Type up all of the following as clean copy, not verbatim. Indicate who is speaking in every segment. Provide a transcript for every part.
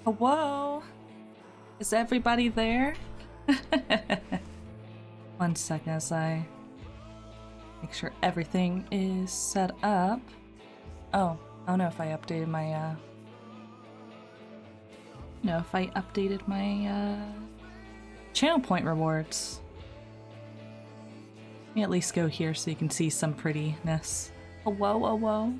Speaker 1: Hello? Is everybody there? 1 second as I make sure everything is set up. Oh, I don't know if I updated my, channel point rewards. Let me at least go here so you can see some prettiness. Hello, hello.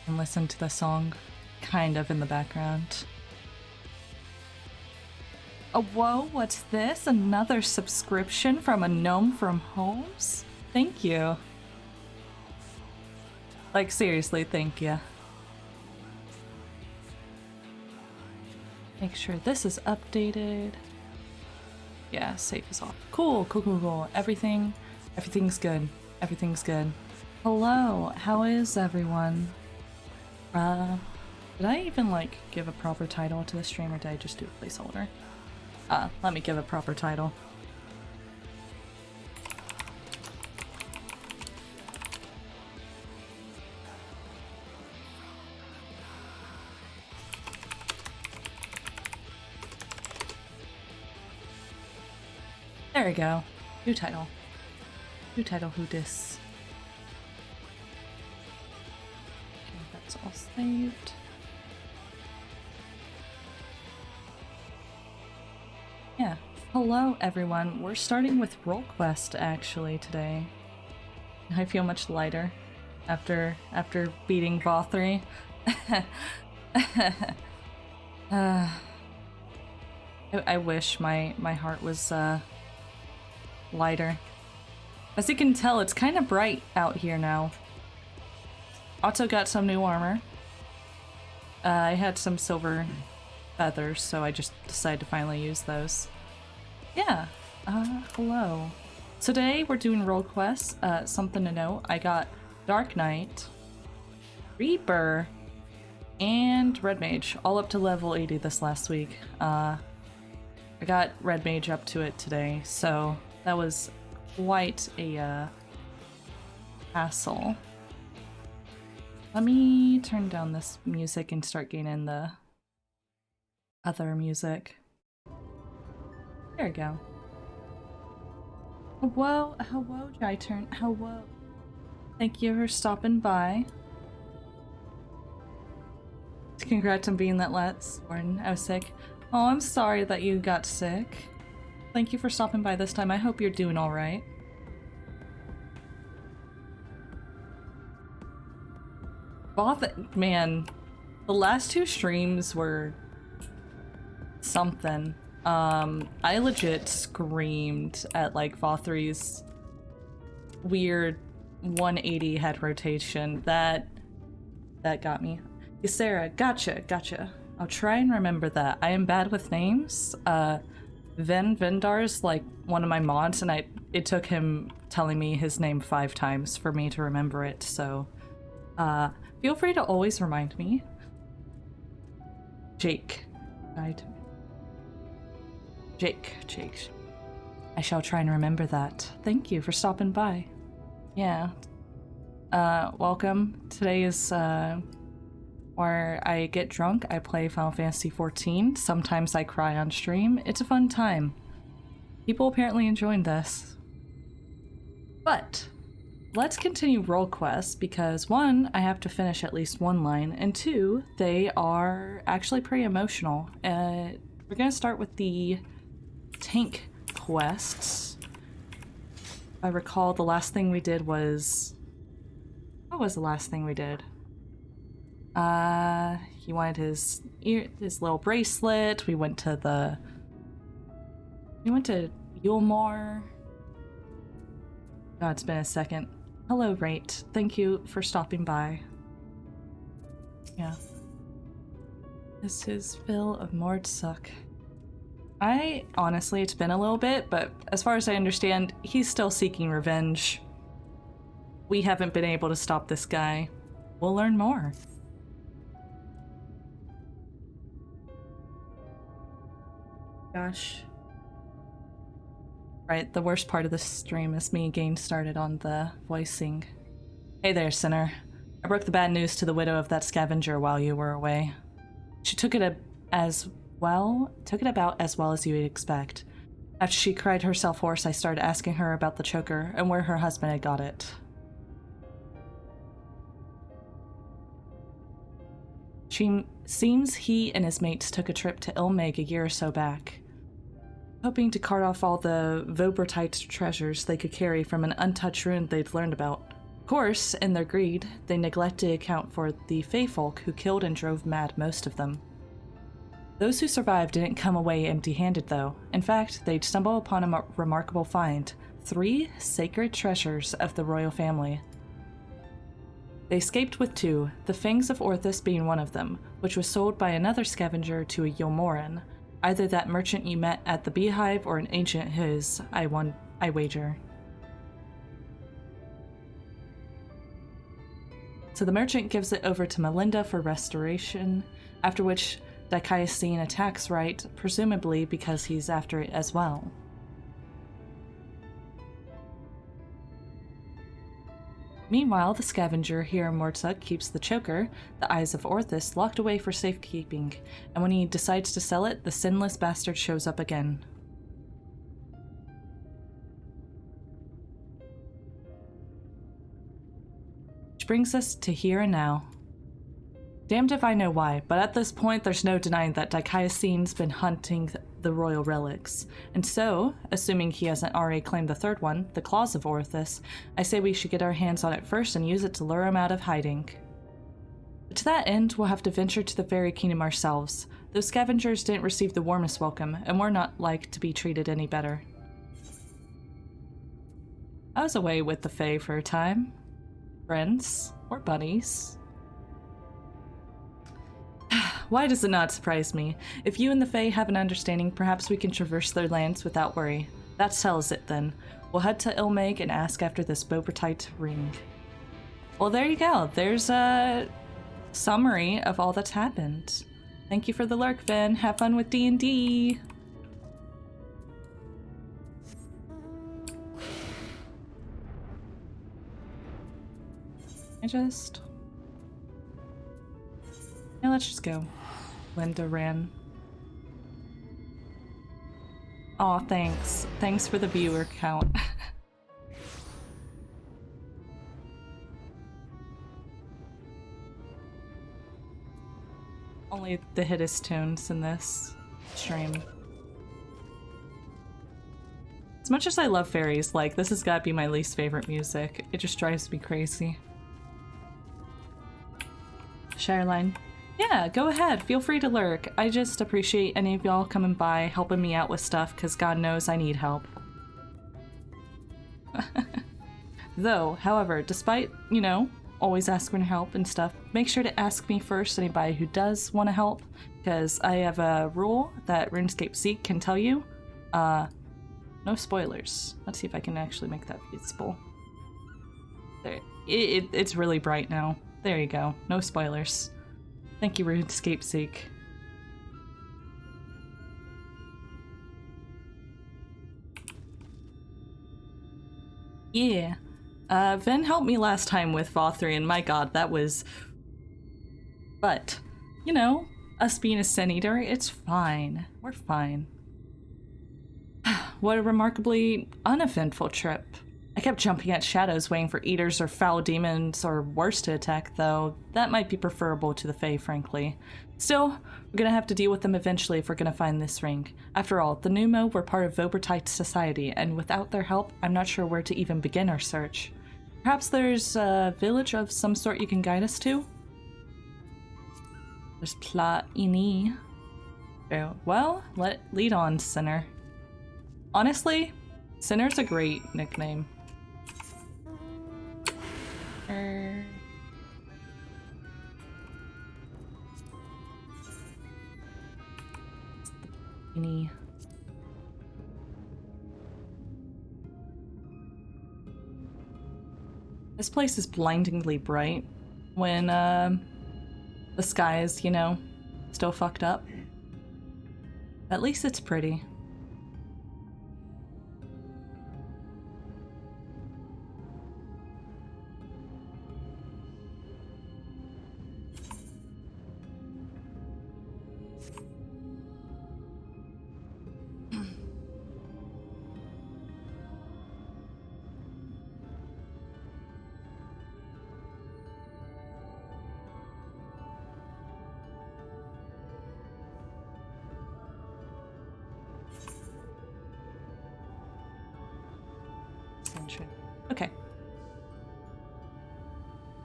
Speaker 1: And listen to the song kind of in the background. Oh, whoa, what's this? Another subscription from a gnome from Holmes? Thank you. Like, seriously, thank you. Make sure this is updated. Yeah, save is off. Cool, cool, cool, cool. Everything's good. Everything's good. Hello, how is everyone? Did I even, like, give a proper title to the stream, or did I just do a placeholder? Let me give a proper title. There we go. New title. New title, who dis? Okay, that's all saved. Yeah. Hello, everyone. We're starting with Roll Quest, actually, today. I feel much lighter after beating VOD. I wish my heart was, lighter. As you can tell, it's kind of bright out here now. Also got some new armor. I had some silver feathers, so I just decided to finally use those. Yeah, hello. Today we're doing roll quests. Something to note, I got Dark Knight, Reaper, and Red Mage, all up to level 80 this last week. I got Red Mage up to it today, so that was quite a hassle. Let me turn down this music and start gaining the other music. There we go. Hello, hello, Jaiturn. Hello. Thank you for stopping by. Congrats on being that last one. I was sick. Oh, I'm sorry that you got sick. Thank you for stopping by this time. I hope you're doing alright. Man, the last 2 streams were something. I legit screamed at like VOD3's weird 180 head rotation. That got me. Sarah, gotcha. I'll try and remember that. I am bad with names. Vendar's like one of my mods, and it took him telling me his name 5 times for me to remember it, so feel free to always remind me. Jake. Jake. I shall try and remember that. Thank you for stopping by. Yeah. Welcome. Today is where I get drunk, I play Final Fantasy XIV. Sometimes I cry on stream. It's a fun time. People apparently enjoying this. But let's continue roll quests because 1, I have to finish at least 1 line, and 2, they are actually pretty emotional. We're gonna start with the tank quests. If I recall, the last thing we did was... What was the last thing we did? He wanted his little bracelet. We went to Yulmore. God, it's been a second. Hello, Rate. Thank you for stopping by. Yeah. This is Phil of Mordsuck. Honestly, it's been a little bit, but as far as I understand, he's still seeking revenge. We haven't been able to stop this guy. We'll learn more. Gosh. Right, the worst part of the stream is me getting started on the voicing. Hey there, Sinner. I broke the bad news to the widow of that scavenger while you were away. She took it about as well as you would expect. After she cried herself hoarse, I started asking her about the choker and where her husband had got it. She seems he and his mates took a trip to Ilmeg a year or so back, hoping to cart off all the Vobertite treasures they could carry from an untouched ruin they'd learned about. Of course, in their greed, they neglected to account for the Fey folk who killed and drove mad most of them. Those who survived didn't come away empty-handed, though. In fact, they'd stumble upon a remarkable find: 3 sacred treasures of the royal family. They escaped with 2, the Fangs of Orthus being one of them, which was sold by another scavenger to a Yomoran, either that merchant you met at the Beehive or an ancient his, I wager. So the merchant gives it over to Melinda for restoration, after which Dicayacine attacks Wright, presumably because he's after it as well. Meanwhile, the scavenger here in Mortzuk keeps the choker, the Eyes of Orthus, locked away for safekeeping, and when he decides to sell it, the sinless bastard shows up again. Which brings us to here and now. Damned if I know why, but at this point there's no denying that Dicayacine's been hunting the royal relics. And so, assuming he hasn't already claimed the third one, the Claws of Orthus, I say we should get our hands on it first and use it to lure him out of hiding. But to that end, we'll have to venture to the Fairy Kingdom ourselves. Those scavengers didn't receive the warmest welcome, and we're not like to be treated any better. I was away with the Fae for a time. Friends, or buddies. Why does it not surprise me? If you and the Fae have an understanding, perhaps we can traverse their lands without worry. That settles it then. We'll head to Ilmeg and ask after this Bobertite ring. Well, there you go. There's a summary of all that's happened. Thank you for the lurk, Vin. Have fun with D&D. Yeah, let's just go. Linda ran. Aw, thanks. Thanks for the viewer count. Only the hittest tunes in this stream. As much as I love fairies, like, this has gotta be my least favorite music. It just drives me crazy. Shireline. Yeah, go ahead. Feel free to lurk. I just appreciate any of y'all coming by, helping me out with stuff, because God knows I need help. Though, however, despite, you know, always asking for help and stuff, make sure to ask me first, anybody who does want to help, because I have a rule that RuneScape Seek can tell you. No spoilers. Let's see if I can actually make that visible. There. It's really bright now. There you go. No spoilers. Thank you, RuneScape Seek. Yeah. Ven helped me last time with VOD, and my god, that was... But, you know, us being a Sin Eater, it's fine. We're fine. What a remarkably uneventful trip. I kept jumping at shadows waiting for eaters or foul demons or worse to attack, though that might be preferable to the Fae, frankly. Still, we're gonna have to deal with them eventually if we're gonna find this ring. After all, the Numo were part of Vobertite's society, and without their help, I'm not sure where to even begin our search. Perhaps there's a village of some sort you can guide us to? There's Pla Ini. Well, lead on, Sinner. Honestly, Sinner's a great nickname. This place is blindingly bright when the sky is, you know, still fucked up. At least it's pretty. Genshin. Okay.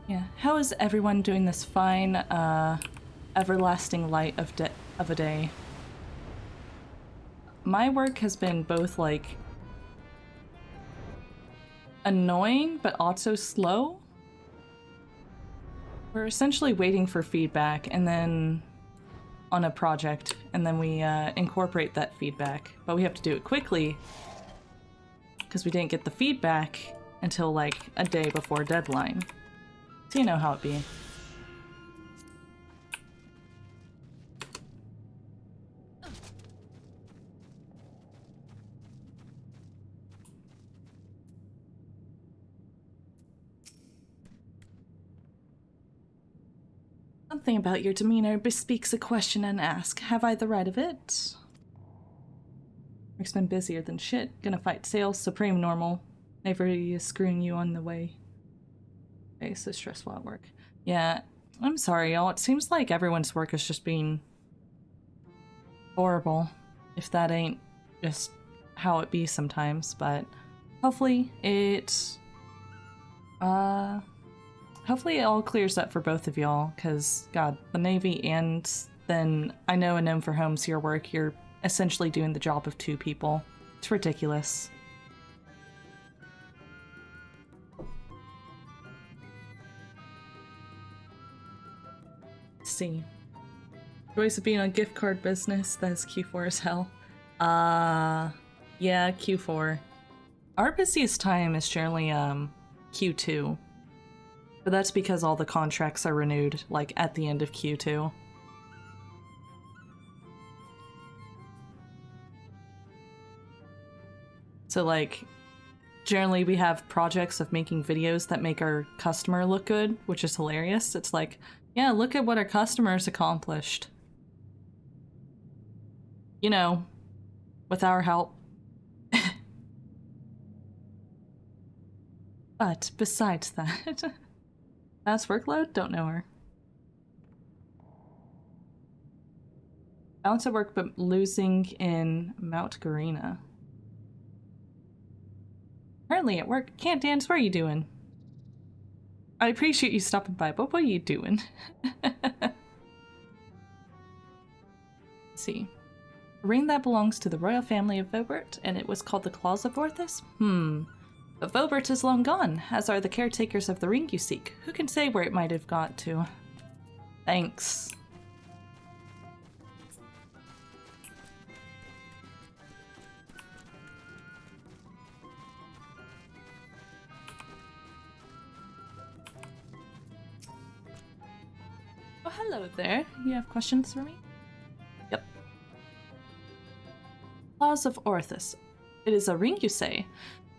Speaker 1: Yeah, how is everyone doing this fine, everlasting light of a day? My work has been both, like, annoying, but also slow. We're essentially waiting for feedback, and then on a project, and then we incorporate that feedback. But we have to do it quickly, because we didn't get the feedback until, like, a day before deadline. So you know how it be. Something about your demeanor bespeaks a question and ask. Have I the right of it? Work's been busier than shit. Gonna fight sales, supreme normal. Never screwing you on the way. Okay, so stressful at work. Yeah, I'm sorry, y'all. It seems like everyone's work is just being horrible. If that ain't just how it be sometimes, but hopefully hopefully it all clears up for both of y'all, because, God, the Navy and then I know a gnome for homes your work, you're essentially doing the job of two people. It's ridiculous. Let's see. Joys of being on gift card business, that's Q4 as hell. Yeah, Q4. Our busiest time is generally, Q2. But that's because all the contracts are renewed, like, at the end of Q2. So, like, generally we have projects of making videos that make our customer look good, which is hilarious. It's like, yeah, look at what our customers accomplished. You know, with our help. But besides that... Fast workload? Don't know her. Balance at work, but losing in Mount Garena. Currently at work. Can't dance. What are you doing? I appreciate you stopping by, but what are you doing? Let's see. A ring that belongs to the royal family of Vobert, and it was called the Claws of Orthus? But Vobert is long gone, as are the caretakers of the ring you seek. Who can say where it might have got to? Thanks. Oh, hello there. You have questions for me? Yep. Claws of Orthus. It is a ring, you say?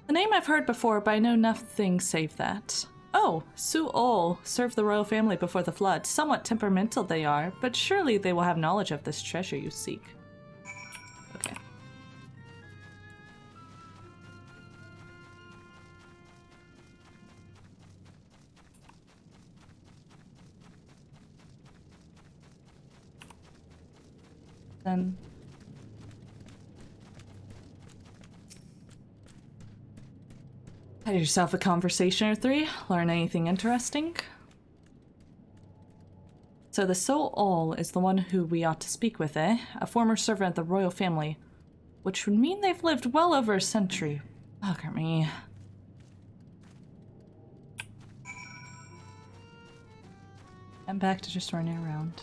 Speaker 1: The name I've heard before, but I know nothing save that. Oh, Su-ol served the royal family before the flood. Somewhat temperamental they are, but surely they will have knowledge of this treasure you seek. Okay. Then... Had yourself a conversation or three? Learn anything interesting? So the Su-ol is the one who we ought to speak with, eh? A former servant of the royal family. Which would mean they've lived well over a century. Look at me. I'm back to just running around.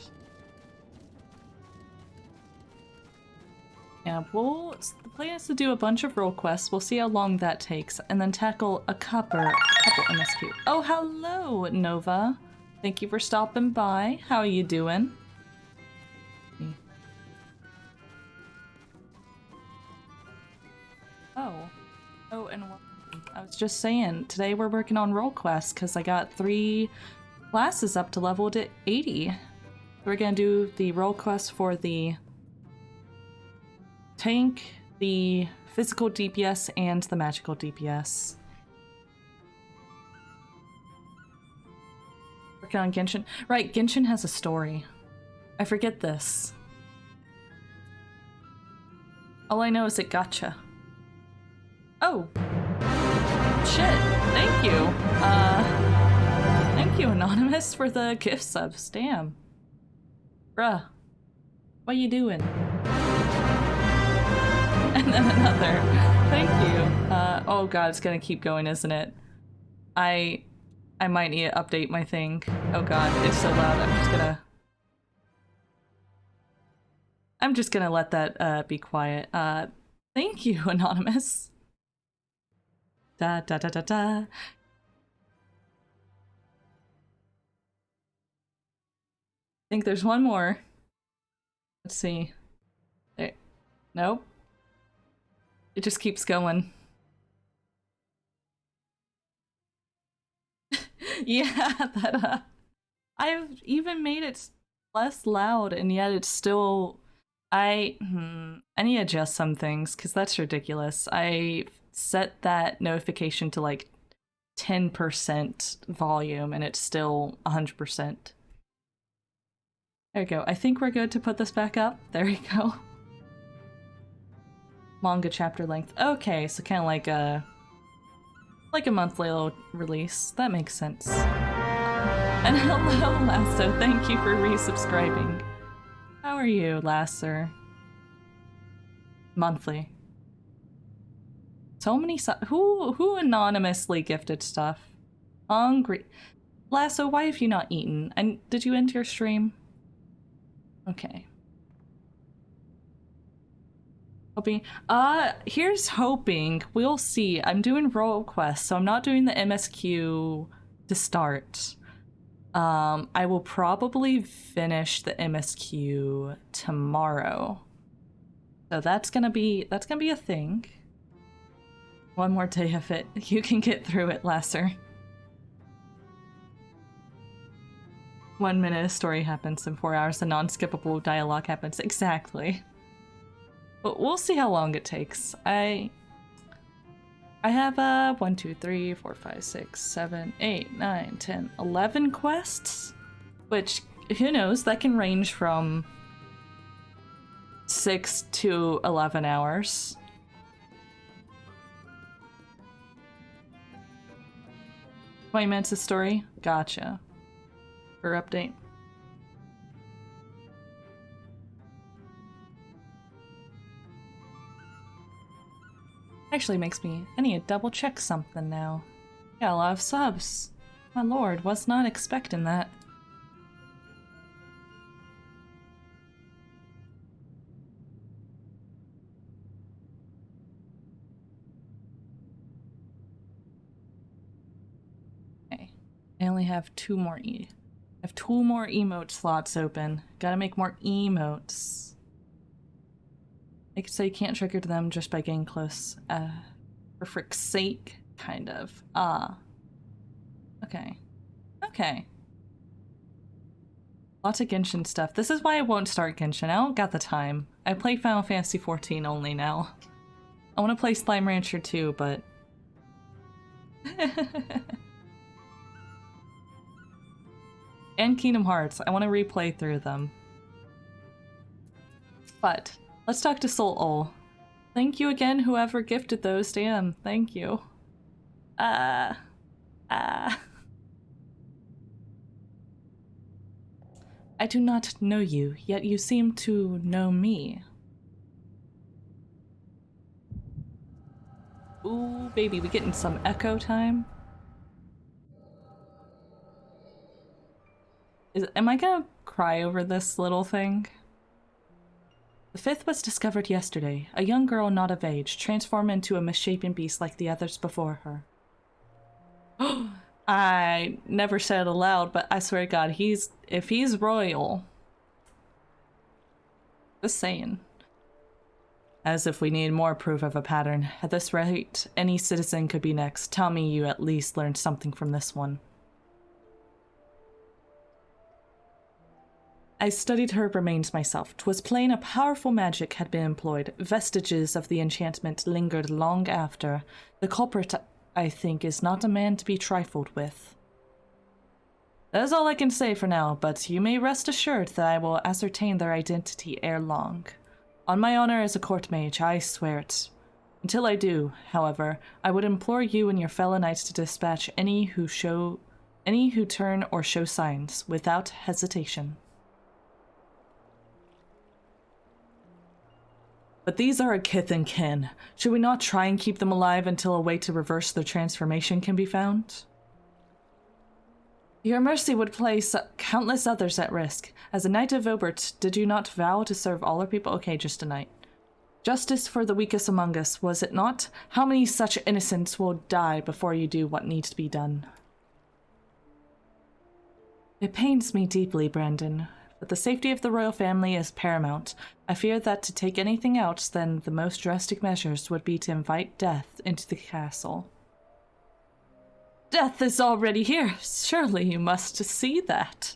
Speaker 1: Yeah, the plan is to do a bunch of role quests. We'll see how long that takes, and then tackle a couple MSQ. Oh, hello, Nova. Thank you for stopping by. How are you doing? Oh, and I was just saying, today we're working on role quests because I got 3 classes up to level 80. We're gonna do the role quest for the tank, the physical DPS, and the magical DPS. Working on Genshin. Right, Genshin has a story. I forget this. All I know is it gotcha. Oh! shit. Thank you. Thank you, Anonymous, for the gift subs. Damn. Bruh. What you doing? And then another. Thank you. Oh god, it's gonna keep going, isn't it? I might need to update my thing. Oh god, it's so loud. I'm just gonna let that be quiet. Thank you, Anonymous. Da da da da da. I think there's one more. Let's see. There. Nope. It just keeps going. Yeah, that I've even made it less loud and yet it's still I need to adjust some things because that's ridiculous. I set that notification to like 10% volume and it's still 100%. There we go. I think we're good to put this back up. There we go. Manga chapter length. Okay, so kind of like a monthly release. That makes sense. And hello, Lasso. Thank you for resubscribing. How are you, Lasser? Monthly. So many who anonymously gifted stuff? Hungry. Lasso, why have you not eaten? And did you end your stream? Okay. Hoping. Here's hoping. We'll see. I'm doing role quests, so I'm not doing the MSQ to start. I will probably finish the MSQ tomorrow. So that's gonna be a thing. One more day of it. You can get through it, Lasser. 1 minute a story happens in 4 hours. A non-skippable dialogue happens. Exactly. But we'll see how long it takes. I have 1, 2, 3, 4, 5, 6, 7, 8, 9, 10, 11 quests, which who knows, that can range from 6 to 11 hours. Minutes a story? Gotcha. For update. Actually makes me... I need to double check something now. Got a lot of subs. My lord, was not expecting that. Okay. I only have two more emote slots open. Gotta make more emotes. I could say you can't trigger them just by getting close. For frick's sake, kind of. Okay. Okay. Lots of Genshin stuff. This is why I won't start Genshin. I don't got the time. I play Final Fantasy XIV only now. I want to play Slime Rancher too, but... and Kingdom Hearts. I want to replay through them. But... let's talk to Soul. Thank you again, whoever gifted those. Damn, thank you. I do not know you, yet you seem to know me. Ooh, baby, we getting some echo time? Am I gonna cry over this little thing? The fifth was discovered yesterday. A young girl not of age, transformed into a misshapen beast like the others before her. I never said it aloud, but I swear to God, if he's royal. Just saying. As if we need more proof of a pattern. At this rate, any citizen could be next. Tell me you at least learned something from this one. I studied her remains myself. 'Twas plain a powerful magic had been employed. Vestiges of the enchantment lingered long after. The culprit, I think, is not a man to be trifled with. That is all I can say for now, but you may rest assured that I will ascertain their identity ere long. On my honor as a court mage, I swear it. Until I do, however, I would implore you and your fellow knights to dispatch any who turn or show signs, without hesitation. But these are a kith and kin. Should we not try and keep them alive until a way to reverse their transformation can be found? Your mercy would place countless others at risk. As a knight of Obert, did you not vow to serve all our people? Okay, just a knight. Justice for the weakest among us, was it not? How many such innocents will die before you do what needs to be done? It pains me deeply, Brandon, but the safety of the royal family is paramount. I fear that to take anything else than the most drastic measures would be to invite death into the castle. Death is already here. Surely you must see that.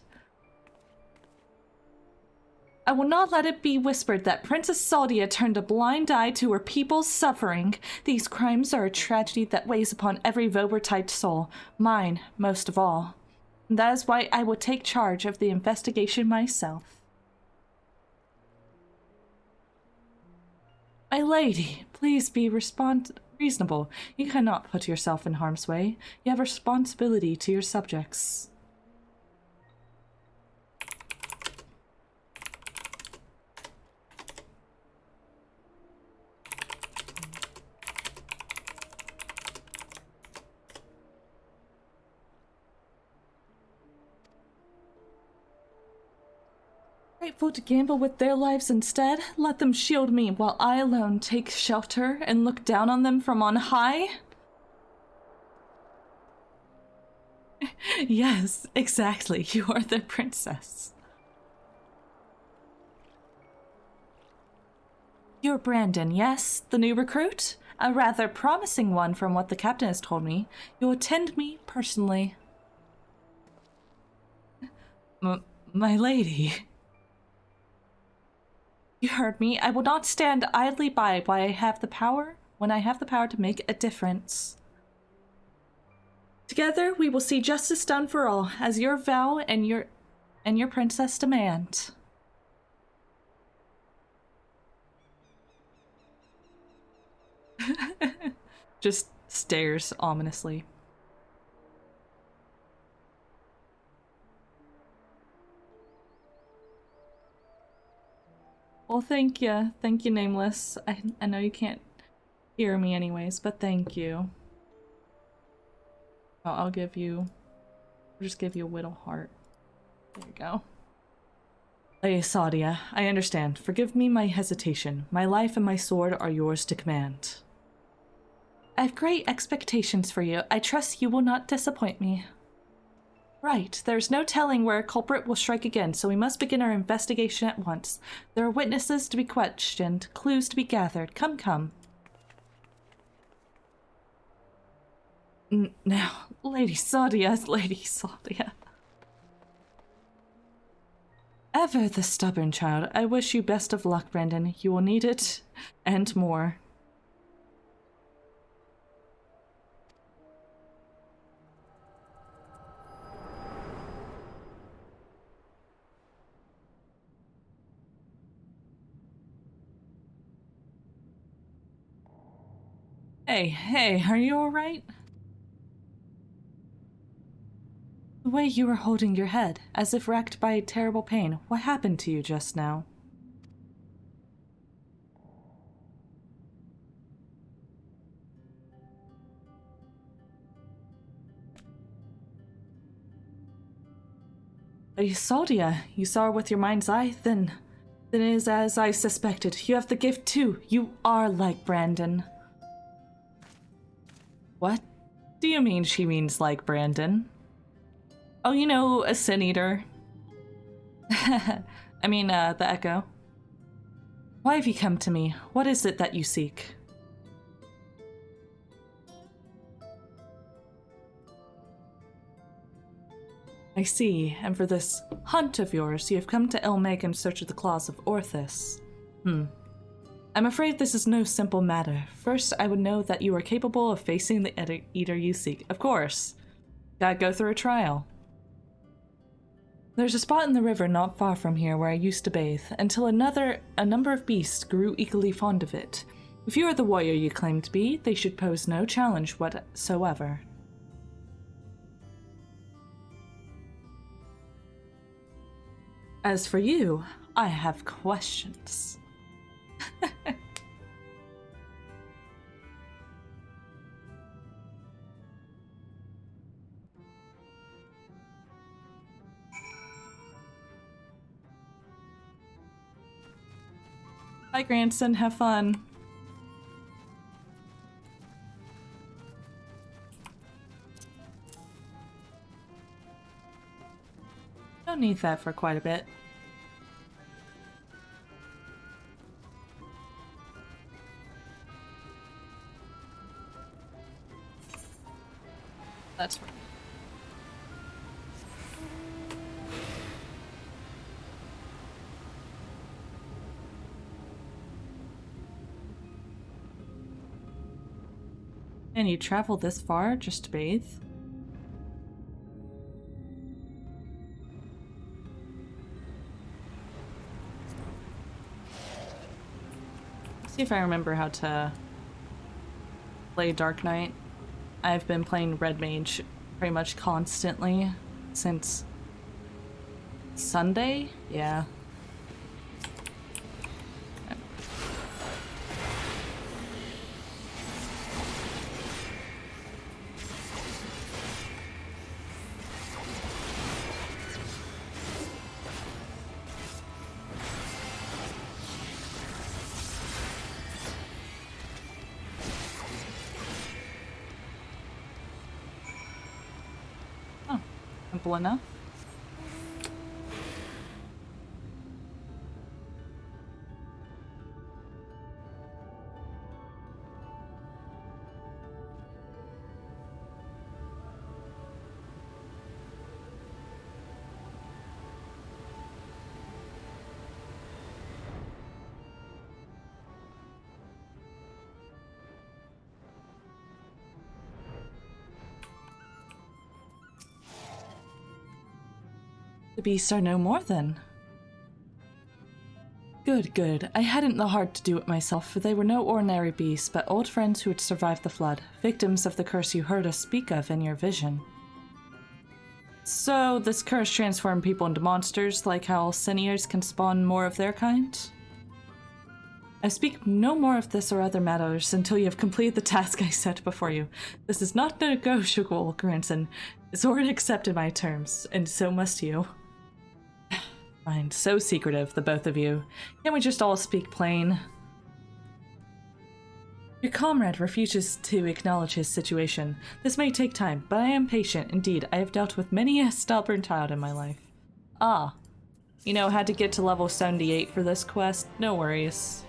Speaker 1: I will not let it be whispered that Princess Saldia turned a blind eye to her people's suffering. These crimes are a tragedy that weighs upon every Vobertite soul, mine most of all. And that is why I will take charge of the investigation myself. My lady, please be reasonable. You cannot put yourself in harm's way. You have a responsibility to your subjects. Grateful to gamble with their lives instead? Let them shield me while I alone take shelter and look down on them from on high? Yes, exactly. You are the princess. You're Brandon, yes? The new recruit? A rather promising one from what the captain has told me. You'll attend me personally. My lady... You heard me. I will not stand idly by when I have the power to make a difference. Together we will see justice done for all, as your vow and your princess demand. Just stares ominously. Well, thank you. Thank you, Nameless. I know you can't hear me anyways, but thank you. Oh, I'll just give you a little heart. There you go. Lady Sadia, I understand. Forgive me my hesitation. My life and my sword are yours to command. I have great expectations for you. I trust you will not disappoint me. Right, there's no telling where a culprit will strike again, so we must begin our investigation at once. There are witnesses to be questioned, clues to be gathered. Come, come. Now, Lady Sadia. Ever the stubborn child. I wish you best of luck, Brandon. You will need it, and more. Hey, are you alright? The way you were holding your head, as if racked by terrible pain, what happened to you just now? Isoldia, you saw her with your mind's eye? Then it is as I suspected. You have the gift too. You are like Brandon. What do you mean she means like Brandon? Oh, you know, a Sin Eater. I mean, the Echo. Why have you come to me? What is it that you seek? I see, and for this hunt of yours, you have come to Elmeg in search of the claws of Orthus. I'm afraid this is no simple matter. First, I would know that you are capable of facing the eater you seek. Of course. Gotta go through a trial. There's a spot in the river not far from here where I used to bathe, until a number of beasts grew equally fond of it. If you are the warrior you claim to be, they should pose no challenge whatsoever. As for you, I have questions. Bye, grandson. Have fun. Don't need that for quite a bit. That's right. And you travel this far just to bathe? See if I remember how to play Dark Knight. I've been playing Red Mage pretty much constantly since Sunday? Yeah. Simple enough. The beasts are no more, then. Good, good. I hadn't the heart to do it myself, for they were no ordinary beasts, but old friends who had survived the flood, victims of the curse you heard us speak of in your vision. So, this curse transformed people into monsters, like how seniors can spawn more of their kind? I speak no more of this or other matters until you have completed the task I set before you. This is not negotiable, grandson. Zord accepted my terms, and so must you. Fine, so secretive, the both of you. Can't we just all speak plain? Your comrade refuses to acknowledge his situation. This may take time, but I am patient. Indeed, I have dealt with many a stubborn child in my life. Ah. You know, had to get to level 78 for this quest. No worries.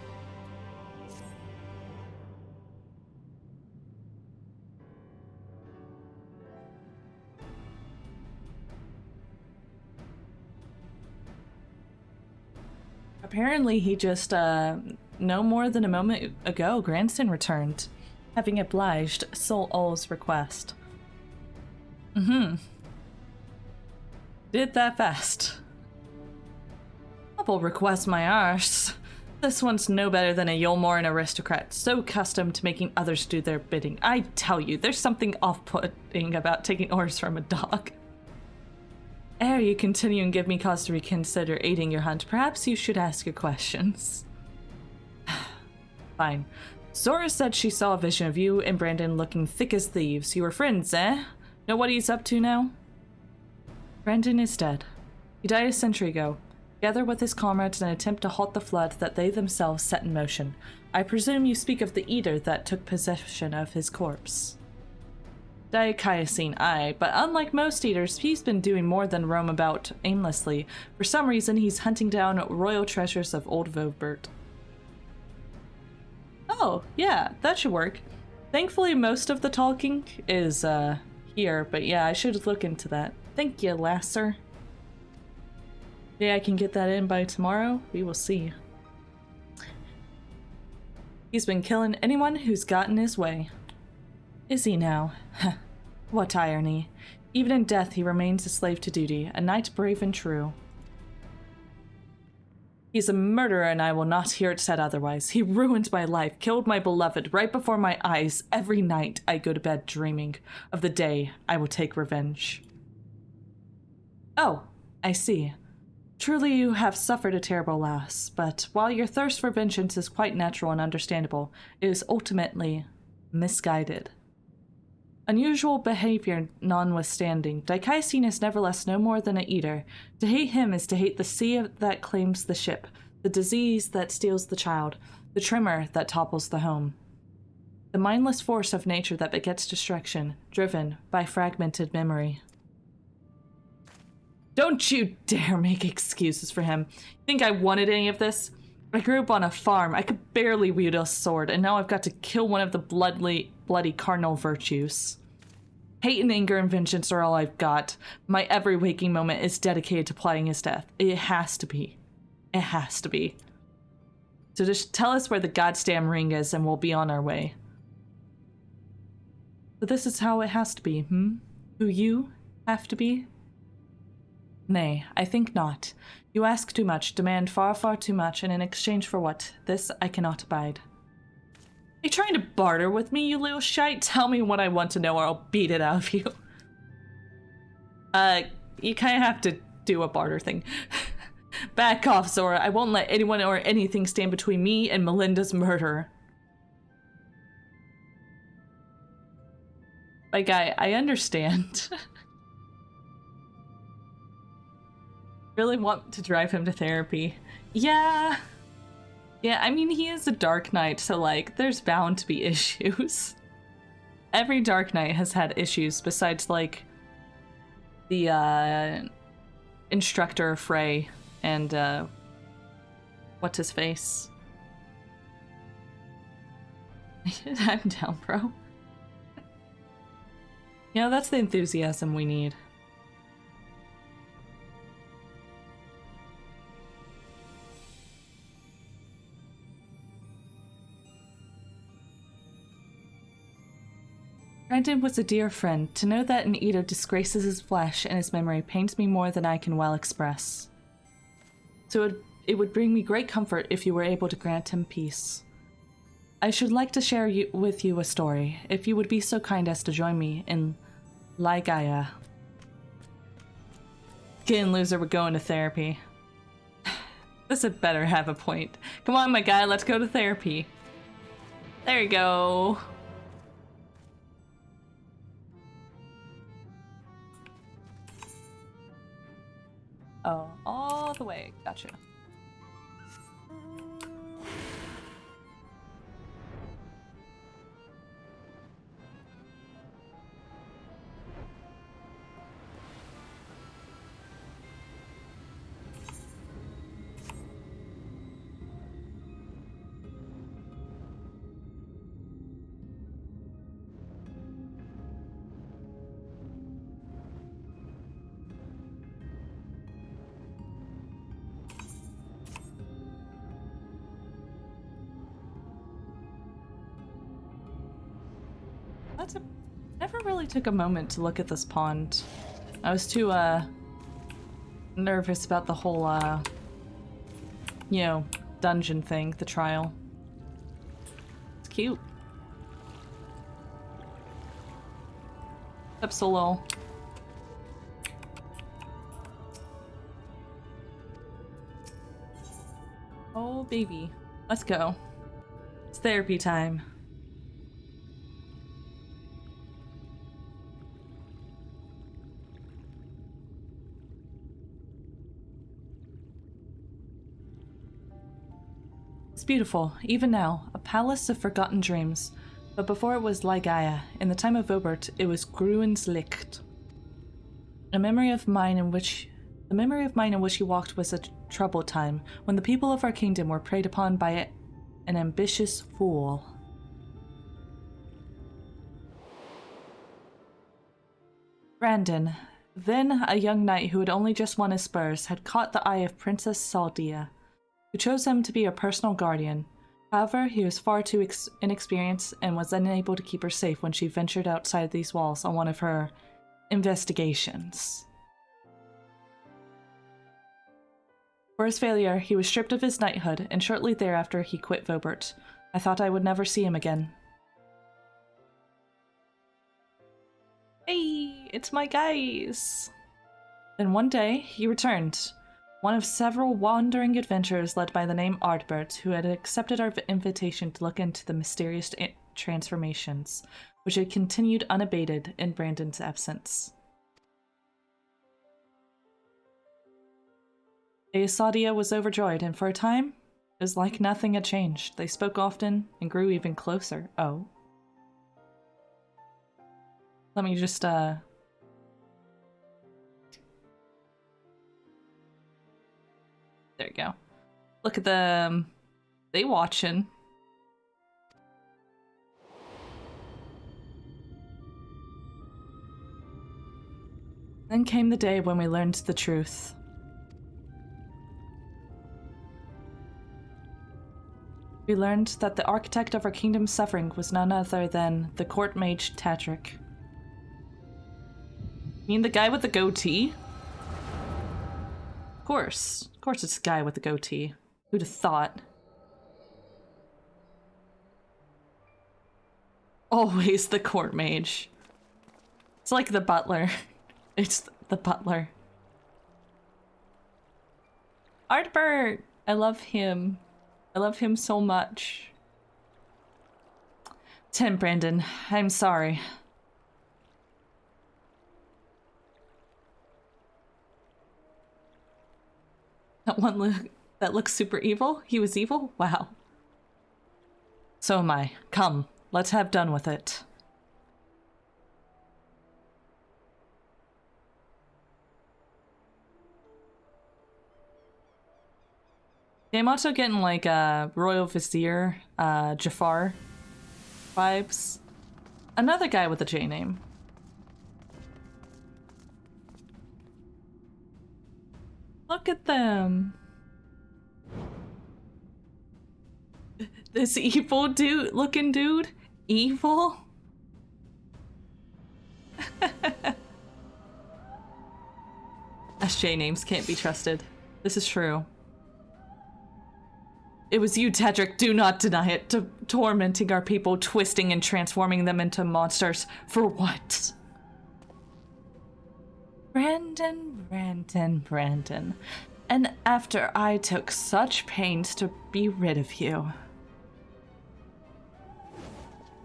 Speaker 1: Apparently he just, no more than a moment ago, grandson returned, having obliged Sol Ul's request. Did that fast. Double request my arse. This one's no better than a Yulmoran aristocrat, so accustomed to making others do their bidding. I tell you, there's something off-putting about taking orders from a dog. Ere you continue and give me cause to reconsider aiding your hunt, perhaps you should ask your questions. Fine. Zora said she saw a vision of you and Brandon looking thick as thieves. You were friends, eh? Know what he's up to now? Brandon is dead. He died a century ago, together with his comrades in an attempt to halt the flood that they themselves set in motion. I presume you speak of the eater that took possession of his corpse. Diakiosine, aye, but unlike most eaters, he's been doing more than roam about aimlessly. For some reason, he's hunting down royal treasures of old Vobert. Oh, yeah, that should work. Thankfully, most of the talking is, here, but yeah, I should look into that. Thank you, lasser. Yeah, I can get that in by tomorrow. We will see. He's been killing anyone who's got in his way. Is he now? What irony. Even in death he remains a slave to duty, a knight brave and true. He's a murderer, and I will not hear it said otherwise. He ruined my life, killed my beloved right before my eyes. Every night I go to bed dreaming of the day I will take revenge. Oh, I see. Truly you have suffered a terrible loss, but while your thirst for vengeance is quite natural and understandable, it is ultimately misguided. Unusual behavior notwithstanding, Daikaisin is nevertheless no more than an eater. To hate him is to hate the sea that claims the ship, the disease that steals the child, the tremor that topples the home. The mindless force of nature that begets destruction, driven by fragmented memory. Don't you dare make excuses for him. Think I wanted any of this? I grew up on a farm. I could barely wield a sword, and now I've got to kill one of the bloody cardinal virtues. Hate and anger and vengeance are all I've got. My every waking moment is dedicated to plotting his death. It has to be. It has to be. So just tell us where the goddamn ring is, and we'll be on our way. But this is how it has to be, Who you have to be? Nay, I think not. You ask too much, demand far, far too much, and in exchange for what? This I cannot abide. Are you trying to barter with me, you little shite? Tell me what I want to know or I'll beat it out of you. You kind of have to do a barter thing. Back off, Zora. I won't let anyone or anything stand between me and Melinda's murder. My guy, I understand. Really want to drive him to therapy. Yeah, I mean, he is a Dark Knight, so, like, there's bound to be issues. Every Dark Knight has had issues, besides, like, the, instructor Frey and, what's his face? I'm down, bro. You know, that's the enthusiasm we need. Brandon was a dear friend. To know that an eater disgraces his flesh and his memory pains me more than I can well express. So it would bring me great comfort if you were able to grant him peace. I should like to share with you a story, if you would be so kind as to join me in Gaia. Getting loser, we're going to therapy. This had better have a point. Come on, my guy, let's go to therapy. There you go. Oh, all the way. Gotcha. Never really took a moment to look at this pond. I was too, nervous about the whole, you know, dungeon thing, the trial. It's cute. Up so low. Oh, baby. Let's go. It's therapy time. It's beautiful, even now, a palace of forgotten dreams. But before it was Gaia, in the time of Obert, it was Gruen's Licht. The memory of mine in which he walked was a troubled time, when the people of our kingdom were preyed upon by an ambitious fool. Brandon, then a young knight who had only just won his spurs, had caught the eye of Princess Saldia, who chose him to be her personal guardian. However, he was far too inexperienced and was unable to keep her safe when she ventured outside these walls on one of her investigations. For his failure, he was stripped of his knighthood, and shortly thereafter he quit Vobert. I thought I would never see him again. Hey, it's my guys! Then one day, he returned. One of several wandering adventurers led by the name Ardbert, who had accepted our invitation to look into the mysterious transformations, which had continued unabated in Brandon's absence. Aesadia was overjoyed, and for a time, it was like nothing had changed. They spoke often and grew even closer. Oh. Let me just, There you go. Look at them. They watching. Then came the day when we learned the truth. We learned that the architect of our kingdom's suffering was none other than the court mage Tadric. You mean the guy with the goatee? Of course it's the guy with the goatee. Who'd have thought? Always the court mage. It's like the butler. It's the butler. Ardbert! I love him. I love him so much. Tim, Brandon, I'm sorry. That looks super evil? He was evil? Wow. So am I. Come, let's have done with it. I'm also getting like Royal Vizier, Jafar vibes. Another guy with a J name. Look at them. This evil dude, looking dude? Evil? SJ names can't be trusted. This is true. It was you, Tadric, do not deny it, tormenting our people, twisting and transforming them into monsters. For what? Brandon. And after I took such pains to be rid of you.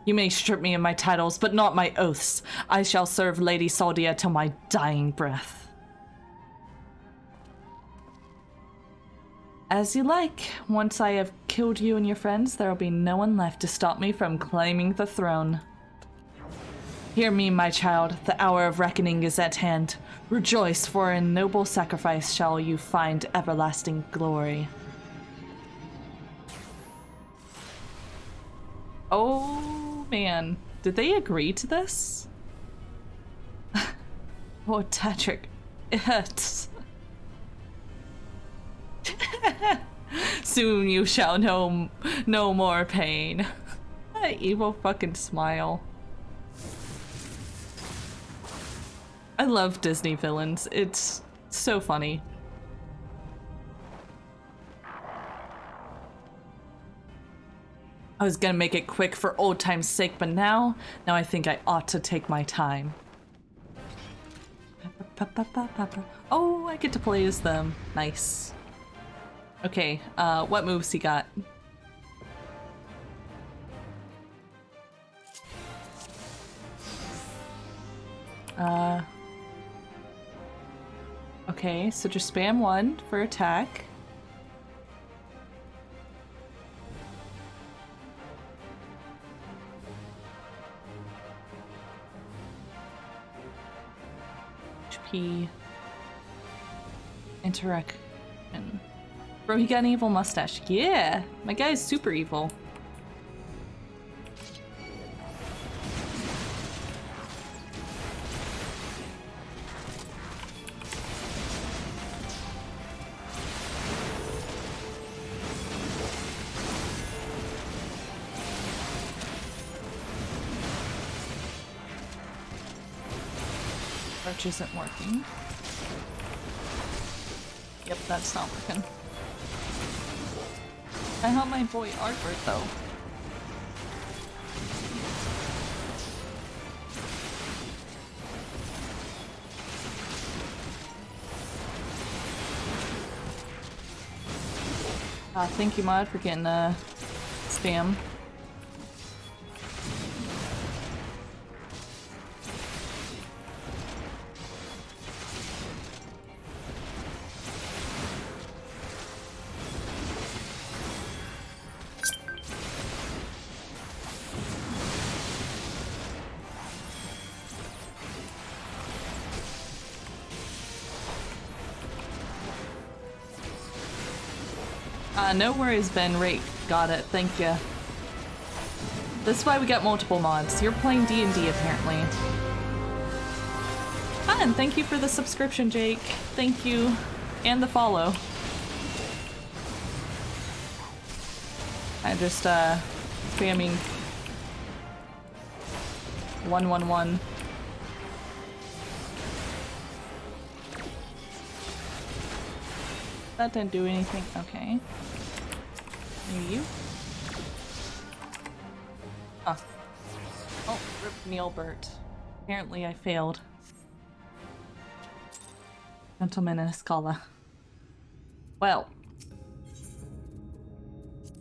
Speaker 1: You may strip me of my titles, but not my oaths. I shall serve Lady Saldia till my dying breath. As you like. Once I have killed you and your friends, there will be no one left to stop me from claiming the throne. Hear me, my child. The hour of reckoning is at hand. Rejoice, for in noble sacrifice shall you find everlasting glory. Oh, man. Did they agree to this? Oh, Tadric. It hurts. Soon you shall know no more pain. That evil fucking smile. I love Disney villains. It's so funny. I was gonna make it quick for old time's sake, but now I think I ought to take my time. Oh, I get to play as them. Nice. Okay, what moves he got? Okay, so just spam 1 for attack. HP. Interaction. Bro, he got an evil mustache. Yeah! My guy is super evil. Arch isn't working. Yep, that's not working. I help my boy Arbor though. Thank you, Mod, for getting spam. No worries, Ben. Rate. Got it. Thank you. That's why we got multiple mods. You're playing D&D, apparently. Ah, and thank you for the subscription, Jake. Thank you. And the follow. I'm just, spamming 111. That didn't do anything. Okay. Maybe you? Oh. Oh, rip Neilbert. Apparently I failed. Gentleman and a scholar. Well.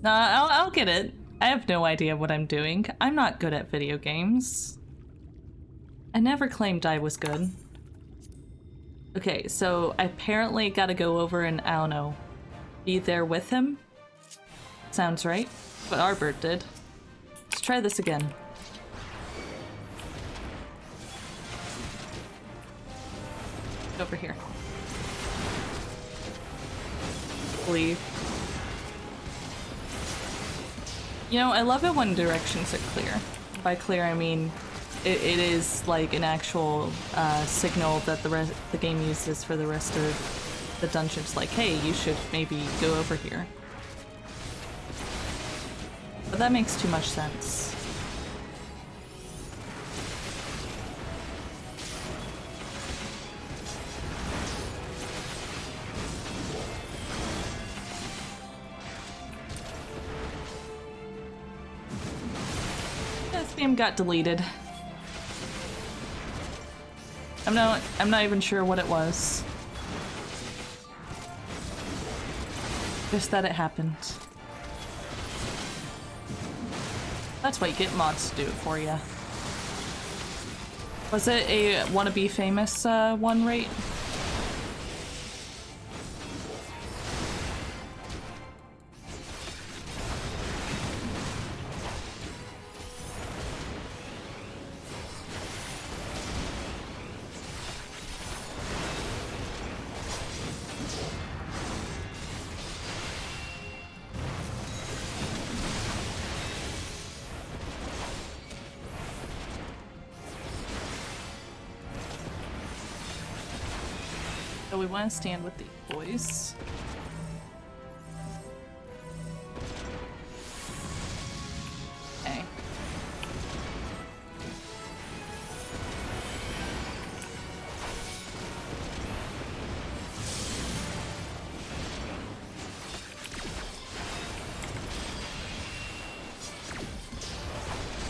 Speaker 1: Nah, I'll get it. I have no idea what I'm doing. I'm not good at video games. I never claimed I was good. Okay, so I apparently gotta go over and, I don't know, be there with him? Sounds right. But Arbert did. Let's try this again. Over here. Leave. You know, I love it when directions are clear. By clear, I mean it is like an actual signal that the game uses for the rest of the dungeons. Like, hey, you should maybe go over here. But that makes too much sense. This game got deleted. I'm not even sure what it was. Just that it happened. That's why you get mods to do it for you. Was it a wannabe famous one rate? So we want to stand with the boys. Okay.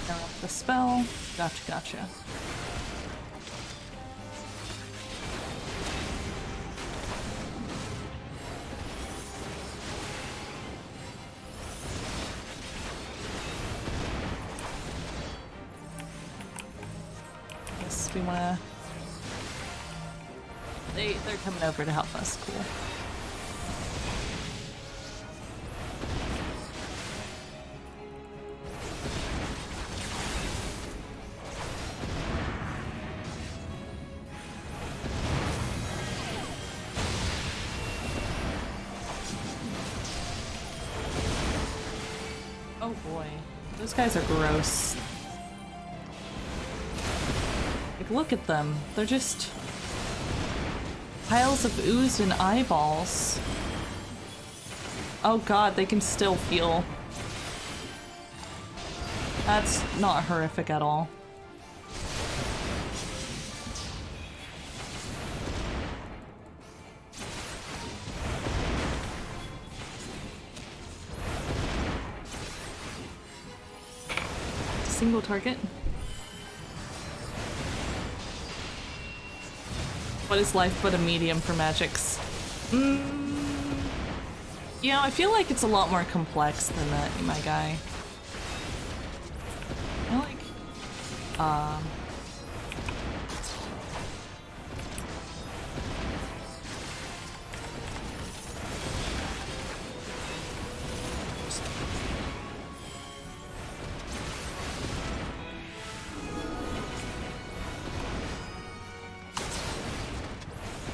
Speaker 1: Interrupt the spell. Gotcha. We wanna... They're coming over to help us. Cool. Oh boy. Those guys are gross. Look at them. They're just piles of ooze and eyeballs. Oh god, they can still feel. That's not horrific at all. single target. What is life but a medium for magics? You know, I feel like it's a lot more complex than that, my guy. I like,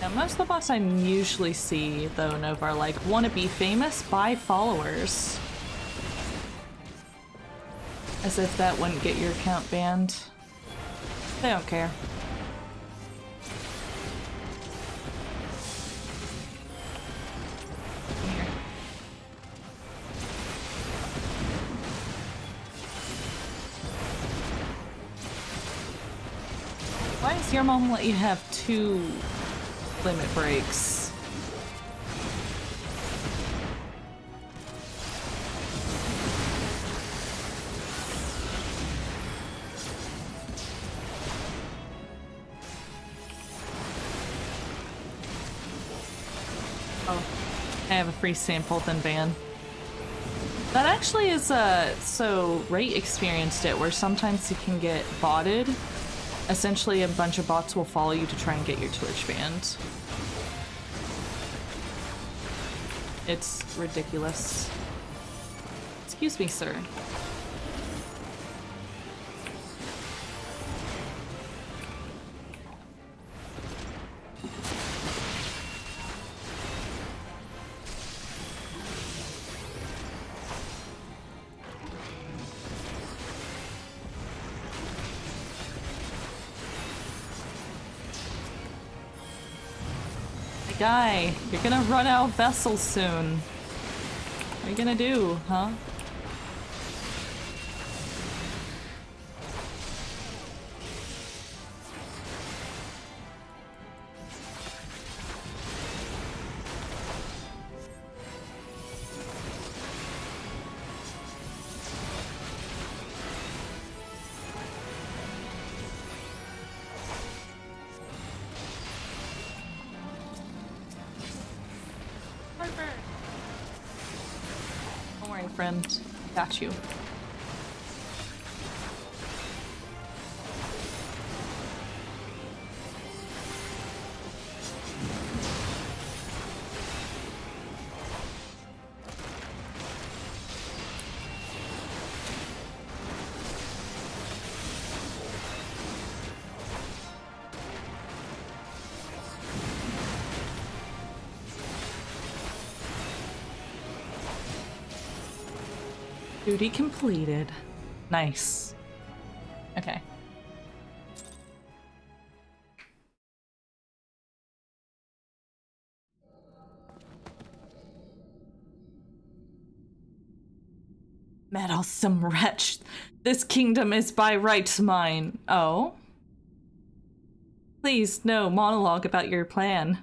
Speaker 1: yeah, most of the bots I usually see, though, Nova, are like, wanna be famous? Buy followers. As if that wouldn't get your account banned. They don't care. Here. Why does your mom let you have 2 limit breaks? I have a free sample, then ban. That actually is, so Rate experienced it, where sometimes you can get botted. Essentially, a bunch of bots will follow you to try and get your Twitch banned. It's ridiculous. Excuse me, sir. Guy, you're gonna run out of vessels soon. What are you gonna do, huh? Friend, got you. Duty completed. Nice. Okay. Meddlesome wretch. This kingdom is by rights mine. Oh? Please, no monologue about your plan.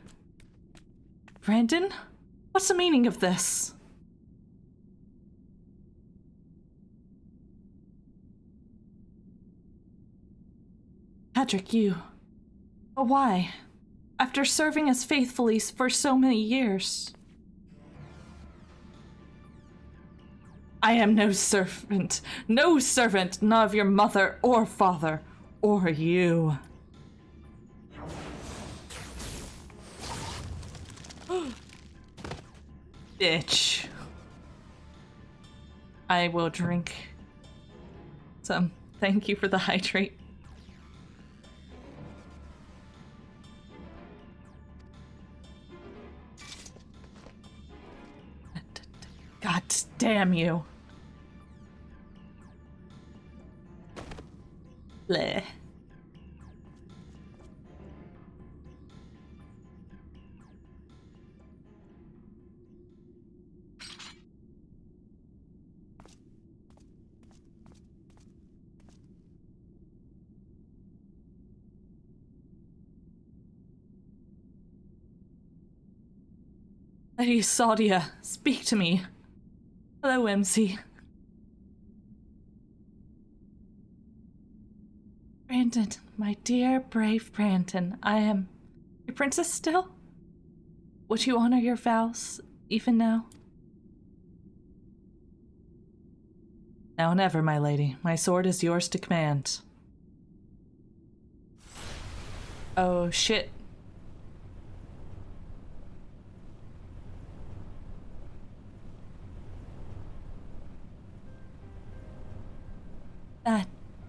Speaker 1: Brandon? What's the meaning of this? Patrick, you. But why? After serving us faithfully for so many years. I am no servant, not of your mother or father, or you. Bitch. I will drink some. Thank you for the hydrate. God damn you. Bleh. Lady Saudia, speak to me. Hello, MC. Brandon, my dear, brave Brandon, I am your princess still? Would you honor your vows, even now? Now never, my lady. My sword is yours to command. Oh, shit.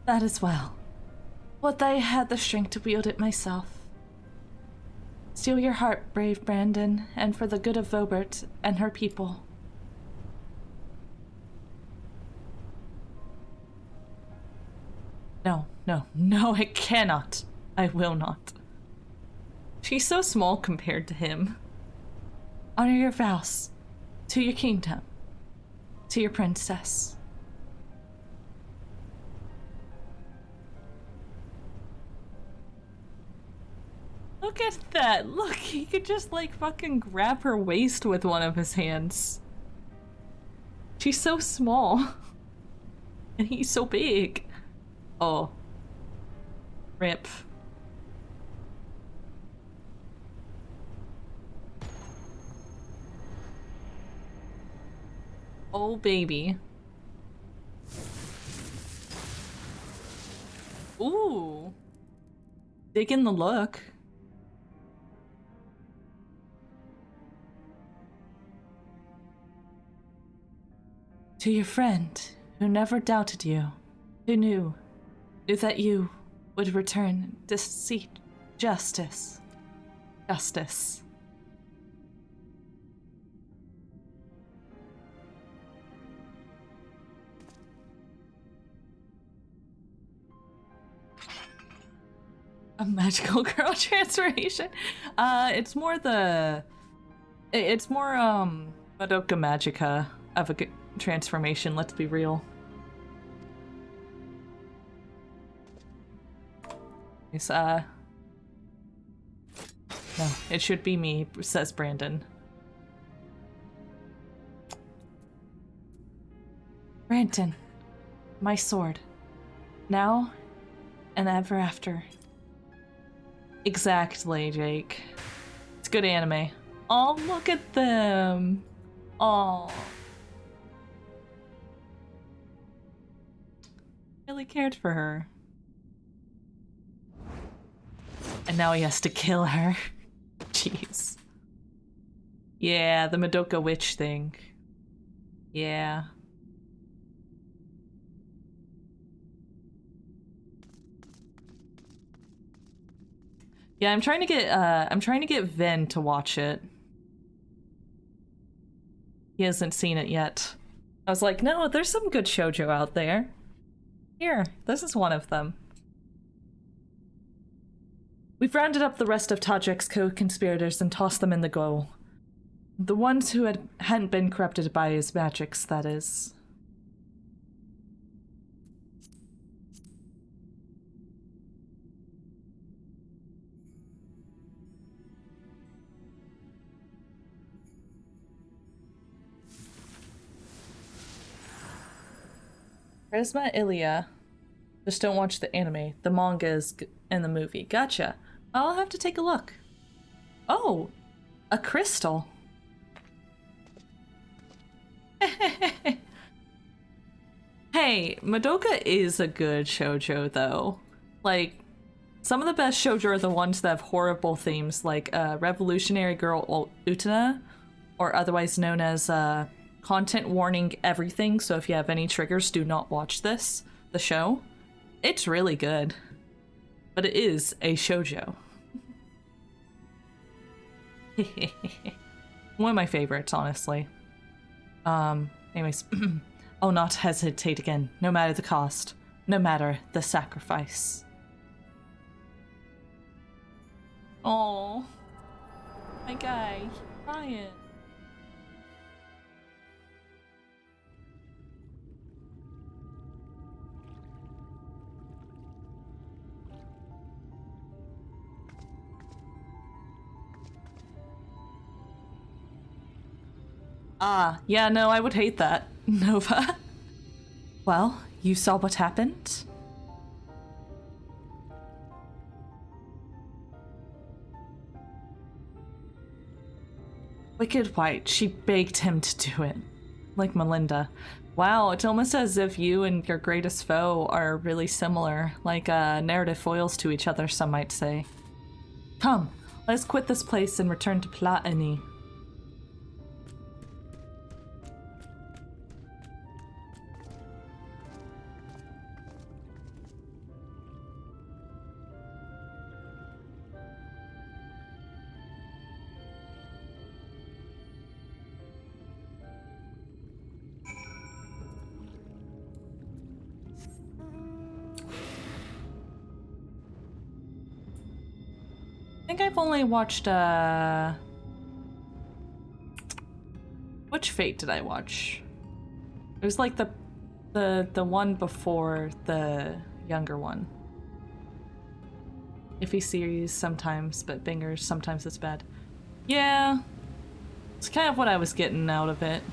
Speaker 1: That as well. Would I had the strength to wield it myself. Steel your heart, brave Brandon, and for the good of Vobert and her people. No, I cannot. I will not. She's so small compared to him. Honor your vows. To your kingdom. To your princess. Look at that! Look, he could just like fucking grab her waist with one of his hands. She's so small. And he's so big. Oh. Rip. Oh, baby. Ooh. Digging the look. To your friend, who never doubted you, who knew that you would return deceit, justice. A magical girl transformation? It's more Madoka Magica of a transformation, let's be real. It's, no, it should be me, says Brandon. Brandon, my sword. Now and ever after. Exactly, Jake. It's good anime. Oh, look at them. Oh. Really cared for her. And now he has to kill her. Jeez. Yeah, the Madoka witch thing. Yeah. Yeah, I'm trying to get Vin to watch it. He hasn't seen it yet. I was like, no, there's some good shoujo out there. Here, this is one of them. We've rounded up the rest of Tajik's co-conspirators and tossed them in the goal. The ones who hadn't been corrupted by his magics, that is. Charisma Ilia. Just don't watch the anime. The manga is in the movie. Gotcha. I'll have to take a look. Oh, a crystal. Hey, Madoka is a good shoujo though. Like, some of the best shoujo are the ones that have horrible themes, like Revolutionary Girl Utena, or otherwise known as content warning everything, so if you have any triggers, do not watch this, the show. It's really good. But it is a shoujo. One of my favorites, honestly. Anyways. Oh, not hesitate again, no matter the cost, no matter the sacrifice. Oh, my guy, Ryan. Ah, yeah, no, I would hate that, Nova. Well, you saw what happened? Wicked White, she begged him to do it. Like Melinda. Wow, it's almost as if you and your greatest foe are really similar, like narrative foils to each other, some might say. Come, let's quit this place and return to Platini. I think I've only watched, which Fate did I watch? It was like the one before the younger one. Iffy series sometimes, but bingers, sometimes it's bad. Yeah, it's kind of what I was getting out of it.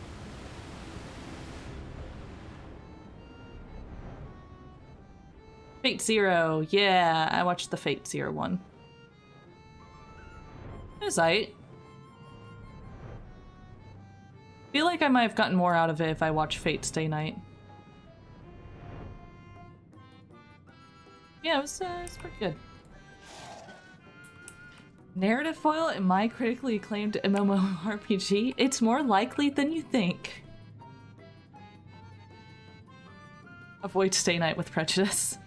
Speaker 1: Fate Zero, yeah, I watched the Fate Zero one. It was aight. Feel like I might have gotten more out of it if I watched Fate Stay Night. Yeah, it was pretty good. Narrative foil in my critically acclaimed MMORPG? It's more likely than you think. Avoid Stay Night with prejudice.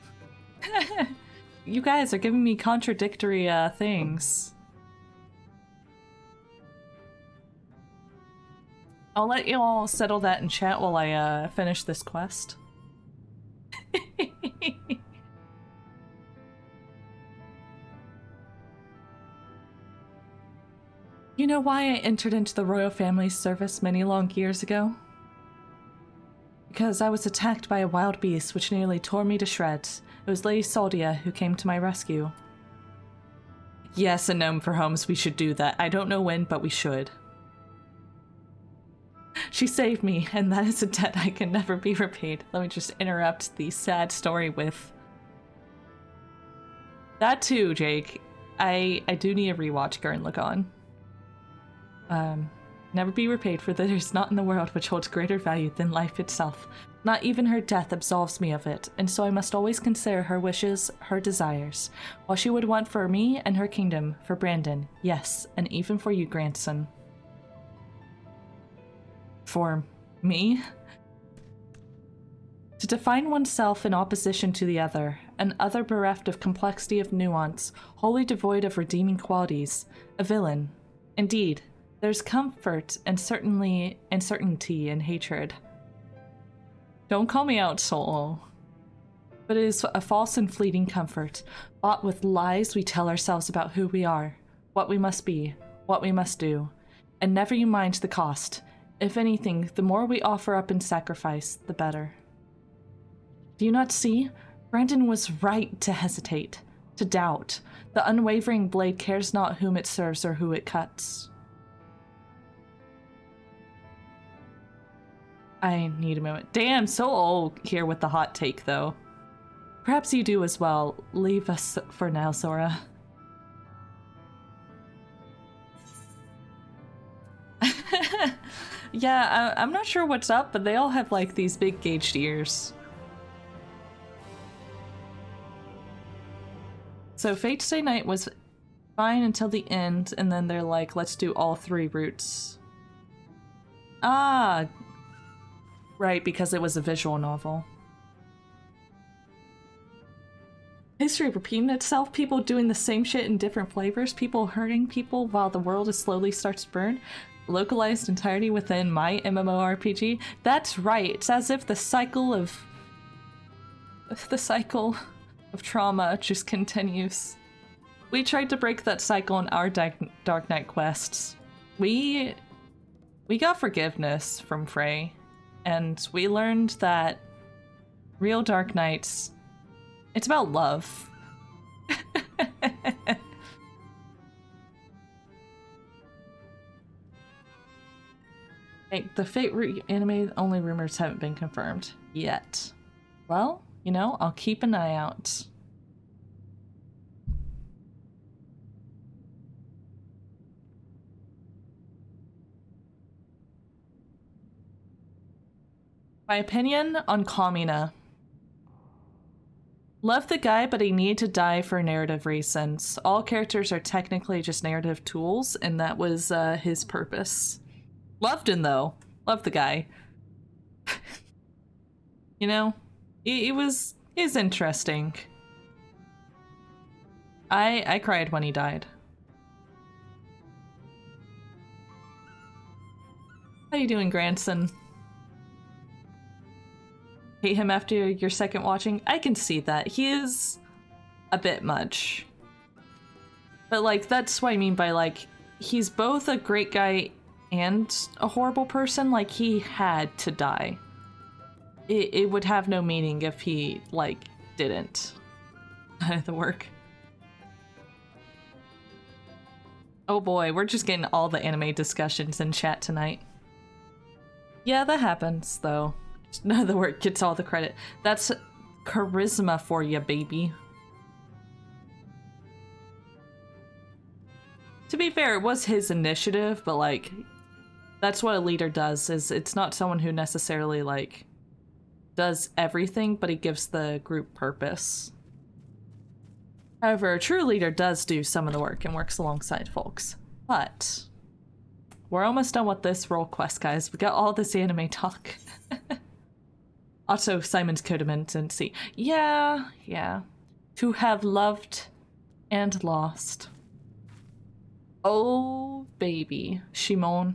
Speaker 1: You guys are giving me contradictory things. I'll let you all settle that in chat while I finish this quest. You know why I entered into the royal family's service many long years ago? Because I was attacked by a wild beast which nearly tore me to shreds. It was Lady Saldia who came to my rescue. Yes, a gnome for homes, we should do that. I don't know when, but we should. She saved me, and that is a debt I can never be repaid. Let me just interrupt the sad story with that too, Jake. I do need a rewatch Gurren Lagann. Never be repaid, for there is naught in the world which holds greater value than life itself. Not even her death absolves me of it, and so I must always consider her wishes, her desires. What she would want for me and her kingdom, for Brandon, yes, and even for you, grandson. For me? To define oneself in opposition to the other, an other bereft of complexity of nuance, wholly devoid of redeeming qualities, a villain. Indeed, there's comfort and certainty in hatred. Don't call me out, Soul. But it is a false and fleeting comfort, bought with lies we tell ourselves about who we are, what we must be, what we must do, and never you mind the cost. If anything, the more we offer up in sacrifice, the better. Do you not see? Brandon was right to hesitate, to doubt. The unwavering blade cares not whom it serves or who it cuts. I need a moment. Damn, so old here with the hot take, though. Perhaps you do as well. Leave us for now, Sora. Yeah, I'm not sure what's up, but they all have, like, these big gauged ears. So Fate Stay Night was fine until the end, and then they're like, let's do all 3 routes. Ah! Right, because it was a visual novel. History repeating itself, people doing the same shit in different flavors, people hurting people while the world is slowly starts to burn. Localized entirely within my MMORPG. That's right. It's as if the cycle of trauma just continues. We tried to break that cycle in our Dark Knight quests. We got forgiveness from Frey, and we learned that real Dark Knights, it's about love. The Fate anime only rumors haven't been confirmed yet. Well, you know, I'll keep an eye out. My opinion on Kamina. Love the guy, but he needed to die for narrative reasons. All characters are technically just narrative tools, and that was his purpose. Loved him, though. Loved the guy. You know? It was interesting. I cried when he died. How you doing, grandson? Hate him after your second watching? I can see that. He is a bit much. But, like, that's what I mean by, like, he's both a great guy and a horrible person. Like, he had to die. It would have no meaning if he, like, didn't. The work. Oh boy, we're just getting all the anime discussions in chat tonight. Yeah, that happens, though. None of the work gets all the credit. That's charisma for you, baby. To be fair, it was his initiative, but, like, that's what a leader does, is it's not someone who necessarily, like, does everything, but he gives the group purpose. However, a true leader does do some of the work and works alongside folks. But we're almost done with this role quest, guys. We got all this anime talk. Also, Simon's Codiment and see. Yeah. To have loved and lost. Oh, baby. Shimon's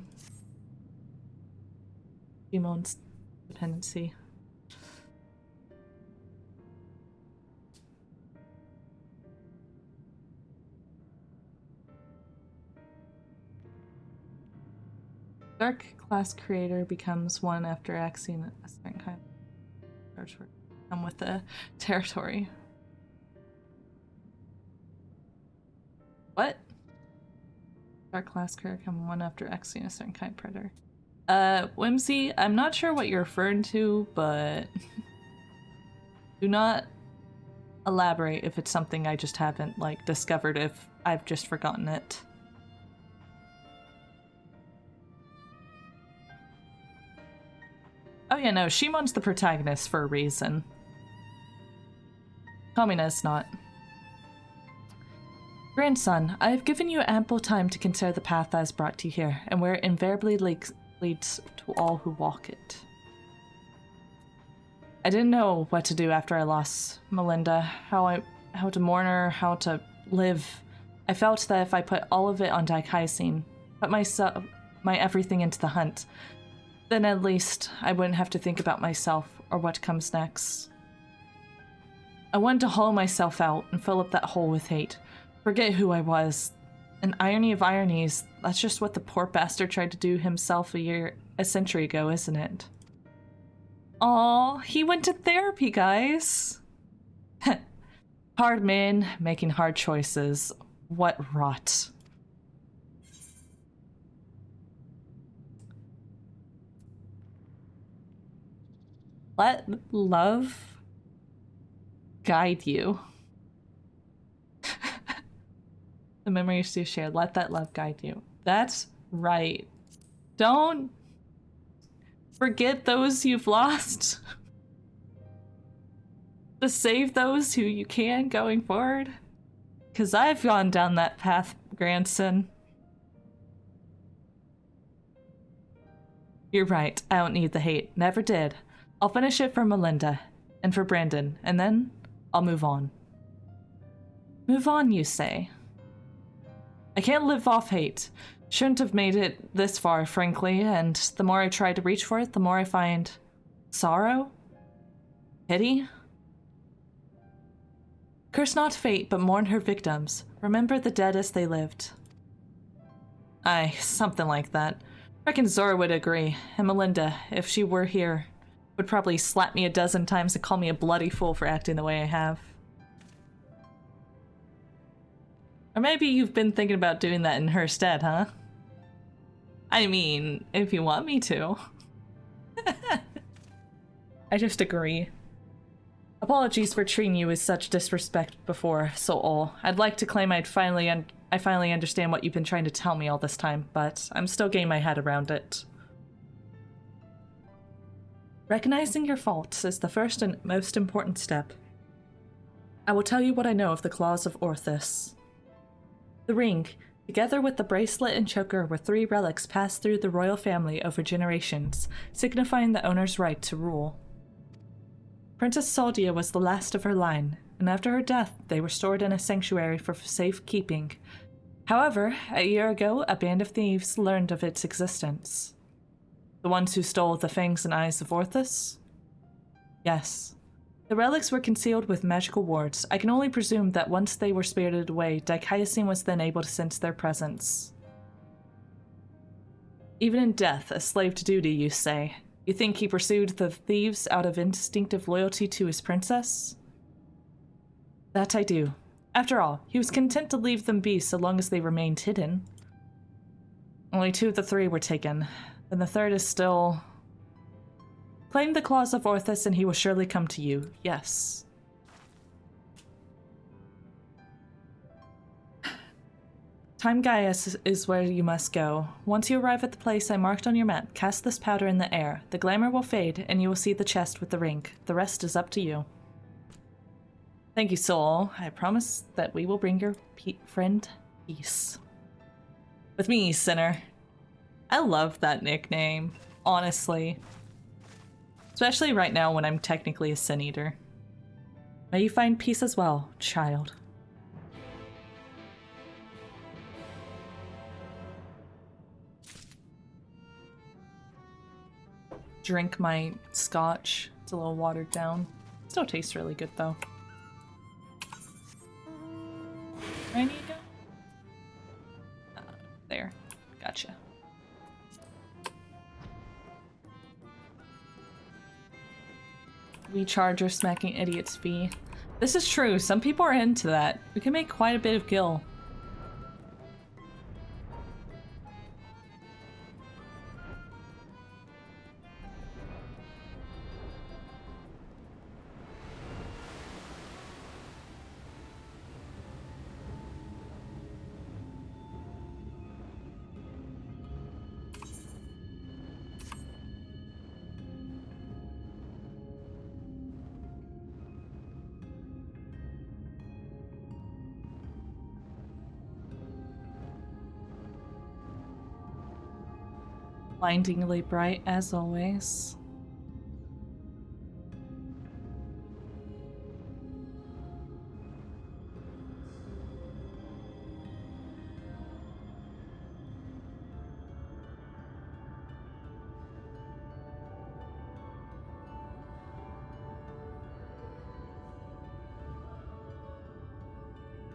Speaker 1: dependency. Dark class creator becomes one after axing a certain kind of come with the territory. What? Dark class creator become one after axing a certain kind of predator. Whimsy, I'm not sure what you're referring to, but do not elaborate if it's something I just haven't, like, discovered, if I've just forgotten it. Oh yeah, no, Shimon's the protagonist for a reason. Kamina's not. Grandson, I have given you ample time to consider the path that has brought you here, and where it invariably leads to all who walk it. I didn't know what to do after I lost Melinda, how to mourn her, how to live. I felt that if I put all of it on Daikaisen, put my everything into the hunt, then at least I wouldn't have to think about myself or what comes next. I wanted to hollow myself out and fill up that hole with hate. Forget who I was. An irony of ironies, that's just what the poor bastard tried to do himself a century ago, isn't it? Aw, he went to therapy, guys! Hard man making hard choices. What rot. Let love guide you. The memories you share, let that love guide you. That's right. Don't forget those you've lost. Just save those who you can going forward. Because I've gone down that path, grandson. You're right, I don't need the hate. Never did. I'll finish it for Melinda, and for Brandon, and then I'll move on. Move on, you say? I can't live off hate. Shouldn't have made it this far, frankly, and the more I try to reach for it, the more I find sorrow? Pity? Curse not fate, but mourn her victims. Remember the dead as they lived. Aye, something like that. Reckon Zora would agree, and Melinda, if she were here, would probably slap me a dozen times and call me a bloody fool for acting the way I have. Or maybe you've been thinking about doing that in her stead, huh? I mean, if you want me to. I just agree. Apologies for treating you with such disrespect before, Soul. I'd like to claim I finally understand what you've been trying to tell me all this time, but I'm still getting my head around it. Recognizing your faults is the first and most important step. I will tell you what I know of the claws of Orthus. The ring, together with the bracelet and choker, were 3 relics passed through the royal family over generations, signifying the owner's right to rule. Princess Saldia was the last of her line, and after her death, they were stored in a sanctuary for safekeeping. However, a year ago, a band of thieves learned of its existence. The ones who stole the fangs and eyes of Orthus? Yes. The relics were concealed with magical wards. I can only presume that once they were spirited away, Dichyacine was then able to sense their presence. Even in death, a slave to duty, you say? You think he pursued the thieves out of instinctive loyalty to his princess? That I do. After all, he was content to leave them be so long as they remained hidden. Only 2 of the 3 were taken, and the 3rd is still... Claim the claws of Orthus and he will surely come to you, yes. Time Gaius is where you must go. Once you arrive at the place I marked on your map, cast this powder in the air. The glamour will fade, and you will see the chest with the ring. The rest is up to you. Thank you, soul. I promise that we will bring your friend peace. With me, sinner. I love that nickname, honestly. Especially right now when I'm technically a sin eater. May you find peace as well, child. Drink my scotch. It's a little watered down. Still tastes really good though. Where I need to go? There. Gotcha. We charge our smacking idiots fee. This is true. Some people are into that. We can make quite a bit of gil. Blindingly bright, as always.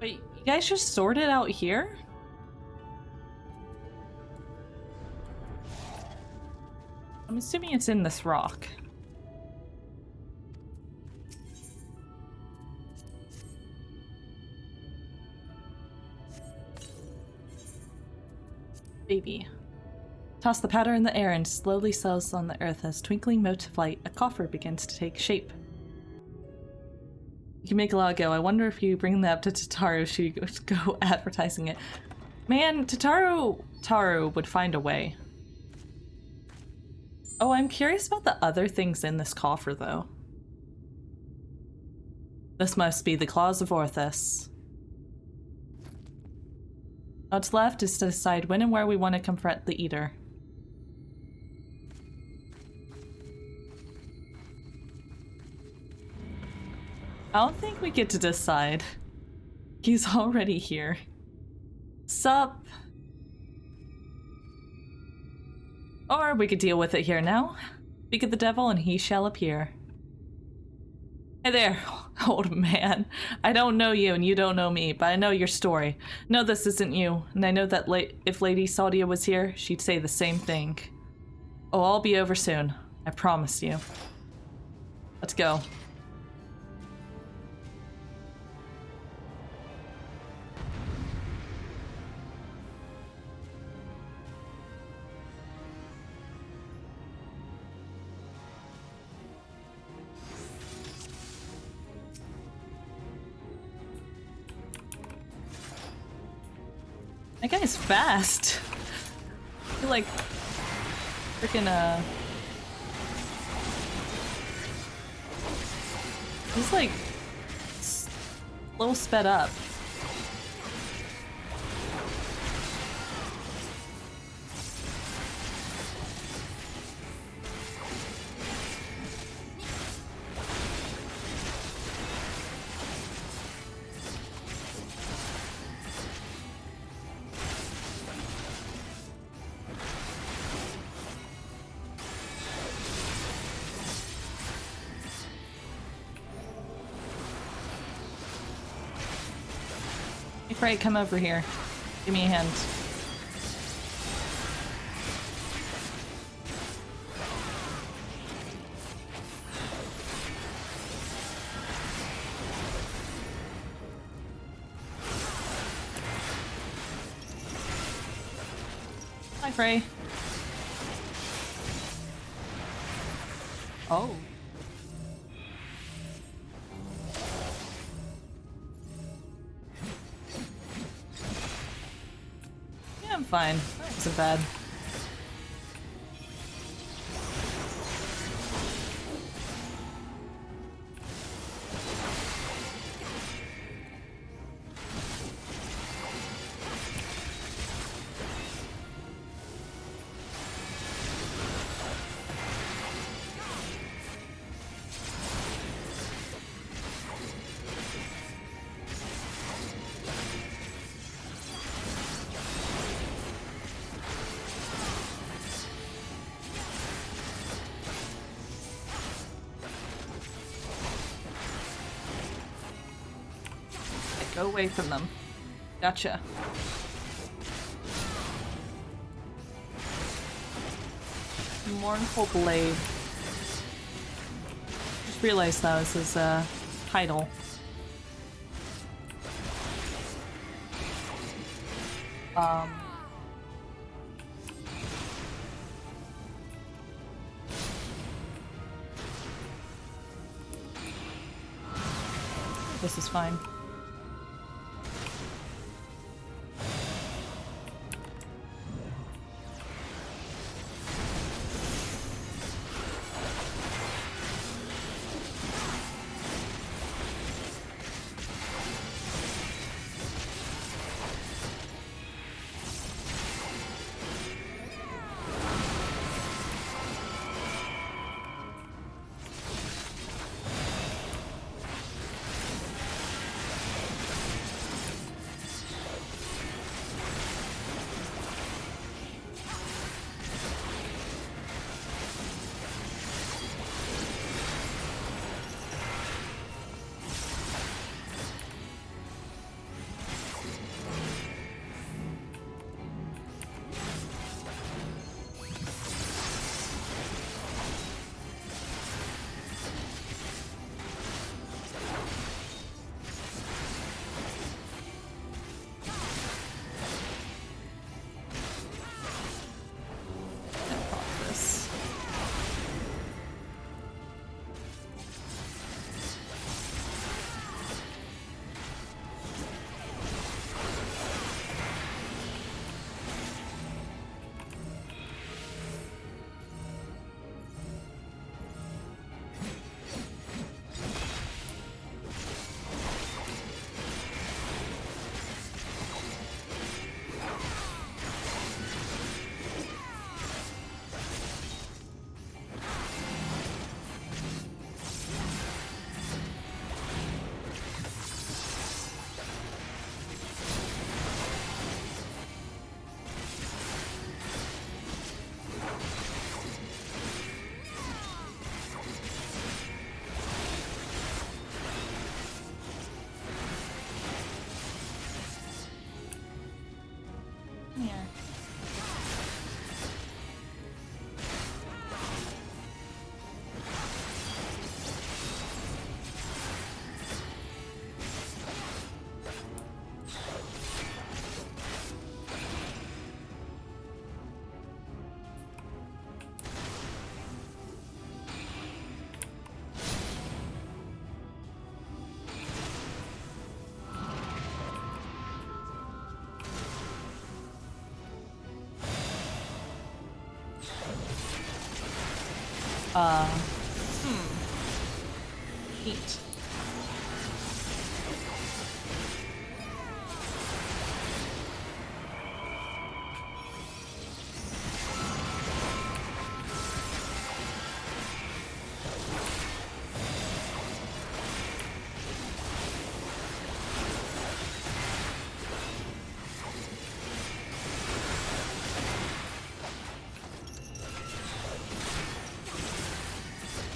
Speaker 1: Wait, you guys just sorted out here? I'm assuming it's in this rock. Baby. Toss the powder in the air and slowly settles on the earth as twinkling motes of light, a coffer begins to take shape. You can make a lot go. I wonder if you bring that up to Tataru, she would go advertising it. Man, Tataru would find a way. Oh, I'm curious about the other things in this coffer, though. This must be the claws of Orthus. What's left is to decide when and where we want to confront the Eater. I don't think we get to decide. He's already here. Sup? Or we could deal with it here now. Speak of the devil and he shall appear. Hey there, old man. I don't know you and you don't know me, but I know your story. No, this isn't you, and I know that if Lady Saldia was here, she'd say the same thing. Oh, I'll be over soon. I promise you. Let's go. That guy's fast. I feel like freaking He's like a little sped up. Right, come over here. Give me a hand. Hi, Frey. Oh. I'm fine. That wasn't bad. Go away from them. Gotcha. Mournful Blade. Just realized that was his title. This is fine. Heat.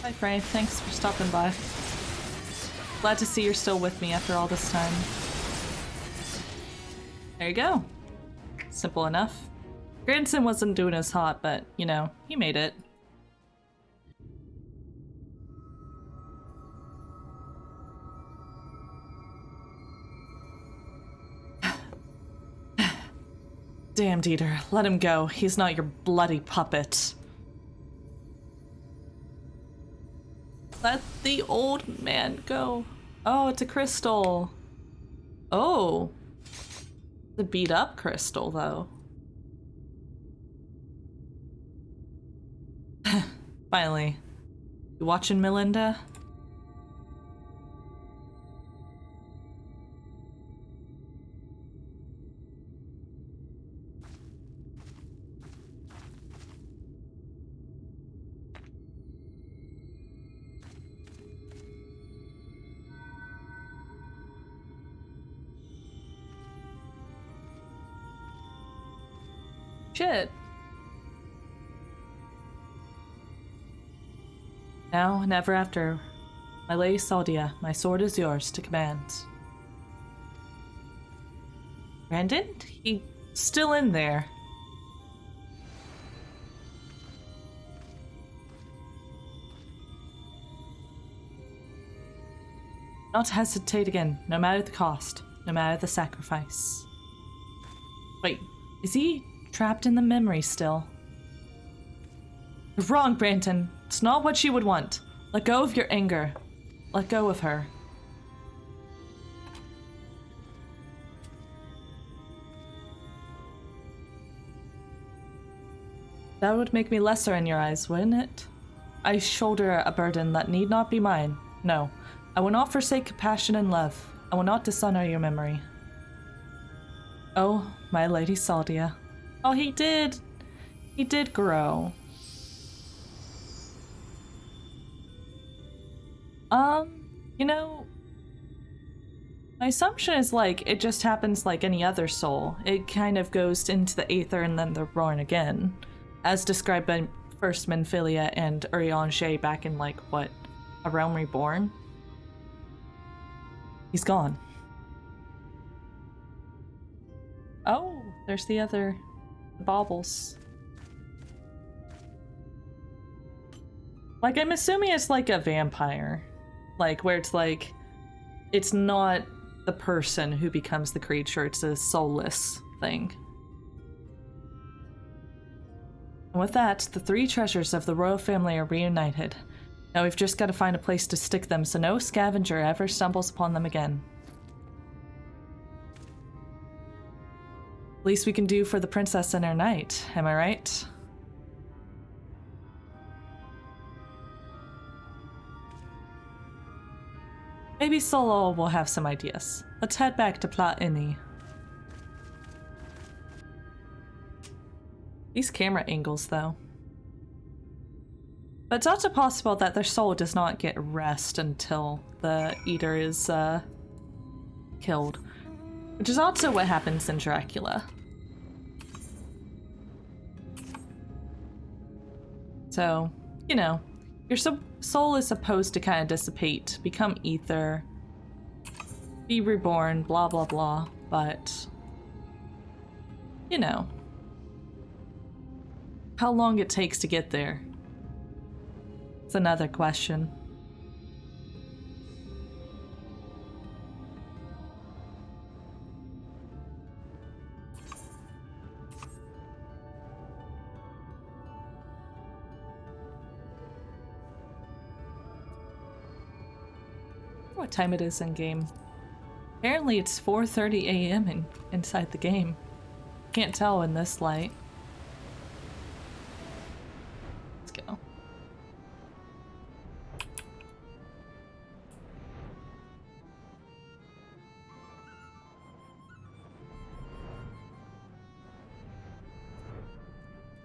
Speaker 1: Hi, Frey. Thanks for stopping by. Glad to see you're still with me after all this time. There you go. Simple enough. Grandson wasn't doing as hot, but, you know, he made it. Damn, Dieter. Let him go. He's not your bloody puppet. Let the old man go. Oh, it's a crystal. Oh. The beat up crystal, though. Finally. You watching, Melinda? Shit. Now and ever after, my lady Saldia, my sword is yours to command. Brandon? He's still in there. Not hesitate again, no matter the cost, no matter the sacrifice. Wait, is he trapped in the memory still? You're wrong, Brandon. It's not what she would want. Let go of your anger. Let go of her. That would make me lesser in your eyes, wouldn't it? I shoulder a burden that need not be mine. No, I will not forsake compassion and love. I will not dishonor your memory. Oh, my lady Saldia. Oh, he did grow. You know, my assumption is like, it just happens like any other soul. It kind of goes into the aether and then they're born again. As described by first Menphilia and Urianger back in like, what, A Realm Reborn? He's gone. Oh, there's the other baubles. Like, I'm assuming it's like a vampire. Like, where it's like, it's not the person who becomes the creature, it's a soulless thing. And with that, the three treasures of the royal family are reunited. Now we've just got to find a place to stick them so no scavenger ever stumbles upon them again. Least we can do for the princess and her knight, am I right? Maybe Solo will have some ideas. Let's head back to Pla Inni. These camera angles, though. But it's also possible that their soul does not get rest until the Eater is, killed. Which is also what happens in Dracula. So, you know, your soul is supposed to kind of dissipate, become ether, be reborn, blah blah blah, but, you know, how long it takes to get there, it's another question. What time it is in game. Apparently it's 4:30 a.m. inside the game. Can't tell in this light. Let's go.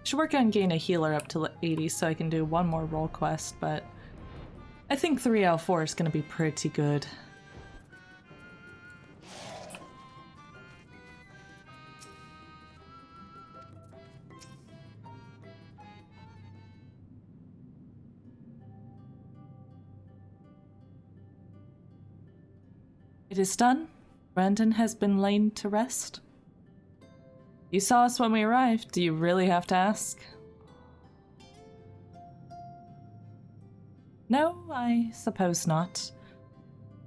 Speaker 1: Should work on getting a healer up to 80 so I can do one more role quest, but I think 3 out of 4 is going to be pretty good. It is done. Brandon has been laid to rest. You saw us when we arrived. Do you really have to ask? No, I suppose not.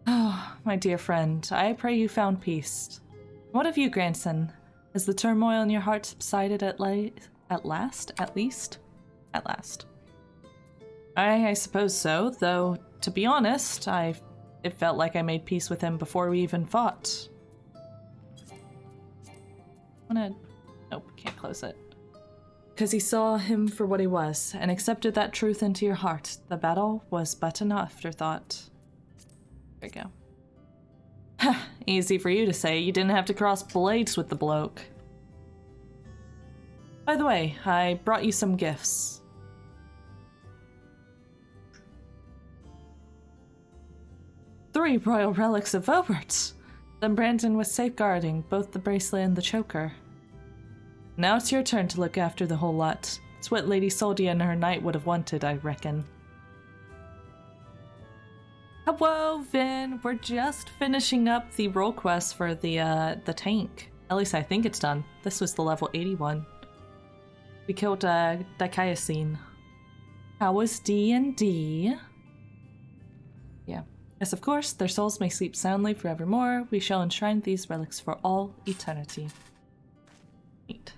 Speaker 1: Oh, my dear friend, I pray you found peace. What of you, grandson? Has the turmoil in your heart subsided at last? I suppose so, though, to be honest, it felt like I made peace with him before we even fought. Nope, can't close it. Because he saw him for what he was, and accepted that truth into your heart. The battle was but an afterthought. There we go. Easy for you to say. You didn't have to cross blades with the bloke. By the way, I brought you some gifts. Three royal relics of Obert's. Then Brandon was safeguarding both the bracelet and the choker. Now it's your turn to look after the whole lot. It's what Lady Soldia and her knight would have wanted, I reckon. Hello, Vin. We're just finishing up the role quest for the tank. At least I think it's done. This was the level 81. We killed Dikaiosine. How was D&D? Yeah. Yes, of course, their souls may sleep soundly forevermore. We shall enshrine these relics for all eternity. Neat.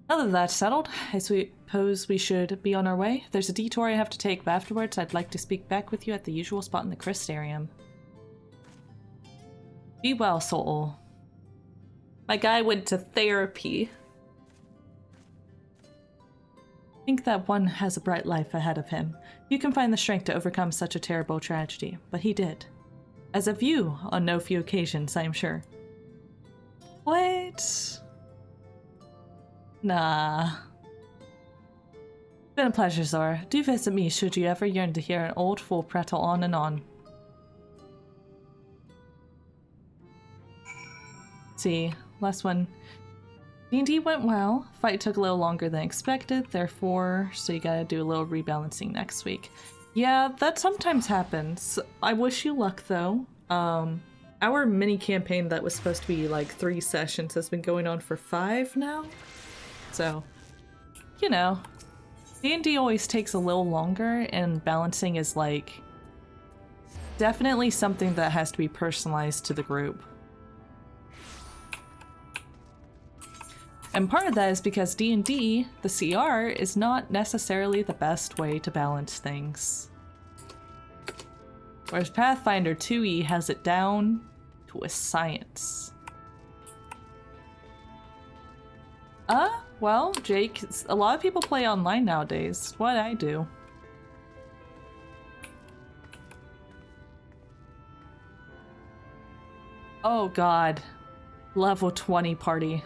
Speaker 1: Now that that's settled, I suppose we should be on our way. There's a detour I have to take, but afterwards I'd like to speak back with you at the usual spot in the Crystarium. Be well, soul. My guy went to therapy. I think that one has a bright life ahead of him. You can find the strength to overcome such a terrible tragedy, but he did. As have you, on no few occasions, I am sure. What? Nah. Been a pleasure, Zora. Do visit me should you ever yearn to hear an old fool prattle on and on. Let's see, last one. D&D went well. Fight took a little longer than expected, therefore, so you gotta do a little rebalancing next week. Yeah, that sometimes happens. I wish you luck, though. Our mini campaign that was supposed to be like 3 sessions has been going on for 5 now. So, you know, D&D always takes a little longer, and balancing is like definitely something that has to be personalized to the group. And part of that is because D&D, the CR, is not necessarily the best way to balance things. Whereas Pathfinder 2e has it down to a science. Well, Jake, a lot of people play online nowadays. What I do. Oh god. Level 20 party.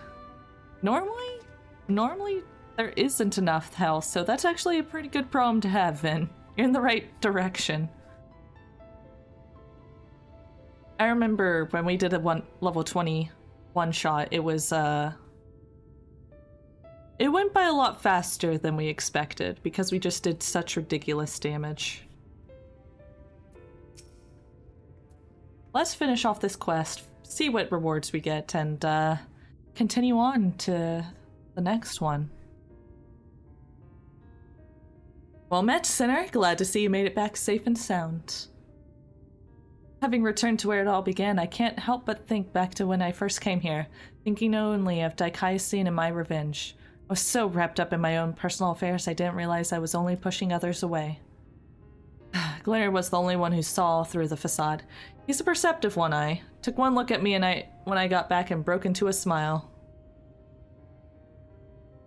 Speaker 1: Normally there isn't enough health, so that's actually a pretty good problem to have, Vin. You're in the right direction. I remember when we did a level 20 one-shot, it was, it went by a lot faster than we expected, because we just did such ridiculous damage. Let's finish off this quest, see what rewards we get, and, continue on to the next one. Well met, Sinner. Glad to see you made it back safe and sound. Having returned to where it all began, I can't help but think back to when I first came here, thinking only of Dikaiosine and my revenge. I was so wrapped up in my own personal affairs I didn't realize I was only pushing others away. Glinner was the only one who saw through the facade. He's a perceptive one-eye. Took one look at me and when I got back and broke into a smile.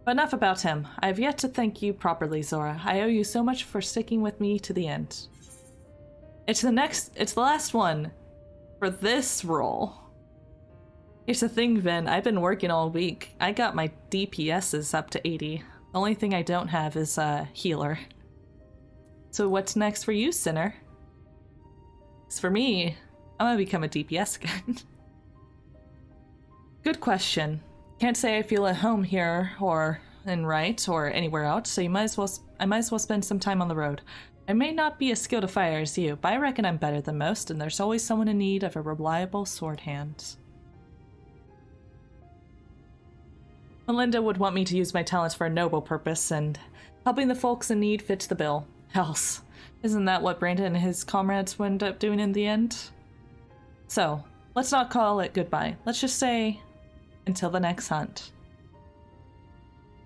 Speaker 1: But enough about him. I have yet to thank you properly, Zora. I owe you so much for sticking with me to the end. It's the last one for this role. Here's the thing, Vin. I've been working all week. I got my DPSs up to 80. The only thing I don't have is a healer. So what's next for you, Sinner? As for me, I'm gonna become a DPS again. Good question. Can't say I feel at home here or in Wright or anywhere else, so I might as well spend some time on the road. I may not be as skilled a fighter as you, but I reckon I'm better than most, and there's always someone in need of a reliable sword hand. Melinda would want me to use my talents for a noble purpose, and helping the folks in need fits the bill. Else, isn't that what Brandon and his comrades wound up doing in the end? So, let's not call it goodbye. Let's just say, until the next hunt.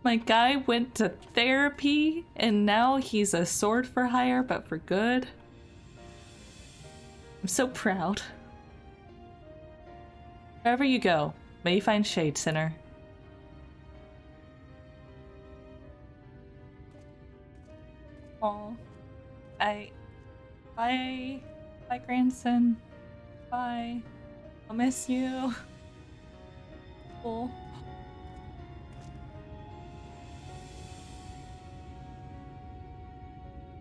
Speaker 1: My guy went to therapy, and now he's a sword for hire, but for good. I'm so proud. Wherever you go, may you find shade, sinner. Oh, bye, bye, grandson. Bye. I'll miss you. Cool.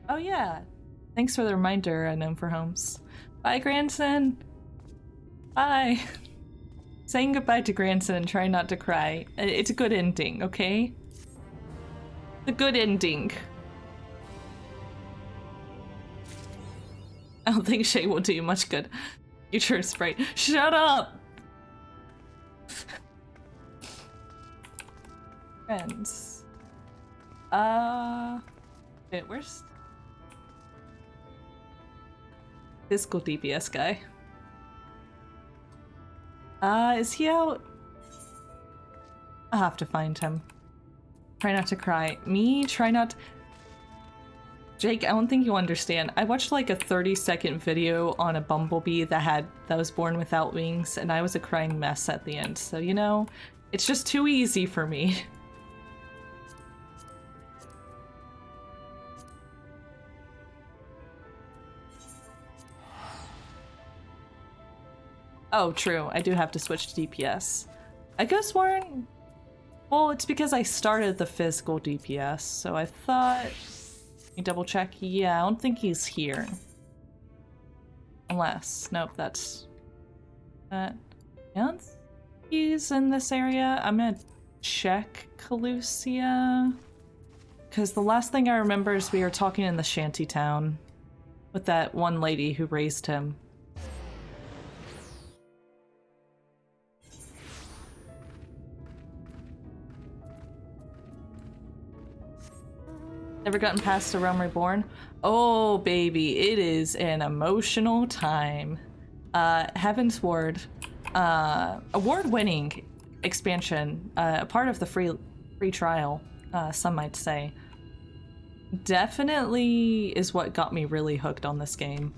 Speaker 1: Oh yeah. Thanks for the reminder, Gnome for Homes. Bye, grandson. Bye. Saying goodbye to grandson and trying not to cry. It's a good ending, okay? The good ending. I don't think Shay will do you much good. Future sprite. Shut up! Friends. Wait, where's... Physical DPS guy. Is he out? I'll have to find him. Try not to cry. Me? Try not... Jake, I don't think you'll understand. I watched like a 30-second video on a bumblebee that was born without wings, and I was a crying mess at the end. So, you know, it's just too easy for me. Oh, true. I do have to switch to DPS. I guess Warren... Well, it's because I started the physical DPS, so I thought... Let me double check. Yeah, I don't think he's here. Unless... Nope, that's... Yeah, he's in this area. I'm gonna check Calusia. Because the last thing I remember is we were talking in the shanty town with that one lady who raised him. Never gotten past A Realm Reborn? Oh, baby, it is an emotional time. Heaven's Ward, award-winning expansion, a part of the free trial, some might say. Definitely is what got me really hooked on this game.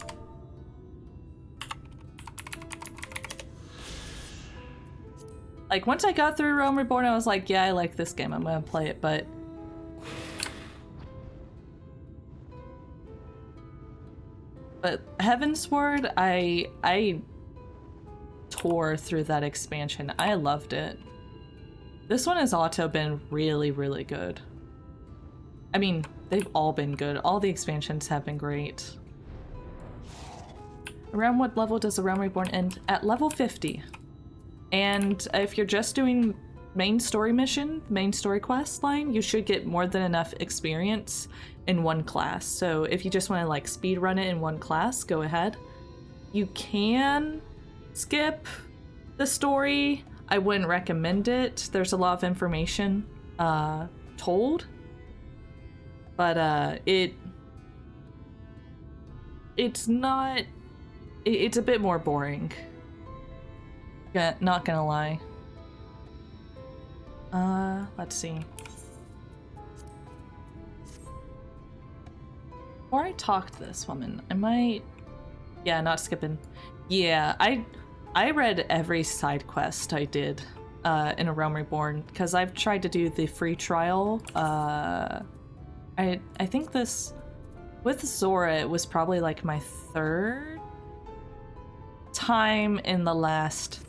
Speaker 1: Like, once I got through Realm Reborn, I was like, yeah, I like this game, I'm gonna play it, but... But Heavensward, I tore through that expansion. I loved it. This one has also been really, really good. I mean, they've all been good. All the expansions have been great. Around what level does the Realm Reborn end? At level 50. And if you're just doing main story mission, main story quest line, you should get more than enough experience in one class. So if you just want to like speed run it in one class, go ahead. You can skip the story. I wouldn't recommend it. There's a lot of information told, but it's not. It's a bit more boring. Yeah, not gonna lie. Let's see. Before I talk to this woman, I might... Yeah, not skipping. Yeah, I read every side quest I did in A Realm Reborn, because I've tried to do the free trial. I think this... With Zora, it was probably like my third time in the last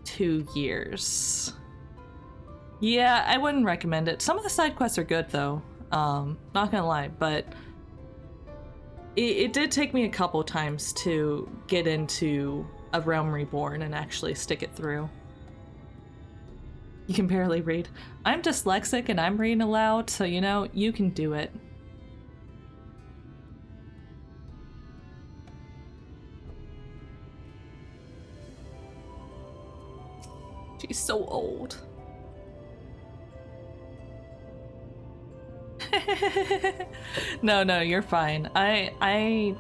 Speaker 1: 2 years. Yeah, I wouldn't recommend it. Some of the side quests are good, though. Not gonna lie, but it did take me a couple times to get into A Realm Reborn and actually stick it through. You can barely read. I'm dyslexic and I'm reading aloud, so you know, you can do it. She's so old. No, you're fine. I've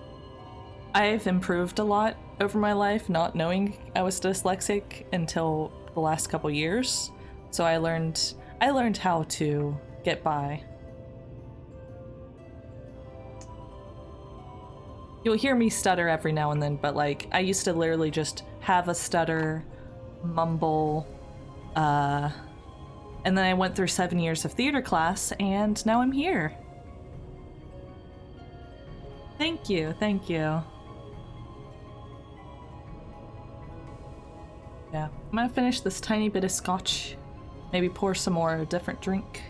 Speaker 1: improved a lot over my life, not knowing I was dyslexic until the last couple years. So I learned how to get by. You'll hear me stutter every now and then, but like I used to literally just have a stutter, mumble, and then I went through 7 years of theater class, and now I'm here. Thank you, thank you. Yeah, I'm gonna finish this tiny bit of scotch. Maybe pour some more, a different drink.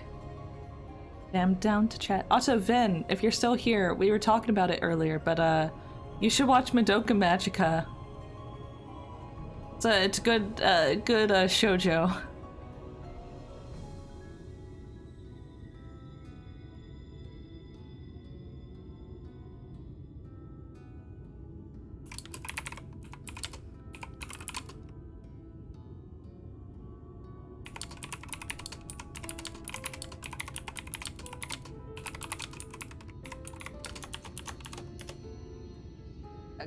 Speaker 1: Yeah, I'm down to chat. Also, Vin, if you're still here, we were talking about it earlier, but you should watch Madoka Magica. It's a good shoujo.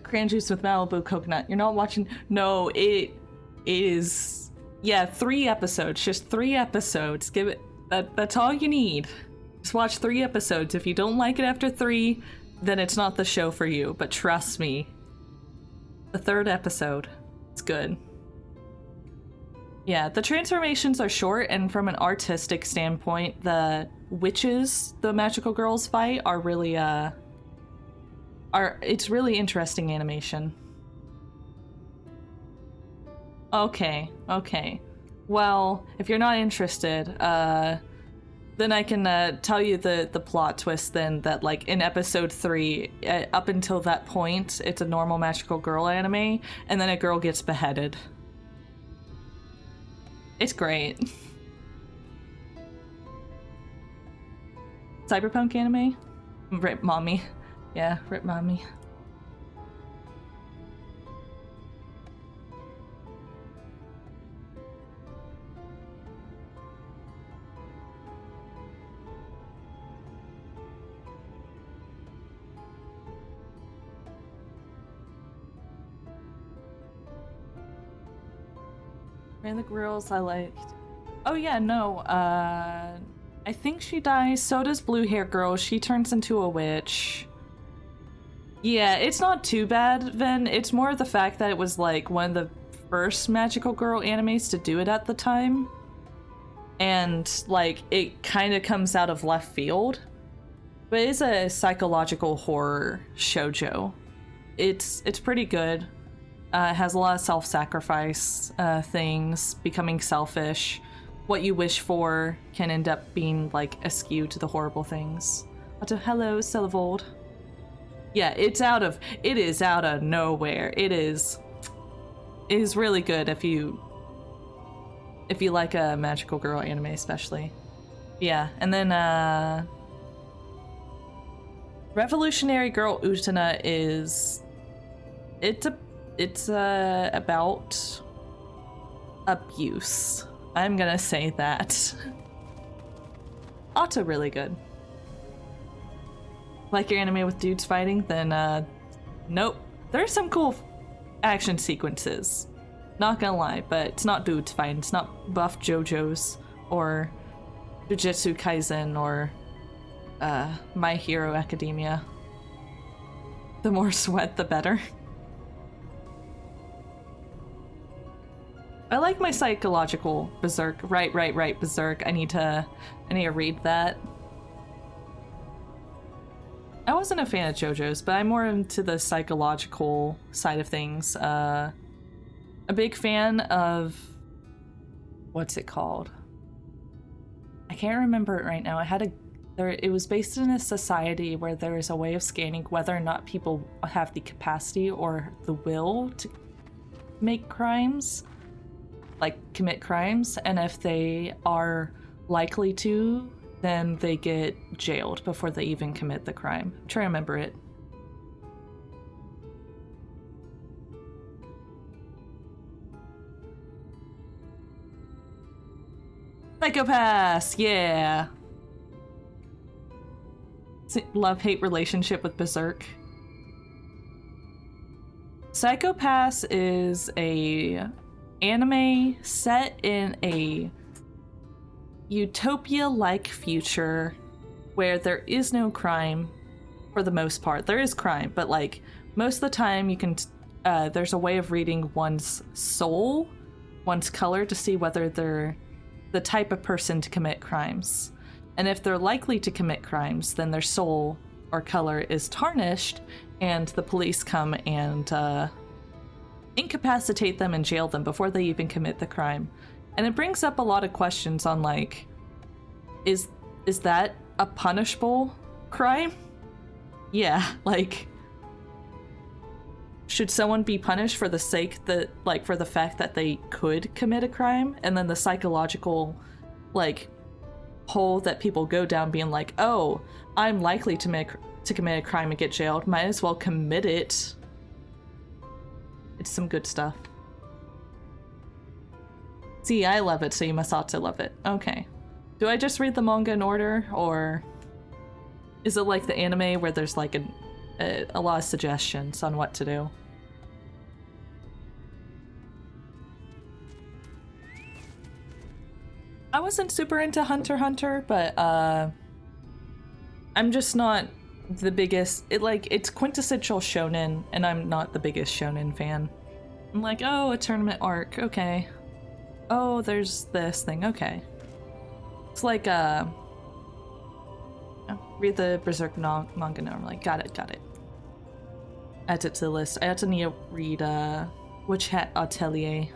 Speaker 1: Cran juice with Malibu coconut. You're not watching. No, it is. Yeah, 3 episodes. Just 3 episodes. Give it. That's all you need. Just watch 3 episodes. If you don't like it after 3, then it's not the show for you. But trust me, the 3rd episode, it's good. Yeah, the transformations are short, and from an artistic standpoint, the witches the magical girls fight are really it's really interesting animation. Okay. Well, if you're not interested, then I can tell you the plot twist then, that like in episode 3, up until that point, it's a normal magical girl anime, and then a girl gets beheaded. It's great. Cyberpunk anime? Rip mommy. Yeah, rip mommy. Ran the girls I liked. Oh yeah, no, I think she dies. So does blue hair girl. She turns into a witch. Yeah, it's not too bad, Ven. It's more the fact that it was like one of the first magical girl animes to do it at the time. And like it kind of comes out of left field. But it's a psychological horror shoujo. It's pretty good. It has a lot of self-sacrifice things, becoming selfish. What you wish for can end up being like askew to the horrible things. Hello, Celevold. Yeah, it is out of nowhere. It is really good if you like a magical girl anime especially. Yeah, and then Revolutionary Girl Utena is it's about abuse. I'm gonna say that. Also really good. Like your anime with dudes fighting, then nope. There's some cool action sequences. Not gonna lie, but it's not dudes fighting. It's not buff JoJo's or Jujutsu Kaisen or My Hero Academia. The more sweat, the better. I like my psychological Berserk. Right, Berserk. I need to read that. I wasn't a fan of JoJo's, but I'm more into the psychological side of things. A big fan of... what's it called? I can't remember it right now. It was based in a society where there is a way of scanning whether or not people have the capacity or the will to make crimes, like commit crimes, and if they are likely to, then they get jailed before they even commit the crime. I'm trying to remember it. Psychopaths, yeah. Love-hate relationship with Berserk. Psychopaths is a anime set in a utopia-like future where there is no crime for the most part. There is crime, but like most of the time you can there's a way of reading one's soul, one's color, to see whether they're the type of person to commit crimes. And if they're likely to commit crimes, then their soul or color is tarnished, and the police come and incapacitate them and jail them before they even commit the crime. And it brings up a lot of questions on like, is that a punishable crime? Yeah, like, should someone be punished for the sake that, like, for the fact that they could commit a crime? And then the psychological, like, hole that people go down being like, oh, I'm likely to commit a crime and get jailed, might as well commit it. It's some good stuff. See, I love it, so you must also love it. Okay. Do I just read the manga in order, or is it like the anime where there's like a lot of suggestions on what to do? I wasn't super into Hunter x Hunter, but I'm just not the biggest. It's quintessential shonen, and I'm not the biggest shonen fan. I'm like, oh, a tournament arc, okay. Oh, there's this thing, okay. It's like read the Berserk manga normally. Got it. Add it to the list. I also need to read Witch Hat Atelier.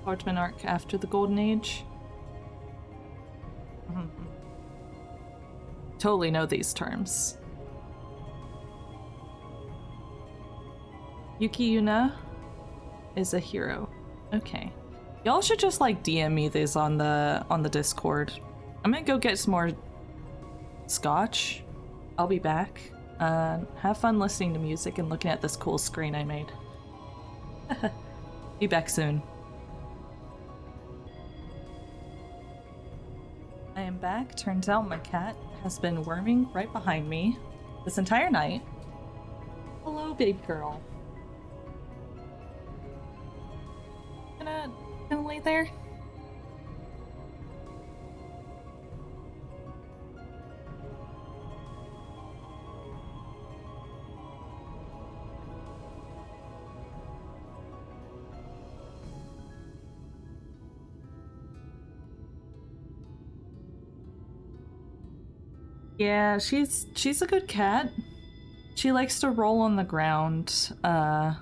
Speaker 1: Swordsman arc after the Golden Age. Totally know these terms. Yuki Yuna is a hero. Okay. Y'all should just like DM me these on the Discord. I'm gonna go get some more scotch. I'll be back. Have fun listening to music and looking at this cool screen I made. Be back soon. I am back. Turns out my cat has been worming right behind me this entire night. Hello, baby girl. Gonna lay there? Yeah, she's a good cat. She likes to roll on the ground, for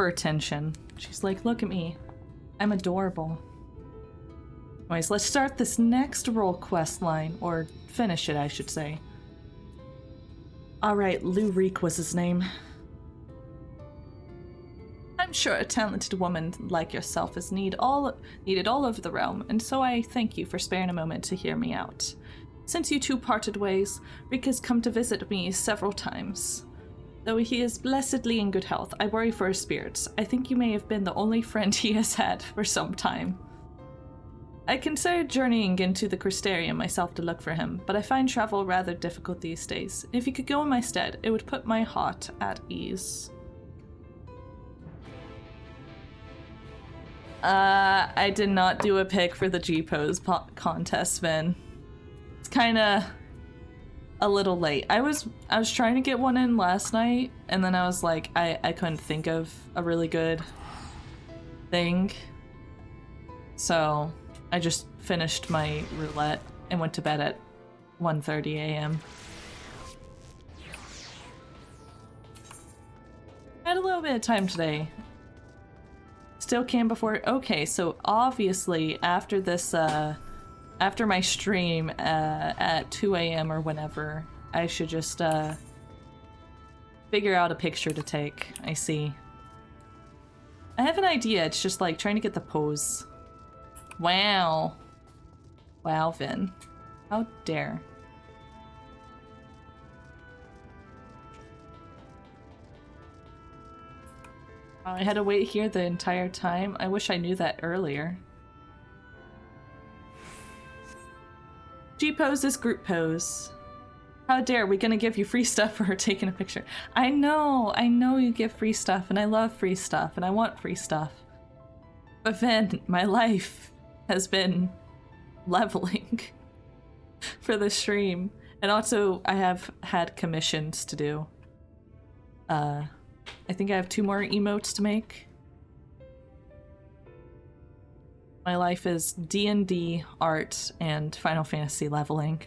Speaker 1: attention. She's like, look at me. I'm adorable. Anyways, let's start this next role quest line, or finish it, I should say. Alright, Lou Reek was his name. I'm sure a talented woman like yourself is needed all over the realm, and so I thank you for sparing a moment to hear me out. Since you two parted ways, Rick has come to visit me several times. Though he is blessedly in good health, I worry for his spirits. I think you may have been the only friend he has had for some time. I considered journeying into the Crystarium myself to look for him, but I find travel rather difficult these days. If you could go in my stead, it would put my heart at ease. I did not do a pick for the G-Pose contest, Vin. It's kinda a little late. I was trying to get one in last night, and then I was like, I couldn't think of a really good thing. So I just finished my roulette and went to bed at 1:30 a.m. I had a little bit of time today. Still can before. Okay, so obviously after this, after my stream at 2 a.m. or whenever, I should just figure out a picture to take. I see. I have an idea. It's just like trying to get the pose. Wow. Wow, Vin. How dare. I had to wait here the entire time. I wish I knew that earlier. G-pose is group pose. How dare, we gonna give you free stuff for taking a picture. I know you give free stuff, and I love free stuff, and I want free stuff. But then, my life has been leveling for the stream. And also, I have had commissions to do. I think I have 2 more emotes to make. My life is D&D, art, and Final Fantasy leveling.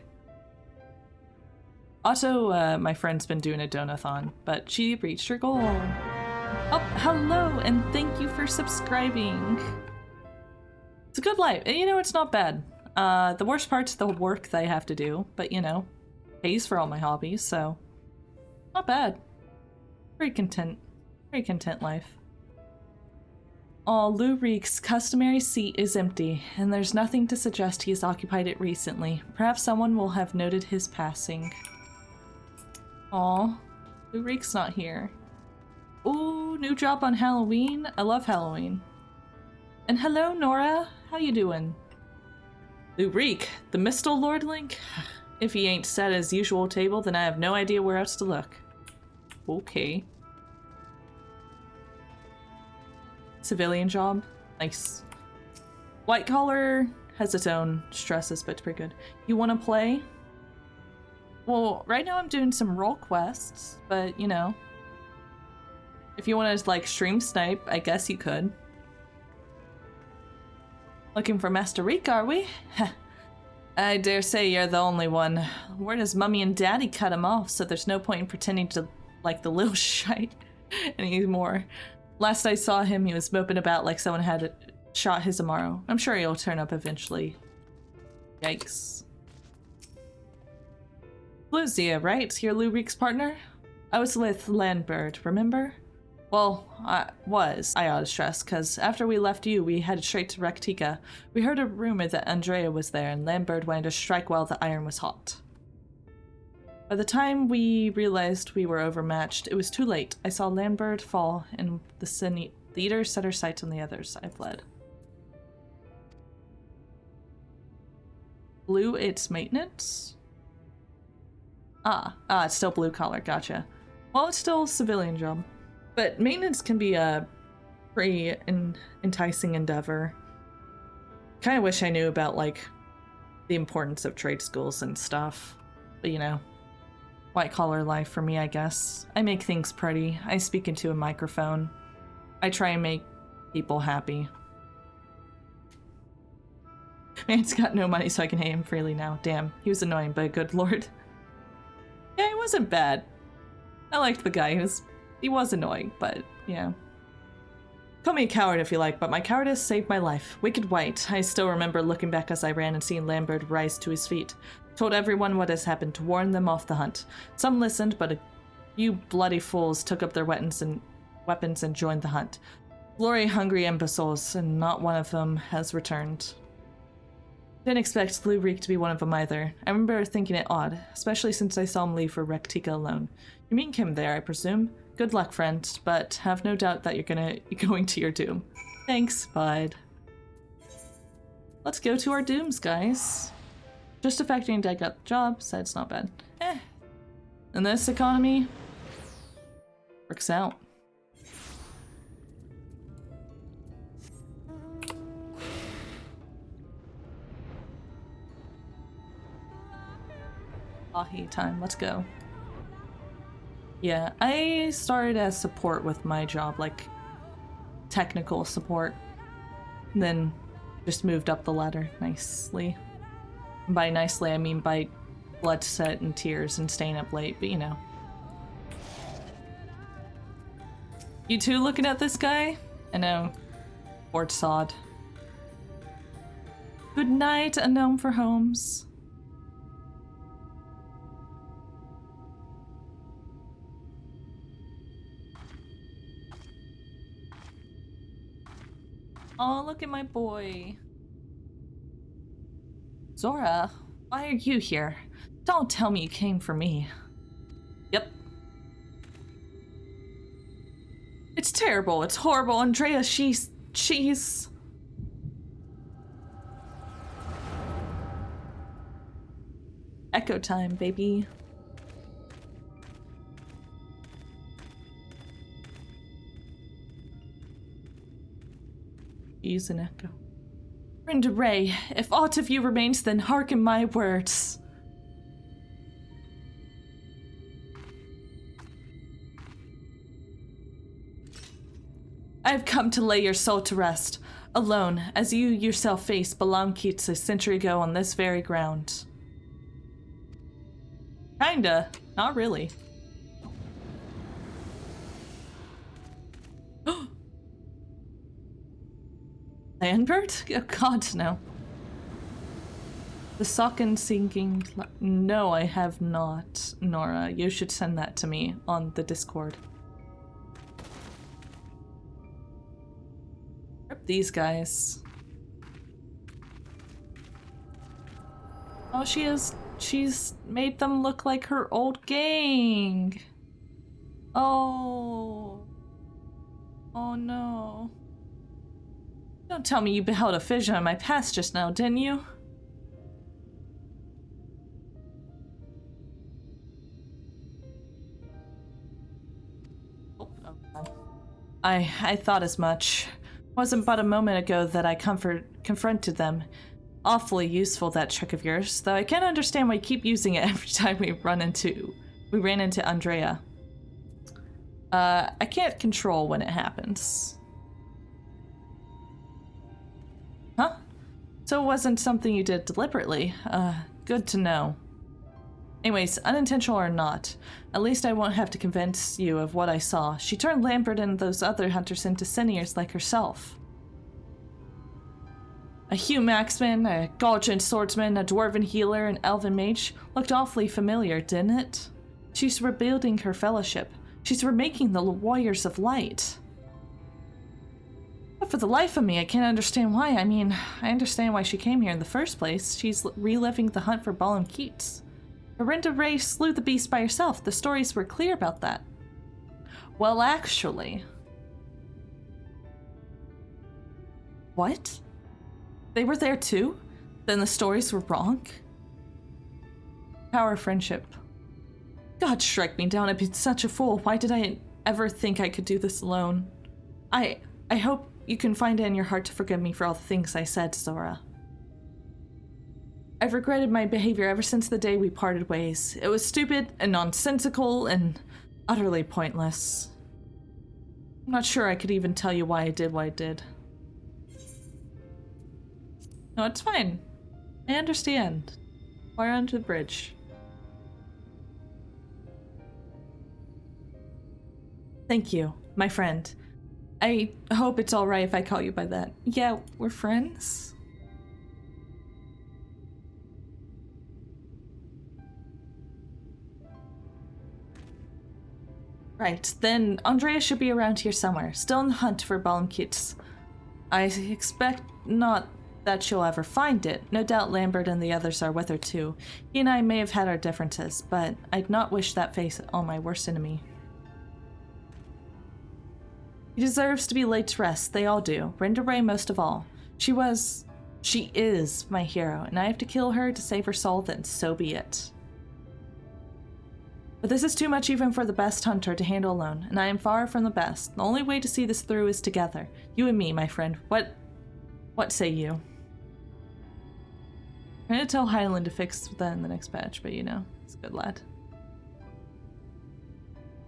Speaker 1: Also, my friend's been doing a donathon, but she reached her goal. Oh, hello, and thank you for subscribing. It's a good life. You know, it's not bad. The worst part's the work that I have to do, but you know, pays for all my hobbies, so not bad. Very content life. Oh, Lou Reek's customary seat is empty, and there's nothing to suggest he has occupied it recently. Perhaps someone will have noted his passing. Aw, Lou Reek's not here. Ooh, new job on Halloween? I love Halloween. And hello, Nora. How you doing? Lou Reek, the Mistle Lordling? If he ain't sat at his usual table, then I have no idea where else to look. Okay. Civilian job? Nice. White collar has its own stresses, but it's pretty good. You want to play? Well, right now I'm doing some role quests, but you know, if you want to like stream snipe, I guess you could. Looking for Master Reek, are we? I dare say you're the only one. Where does Mummy and Daddy cut him off, so there's no point in pretending to like the little shite anymore. Last I saw him, he was moping about like someone had shot his Amaro. I'm sure he'll turn up eventually. Yikes. Bluzia, right? You're Lou Reek's partner? I was with Landbird, remember? Well, I ought to stress, because after we left you, we headed straight to Rectica. We heard a rumor that Andrea was there, and Landbird wanted to strike while the iron was hot. By the time we realized we were overmatched, it was too late. I saw Landbird fall, and the leader set her sights on the others. I fled. Blue, it's maintenance? It's still blue collar, gotcha. Well, it's still a civilian job. But maintenance can be a pretty enticing endeavor. Kind of wish I knew about, like, the importance of trade schools and stuff. But, you know, white-collar life for me, I guess. I make things pretty. I speak into a microphone. I try and make people happy. Man's got no money, so I can hate him freely now. Damn, he was annoying, but a good lord. Yeah, he wasn't bad. I liked the guy. He was annoying, but, yeah. Call me a coward if you like, but my cowardice saved my life. Wicked White. I still remember looking back as I ran and seeing Lambert rise to his feet. Told everyone what has happened to warn them off the hunt. Some listened, but a few bloody fools took up their weapons and joined the hunt. Glory-hungry imbeciles, and not one of them has returned. Didn't expect Lou Reek to be one of them either. I remember thinking it odd, especially since I saw him leave for Rectica alone. You meet him there, I presume? Good luck, friend, but have no doubt that you're going to your doom. Thanks, bud. Let's go to our dooms, guys. Just a factory and dad got the job, so it's not bad. In this economy, works out. Ahi time, let's go. Yeah, I started as support with my job, like technical support, and then just moved up the ladder nicely. And by nicely, I mean by blood, sweat, and tears and staying up late, but you know. You two looking at this guy? I know. Bored sod. Good night, a gnome for homes. Oh, look at my boy. Zora. Why are you here? Don't tell me you came for me. Yep. It's terrible. It's horrible. Andrea, she's... Echo time, baby. Use an echo. Brenda Ray, if aught of you remains, then hearken my words. I have come to lay your soul to rest, alone, as you yourself faced Balam Keats a century ago on this very ground. Kinda. Not really. Lambert? Oh god, no. The Socken sinking... No, I have not, Nora. You should send that to me on the Discord. Rip these guys. Oh, she's made them look like her old gang. Oh. Oh no. Don't tell me you beheld a vision of my past just now, didn't you? I thought as much. Wasn't but a moment ago that I confronted them. Awfully useful, that trick of yours, though I can't understand why you keep using it every time we ran into Andrea. I can't control when it happens. Huh? So it wasn't something you did deliberately. Good to know. Anyways, unintentional or not, at least I won't have to convince you of what I saw. She turned Lambert and those other hunters into seniors like herself. A Hugh Maxman, a Galgian swordsman, a dwarven healer, an elven mage. Looked awfully familiar, didn't it? She's rebuilding her fellowship. She's remaking the Warriors of Light. But for the life of me, I can't understand why. I mean, I understand why she came here in the first place. She's reliving the hunt for Balam Keats. Brenda Ray slew the beast by herself. The stories were clear about that. Well, actually... What? They were there too? Then the stories were wrong? Power of friendship. God strike me down, I've been such a fool. Why did I ever think I could do this alone? I hope you can find it in your heart to forgive me for all the things I said, Zora. I've regretted my behavior ever since the day we parted ways. It was stupid and nonsensical and utterly pointless. I'm not sure I could even tell you why I did what I did. No, it's fine. I understand. Water under the bridge. Thank you, my friend. I hope it's alright if I call you by that. Yeah, we're friends? Right, then Andrea should be around here somewhere, still in the hunt for Balam Keats. I expect not that she'll ever find it. No doubt Lambert and the others are with her too. He and I may have had our differences, but I'd not wish that face on my worst enemy. He deserves to be laid to rest, they all do. Brenda Ray most of all. She is my hero, and I have to kill her to save her soul, then so be it. But this is too much even for the best hunter to handle alone, and I am far from the best. The only way to see this through is together. You and me, my friend. What say you? I'm gonna tell Highland to fix that in the next patch, but you know, it's a good lad.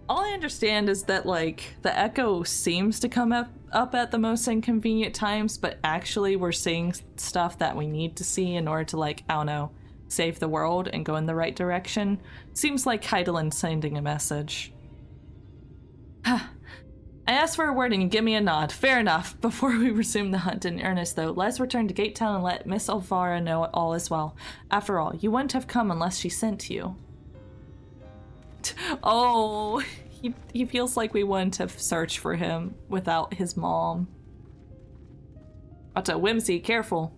Speaker 1: All I understand is that, like, the echo seems to come up at the most inconvenient times, but actually we're seeing stuff that we need to see in order to, like, I don't know, save the world and go in the right direction. Seems like Heidelin sending a message. I asked for a word and you give me a nod. Fair enough. Before we resume the hunt in earnest, though, let's return to Gate Town and let Miss Elvira know all is well. After all, you wouldn't have come unless she sent you. Oh, he feels like we wouldn't have searched for him without his mom. Otto, Whimsy, careful.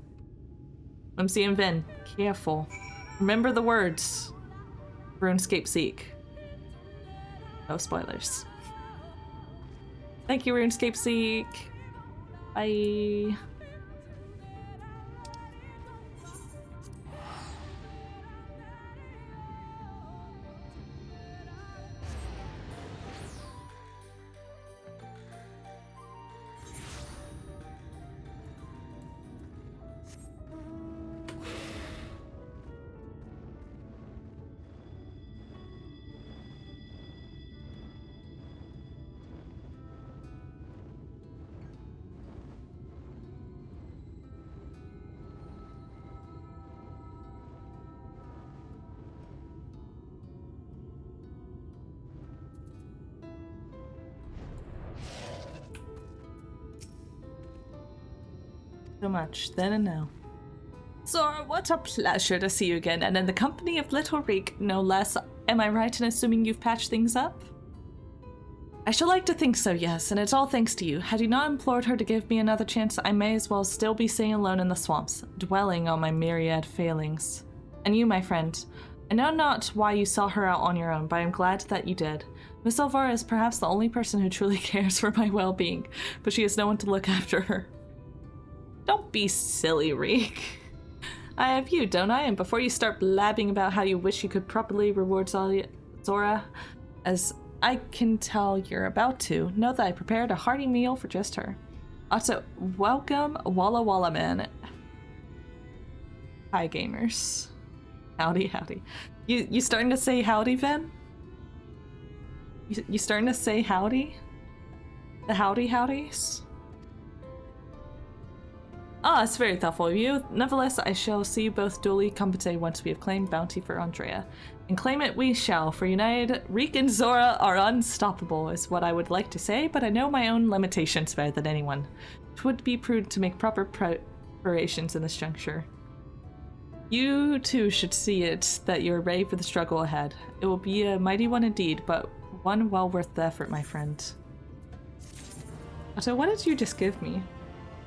Speaker 1: Whimsy and Vin, careful. Remember the words. RuneScape Seek. No spoilers. Thank you, RuneScape Seek. Bye. So much, then and now. Zora, what a pleasure to see you again, and in the company of Little Reek, no less. Am I right in assuming you've patched things up? I should like to think so, yes, and it's all thanks to you. Had you not implored her to give me another chance, I may as well still be sitting alone in the swamps, dwelling on my myriad failings. And you, my friend, I know not why you saw her out on your own, but I'm glad that you did. Miss Elvira is perhaps the only person who truly cares for my well-being, but she has no one to look after her. Don't be silly, Reek. I have you, don't I? And before you start blabbing about how you wish you could properly reward Zora, as I can tell you're about to, know that I prepared a hearty meal for just her. Also, welcome, Walla Walla Man. Hi, gamers. Howdy, howdy. You starting to say howdy, Ven? You starting to say howdy? The howdy howdies? Ah, it's very thoughtful of you. Nevertheless, I shall see you both duly compensated once we have claimed bounty for Andrea. And claim it we shall, for united, Reek and Zora are unstoppable, is what I would like to say, but I know my own limitations better than anyone. It would be prudent to make proper preparations in this juncture. You too should see it that you are ready for the struggle ahead. It will be a mighty one indeed, but one well worth the effort, my friend. So what did you just give me?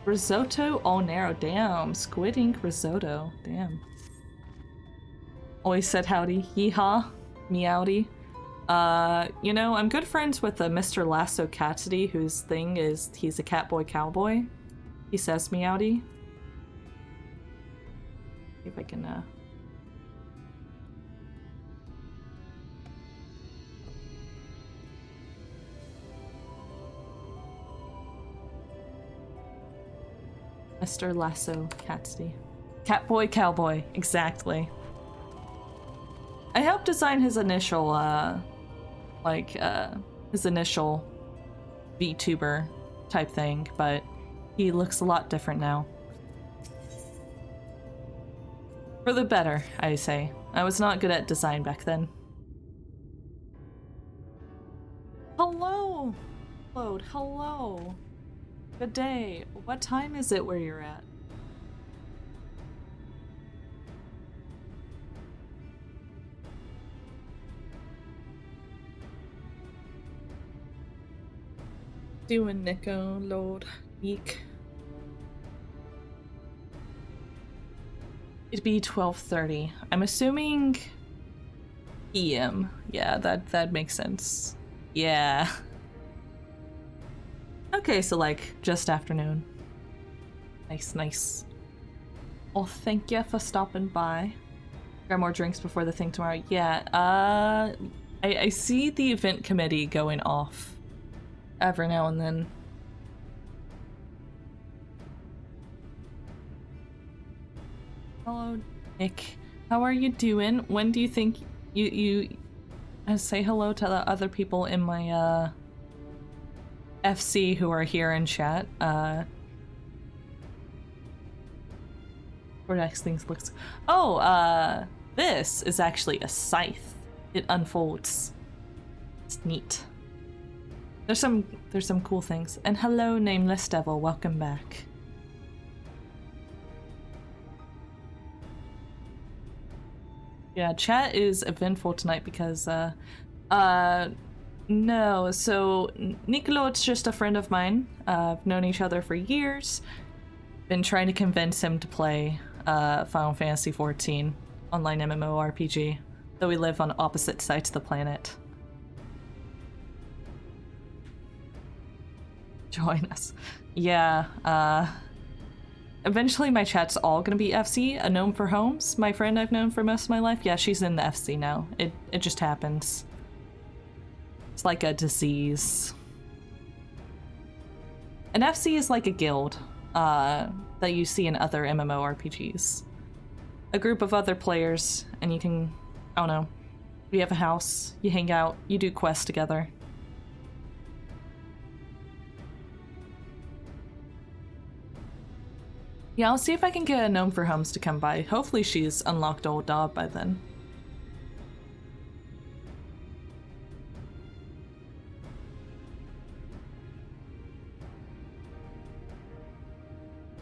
Speaker 1: Risotto all narrow. Damn. Squid ink risotto. Damn. Always said howdy. Yeehaw. Meowdy. You know, I'm good friends with Mr. Lasso Cassidy, whose thing is he's a catboy cowboy. He says meowdy. See if I can, Mr. Lasso Catsidy. Catboy Cowboy, exactly. I helped design his initial, his initial VTuber type thing, but he looks a lot different now. For the better, I say. I was not good at design back then. Hello! Load, hello! Good day. What time is it where you're at? Doing Nico, Lord, Meek. It'd be 12:30. I'm assuming PM. Yeah, that makes sense. Yeah. Okay, so like just afternoon. Nice, nice. Well, thank you for stopping by. Grab more drinks before the thing tomorrow. Yeah, I see the event committee going off every now and then. Hello, Nick. How are you doing? When do you think you say hello to the other people in my FC who are here in chat? Where next things looks. Oh, this is actually a scythe. It unfolds. It's neat. There's some cool things. And hello, Nameless Devil. Welcome back. Yeah, chat is eventful tonight because, no, so Nicolo, it's just a friend of mine. I've known each other for years. Been trying to convince him to play Final Fantasy XIV. online MMORPG, though we live on opposite sides of the planet. Join us. Yeah, eventually my chat's all gonna be FC. A Gnome for Homes, my friend I've known for most of my life, yeah, she's in the FC now. It just happens. It's like a disease. An FC is like a guild that you see in other MMORPGs. A group of other players, and you can, I don't know, you have a house, you hang out, you do quests together. Yeah, I'll see if I can get a Gnome for Homes to come by. Hopefully she's unlocked Old Dog by then.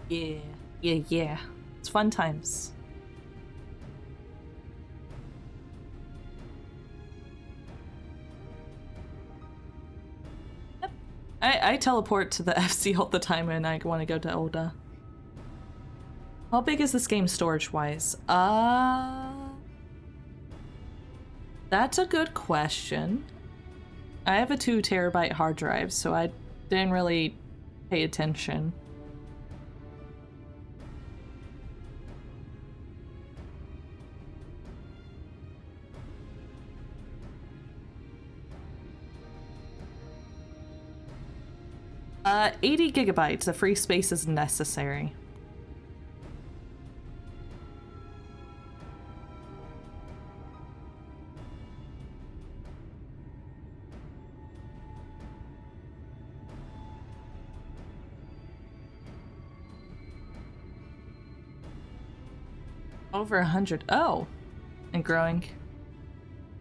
Speaker 1: Yeah. It's fun times. Yep. I teleport to the FC all the time when I want to go to Olda. How big is this game storage-wise? That's a good question. I have a 2 terabyte hard drive, so I didn't really pay attention. Uh, 80 gigabytes of free space is necessary. Over 100. Oh, and growing.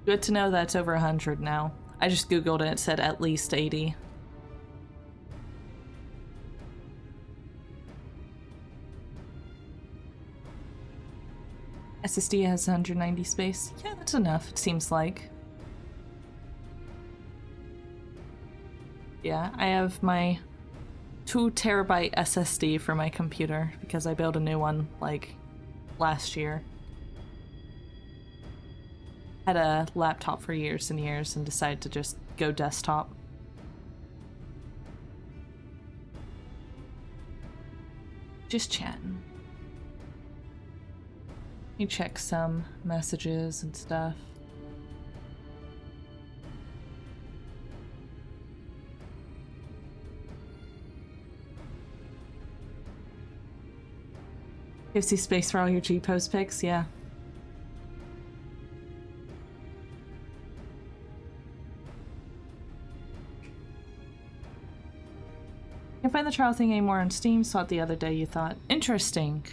Speaker 1: Good to know that's over 100 now. I just googled it, it said at least 80. SSD has 190 space. Yeah, that's enough, it seems like. Yeah, I have my 2 terabyte SSD for my computer because I built a new one, like, last year. Had a laptop for years and years and decided to just go desktop. Just chatting. Let me check some messages and stuff. Gives you space for all your G-pose pics, yeah. Can't find the trial thing anymore on Steam, saw it the other day, you thought. Interesting.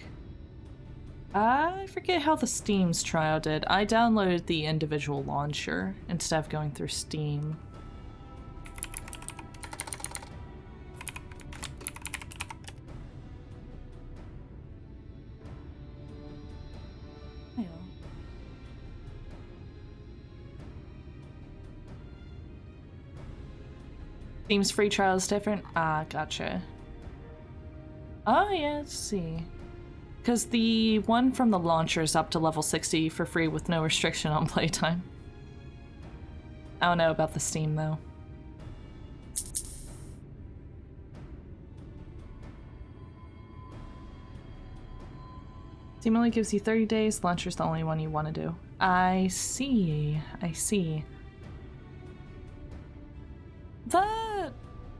Speaker 1: I forget how the Steam's trial did. I downloaded the individual launcher instead of going through Steam. Steam's free trial is different? Ah, gotcha. Oh yeah, let's see. Because the one from the launcher is up to level 60 for free with no restriction on playtime. I don't know about the Steam though. Steam only gives you 30 days, launcher's the only one you want to do. I see, I see. The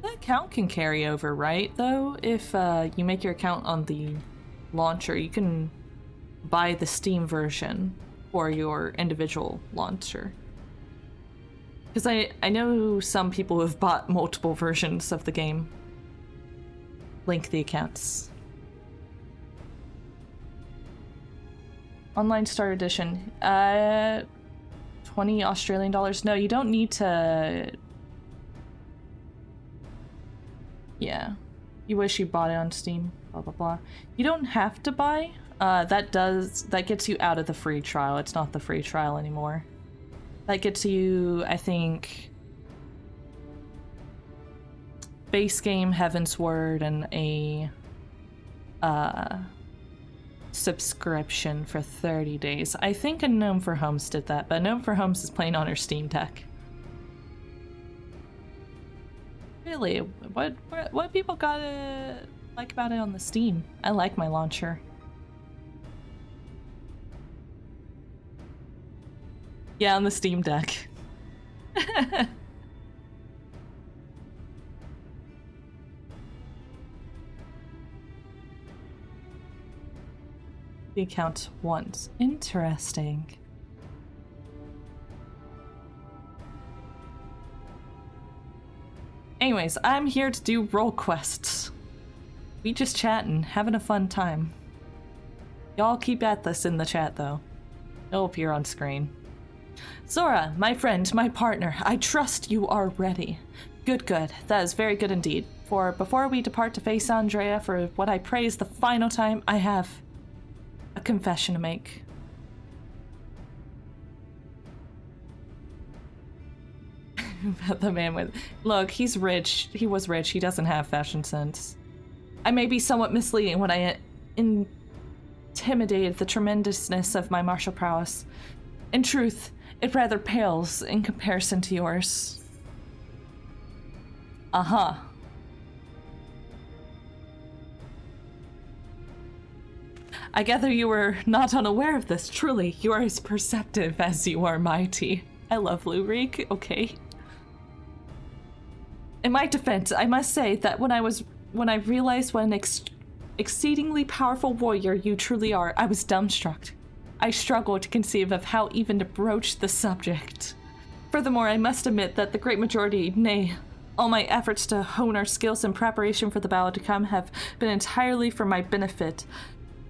Speaker 1: account can carry over, right? Though, if you make your account on the launcher, you can buy the Steam version for your individual launcher. Because I know some people who have bought multiple versions of the game. Link the accounts. Online Star Edition. 20 Australian dollars. No, you don't need to... Yeah. You wish you bought it on Steam. Blah, blah, blah. You don't have to buy. That gets you out of the free trial. It's not the free trial anymore. That gets you, I think... base game, Heaven's Word, and a... subscription for 30 days. I think a Gnome for Homes did that, but Gnome for Homes is playing on her Steam Deck. Really? What people gotta like about it on the Steam? I like my launcher. Yeah, on the Steam Deck. The account once. Interesting. Anyways, I'm here to do role quests. We just chatting, having a fun time. Y'all keep at this in the chat though. It'll appear on screen. Zora, my friend, my partner, I trust you are ready. Good, good. That is very good indeed. For before we depart to face Andrea for what I pray is the final time, I have a confession to make. The man with... Look, he's rich. He was rich. He doesn't have fashion sense. I may be somewhat misleading when I intimidated the tremendousness of my martial prowess. In truth, it rather pales in comparison to yours. Uh-huh. I gather you were not unaware of this. Truly, you are as perceptive as you are mighty. I love Lurik. Okay. In my defense, I must say that when I realized what an exceedingly powerful warrior you truly are, I was dumbstruck. I struggled to conceive of how even to broach the subject. Furthermore, I must admit that the great majority, nay, all my efforts to hone our skills in preparation for the battle to come have been entirely for my benefit,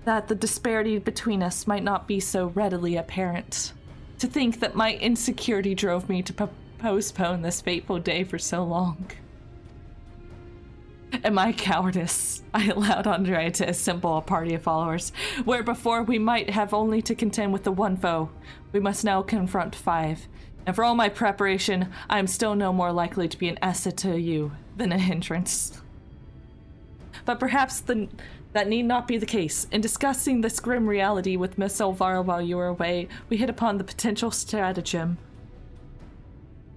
Speaker 1: that the disparity between us might not be so readily apparent. To think that my insecurity drove me to postpone this fateful day for so long. And my cowardice, I allowed Andrea to assemble a party of followers, where before we might have only to contend with the one foe, we must now confront 5. And for all my preparation, I am still no more likely to be an asset to you than a hindrance. But perhaps that need not be the case. In discussing this grim reality with Miss Elvira while you were away, we hit upon the potential stratagem.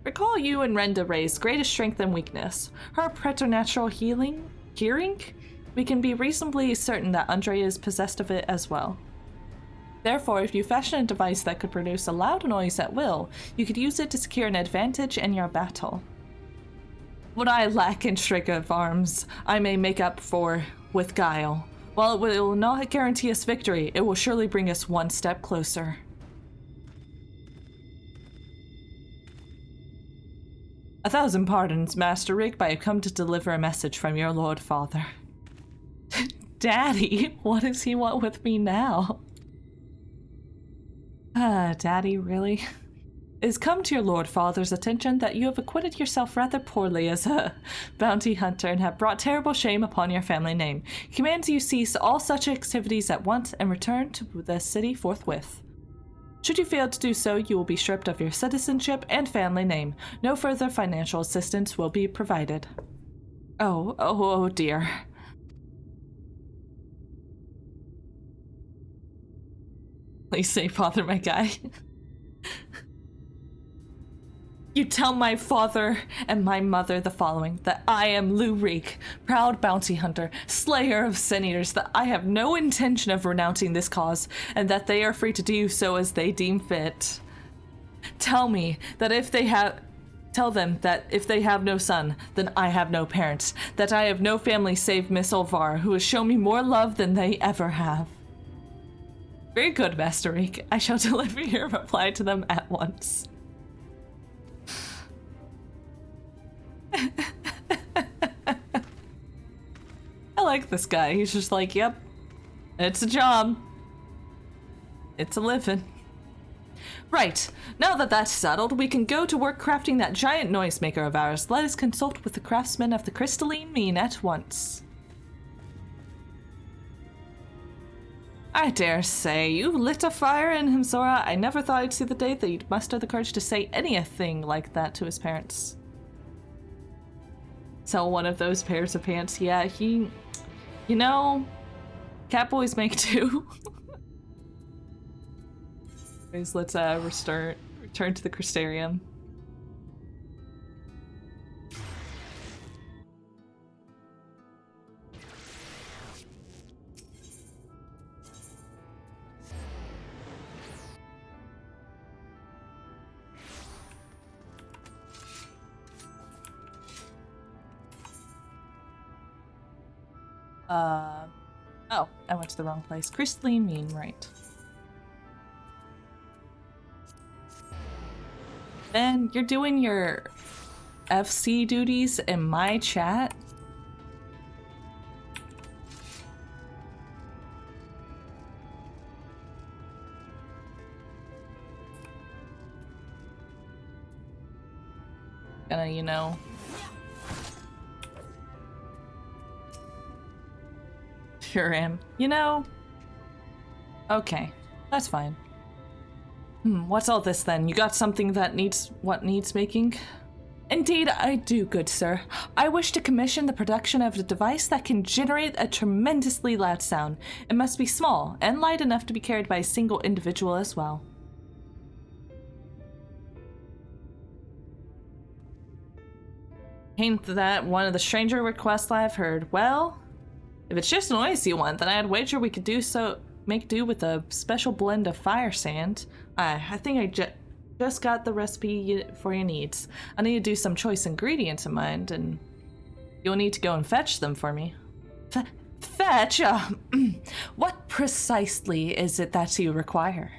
Speaker 1: Recall you and Renda Ray's greatest strength and weakness. Her preternatural hearing? We can be reasonably certain that Andrea is possessed of it as well. Therefore, if you fashion a device that could produce a loud noise at will, you could use it to secure an advantage in your battle. What I lack in strength of arms, I may make up for with guile. While it will not guarantee us victory, it will surely bring us one step closer. A thousand pardons, Master Rick, but I have come to deliver a message from your Lord Father. Daddy, what does he want with me now? Daddy, really? It has come to your Lord Father's attention that you have acquitted yourself rather poorly as a bounty hunter and have brought terrible shame upon your family name. He commands you cease all such activities at once and return to the city forthwith. Should you fail to do so, you will be stripped of your citizenship and family name. No further financial assistance will be provided. Oh dear. Please say father, my guy. You tell my father and my mother the following, that I am Lurik, proud bounty hunter, slayer of sin-eaters, that I have no intention of renouncing this cause, and that they are free to do so as they deem fit. Tell them that if they have no son, then I have no parents, that I have no family save Miss Olvar, who has shown me more love than they ever have. Very good, Master Reek. I shall deliver your reply to them at once. I like this guy. He's just like, yep, it's a job. It's a living. Right, now that that's settled, we can go to work crafting that giant noisemaker of ours. Let us consult with the craftsman of the crystalline mean at once. I dare say, you lit a fire in him, Zora. I never thought I'd see the day that you'd muster the courage to say anything like that to his parents. Sell one of those pairs of pants. Yeah, you know, Catboys make two. Anyways, let's return to the Crystarium. Oh, I went to the wrong place. Crystalline mean, right. Ben, you're doing your FC duties in my chat? Gonna, you know... Sure am. You know... Okay, that's fine. What's all this then? You got something that needs making? Indeed, I do, good sir. I wish to commission the production of a device that can generate a tremendously loud sound. It must be small and light enough to be carried by a single individual as well. Ain't that one of the stranger requests I've heard? Well, if it's just noise you want, then I'd wager we could make do with a special blend of fire sand. I think I just got the recipe for your needs. I need to do some choice ingredients in mind, and you'll need to go and fetch them for me. Fetch? What precisely is it that you require?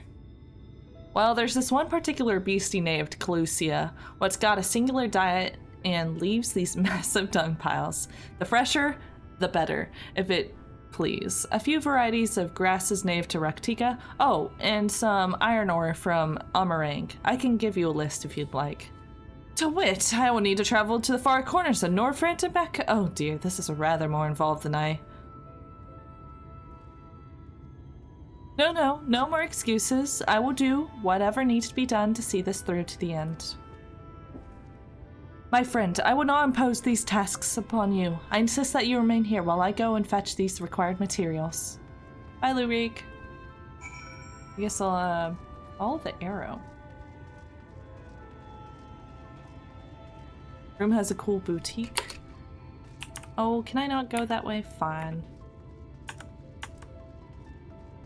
Speaker 1: Well, there's this one particular beastie named Calusia, what's got a singular diet and leaves these massive dung piles. The fresher, the better, if it please. A few varieties of grasses native to Raktika. Oh, and some iron ore from Amarang. I can give you a list if you'd like. To wit, I will need to travel to the far corners of Northrant and back. Oh dear, this is rather more involved than I... No more excuses. I will do whatever needs to be done to see this through to the end. My friend, I will not impose these tasks upon you. I insist that you remain here while I go and fetch these required materials. Bye, Lurik. I guess I'll, follow the arrow. Room has a cool boutique. Oh, can I not go that way? Fine.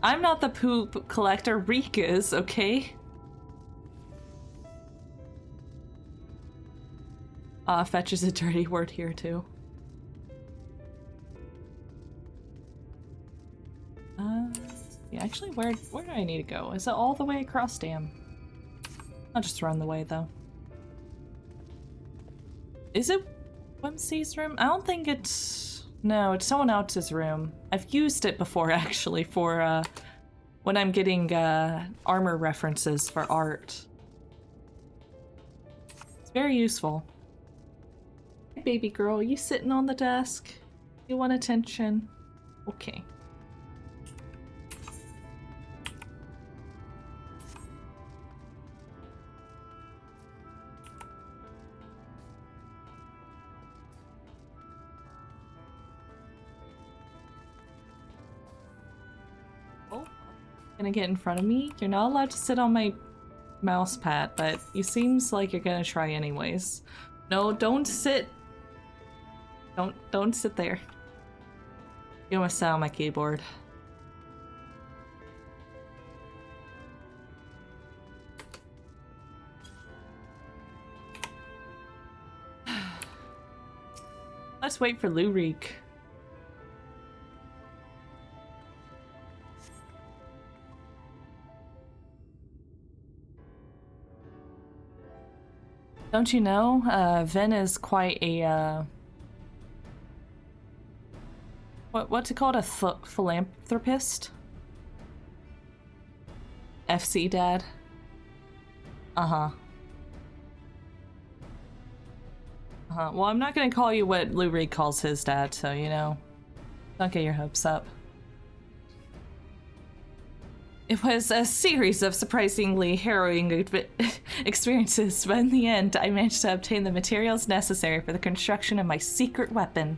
Speaker 1: I'm not the poop collector, Reek is, okay? Fetch is a dirty word here, too. Yeah, actually, where do I need to go? Is it all the way across? Damn. I'll just run the way, though. Is it Whimsy's room? I don't think it's... No, it's someone else's room. I've used it before, actually, for, when I'm getting, armor references for art. It's very useful. Baby girl, you sitting on the desk? You want attention? Okay. Oh, gonna get in front of me? You're not allowed to sit on my mouse pad, but you seems like you're gonna try anyways. No, don't sit. Don't sit there. You don't want to sit on my keyboard. Let's wait for Lurik. Don't you know, Ven is quite a, what's it called? A philanthropist? FC dad? Uh-huh. Well, I'm not gonna call you what Lurik calls his dad, so, you know, don't get your hopes up. It was a series of surprisingly harrowing experiences, but in the end, I managed to obtain the materials necessary for the construction of my secret weapon.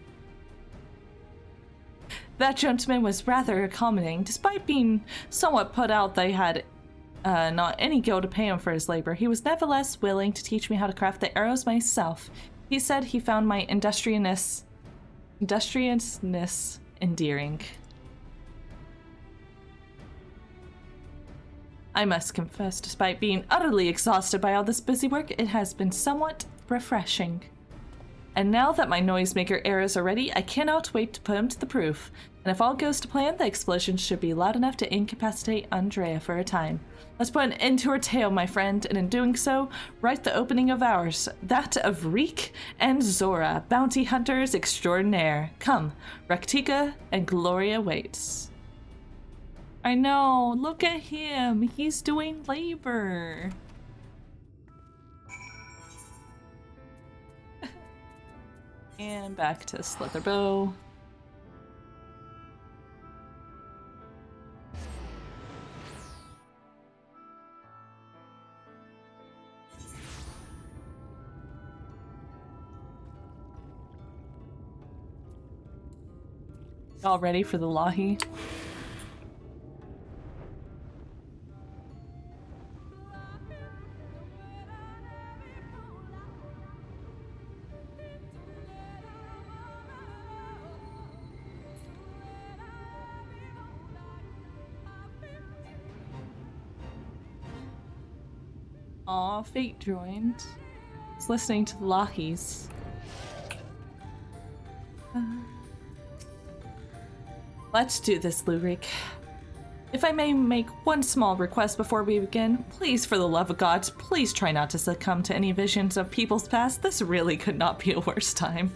Speaker 1: That gentleman was rather accommodating, despite being somewhat put out that I had not any go to pay him for his labor. He was nevertheless willing to teach me how to craft the arrows myself. He said he found my industriousness endearing. I must confess, despite being utterly exhausted by all this busy work, it has been somewhat refreshing. And now that my noisemaker arrows are ready, I cannot wait to put them to the proof. And if all goes to plan, the explosion should be loud enough to incapacitate Andrea for a time. Let's put an end to her tale, my friend, and in doing so, write the opening of ours, that of Reek and Zora, bounty hunters extraordinaire. Come, Raktika and Gloria waits. I know, look at him, he's doing labor. And back to Slitherbow. All ready for the Lahi? Aw, Fate joined. He's listening to the Lahis. Let's do this, Lurik. If I may make one small request before we begin, please, for the love of God, please try not to succumb to any visions of people's past. This really could not be a worse time.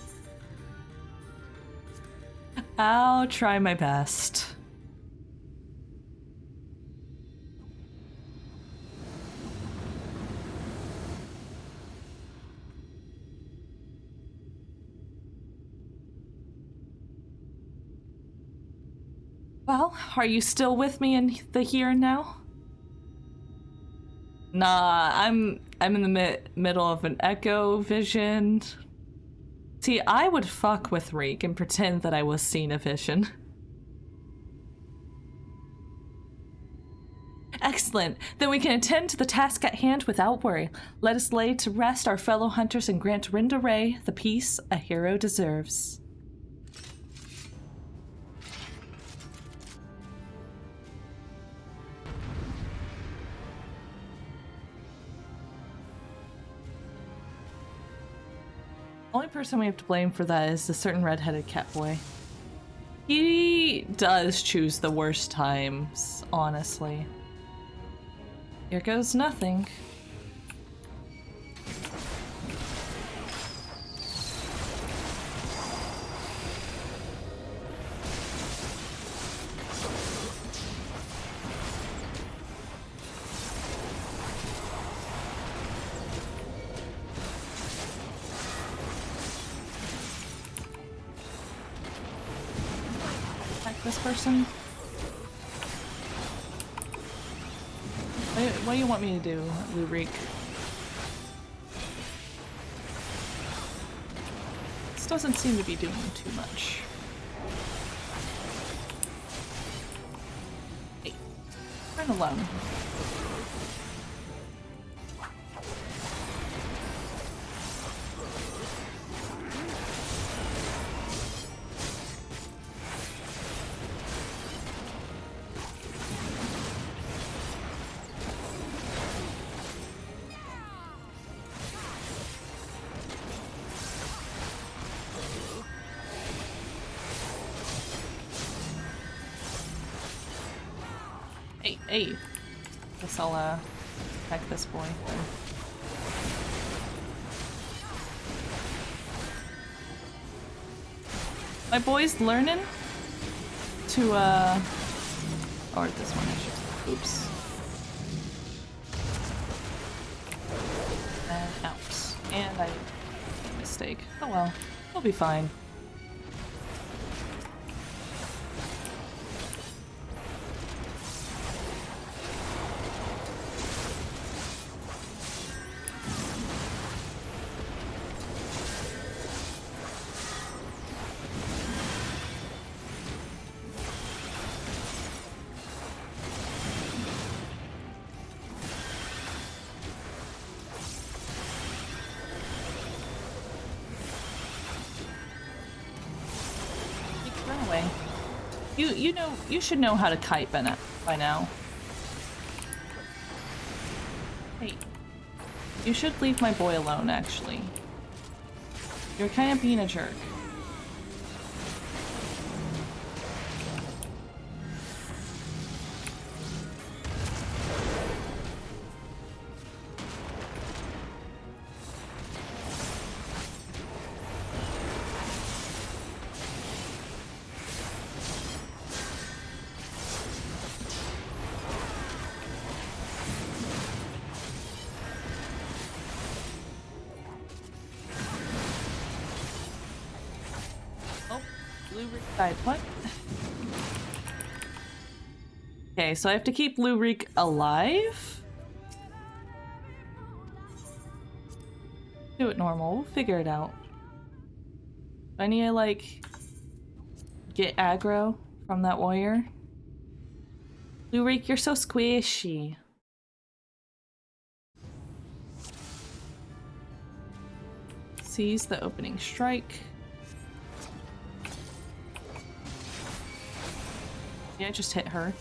Speaker 1: I'll try my best. Well, are you still with me in the here and now? Nah, I'm in the middle of an echo vision. See, I would fuck with Reek and pretend that I was seeing a vision. Excellent. Then we can attend to the task at hand without worry. Let us lay to rest our fellow hunters and grant Rinda Ray the peace a hero deserves. Only person we have to blame for that is the certain red-headed cat boy. He does choose the worst times, honestly. Here goes nothing. This person? What do you want me to do, Lurik? This doesn't seem to be doing too much. Hey, run alone. Hey, guess I'll attack this boy then. My boy's learning to or this one I should. Oops. And out. And I made a mistake. Oh well, we'll be fine. You know, you should know how to kite by now. Hey, you should leave my boy alone, actually. You're kind of being a jerk. What? Okay, so I have to keep Lurik alive? Do it normal, we'll figure it out. Do I need to, like, get aggro from that warrior? Lurik, you're so squishy. Seize the opening strike. Yeah, just hit her.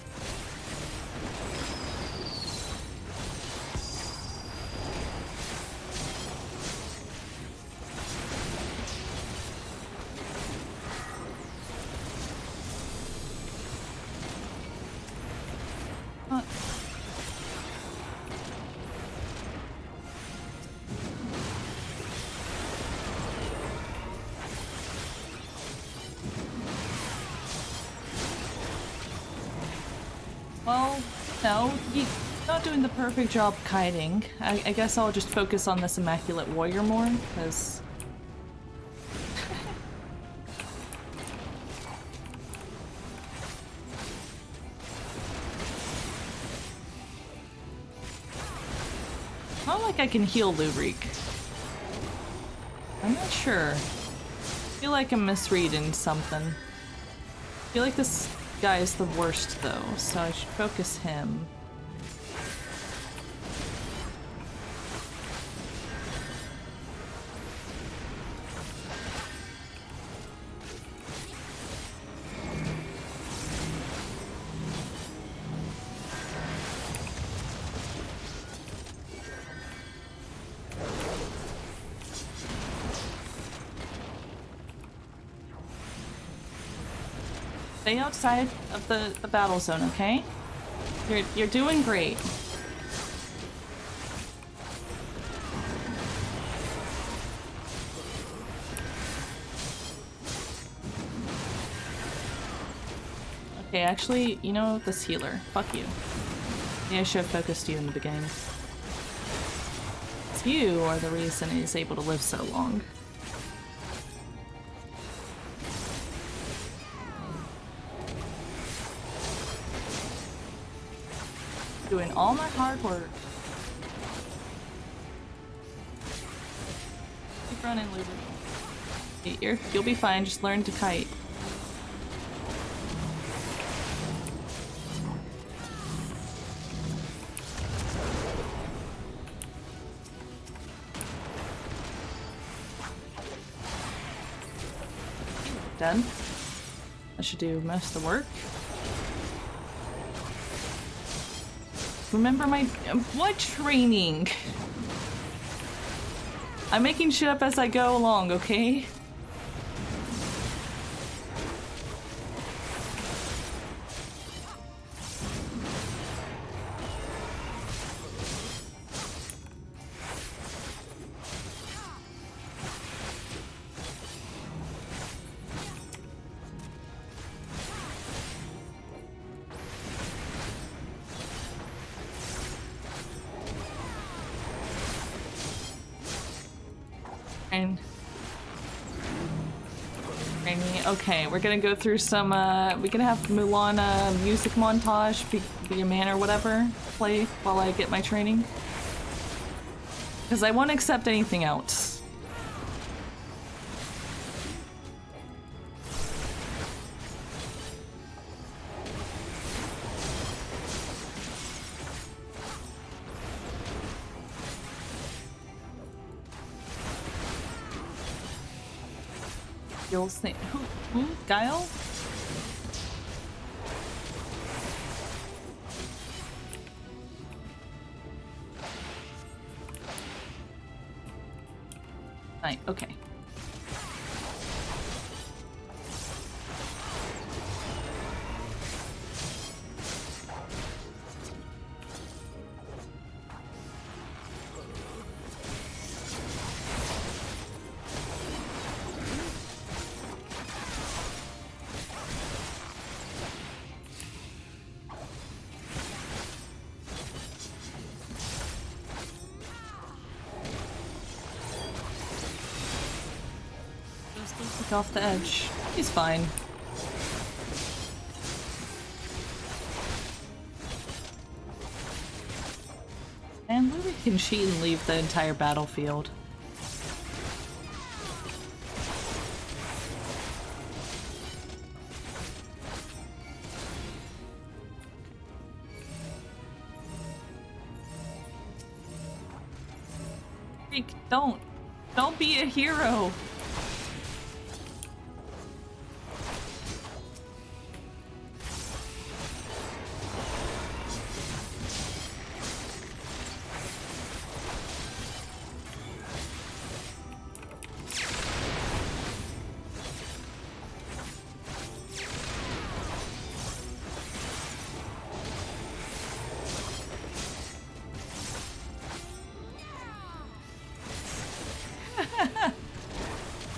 Speaker 1: Well, no, you're not doing the perfect job kiting. I guess I'll just focus on this Immaculate Warrior more, because... Not like I can heal Lurik. I'm not sure. I feel like I'm misreading something. I feel like this guy is the worst though, so I should focus him. Stay outside of the battle zone, okay? You're doing great. Okay, actually, you know, this healer. Fuck you. Yeah, I should have focused you in the beginning. It's you are the reason he's able to live so long. Doing all my hard work. Keep running, Luber. You'll be fine, just learn to kite. Done. That should do most of the work. Remember my- what training? I'm making shit up as I go along, okay? Okay, we're gonna go through some, we can have Mulan music montage, be a man or whatever, play while I get my training. Because I won't accept anything else. You'll say who? Guile? Right, okay. Off the edge. He's fine. And Louis can cheat and leave the entire battlefield. Freak, don't be a hero.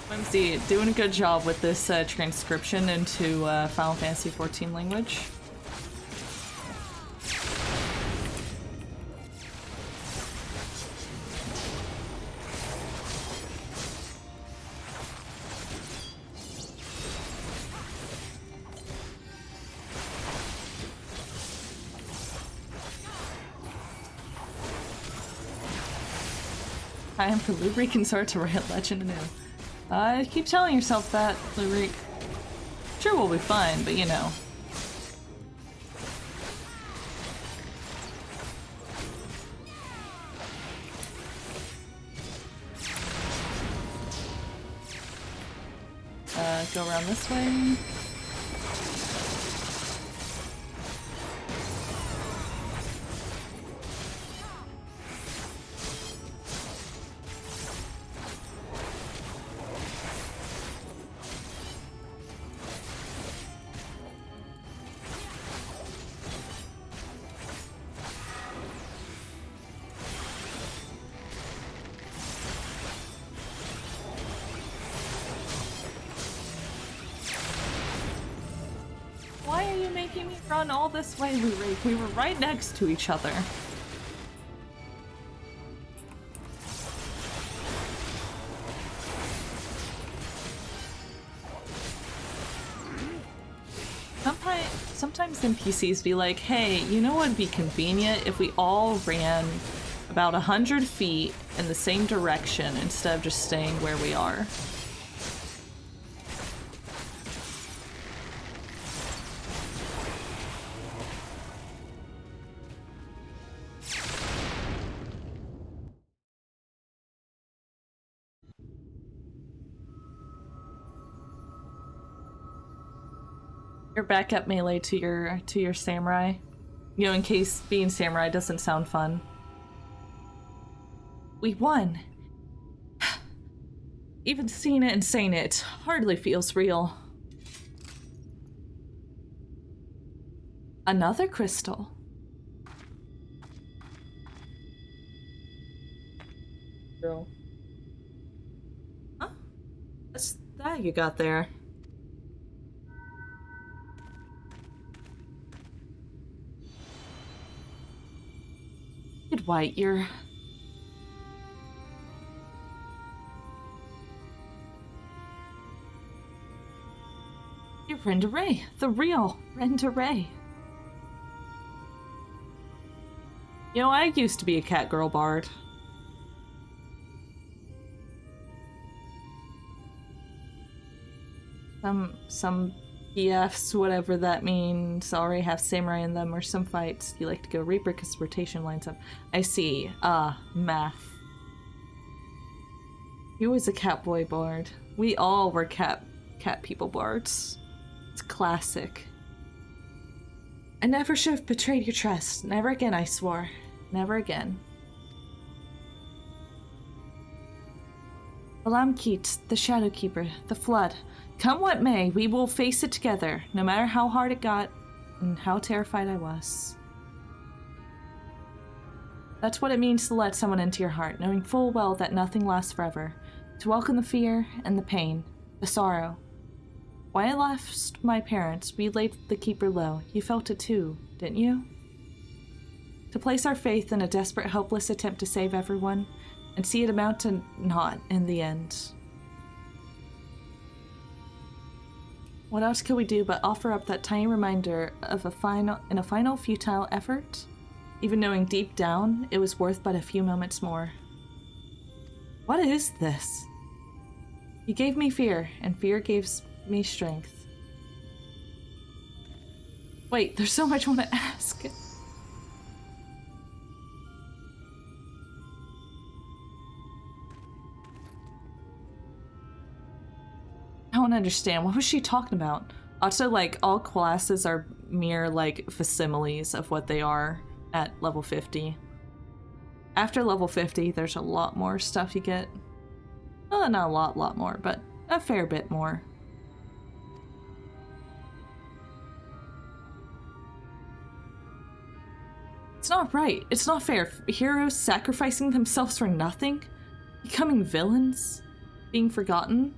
Speaker 1: Whimsy, doing a good job with this transcription into Final Fantasy XIV language. Time for Lubric and Sword to write Legend anew. Keep telling yourself that, Lubric. Sure, we'll be fine, but you know. Go around this way. Run all this way, Lubric. We were right next to each other. Sometimes NPCs be like, hey, you know what would be convenient if we all ran about 100 feet in the same direction instead of just staying where we are. You're back at melee to your samurai. You know, in case being samurai doesn't sound fun. We won. Even seeing it and saying it hardly feels real. Another crystal. Girl. Huh? What's that you got there? Good White, you're Brenda Ray, the real Brenda Ray. You know, I used to be a cat girl bard. Some PFs, whatever that means, already have samurai in them, or some fights you like to go Reaper because rotation lines up. I see. Math. He was a cat boy bard. We all were cat people bards. It's classic. I never should have betrayed your trust. Never again, I swore. Never again. Alamkeet, the Shadowkeeper, the Flood. Come what may, we will face it together, no matter how hard it got and how terrified I was. That's what it means to let someone into your heart, knowing full well that nothing lasts forever. To welcome the fear and the pain, the sorrow. When I lost my parents, we laid the Keeper low. You felt it too, didn't you? To place our faith in a desperate, hopeless attempt to save everyone, and see it amount to naught in the end. What else could we do but offer up that tiny reminder of a final futile effort? Even knowing deep down it was worth but a few moments more. What is this? You gave me fear, and fear gave me strength. Wait, there's so much I want to ask. I don't understand. What was she talking about? Also, like, all classes are mere, like, facsimiles of what they are at level 50. After level 50, there's a lot more stuff you get. Well, not a lot more, but a fair bit more. It's not right. It's not fair. Heroes sacrificing themselves for nothing? Becoming villains? Being forgotten?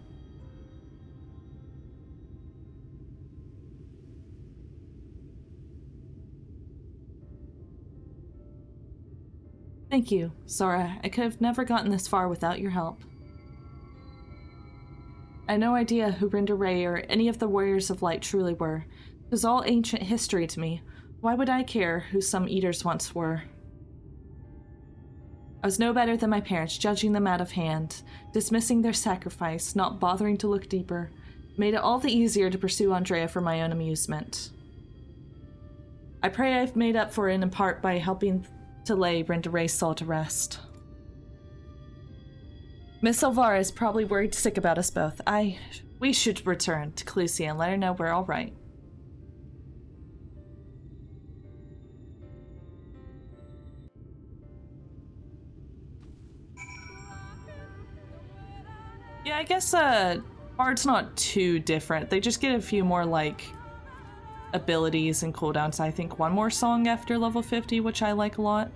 Speaker 1: Thank you, Sora. I could have never gotten this far without your help. I had no idea who Rinda Ray or any of the Warriors of Light truly were. It was all ancient history to me. Why would I care who some eaters once were? I was no better than my parents, judging them out of hand, dismissing their sacrifice, not bothering to look deeper. Made it all the easier to pursue Andrea for my own amusement. I pray I've made up for it in part by helping to lay Rinda Ray's soul to rest. Miss Elvira is probably worried sick about us both. We should return to Clusia and let her know we're all right. Yeah, I guess Bard's not too different. They just get a few more, like, abilities and cooldowns. I think one more song after level 50, which I like a lot.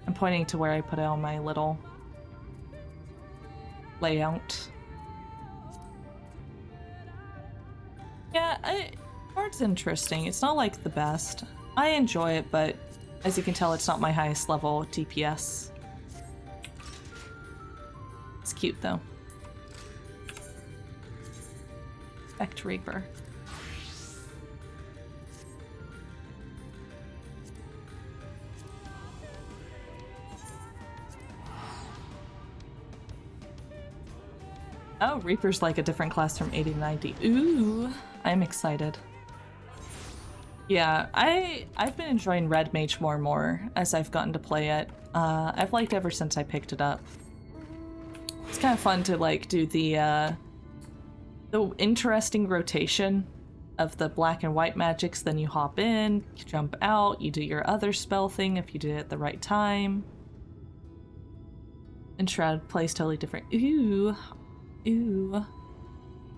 Speaker 1: I'm pointing to where I put it on my little layout. Yeah, Bard's interesting. It's not like the best. I enjoy it, but as you can tell, it's not my highest level DPS. It's cute though. Spect Reaper. Oh, Reaper's like a different class from 80 to 90. Ooh, I'm excited. Yeah, I've been enjoying Red Mage more and more as I've gotten to play it. I've liked it ever since I picked it up. It's kind of fun to like do the interesting rotation of the black and white magics, then you hop in, you jump out, you do your other spell thing if you did it at the right time. And Shroud plays totally different. Ooh. Ooh.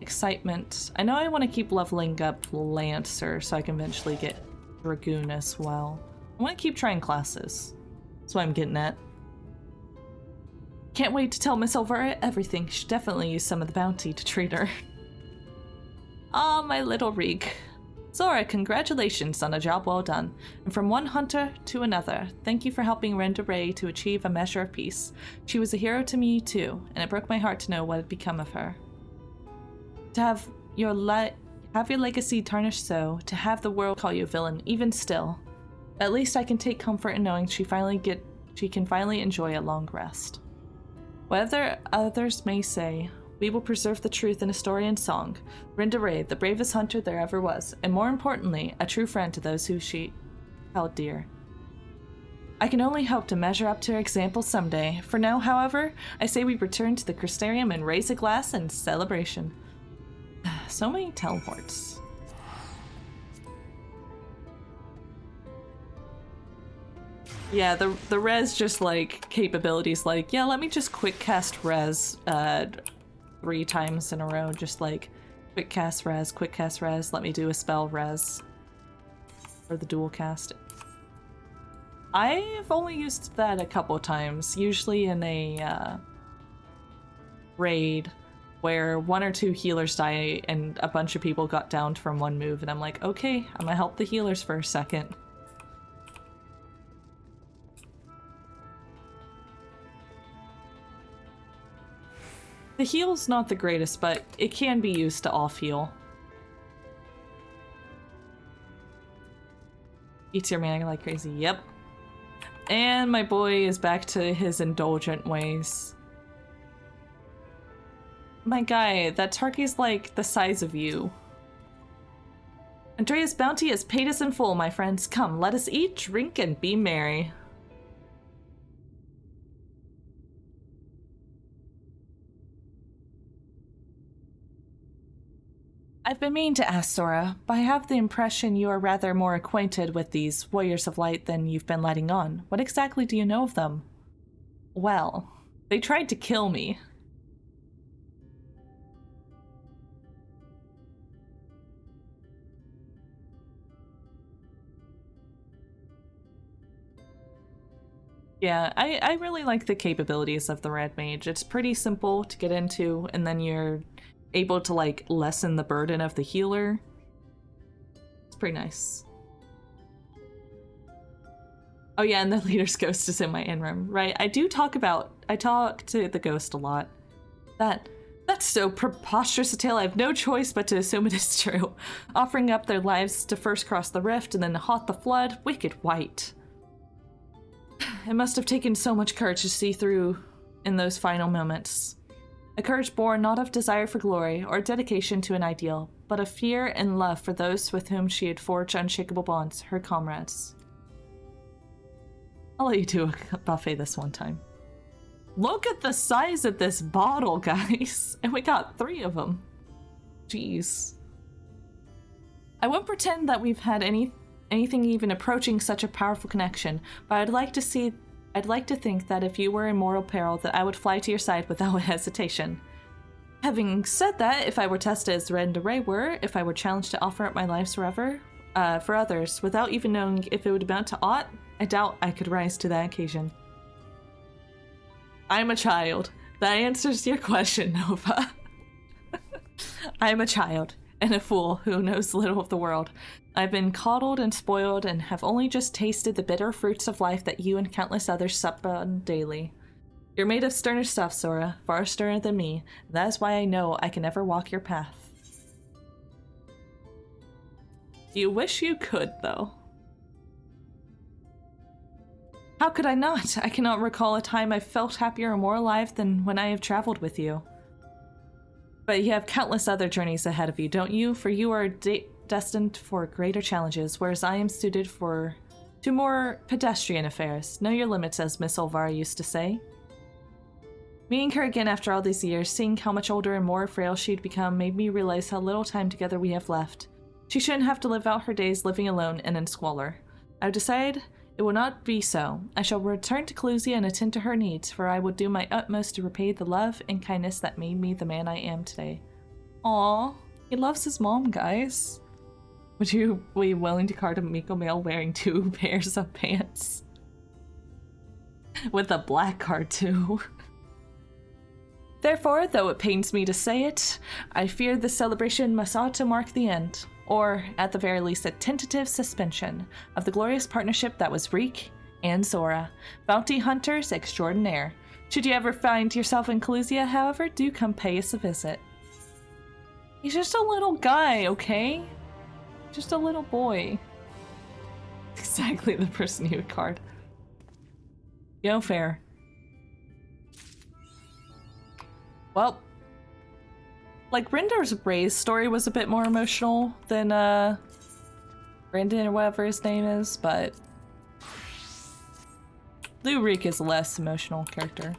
Speaker 1: Excitement. I know I want to keep leveling up Lancer so I can eventually get Dragoon as well. I want to keep trying classes. That's what I'm getting at. Can't wait to tell Miss Elvira everything. Should definitely use some of the bounty to treat her. Ah, my little Reek. Zora, congratulations on a job well done. And from one hunter to another, thank you for helping Rinda Ray to achieve a measure of peace. She was a hero to me too, and it broke my heart to know what had become of her. To have your legacy tarnished so, to have the world call you a villain, even still. At least I can take comfort in knowing she can finally enjoy a long rest. Whatever others may say, we will preserve the truth in a story and song. Rinda Ray, the bravest hunter there ever was, and more importantly, a true friend to those who she held dear. I can only hope to measure up to her example someday. For now, however, I say we return to the Crystarium and raise a glass in celebration. So many teleports. Yeah, the res just like capabilities like, yeah, let me just quick cast res 3 times in a row, just like quick cast res, let me do a spell res. Or the dual cast. I've only used that a couple times, usually in a raid where 1 or 2 healers die and a bunch of people got downed from one move, and I'm like, okay, I'm gonna help the healers for a second. The heal's not the greatest, but it can be used to off heal. Eats your mana like crazy, yep. And my boy is back to his indulgent ways. My guy, that turkey's like the size of you. Andrea's bounty has paid us in full, my friends. Come, let us eat, drink, and be merry. I've been meaning to ask, Sora, but I have the impression you are rather more acquainted with these Warriors of Light than you've been letting on. What exactly do you know of them? Well, they tried to kill me. Yeah, I really like the capabilities of the Red Mage. It's pretty simple to get into, and then you're able to like lessen the burden of the healer. It's pretty nice. Oh yeah, and the leader's ghost is in my in-room, right? I talk to the ghost a lot. That's so preposterous a tale I have no choice but to assume it is true. Offering up their lives to first cross the rift and then halt the flood, wicked white. It must have taken so much courage to see through in those final moments. A courage born not of desire for glory or dedication to an ideal, but of fear and love for those with whom she had forged unshakable bonds, her comrades. I'll let you do a buffet this one time. Look at the size of this bottle, guys! And we got 3 of them. Jeez. I won't pretend that we've had anything even approaching such a powerful connection, but I'd like to think that if you were in mortal peril, that I would fly to your side without hesitation. Having said that, if I were tested as Red and Ray were, if I were challenged to offer up my lives forever, for others, without even knowing if it would amount to aught, I doubt I could rise to that occasion. I'm a child. That answers your question, Nova. I'm a child, and a fool who knows little of the world. I've been coddled and spoiled and have only just tasted the bitter fruits of life that you and countless others sup on daily. You're made of sterner stuff, Sora, far sterner than me, and that is why I know I can never walk your path. You wish you could, though. How could I not? I cannot recall a time I've felt happier or more alive than when I have traveled with you. But you have countless other journeys ahead of you, don't you? For you are destined for greater challenges, whereas I am suited to more pedestrian affairs. Know your limits, as Miss Olvara used to say. Meeting her again after all these years, seeing how much older and more frail she'd become, made me realize how little time together we have left. She shouldn't have to live out her days living alone and in squalor. I've decided it will not be so. I shall return to Clusia and attend to her needs, for I will do my utmost to repay the love and kindness that made me the man I am today. Aww, he loves his mom, guys. Would you be willing to card a Miko male wearing 2 pairs of pants? With a black card, too. Therefore, though it pains me to say it, I fear this celebration must ought to mark the end, or at the very least a tentative suspension, of the glorious partnership that was Reek and Zora, bounty hunters extraordinaire. Should you ever find yourself in Clusia, however, do come pay us a visit. He's just a little guy, okay? Just a little boy. Exactly the person you would card. Yo, fair. Well, like, Rindar's Ray's story was a bit more emotional than, Brandon or whatever his name is, but Lurik is a less emotional character.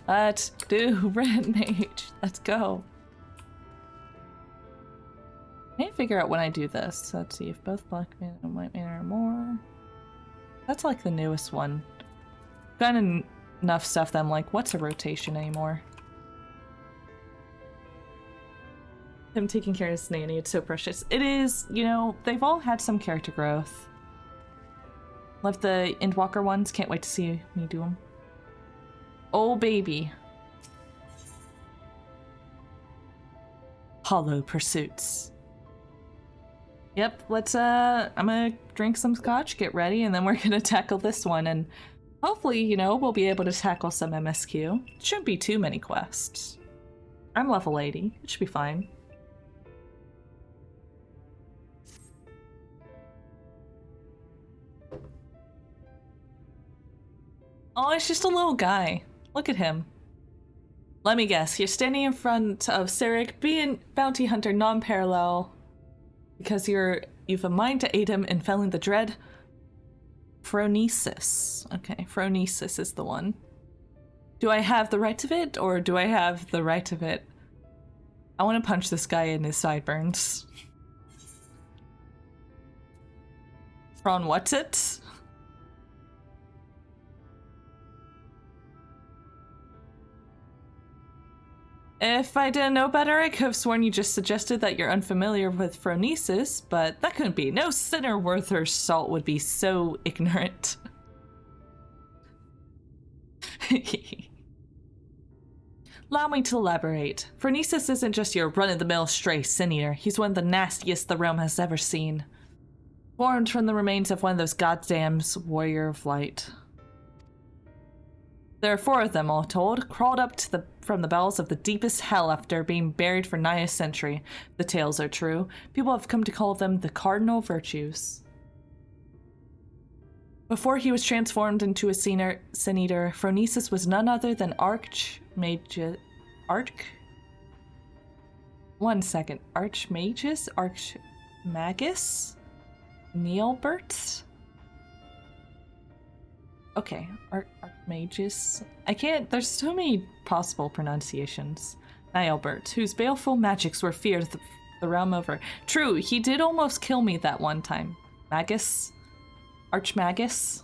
Speaker 1: Let's do Red Mage. Let's go. I need to figure out when I do this. Let's see if both black mana and white mana are more. That's like the newest one. Got enough stuff that I'm like, what's a rotation anymore? Him taking care of his nanny, it's so precious. It is, you know, they've all had some character growth. Love the Endwalker ones, can't wait to see me do them. Oh baby. Hollow Pursuits. Yep, let's I'm gonna drink some scotch, get ready, and then we're gonna tackle this one, and hopefully, you know, we'll be able to tackle some MSQ. It shouldn't be too many quests. I'm level 80, it should be fine. Oh, it's just a little guy. Look at him. Let me guess, you're standing in front of Sirik, being bounty hunter non-parallel, because you've a mind to aid him in felling the dread Phronesis. Okay, Phronesis is the one. Do I have the right of it, or do I have the right of it? I want to punch this guy in his sideburns. Phron what's it? If I didn't know better, I could have sworn you just suggested that you're unfamiliar with Phronesis, but that couldn't be. No sinner worth her salt would be so ignorant. Allow me to elaborate. Phronesis isn't just your run-of-the-mill stray sin-eater. He's one of the nastiest the realm has ever seen. Formed from the remains of one of those goddamn warrior of light. There are 4 of them, all told, crawled up to from the bowels of the deepest hell after being buried for nigh a century. The tales are true. People have come to call them the cardinal virtues. Before he was transformed into a sin-eater, Phronesis was none other than Archmagus? Neilbert? Okay, Archmagus. I can't, there's so many possible pronunciations. Nialbert, whose baleful magics were feared the realm over. True, he did almost kill me that one time. Magus? Archmagus?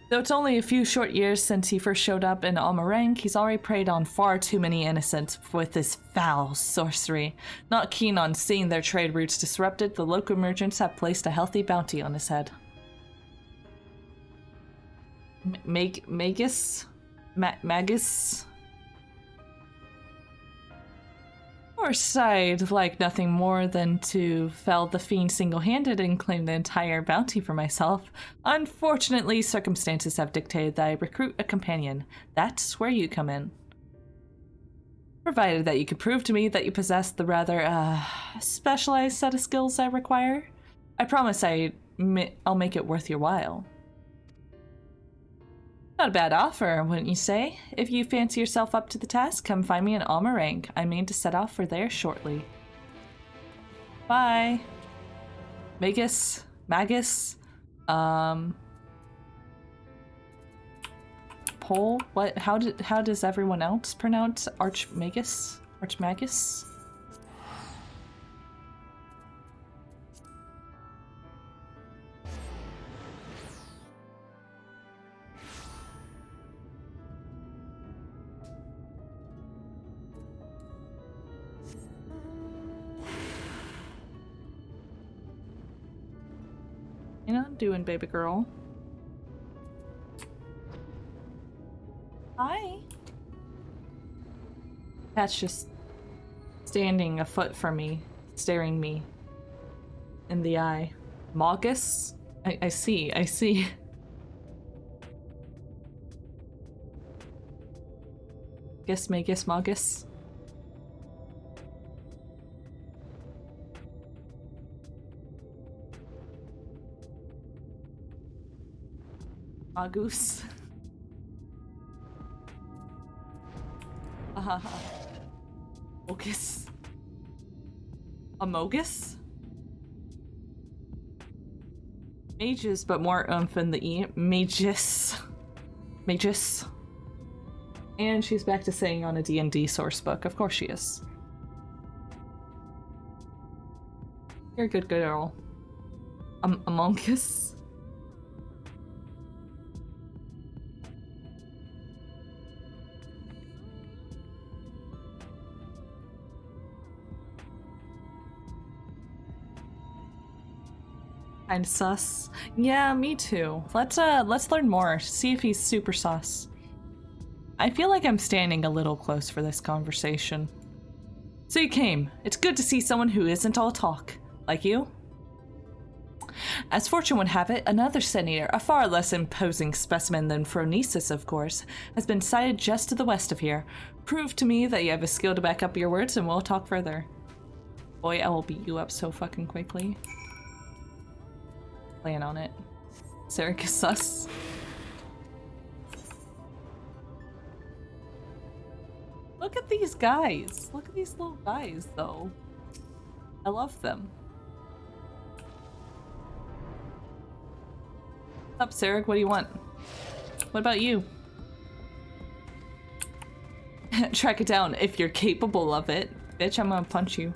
Speaker 1: Though it's only a few short years since he first showed up in Almarang, he's already preyed on far too many innocents with his foul sorcery. Not keen on seeing their trade routes disrupted, the local merchants have placed a healthy bounty on his head. Magus? course, I'd like nothing more than to fell the fiend single-handed and claim the entire bounty for myself. Unfortunately, circumstances have dictated that I recruit a companion. That's where you come in. Provided that you could prove to me that you possess the rather, specialized set of skills I require, I promise I'll make it worth your while. Not a bad offer, wouldn't you say? If you fancy yourself up to the task, come find me in Almarang. I mean to set off for there shortly. Bye. Magus. Pole? What? How does everyone else pronounce Archmagus? Archmagus? You know what I'm doing, baby girl? Hi. Cat's just standing a foot from me, staring me in the eye. Magus? I see. Magus. Magus. Mogus. Amogus? Mages, but more oomph in the E. Magus. And she's back to saying on a D&D source book. Of course she is. You're a good girl. Among Us. Kinda sus. Yeah, me too. Let's learn more. See if he's super sus. I feel like I'm standing a little close for this conversation. So you came. It's good to see someone who isn't all talk. Like you? As fortune would have it, another Sin Eater, a far less imposing specimen than Phronesis, of course, has been sighted just to the west of here. Prove to me that you have a skill to back up your words and we'll talk further. Boy, I will beat you up so fucking quickly. Plan on it. Sarek is sus. Look at these guys. Look at these little guys, though. I love them. What's up, Sarek? What do you want? What about you? Track it down if you're capable of it. Bitch, I'm gonna punch you.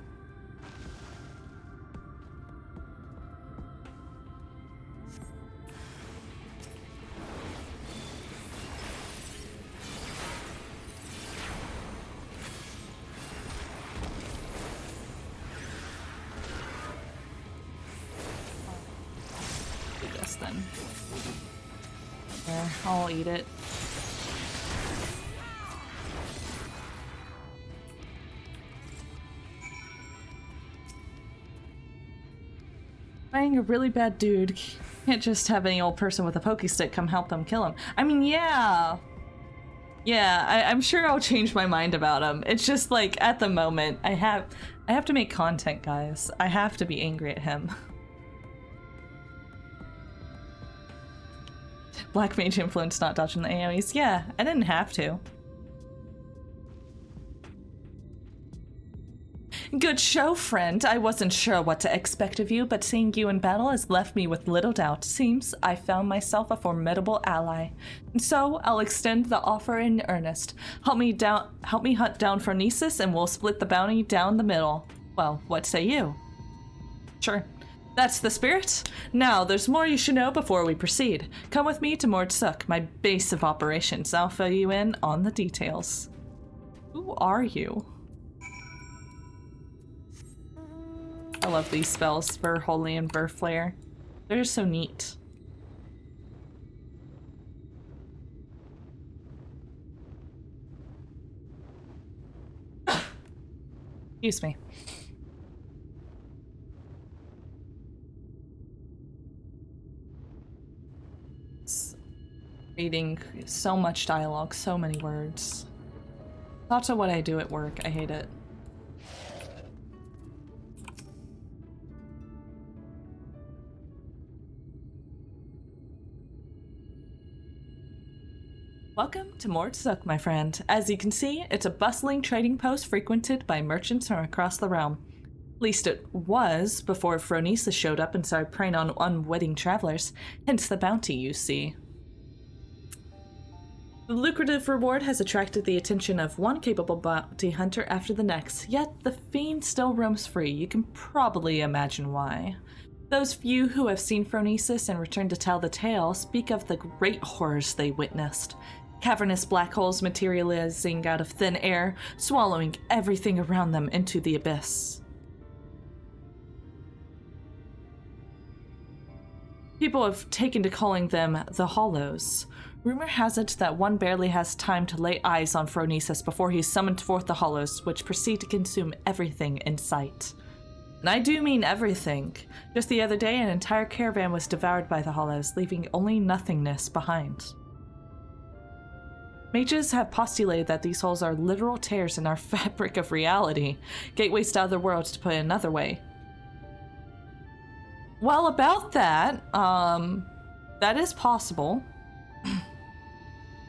Speaker 1: I'll eat it. Being a really bad dude, can't just have any old person with a pokey stick come help them kill him. I mean, yeah. Yeah, I'm sure I'll change my mind about him. It's just like, at the moment, I have to make content, guys. I have to be angry at him. Black mage influence not dodging the AoEs. Yeah, I didn't have to. Good show, friend. I wasn't sure what to expect of you, but seeing you in battle has left me with little doubt. Seems I found myself a formidable ally. And so, I'll extend the offer in earnest. Help me hunt down Phronesis and we'll split the bounty down the middle. Well, what say you? Sure. That's the spirit. Now, there's more you should know before we proceed. Come with me to Mordsuk, my base of operations. I'll fill you in on the details. Who are you? I love these spells for Holy and Verflare. They're just so neat. Excuse me. Reading so much dialogue, so many words. Thoughts of what I do at work. I hate it. Welcome to Mordsuk, my friend. As you can see, it's a bustling trading post frequented by merchants from across the realm. At least it was before Phronesis showed up and started preying on unwitting travelers, hence the bounty you see. The lucrative reward has attracted the attention of one capable bounty hunter after the next, yet the fiend still roams free. You can probably imagine why. Those few who have seen Phronesis and returned to tell the tale speak of the great horrors they witnessed. Cavernous black holes materializing out of thin air, swallowing everything around them into the abyss. People have taken to calling them the Hollows. Rumor has it that one barely has time to lay eyes on Phronesis before he summoned forth the Hollows, which proceed to consume everything in sight. And I do mean everything. Just the other day, an entire caravan was devoured by the Hollows, leaving only nothingness behind. Mages have postulated that these holes are literal tears in our fabric of reality, gateways to other worlds, to put it another way. Well, about that, that is possible.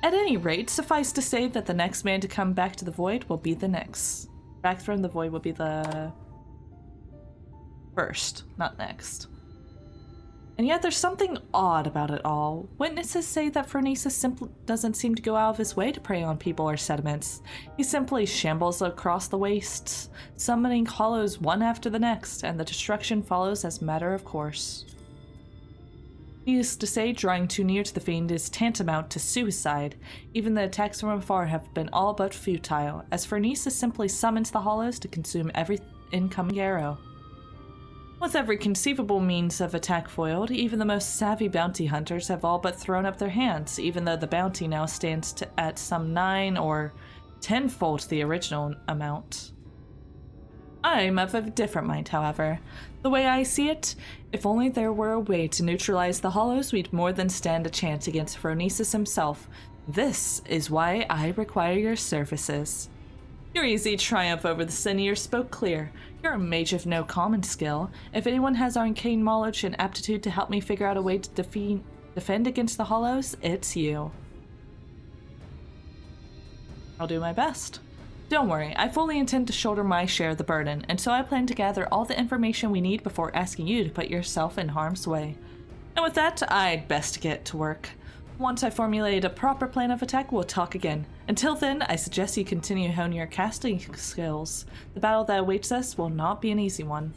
Speaker 1: At any rate, suffice to say that the next man to come back to the Void will be the next. Back from the Void will be the first, not next. And yet there's something odd about it all. Witnesses say that Phronesis simply doesn't seem to go out of his way to prey on people or sediments. He simply shambles across the wastes, summoning hollows one after the next, and the destruction follows as matter of course. Needless to say, drawing too near to the fiend is tantamount to suicide. Even the attacks from afar have been all but futile, as Phronesis simply summons the hollows to consume every incoming arrow. With every conceivable means of attack foiled, even the most savvy bounty hunters have all but thrown up their hands, even though the bounty now stands at some 9 or 10-fold the original amount. I'm of a different mind, however. The way I see it, if only there were a way to neutralize the hollows, we'd more than stand a chance against Phronesis himself. This is why I require your services. Your easy triumph over the Senior spoke clear. You're a mage of no common skill. If anyone has arcane knowledge and aptitude to help me figure out a way to defend against the hollows, it's you. I'll do my best. Don't worry, I fully intend to shoulder my share of the burden, and so I plan to gather all the information we need before asking you to put yourself in harm's way. And with that, I'd best get to work. Once I formulate a proper plan of attack, we'll talk again. Until then, I suggest you continue honing your casting skills. The battle that awaits us will not be an easy one.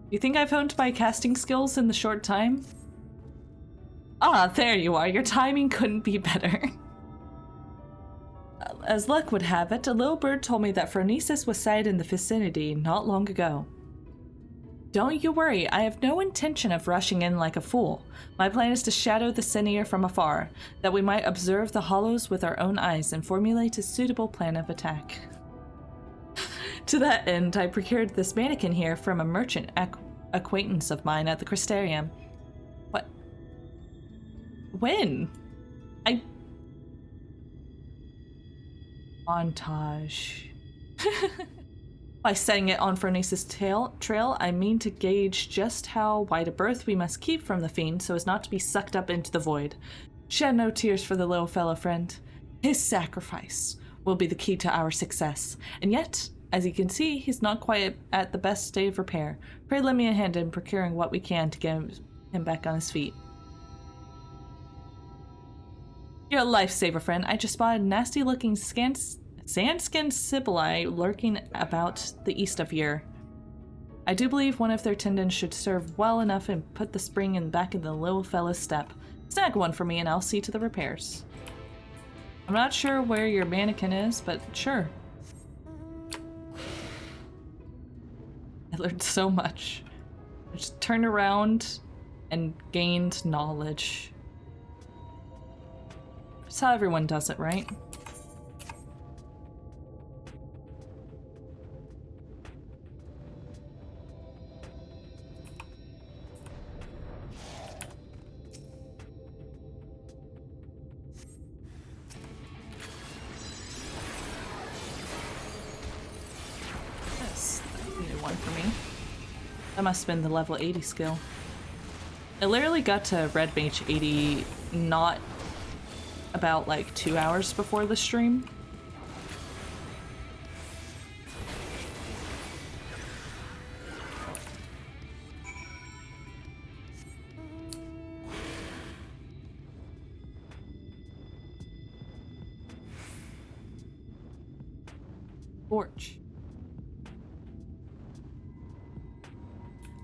Speaker 1: You think I've honed my casting skills in the short time? Ah, there you are. Your timing couldn't be better. As luck would have it, a little bird told me that Phronesis was sighted in the vicinity not long ago. Don't you worry, I have no intention of rushing in like a fool. My plan is to shadow the Senior from afar, that we might observe the hollows with our own eyes and formulate a suitable plan of attack. To that end, I procured this mannequin here from a merchant acquaintance of mine at the Crystarium. What? When? Montage. By setting it on Phronesis' trail, I mean to gauge just how wide a berth we must keep from the fiend so as not to be sucked up into the void. Shed no tears for the little fellow, friend. His sacrifice will be the key to our success, and yet, as you can see, he's not quite at the best state of repair. Pray lend me a hand in procuring what we can to get him back on his feet. You're a lifesaver, friend. I just spotted a nasty-looking sand-skinned Sibylle lurking about the east of here. I do believe one of their tendons should serve well enough and put the spring in the back of the little fellow's step. Snag one for me and I'll see to the repairs. I'm not sure where your mannequin is, but sure. I learned so much. I just turned around and gained knowledge. That's how everyone does it, right? Yes, that's a new one for me. That must have been the level 80 skill. I literally got to Red Mage 80 not about like 2 hours before the stream. Torch.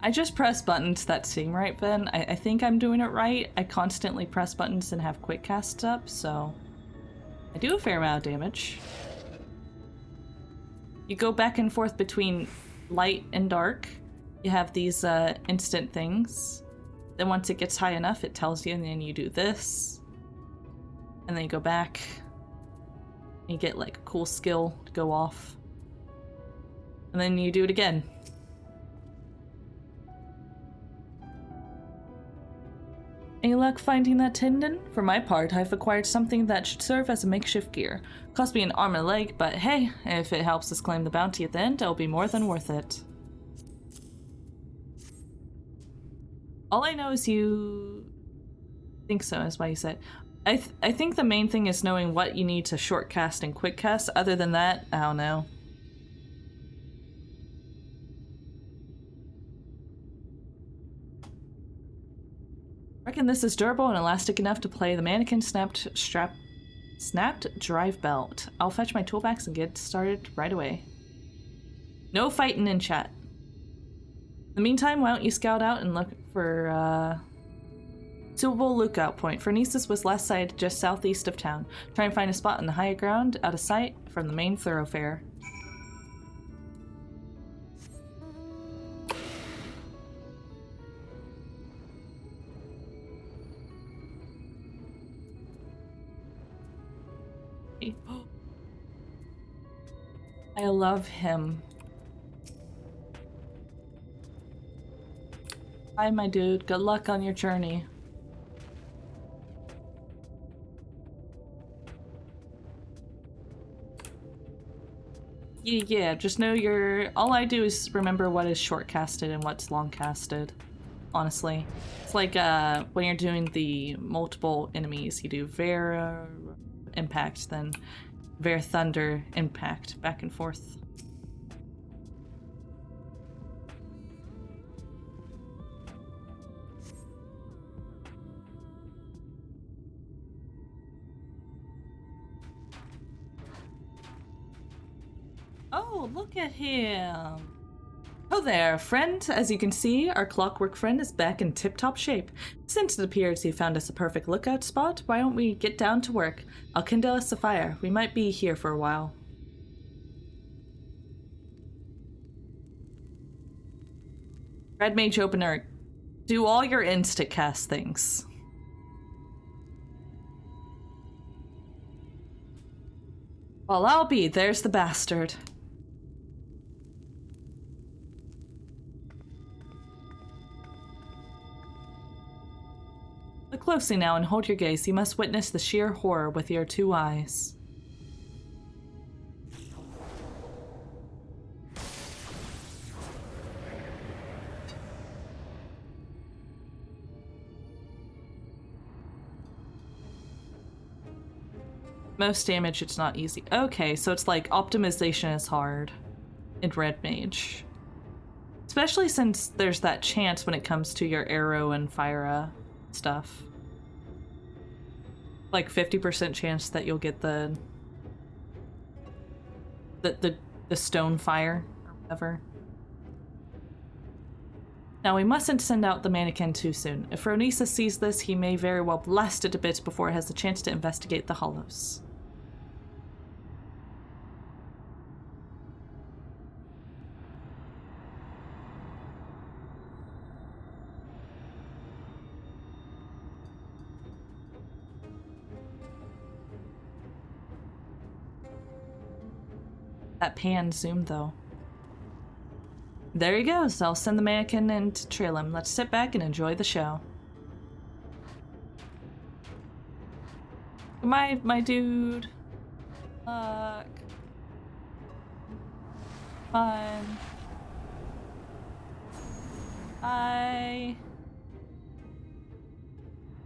Speaker 1: I just press buttons that seem right, Ben. I think I'm doing it right. I constantly press buttons and have quick casts up, so I do a fair amount of damage. You go back and forth between light and dark. You have these instant things. Then once it gets high enough, it tells you, and then you do this. And then you go back. And you get like a cool skill to go off. And then you do it again. Any luck finding that tendon? For my part, I've acquired something that should serve as a makeshift gear. Cost me an arm and a leg, but hey, if it helps us claim the bounty at the end, it'll be more than worth it. All I know is you think so, is why you said. I think the main thing is knowing what you need to short cast and quick cast. Other than that, I don't know. Reckon this is durable and elastic enough to play the mannequin Snapped drive belt. I'll fetch my toolbox and get started right away. No fighting in chat. In the meantime, why don't you scout out and look for suitable lookout point. Phronesis was last sighted just southeast of town. Try and find a spot on the higher ground out of sight from the main thoroughfare. I love him. Hi, my dude. Good luck on your journey. Yeah, just know all I do is remember what is short-casted and what's long-casted. Honestly. It's like, when you're doing the multiple enemies, you do Vera Impact, then Vera Thunder Impact, back and forth. Oh, look at him! Oh there, friend! As you can see, our clockwork friend is back in tip-top shape. Since it appears you found us a perfect lookout spot, why don't we get down to work? I'll kindle us a fire. We might be here for a while. Red Mage Opener, do all your insta-cast things. Well, I'll be. There's the bastard. Look closely now and hold your gaze. You must witness the sheer horror with your 2 eyes. Most damage, it's not easy. Okay, so it's like optimization is hard in Red Mage. Especially since there's that chance when it comes to your arrow and fire stuff. Like 50% chance that you'll get the stone fire or whatever. Now we mustn't send out the mannequin too soon. If Phronesis sees this, he may very well blast it to bits before it has the chance to investigate the hollows. That pan zoom though. There he goes. I'll send the mannequin in to trail him. Let's sit back and enjoy the show. My dude. Look. Fun. I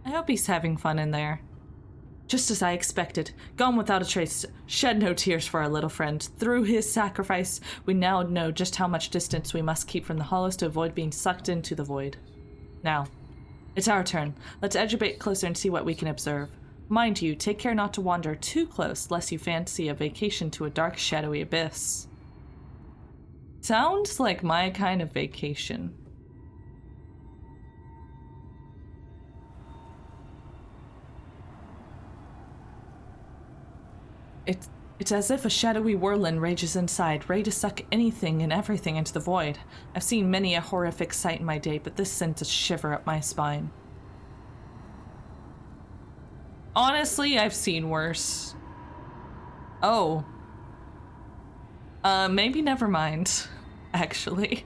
Speaker 1: hope he's having fun in there. Just as I expected, gone without a trace, shed no tears for our little friend. Through his sacrifice, we now know just how much distance we must keep from the hollows to avoid being sucked into the void. Now, it's our turn. Let's edge a bit closer and see what we can observe. Mind you, take care not to wander too close, lest you fancy a vacation to a dark, shadowy abyss. Sounds like my kind of vacation. It's as if a shadowy whirlwind rages inside, ready to suck anything and everything into the void. I've seen many a horrific sight in my day, but this sends a shiver up my spine. Honestly, I've seen worse. Oh. Maybe never mind, actually.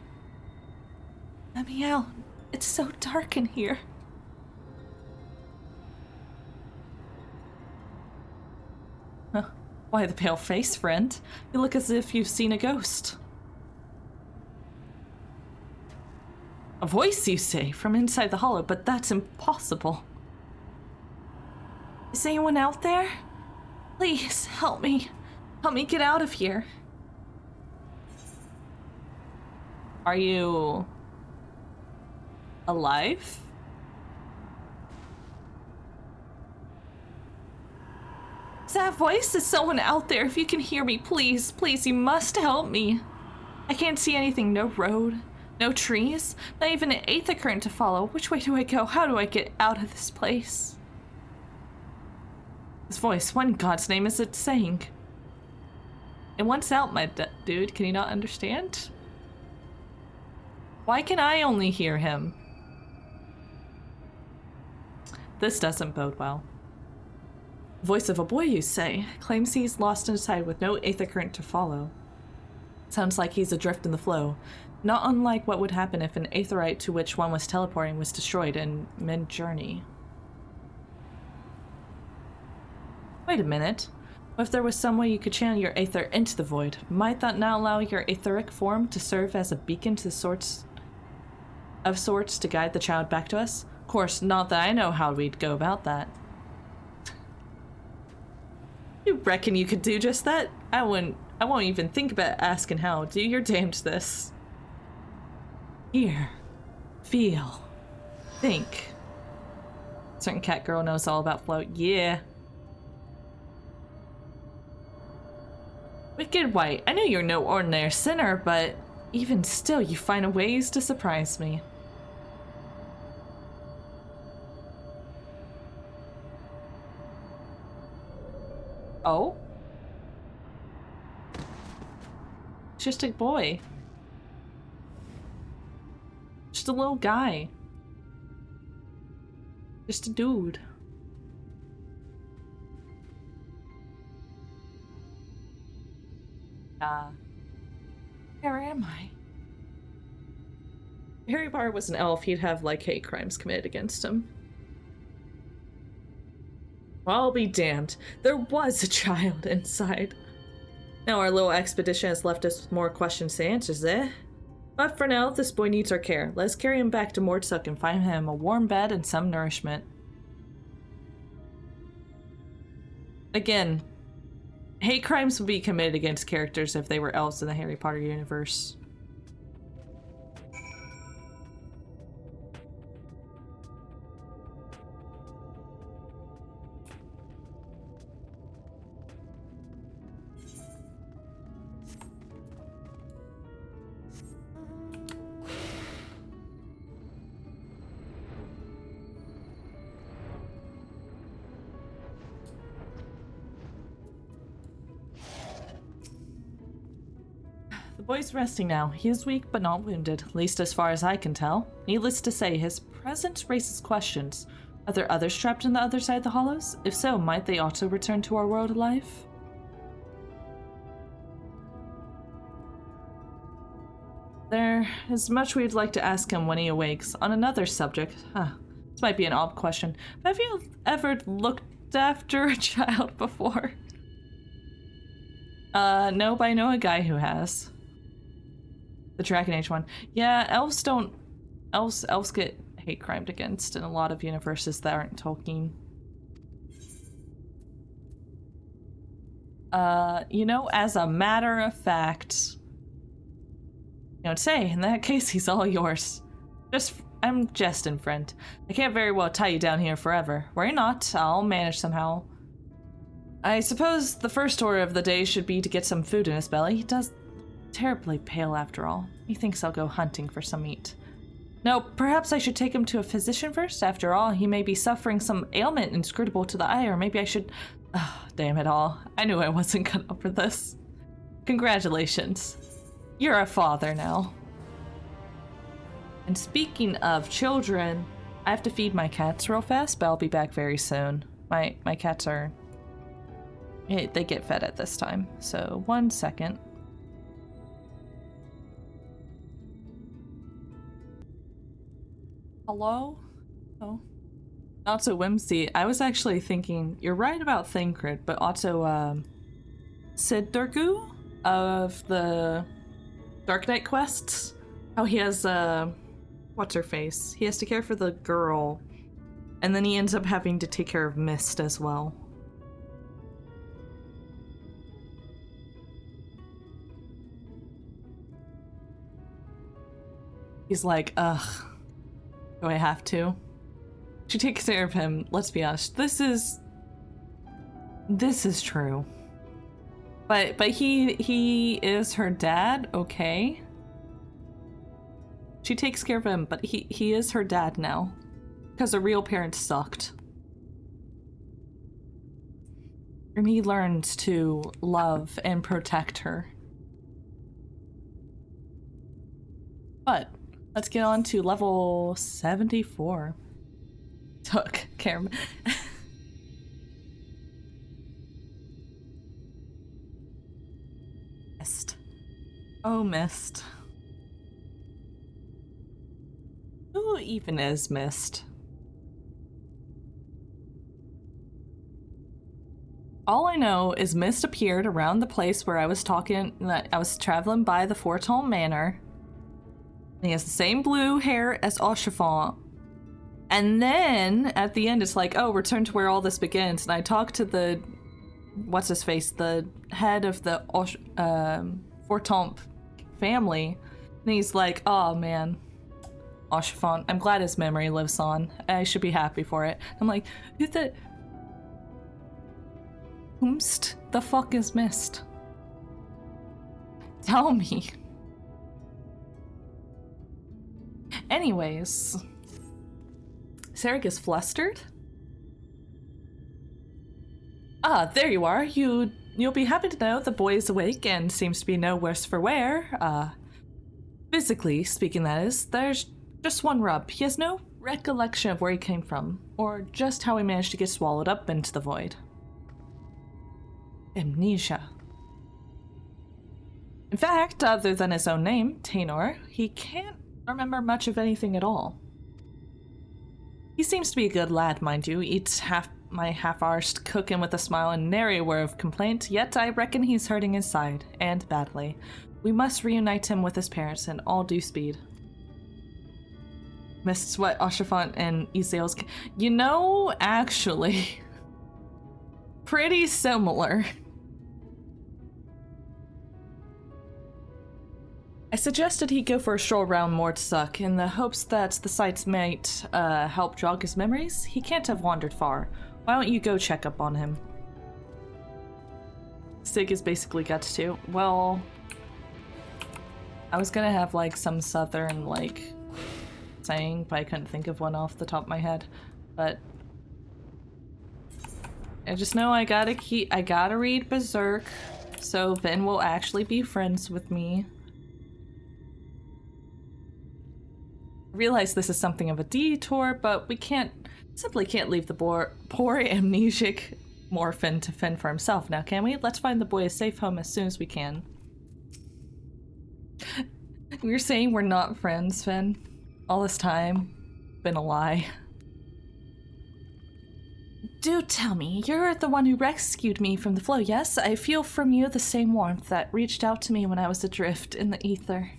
Speaker 1: Let me out. It's so dark in here. Huh. Why the pale face, friend? You look as if you've seen a ghost. A voice, you say, from inside the hollow, but that's impossible. Is anyone out there? Please, help me. Help me get out of here. Are you alive? Is that voice? Is someone out there? If you can hear me, please, please, you must help me. I can't see anything. No road, no trees, not even an aether current to follow. Which way do I go? How do I get out of this place? This voice, what in God's name is it saying? It wants out, my dude. Can you not understand? Why can I only hear him? This doesn't bode well. Voice of a boy, you say? Claims he's lost inside with no aether current to follow. Sounds like he's adrift in the flow. Not unlike what would happen if an aetherite to which one was teleporting was destroyed in mid-journey. Wait a minute. What if there was some way you could channel your aether into the void? Might that not allow your etheric form to serve as a beacon to sorts to guide the child back to us? Of course, not that I know how we'd go about that. You reckon you could do just that? I won't even think about asking how. Do your damnedest. Hear. Feel. Think. Certain cat girl knows all about float. Yeah. Wicked White, I know you're no ordinary sinner, but even still you find ways to surprise me. Oh? Just a boy. Just a little guy. Just a dude. Where am I? If Harry Potter was an elf, he'd have, like, hate crimes committed against him. Well, I'll be damned. There was a child inside. Now our little expedition has left us with more questions than answers, eh? But for now, this boy needs our care. Let's carry him back to Mordsuck and find him a warm bed and some nourishment. Again, hate crimes would be committed against characters if they were elves in the Harry Potter universe. The boy's resting now. He is weak but not wounded, at least as far as I can tell. Needless to say, his presence raises questions. Are there others trapped on the other side of the hollows? If so, might they also return to our world alive? There is much we'd like to ask him when he awakes. On another subject, this might be an odd question, but have you ever looked after a child before? No, but I know a guy who has. The Dragon Age one. Yeah, elves get hate crimed against in a lot of universes that aren't Tolkien. You know, as a matter of fact, you know, say, in that case, he's all yours. I'm jesting, friend. I can't very well tie you down here forever. Worry not, I'll manage somehow. I suppose the first order of the day should be to get some food in his belly. He does terribly pale after all. He thinks I'll go hunting for some meat. No, perhaps I should take him to a physician first. After all, he may be suffering some ailment inscrutable to the eye, or maybe I should... damn it all. I knew I wasn't cut up for this. Congratulations. You're a father now. And speaking of children, I have to feed my cats real fast, but I'll be back very soon. My cats are... they get fed at this time, so 1 second. Hello? Oh. Also, Whimsy, I was actually thinking, you're right about Thancred, but also, Sid Durgu of the Dark Knight quests. How he has, what's her face? He has to care for the girl, and then he ends up having to take care of Mist as well. He's like, ugh, do I have to? She takes care of him, let's be honest. This is This is true. But he is her dad, okay? She takes care of him, but he is her dad now. Because her real parents sucked. And he learned to love and protect her. But let's get on to level 74. Took care. Mist. Oh, Mist. Who even is Mist? All I know is Mist appeared around the place where I was traveling by the Forton Manor. And he has the same blue hair as Oshifant. And then at the end it's like, oh, return to where all this begins. And I talked to the what's-his-face, the head of the Forton family. And he's like, oh man, Oshifant, I'm glad his memory lives on. I should be happy for it. I'm like, who's the... Whomst the fuck is Mist? Tell me. Anyways, Sarek is flustered. Ah, there you are. You'll be happy to know the boy is awake and seems to be no worse for wear. Physically speaking, that is. There's just one rub. He has no recollection of where he came from, or just how he managed to get swallowed up into the void. Amnesia. In fact, other than his own name, Tainor, he can't remember much of anything at all. He seems to be a good lad, mind you, eats my half-arsed cooking with a smile and nary a word of complaint, yet I reckon he's hurting inside, and badly. We must reunite him with his parents in all due speed. Mist Sweat, Oshifant, and Ezeal's... You know, actually... pretty similar. I suggested he go for a stroll around Mortsuck in the hopes that the sights might help jog his memories. He can't have wandered far. Why don't you go check up on him? Sig is basically guts too. Well, I was gonna have like some southern like saying, but I couldn't think of one off the top of my head. But I just know I gotta read Berserk, so Vin will actually be friends with me. I realize this is something of a detour, but we simply can't leave the poor amnesic Morphin to fend for himself now, can we? Let's find the boy a safe home as soon as we can. We're saying we're not friends, Finn. All this time, been a lie. Do tell me, you're the one who rescued me from the flow, yes? I feel from you the same warmth that reached out to me when I was adrift in the ether.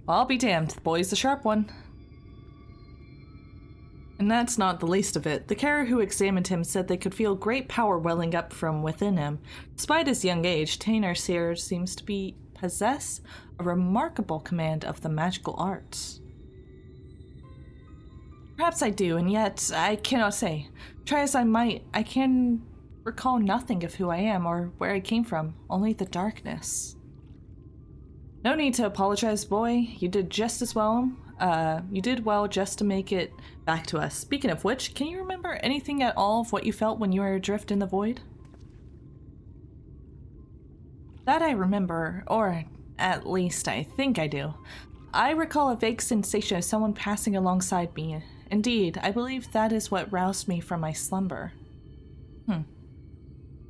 Speaker 1: I'll be damned, the boy's the sharp one. And that's not the least of it. The carer who examined him said they could feel great power welling up from within him. Despite his young age, Tainor Seer seems to possess a remarkable command of the magical arts. Perhaps I do, and yet I cannot say. Try as I might, I can recall nothing of who I am or where I came from, only the darkness. No need to apologize, boy. You did just as well. You did well just to make it back to us. Speaking of which, can you remember anything at all of what you felt when you were adrift in the void? That I remember, or at least I think I do. I recall a vague sensation of someone passing alongside me. Indeed, I believe that is what roused me from my slumber.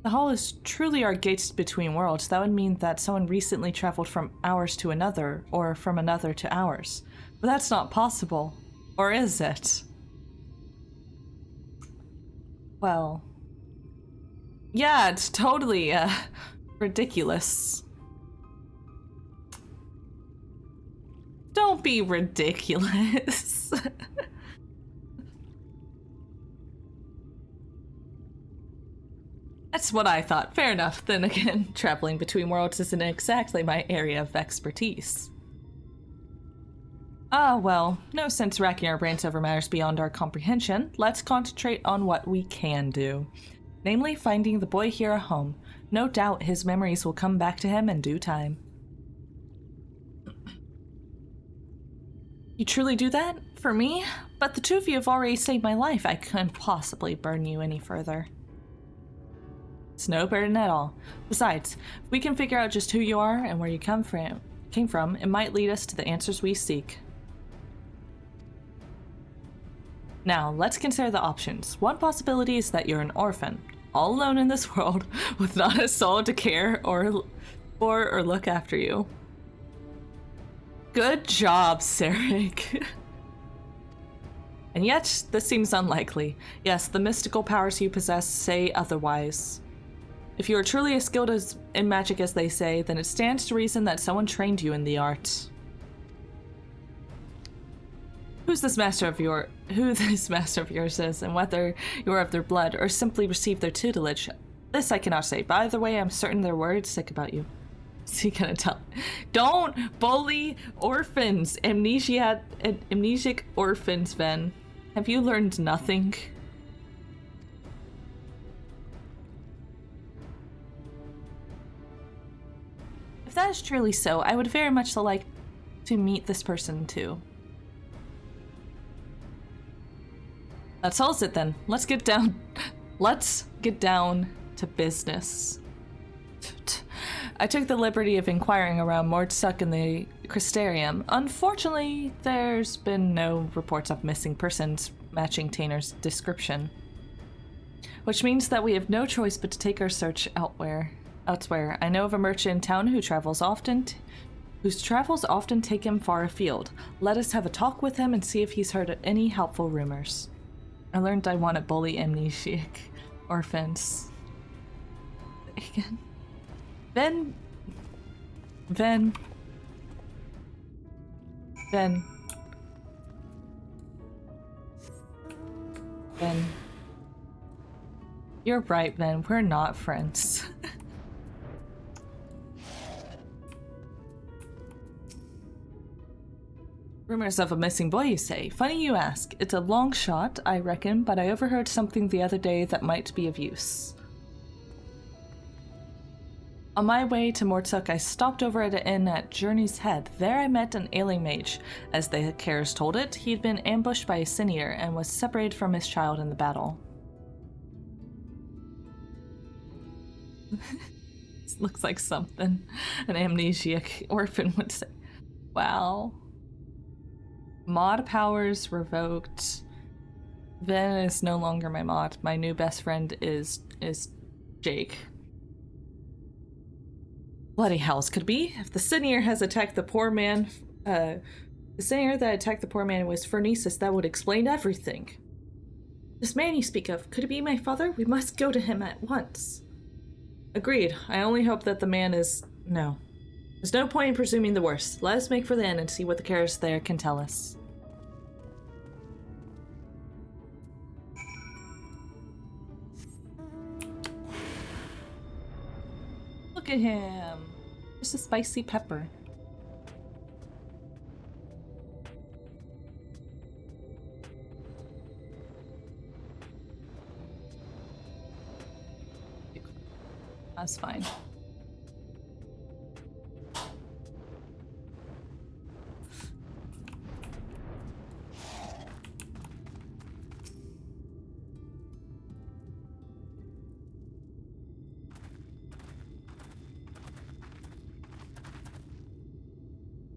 Speaker 1: The hall is truly our gates between worlds. That would mean that someone recently traveled from ours to another, or from another to ours. But that's not possible. Or is it? Well... yeah, it's totally, ridiculous. Don't be ridiculous. That's what I thought. Fair enough. Then again, traveling between worlds isn't exactly my area of expertise. Ah, well, no sense racking our brains over matters beyond our comprehension. Let's concentrate on what we can do. Namely, finding the boy here a home. No doubt his memories will come back to him in due time. You truly do that? For me? But the two of you have already saved my life. I couldn't possibly burden you any further. It's no burden at all. Besides, if we can figure out just who you are and where you came from, it might lead us to the answers we seek. Now, let's consider the options. One possibility is that you're an orphan, all alone in this world, with not a soul to care for or look after you. Good job, Sarek. And yet, this seems unlikely. Yes, the mystical powers you possess say otherwise. If you are truly as skilled in magic as they say, then it stands to reason that someone trained you in the art. Who this master of yours is, and whether you are of their blood or simply received their tutelage, this I cannot say. But either way, I'm certain their words sick about you. Is he gonna tell? Don't bully orphans, amnesiac orphans, Ven. Have you learned nothing? If that is truly so, I would very much like to meet this person too. That solves it then. Let's get down to business. I took the liberty of inquiring around Mordsuck in the Crystarium. Unfortunately, there's been no reports of missing persons matching Tainer's description. Which means that we have no choice but to take our search elsewhere. I know of a merchant in town whose travels often take him far afield. Let us have a talk with him and see if he's heard any helpful rumors. I learned I want to bully amnesiac orphans. Again. Ven. You're right, Ven. We're not friends. Rumors of a missing boy, you say? Funny you ask. It's a long shot, I reckon, but I overheard something the other day that might be of use. On my way to Mordsuck, I stopped over at an inn at Journey's Head. There I met an ailing mage. As the carers told it, he'd been ambushed by a senior and was separated from his child in the battle. This looks like something an amnesiac orphan would say. Wow. Mod powers revoked. Ven is no longer my mod. My new best friend is Jake. Bloody hells could be. If the senior has attacked the poor man, the senior that attacked the poor man was Fernesis, that would explain everything. This man you speak of, could it be my father? We must go to him at once. Agreed. I only hope that the man is... No. There's no point in presuming the worst. Let us make for the inn and see what the carers there can tell us. Look at him. Just a spicy pepper. That's fine.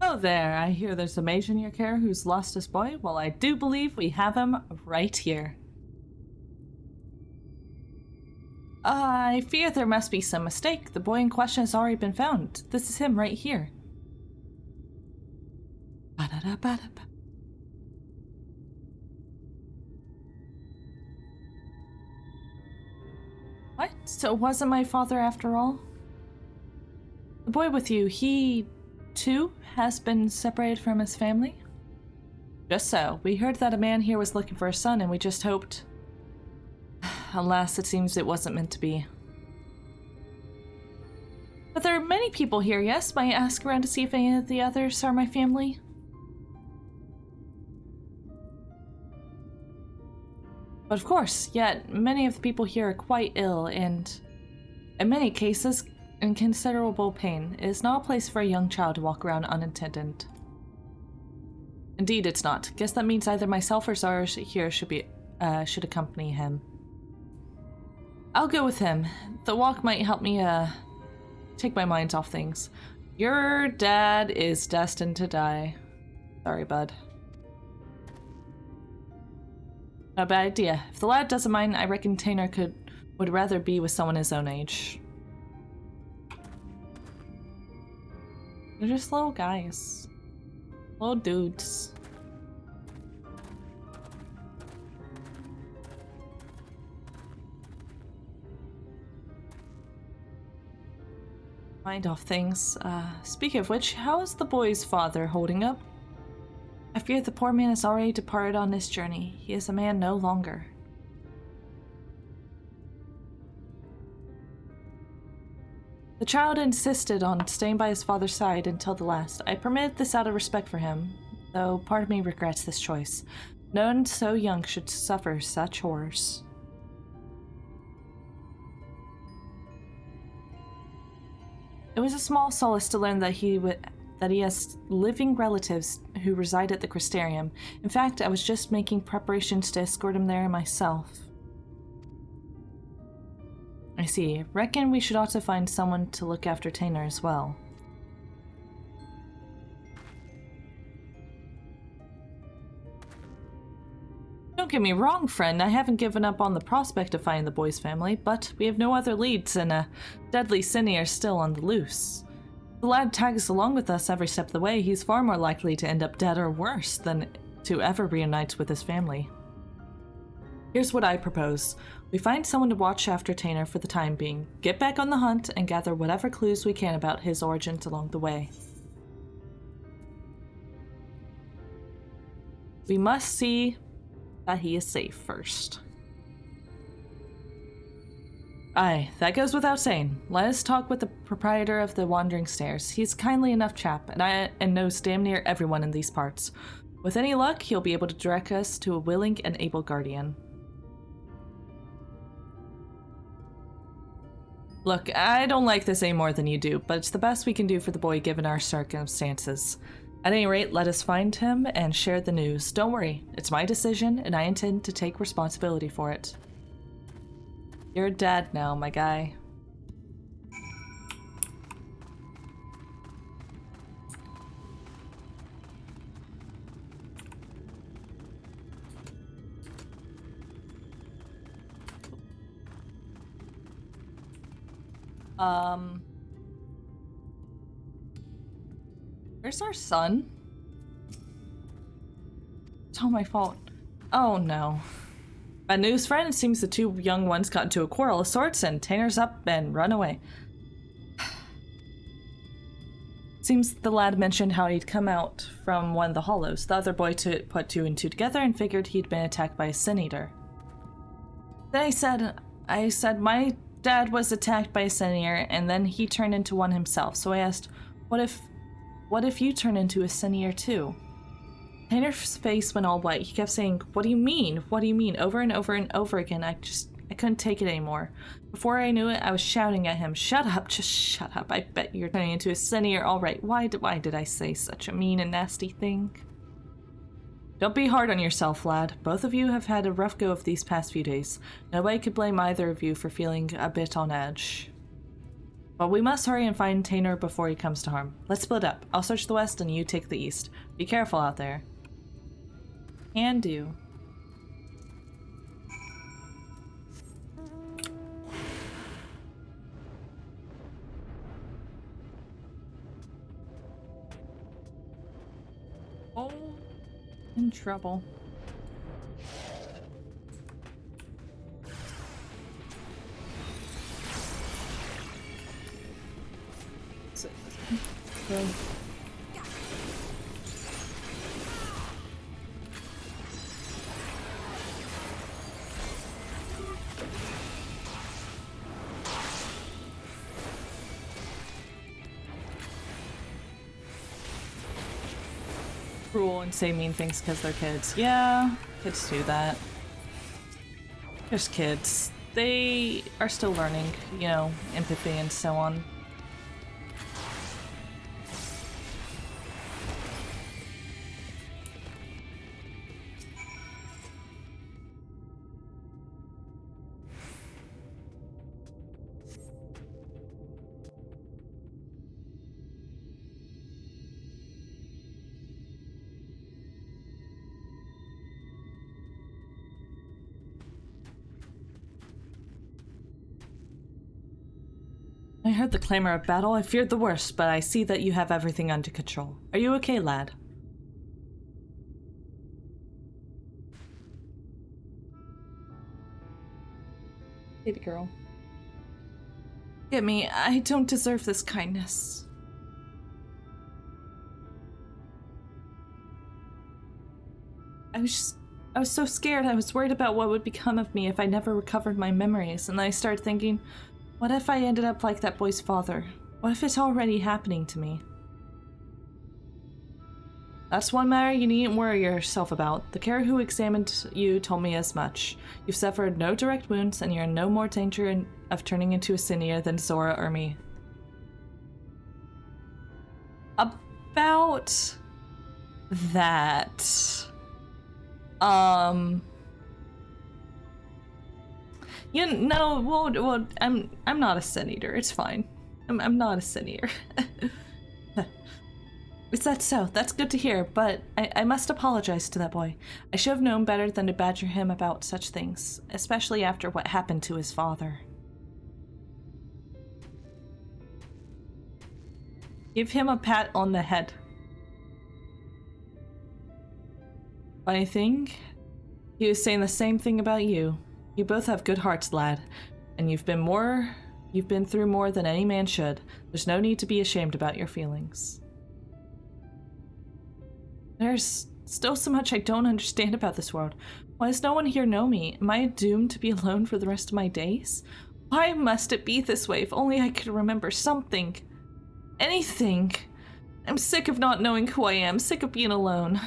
Speaker 1: Oh there, I hear there's a mage in your care who's lost his boy. Well, I do believe we have him right here. I fear there must be some mistake. The boy in question has already been found. This is him right here. What? So it wasn't my father after all? The boy with you, he, too, has been separated from his family? Just so. We heard that a man here was looking for a son, and we just hoped... Alas, it seems it wasn't meant to be. But there are many people here, yes? Might I ask around to see if any of the others are my family? But of course, yet many of the people here are quite ill and, in many cases, in considerable pain. It is not a place for a young child to walk around unattended. Indeed, it's not. Guess that means either myself or Zara here should accompany him. I'll go with him. The walk might help me, take my mind off things. Your dad is destined to die. Sorry, bud. Not a bad idea. If the lad doesn't mind, I reckon Tanner would rather be with someone his own age. They're just little guys. Little dudes. Mind off things. Speaking of which, how is the boy's father holding up? I fear the poor man has already departed on his journey. He is a man no longer. The child insisted on staying by his father's side until the last. I permitted this out of respect for him, though part of me regrets this choice. No one so young should suffer such horrors. It was a small solace to learn that he has living relatives who reside at the Crystarium. In fact, I was just making preparations to escort him there myself. I see. Reckon we should also find someone to look after Tanner as well. Don't get me wrong, friend. I haven't given up on the prospect of finding the boy's family, but we have no other leads, and a deadly Cinny are still on the loose. If the lad tags along with us every step of the way, he's far more likely to end up dead or worse than to ever reunite with his family. Here's what I propose. We find someone to watch after Tanner for the time being, get back on the hunt, and gather whatever clues we can about his origins along the way. We must see that he is safe first. Aye, that goes without saying. Let us talk with the proprietor of the Wandering Stairs. He's a kindly enough chap, and knows damn near everyone in these parts. With any luck, he'll be able to direct us to a willing and able guardian. Look, I don't like this any more than you do, but it's the best we can do for the boy given our circumstances. At any rate, let us find him and share the news. Don't worry, it's my decision, and I intend to take responsibility for it. You're dead now, my guy. Where's our son? It's all my fault. Oh no. Bad news, friend. It seems the two young ones got into a quarrel of sorts, and Tanner's up and run away. Seems the lad mentioned how he'd come out from one of the hollows. The other boy put two and two together and figured he'd been attacked by a sin eater. Then I said my dad was attacked by a sin eater, and then he turned into one himself. So I asked, what if you turn into a sin eater too? Tanner's face went all white. He kept saying, "What do you mean? What do you mean?" over and over and over again. I couldn't take it anymore. Before I knew it, I was shouting at him, "Shut up, just shut up. I bet you're turning into a sin eater. All right, why did I say such a mean and nasty thing?" Don't be hard on yourself, lad. Both of you have had a rough go of these past few days. Nobody could blame either of you for feeling a bit on edge. But we must hurry and find Tanner before he comes to harm. Let's split up. I'll search the west and you take the east. Be careful out there. Can do. Oh, in trouble. Good. Cruel and say mean things because they're kids. Yeah, kids do that. There's kids. They are still learning, you know, empathy and so on. I heard the clamor of battle. I feared the worst, but I see that you have everything under control. Are you okay, lad? Baby girl. Get me. I don't deserve this kindness. I was so scared. I was worried about what would become of me if I never recovered my memories, and then I started thinking, what if I ended up like that boy's father? What if it's already happening to me? That's one matter you needn't worry yourself about. The carer who examined you told me as much. You've suffered no direct wounds, and you're in no more danger of turning into a Cinia than Zora or me. About that... You know, well, I'm not a Sin Eater. It's fine. I'm not a Sin Eater. Is that so? That's good to hear, but I must apologize to that boy. I should have known better than to badger him about such things, especially after what happened to his father. Give him a pat on the head. Funny thing, he was saying the same thing about you. You both have good hearts, lad, and you've been through more than any man should. There's no need to be ashamed about your feelings. There's still so much I don't understand about this world. Why does no one here know me? Am I doomed to be alone for the rest of my days? Why must it be this way? If only I could remember something. Anything. I'm sick of not knowing who I am, sick of being alone.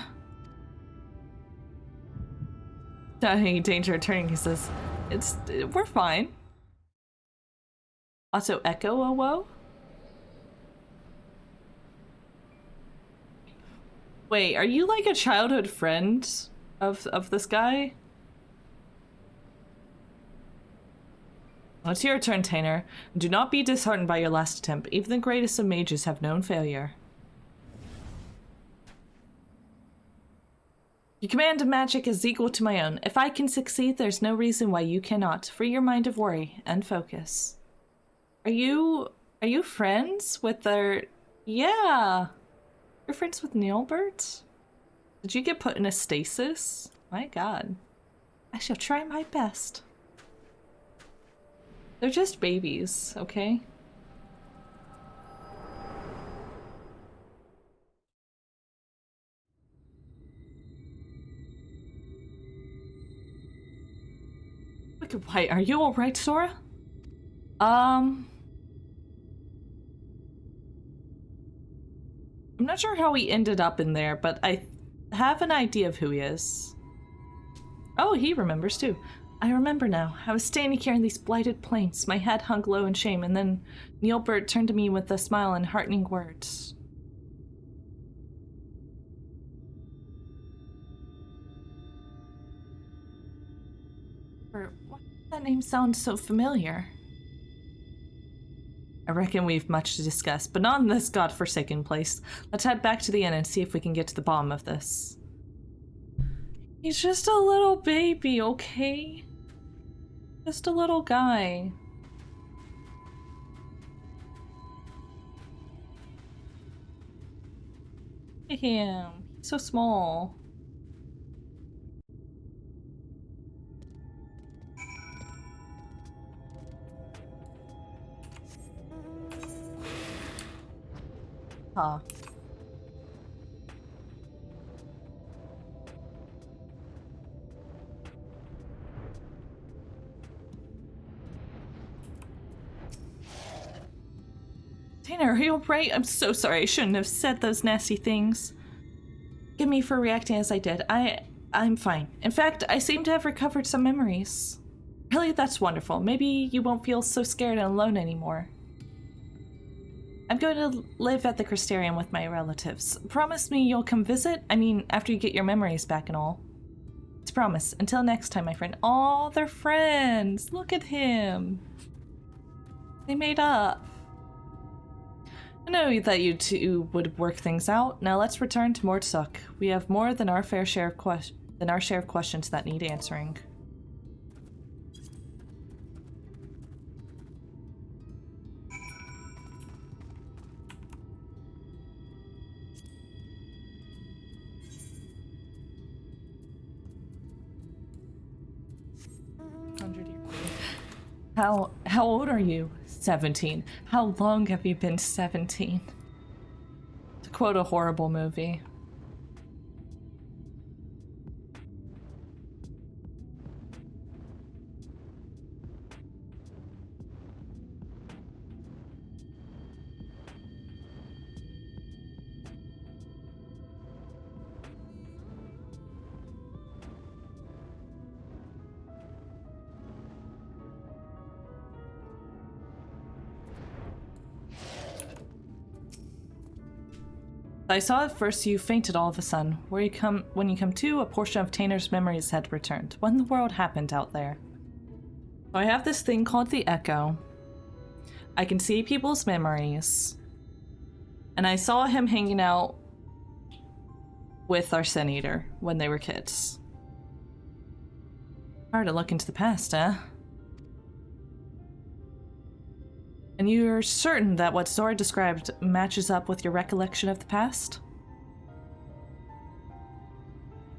Speaker 1: Not any danger of turning, he says. We're fine. Also echo a woe? Wait, are you like a childhood friend of this guy? Well, it's your turn, Tainer. Do not be disheartened by your last attempt. Even the greatest of mages have known failure. Your command of magic is equal to my own. If I can succeed, there's no reason why you cannot. Free your mind of worry and focus. Are you friends with their... Yeah. You're friends with Neilbert? Did you get put in a stasis? My god. I shall try my best. They're just babies, okay? Wicked White, are you alright, Sora? I'm not sure how he ended up in there, but I have an idea of who he is. Oh, he remembers too. I remember now. I was standing here in these blighted plains, my head hung low in shame, and then Neilbert turned to me with a smile and heartening words. Why does that name sound so familiar? I reckon we've much to discuss, but not in this godforsaken place. Let's head back to the inn and see if we can get to the bottom of this. He's just a little baby, okay? Just a little guy. Look at him. He's so small. Huh. Tainer, are you alright? I'm so sorry. I shouldn't have said those nasty things. Forgive me for reacting as I did. I'm fine. In fact, I seem to have recovered some memories. Really? That's wonderful. Maybe you won't feel so scared and alone anymore. I'm going to live at the Crystarium with my relatives. Promise me you'll come visit? I mean, after you get your memories back and all. It's a promise. Until next time, my friend. Aw, they're friends. Look at him. They made up. I know that you two would work things out. Now let's return to Mortsuk. We have more than our share of questions that need answering. How old are you? 17. How long have you been 17? To quote a horrible movie. I saw at first you fainted all of a sudden. When you come to, a portion of Tainer's memories had returned. What in the world happened out there? So I have this thing called the Echo. I can see people's memories. And I saw him hanging out with our Sin Eater when they were kids. Hard to look into the past, huh? And you're certain that what Zora described matches up with your recollection of the past?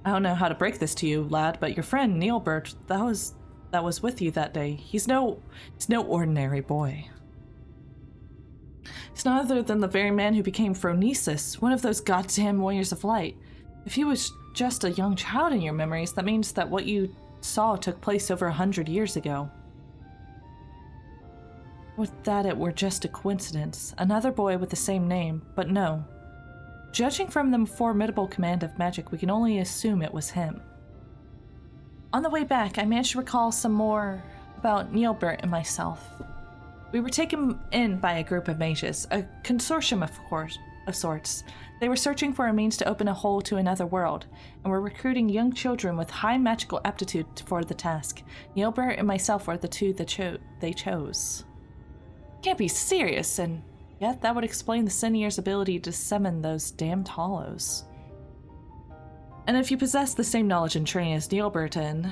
Speaker 1: I don't know how to break this to you, lad, but your friend, Neilbert, that was with you that day. He's no ordinary boy. He's none other than the very man who became Phronesis, one of those goddamn warriors of light. If he was just a young child in your memories, that means that what you saw took place over 100 years ago. With that, it were just a coincidence. Another boy with the same name, but no. Judging from the formidable command of magic, we can only assume it was him. On the way back, I managed to recall some more about Neilbert and myself. We were taken in by a group of mages, a consortium of sorts. They were searching for a means to open a hole to another world, and were recruiting young children with high magical aptitude for the task. Neilbert and myself were the two they chose. Can't be serious, and yet that would explain the Sinier's ability to summon those damned hollows. And if you possess the same knowledge and training as Neilberton,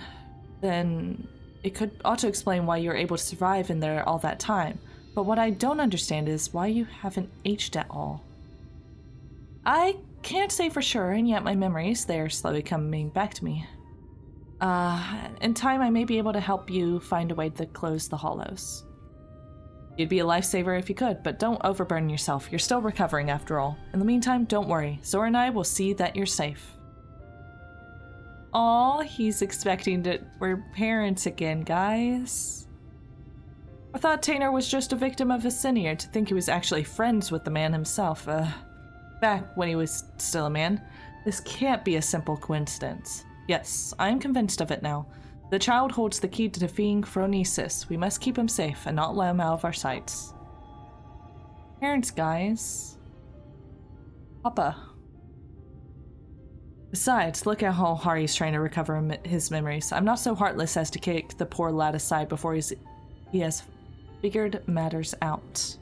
Speaker 1: then it could also explain why you were able to survive in there all that time. But what I don't understand is why you haven't aged at all. I can't say for sure, and yet my memories, they are slowly coming back to me. In time I may be able to help you find a way to close the hollows. You'd be a lifesaver if you could, but don't overburden yourself. You're still recovering after all. In the meantime, don't worry. Zora and I will see that you're safe. Aw, he's expecting that we're parents again, guys. I thought Tainer was just a victim of his senior to think he was actually friends with the man himself. Back when he was still a man. This can't be a simple coincidence. Yes, I'm convinced of it now. The child holds the key to defeating Phronesis. We must keep him safe and not let him out of our sights. Parents, guys. Papa. Besides, look at how hard he's trying to recover his memories. I'm not so heartless as to kick the poor lad aside before he has figured matters out.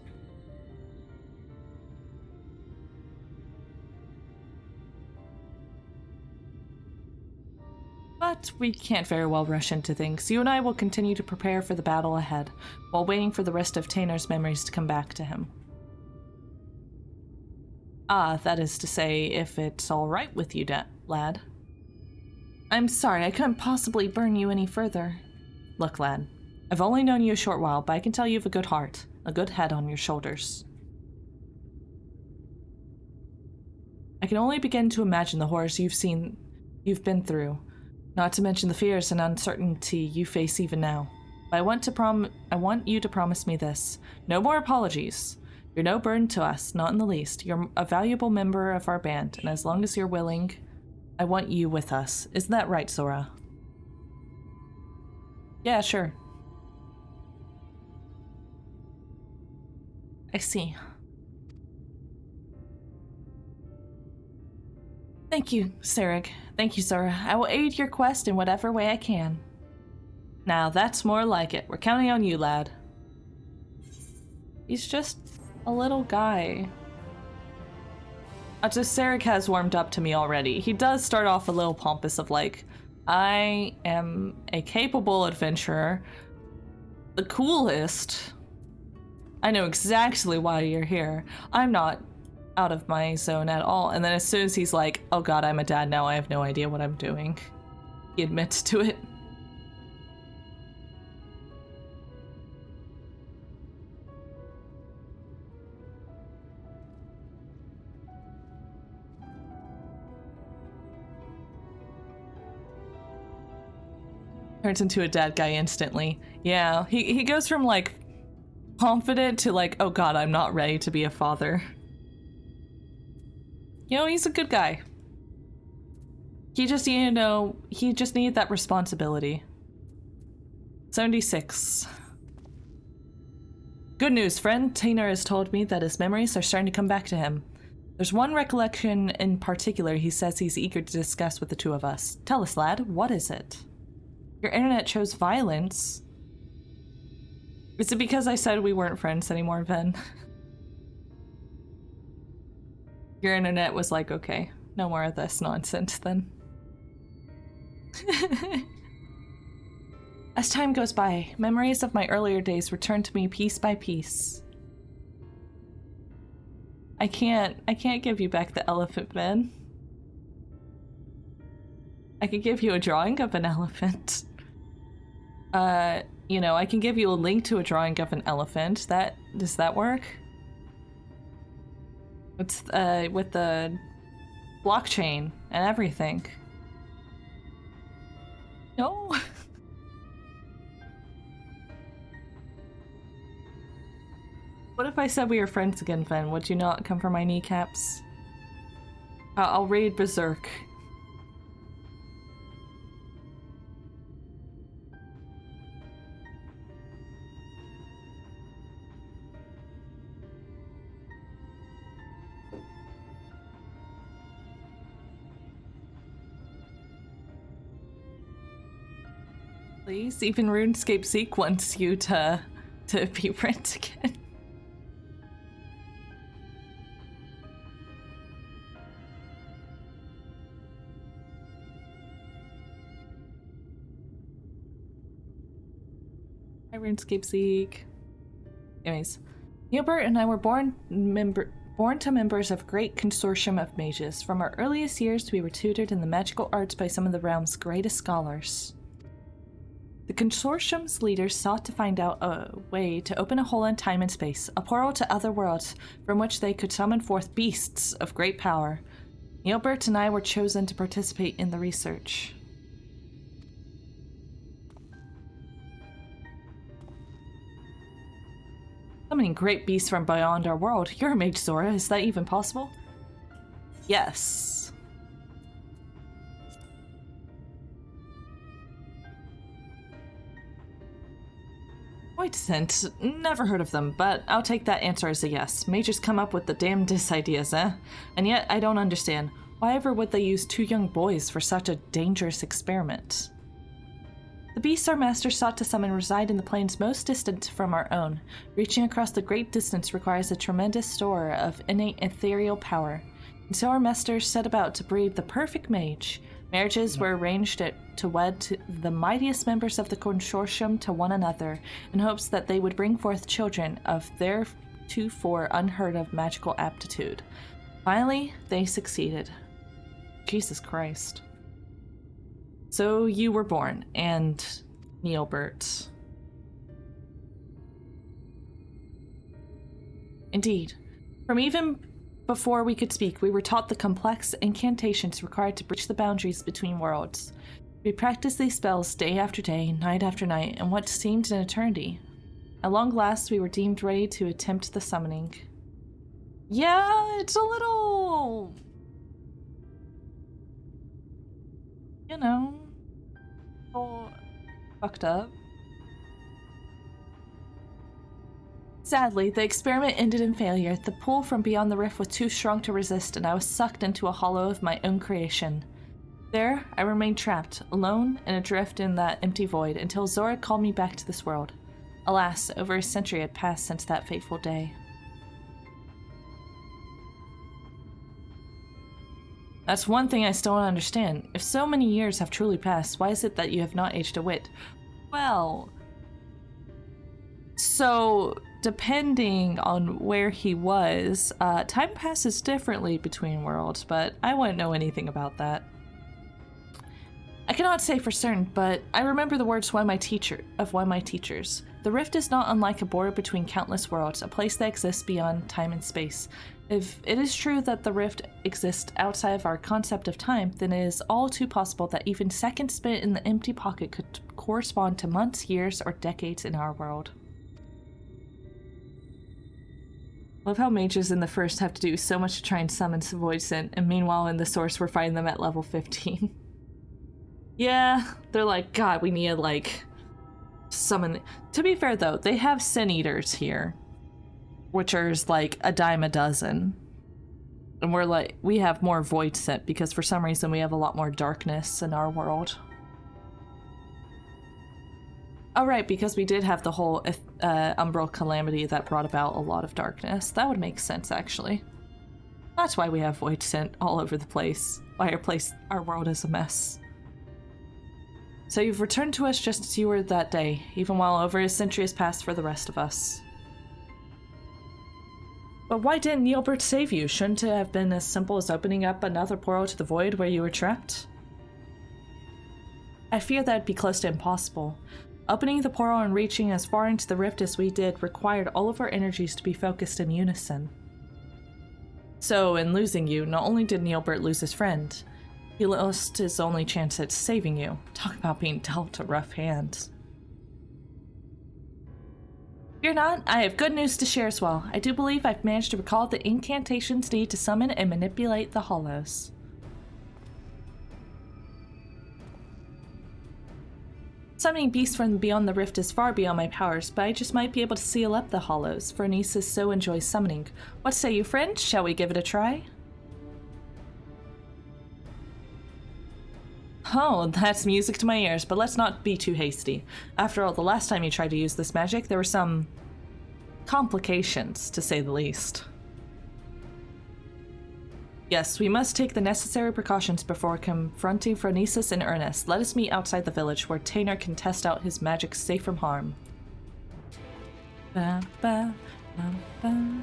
Speaker 1: But we can't very well rush into things. You and I will continue to prepare for the battle ahead, while waiting for the rest of Tainer's memories to come back to him. That is to say, if it's all right with you, lad. I'm sorry, I couldn't possibly burn you any further. Look, lad, I've only known you a short while, but I can tell you have a good heart, a good head on your shoulders. I can only begin to imagine the horrors you've been through, not to mention the fears and uncertainty you face even now. But I want you to promise me this. No more apologies. You're no burden to us, not in the least. You're a valuable member of our band, and as long as you're willing, I want you with us. Isn't that right, Zora? Yeah, sure. I see. Thank you, Sarek. Thank you, Zora. I will aid your quest in whatever way I can. Now, that's more like it. We're counting on you, lad. He's just a little guy. Just Sarek has warmed up to me already. He does start off a little pompous of like, I am a capable adventurer. The coolest. I know exactly why you're here. I'm not out of my zone at all. And then as soon as he's like, oh god, I'm a dad now, I have no idea what I'm doing, he admits to it. Turns into a dad guy instantly. Yeah, he goes from like confident to like, oh god, I'm not ready to be a father. You know, he's a good guy. He just, you know, he just needed that responsibility. 76. Good news, friend. Tainer has told me that his memories are starting to come back to him. There's one recollection in particular he says he's eager to discuss with the two of us. Tell us, lad, what is it? Your internet shows violence. Is it because I said we weren't friends anymore, Ven? Your internet was like, okay, no more of this nonsense then. As time goes by, memories of my earlier days return to me piece by piece. I can't give you back the elephant, Ben. I could give you a drawing of an elephant. You know, I can give you a link to a drawing of an elephant. Does that work? It's with the blockchain and everything. No. What if I said we were friends again, Fen? Would you not come for my kneecaps? I'll raid Berserk. Please, even RuneScape Zeke wants you to be friends again. Hi, RuneScape Zeke. Anyways, Neobert and I were born to members of a great consortium of mages. From our earliest years, we were tutored in the magical arts by some of the realm's greatest scholars. The consortium's leaders sought to find out a way to open a hole in time and space, a portal to other worlds from which they could summon forth beasts of great power. Neobert and I were chosen to participate in the research. Summoning great beasts from beyond our world. You're a mage, Zora. Is that even possible? Yes. Poignant. Never heard of them, but I'll take that answer as a yes. Mages come up with the damnedest ideas, eh? And yet, I don't understand. Why ever would they use two young boys for such a dangerous experiment? The beasts our master sought to summon reside in the planes most distant from our own. Reaching across the great distance requires a tremendous store of innate ethereal power. And so our master set about to breed the perfect mage. Marriages were arranged to wed the mightiest members of the consortium to one another, in hopes that they would bring forth children of theretofore unheard of magical aptitude. Finally, they succeeded. Jesus Christ. So you were born, and Neobert. Indeed. From even before we could speak, we were taught the complex incantations required to breach the boundaries between worlds. We practiced these spells day after day, night after night, in what seemed an eternity. At long last, we were deemed ready to attempt the summoning. Yeah, it's a little... you know... fucked up. Sadly, the experiment ended in failure. The pull from beyond the rift was too strong to resist, and I was sucked into a hollow of my own creation. There, I remained trapped, alone and adrift in that empty void, until Zora called me back to this world. Alas, over a century had passed since that fateful day. That's one thing I still don't understand. If so many years have truly passed, why is it that you have not aged a whit? Well... So, depending on where he was, time passes differently between worlds, but I wouldn't know anything about that. I cannot say for certain, but I remember the words of one of my teachers. The rift is not unlike a border between countless worlds, a place that exists beyond time and space. If it is true that the rift exists outside of our concept of time, then it is all too possible that even seconds spent in the empty pocket could correspond to months, years, or decades in our world. Love how mages in the first have to do so much to try and summon Void Scent, and meanwhile in the source we're fighting them at level 15. Yeah, they're like, God, we need to, like, summon... To be fair, though, they have Sin Eaters here, which are, like, a dime a dozen. And we're like, we have more Void Scent, because for some reason we have a lot more darkness in our world. Oh, right, because we did have the whole Umbral Calamity that brought about a lot of darkness. That would make sense, actually. That's why we have Void Scent all over the place. Why our world is a mess. So you've returned to us just as you were that day, even while over a century has passed for the rest of us. But why didn't Neilbert save you? Shouldn't it have been as simple as opening up another portal to the void where you were trapped? I fear that'd be close to impossible. Opening the portal and reaching as far into the rift as we did required all of our energies to be focused in unison. So, in losing you, not only did Neilbert lose his friend, he lost his only chance at saving you. Talk about being dealt a rough hand. Fear not, I have good news to share as well. I do believe I've managed to recall the incantations needed to summon and manipulate the hollows. Summoning beasts from beyond the rift is far beyond my powers, but I just might be able to seal up the hollows, for Anesis so enjoys summoning. What say you, friend? Shall we give it a try? Oh, that's music to my ears, but let's not be too hasty. After all, the last time you tried to use this magic, there were some complications, to say the least. Yes, we must take the necessary precautions before confronting Phronesis in earnest. Let us meet outside the village, where Tainer can test out his magic safe from harm. Ba, ba, ba, ba.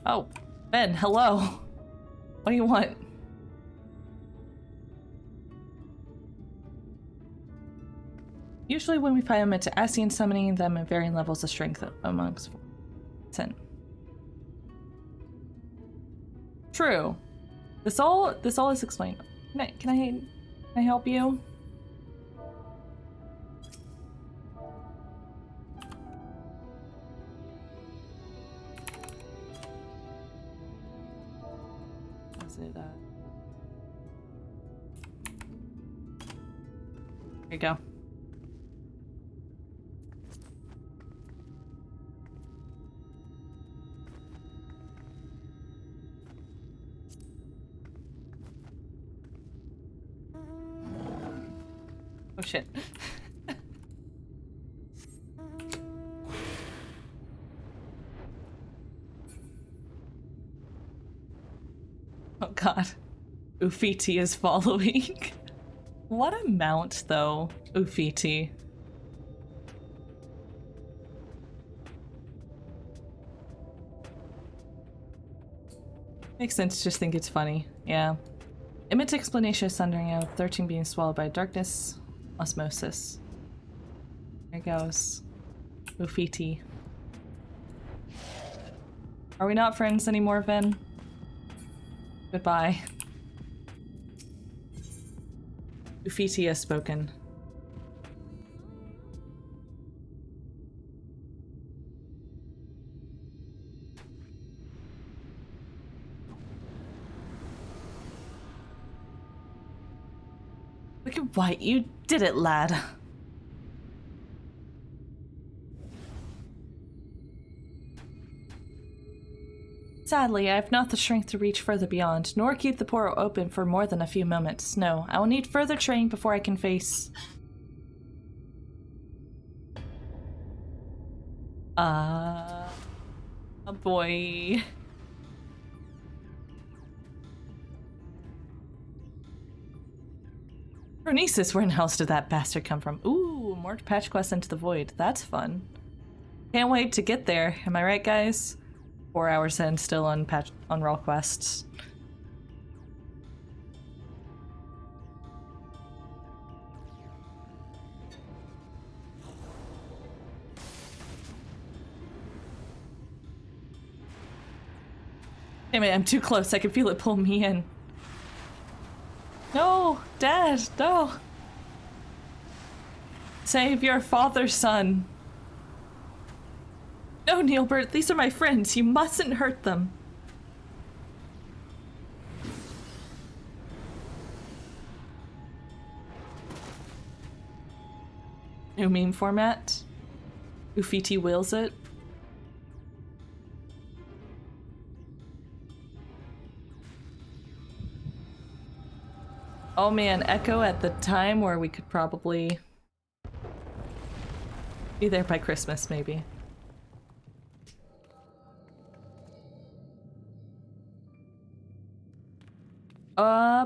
Speaker 1: Oh, Ben, hello. What do you want? Usually when we fight them, it's Asian summoning them at varying levels of strength amongst... True. This all is explained. Can I help you? Is it Here you go. Oh shit. Oh god. Ufiti is following. What a mount though, Ufiti. Makes sense, just think it's funny. Yeah. Emmett's explanation is sundering out 13 being swallowed by darkness. Osmosis. There goes. Ufiti. Are we not friends anymore, Ven? Goodbye. Ufiti has spoken. Look at White, you did it, lad. Sadly, I have not the strength to reach further beyond, nor keep the portal open for more than a few moments. No, I will need further training before I can face... Oh boy. Chronesis, where in the hell did that bastard come from? Ooh, more patch quests into the void. That's fun. Can't wait to get there. Am I right, guys? 4 hours in, still on raw quests. Damn it, I'm too close. I can feel it pull me in. No, Dad, no. Save your father's son. No, Neilbert, these are my friends. You mustn't hurt them. New meme format. Ufiti wills it. Oh man, Echo at the time where we could probably be there by Christmas, maybe.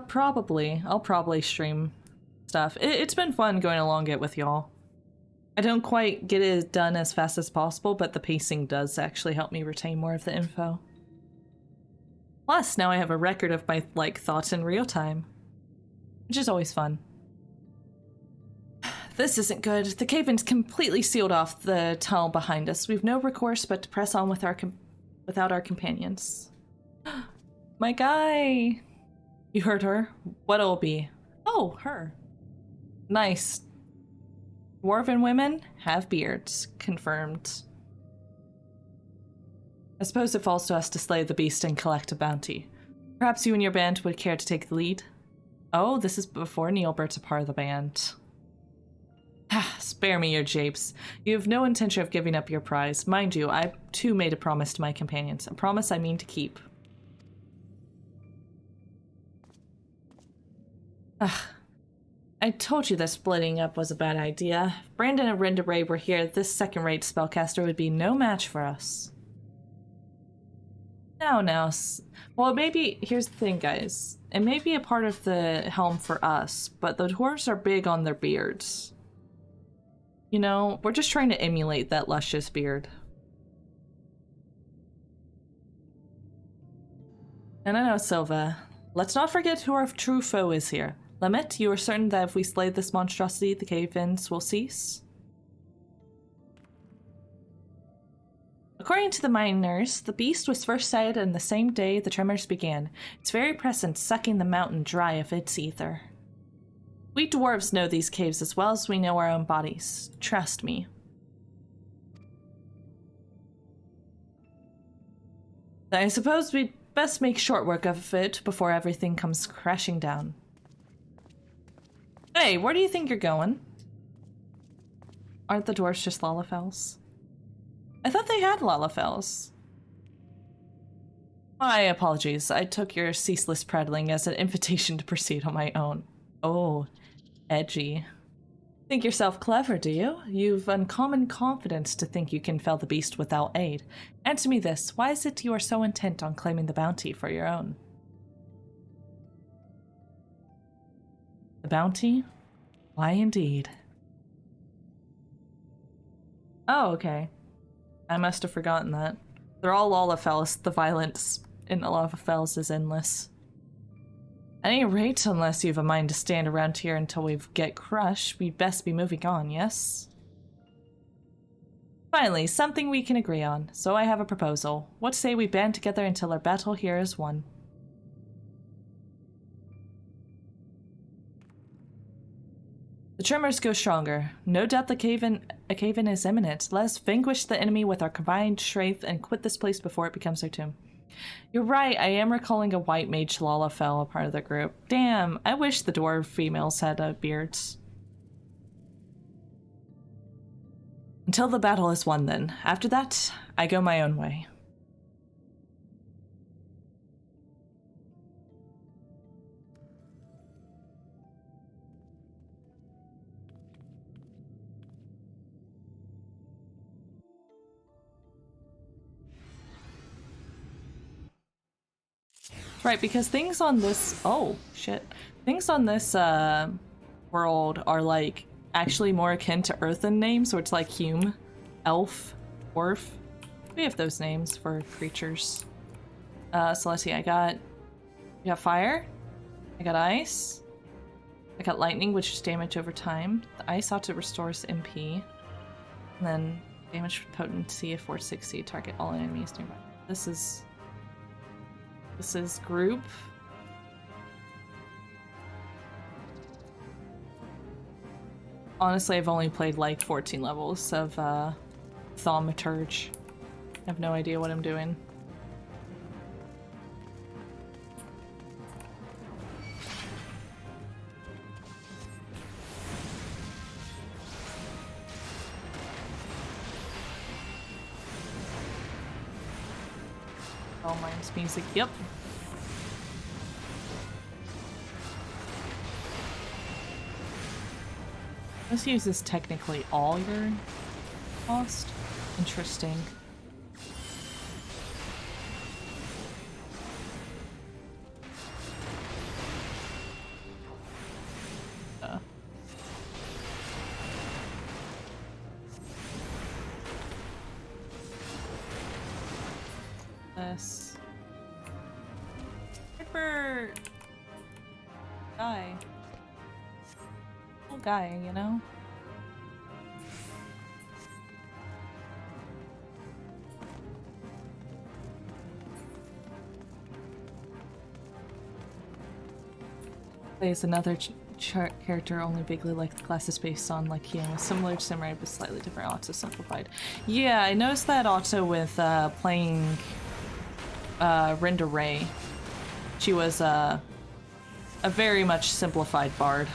Speaker 1: Probably. I'll probably stream stuff. It's been fun going along it with y'all. I don't quite get it done as fast as possible, but the pacing does actually help me retain more of the info. Plus, now I have a record of my, like, thoughts in real time. Which is always fun. This isn't good. The cave-in's completely sealed off the tunnel behind us. We've no recourse but to press on with without our companions. My guy! You heard her. What'll it be? Oh, her. Nice. Dwarven women have beards. Confirmed. I suppose it falls to us to slay the beast and collect a bounty. Perhaps you and your band would care to take the lead? Oh, this is before Neilbert's a part of the band. Spare me your japes. You have no intention of giving up your prize. Mind you, I too made a promise to my companions. A promise I mean to keep. I told you that splitting up was a bad idea. If Brandon and Rindaray were here, this second-rate spellcaster would be no match for us. Now. Well, maybe, here's the thing, guys. It may be a part of the helm for us, but the dwarves are big on their beards. You know, we're just trying to emulate that luscious beard. And I know, Silva. Let's not forget who our true foe is here. Lemmet, you are certain that if we slay this monstrosity, the cave-ins will cease? According to the miners, the beast was first sighted on the same day the tremors began, its very presence sucking the mountain dry of its ether. We dwarves know these caves as well as we know our own bodies. Trust me. I suppose we'd best make short work of it before everything comes crashing down. Hey, where do you think you're going? Aren't the dwarves just Lalafels? I thought they had Lalafels. My apologies. I took your ceaseless prattling as an invitation to proceed on my own. Oh, edgy. Think yourself clever, do you? You've uncommon confidence to think you can fell the beast without aid. Answer me this, why is it you are so intent on claiming the bounty for your own? The bounty? Why indeed. Oh, okay. I must have forgotten that. They're all Lalafels. The violence in Lalafels is endless. At any rate, unless you have a mind to stand around here until we get crushed, we'd best be moving on, yes? Finally, something we can agree on. So I have a proposal. What say we band together until our battle here is won? The tremors go stronger. No doubt a cave-in is imminent. Let us vanquish the enemy with our combined strength and quit this place before it becomes our tomb. You're right, I am recalling a white mage Lalafell, a part of the group. Damn, I wish the dwarf females had beards. Until the battle is won then. After that, I go my own way. Right, because things on this... Oh, shit. Things on this world are, like, actually more akin to Earthen names, so it's like Hume, Elf, Dwarf. We have those names for creatures. So let's see, I got fire, I got ice, I got lightning, which is damage over time. The ice ought to restores MP, and then damage potency of 460, target all enemies nearby. This is group. Honestly, I've only played like 14 levels of Thaumaturge. I have no idea what I'm doing. Oh, mine's music. Yep. This uses technically all your cost. Interesting. This. Ripper! Guy. Cool guy, you know? Plays another character only vaguely like the classes based on, like Kiyomi, similar to Samurai but slightly different, also simplified. Yeah, I noticed that also with playing Rinda Ray. She was a very much simplified bard.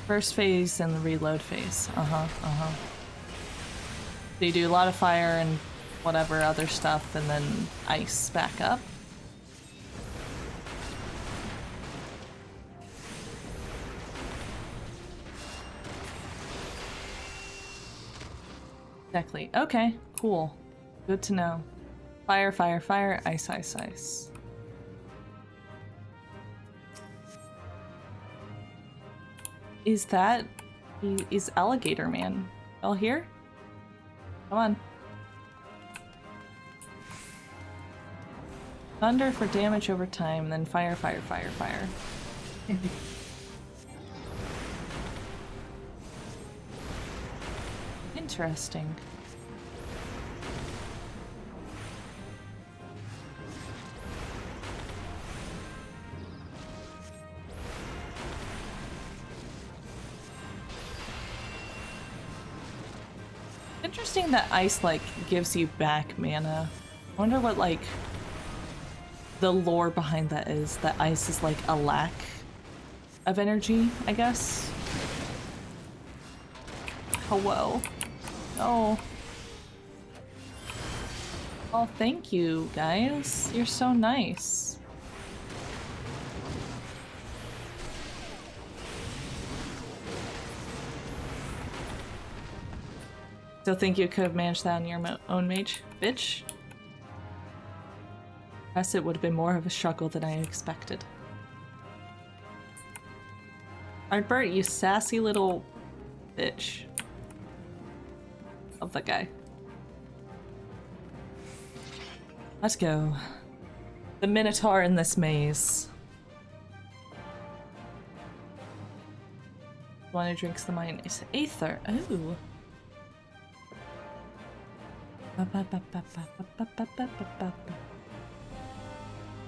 Speaker 1: First phase and the reload phase. So you do a lot of fire and whatever other stuff, and then ice back up. Exactly. Okay, cool. Good to know. Fire, fire, fire, ice, ice, ice. Is Alligator Man all here? Come on. Thunder for damage over time, and then fire, fire, fire, fire. Interesting. Interesting that ice, like, gives you back mana. I wonder what, like, the lore behind that is. That ice is, like, a lack of energy, I guess. Hello. Oh. Oh, thank you, guys. You're so nice. Still think you could have managed that on your own mage? Bitch. Guess it would have been more of a struggle than I expected. Alright, Bert, you sassy little bitch. Love that guy. Let's go. The Minotaur in this maze. One who drinks the mine is Aether. Ooh.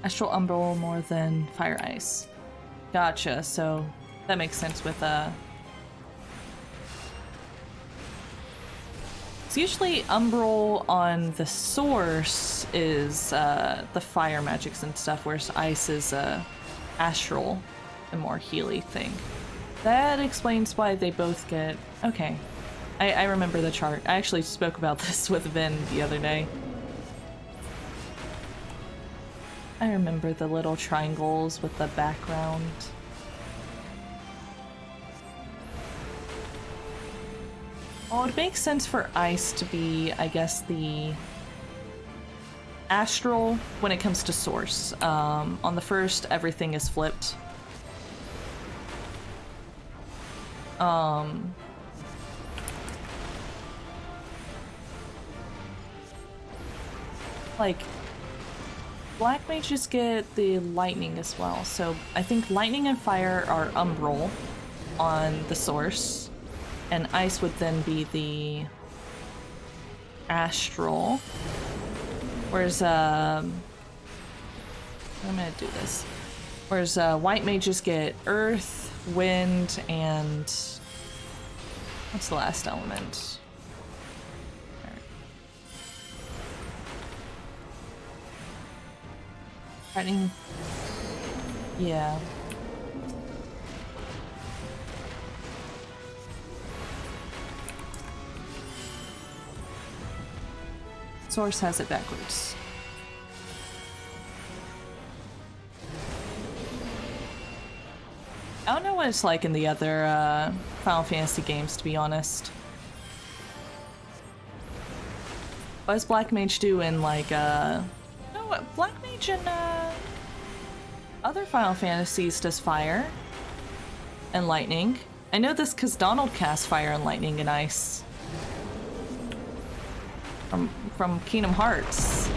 Speaker 1: Astral Umbral more than Fire Ice. Gotcha, so that makes sense with So usually Umbral on the source is the fire magics and stuff, whereas ice is astral, a more healy thing. That explains why they both get... Okay. I remember the chart. I actually spoke about this with Vin the other day. I remember the little triangles with the background. Oh, it makes sense for ice to be, I guess, the astral when it comes to source. On the first, everything is flipped. Like, black mages get the lightning as well, so I think lightning and fire are umbral on the source, and ice would then be the astral. Whereas, I'm gonna do this. Whereas, white mages get earth, wind, and what's the last element? Lightning. Yeah. Source has it backwards. I don't know what it's like in the other Final Fantasy games, to be honest. What does Black Mage do in, like, no, Black Mage in other Final Fantasies does fire and lightning. I know this because Donald casts fire and lightning and ice. From Kingdom Hearts.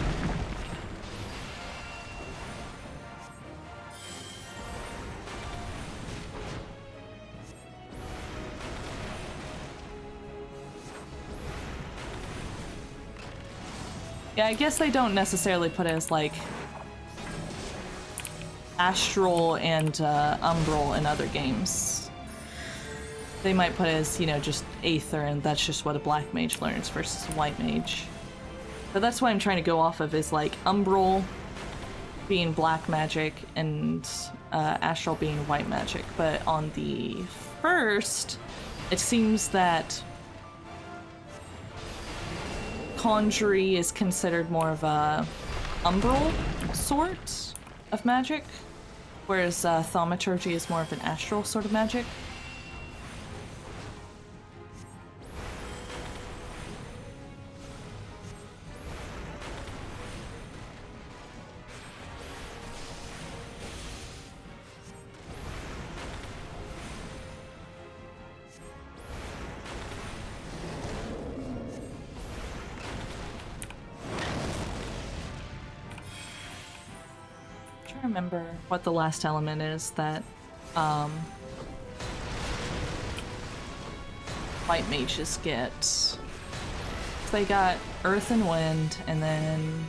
Speaker 1: Yeah, I guess they don't necessarily put it as, like, astral and umbral in other games. They might put it as, you know, just aether, and that's just what a black mage learns versus a white mage. But that's what I'm trying to go off of, is, like, umbral being black magic and astral being white magic. But on the first, it seems that Conjury is considered more of a umbral sort of magic, whereas thaumaturgy is more of an astral sort of magic. Remember what the last element is that white mages get. So they got earth and wind, and then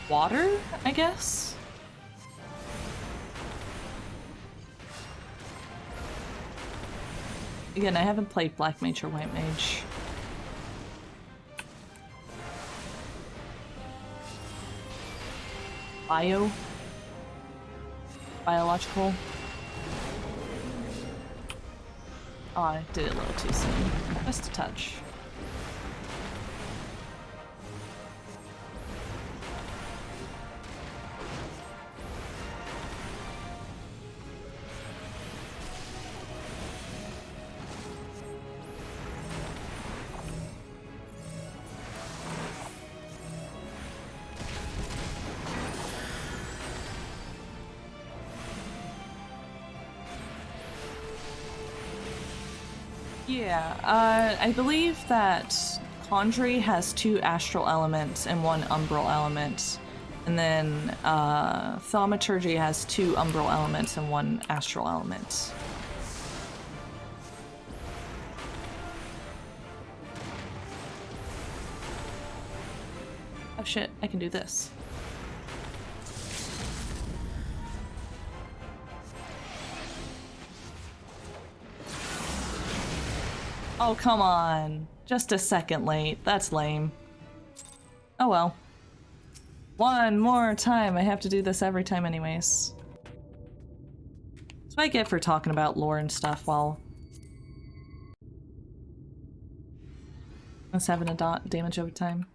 Speaker 1: water, I guess? Again, I haven't played black mage or white mage. Biological. Oh, I did it a little too soon. Just a touch. Yeah, I believe that Conjury has 2 astral elements and 1 umbral element, and then Thaumaturgy has 2 umbral elements and 1 astral element. Oh shit, I can do this. Oh, come on. Just a second late. That's lame. Oh well. One more time. I have to do this every time anyways. That's what I get for talking about lore and stuff while us having a dot damage over time.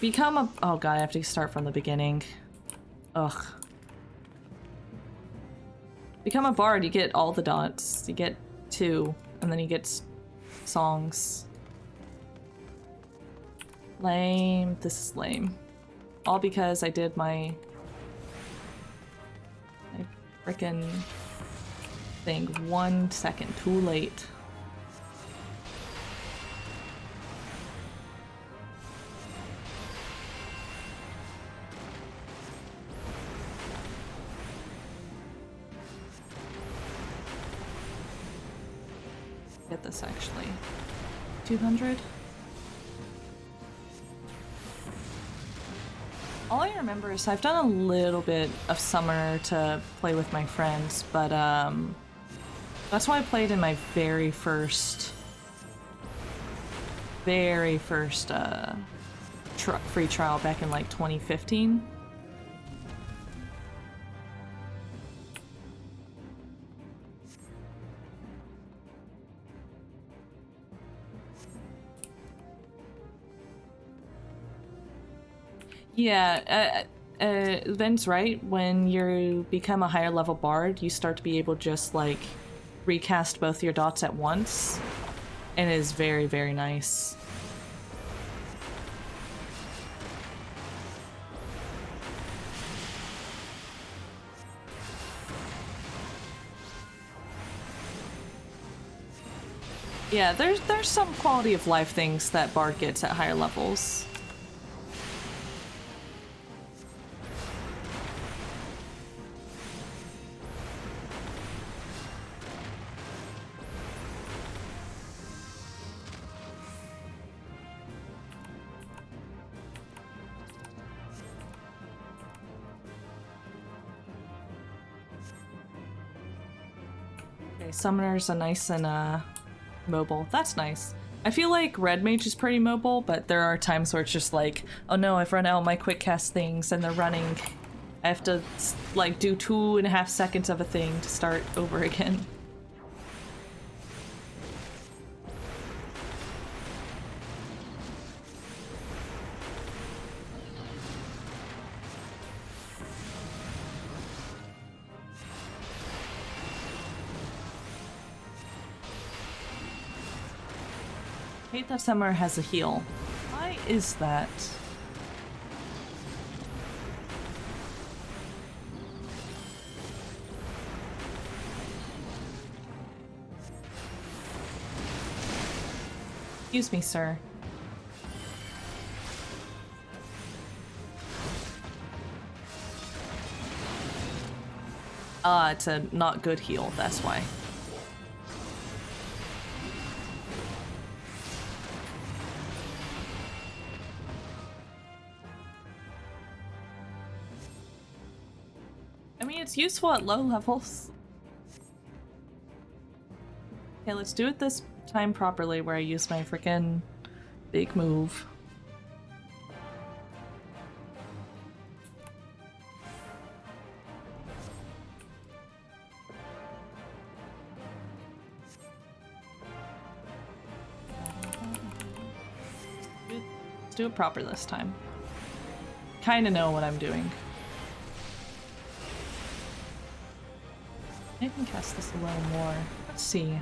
Speaker 1: Become a— oh god, I have to start from the beginning. Ugh. Become a bard, you get all the dots. You get 2, and then you get songs. Lame. This is lame. All because I did my frickin' thing 1 second too late. Get this actually. 200? All I remember is I've done a little bit of summer to play with my friends, but that's why I played in my very first free trial back in like 2015. Yeah, Ben's right. When you become a higher level bard, you start to be able to just like recast both your dots at once, and it is very, very nice. Yeah, there's some quality of life things that bard gets at higher levels. Summoners are nice and mobile. That's nice. I feel like Red Mage is pretty mobile, but there are times where it's just like, oh no, I've run out of my quick cast things and they're running. I have to like do 2.5 seconds of a thing to start over again. I hate that Summer has a heal. Why is that? Excuse me, sir. Ah, it's a not good heal, that's why. It's useful at low levels. Okay, let's do it this time properly where I use my frickin' big move. Let's do it proper this time. Kinda know what I'm doing. I can cast this a little more. Let's see.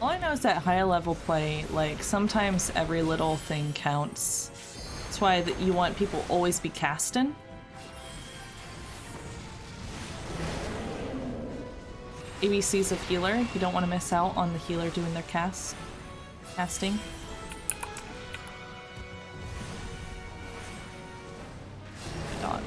Speaker 1: All I know is that higher level play, like, sometimes every little thing counts. That's why you want people always be casting. ABCs of healer. You don't want to miss out on the healer doing their casting. God.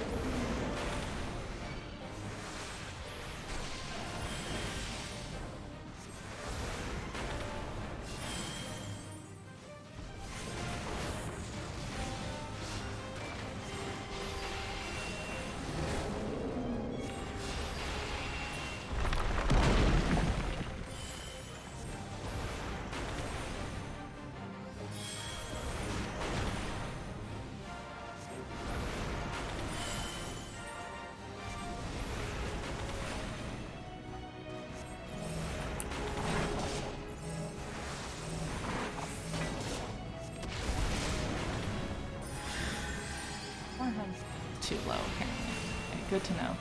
Speaker 1: Too low, apparently. Okay, good to know.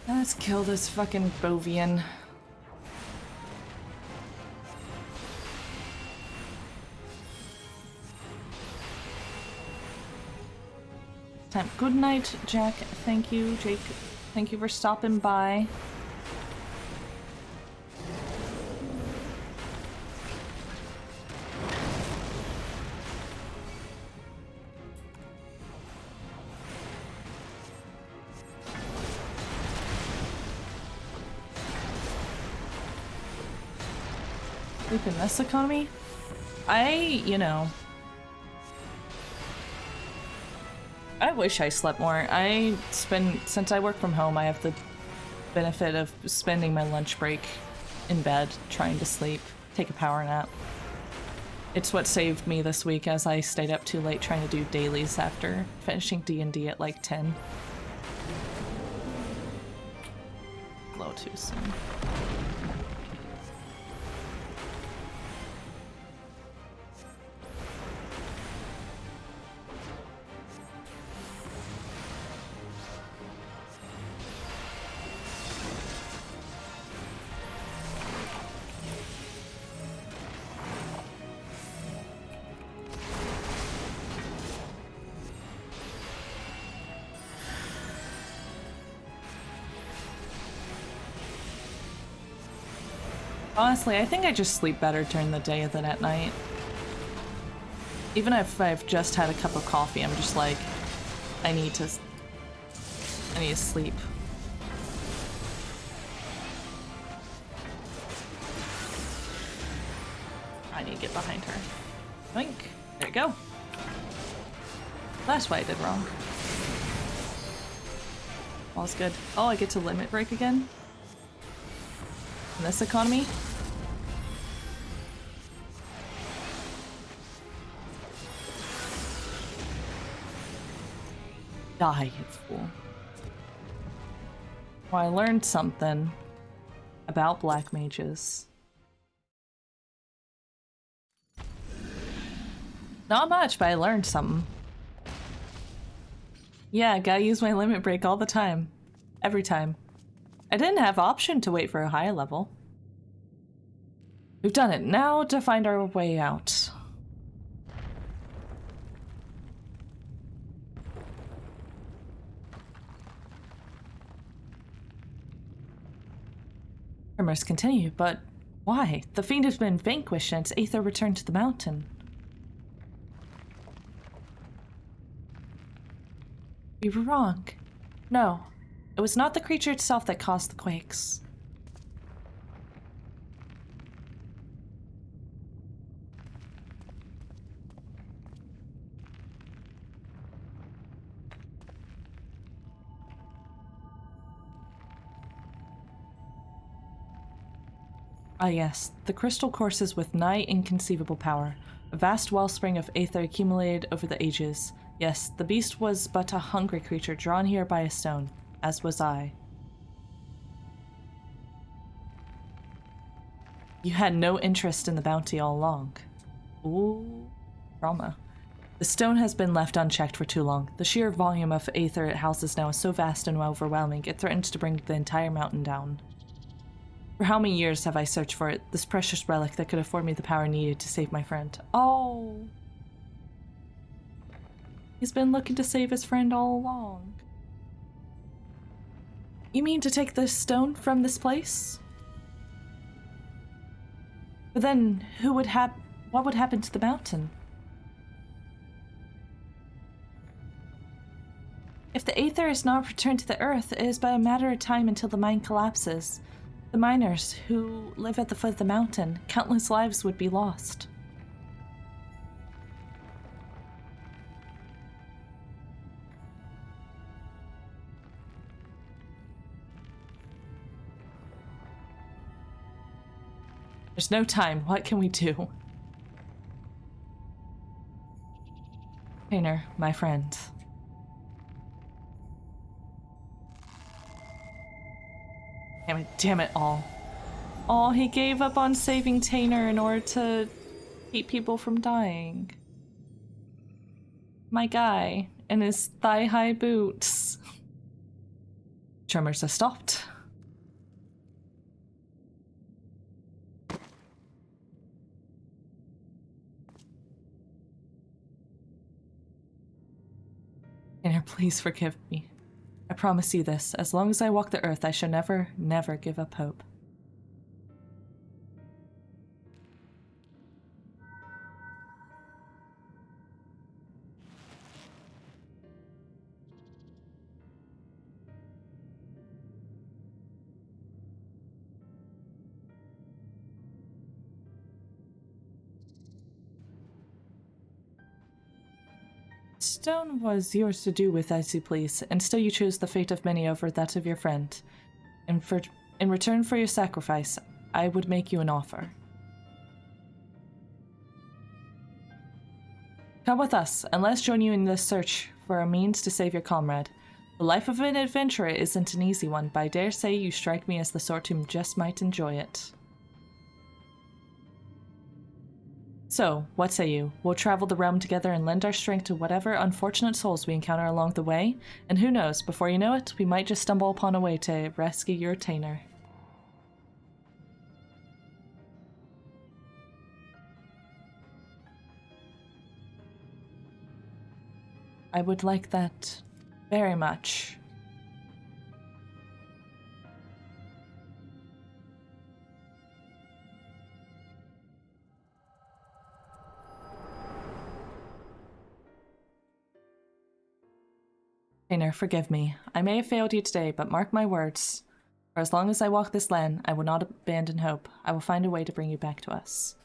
Speaker 1: Let's kill this fucking Bovian. Time. Good night, Jack. Thank you, Jake. Thank you for stopping by. Sleep in this economy? You know. I wish I slept more. Since I work from home, I have the benefit of spending my lunch break in bed, trying to sleep, take a power nap. It's what saved me this week as I stayed up too late trying to do dailies after finishing D&D at like 10. Low too soon. Honestly, I think I just sleep better during the day than at night. Even if I've just had a cup of coffee, I'm just like, I need to sleep. I need to get behind her. Boink. There you go. That's what I did wrong. All's good. Oh, I get to limit break again? In this economy? Die, you fool. Well, I learned something about black mages. Not much, but I learned something. Yeah, gotta use my limit break all the time. Every time. I didn't have option to wait for a higher level. We've done it. Now to find our way out. Rumors continue, but why? The fiend has been vanquished and its aether returned to the mountain. We were wrong. No, it was not the creature itself that caused the quakes. Ah yes, the crystal courses with nigh inconceivable power, a vast wellspring of aether accumulated over the ages. Yes, the beast was but a hungry creature drawn here by a stone, as was I. You had no interest in the bounty all along. Ooh, trauma. The stone has been left unchecked for too long. The sheer volume of aether it houses now is so vast and overwhelming, it threatens to bring the entire mountain down. For how many years have I searched for it, this precious relic that could afford me the power needed to save my friend? Oh! He's been looking to save his friend all along. You mean to take the stone from this place? But then, what would happen to the mountain? If the aether is not returned to the earth, it is but a matter of time until the mine collapses. The miners who live at the foot of the mountain, countless lives would be lost. There's no time. What can we do? Painter, my friend. Damn it all. Oh, he gave up on saving Tainer in order to keep people from dying. My guy, in his thigh-high boots. Tremors have stopped. Tainer, please forgive me. I promise you this, as long as I walk the earth, I shall never, never give up hope. Stone was yours to do with as you please, and still you chose the fate of many over that of your friend. In return for your sacrifice, I would make you an offer. Come with us, and let's join you in this search for a means to save your comrade. The life of an adventurer isn't an easy one, but I dare say you strike me as the sort who just might enjoy it. So, what say you? We'll travel the realm together and lend our strength to whatever unfortunate souls we encounter along the way, and who knows, before you know it, we might just stumble upon a way to rescue your Tainer. I would like that very much. Tainer, forgive me. I may have failed you today, but mark my words. For as long as I walk this land, I will not abandon hope. I will find a way to bring you back to us.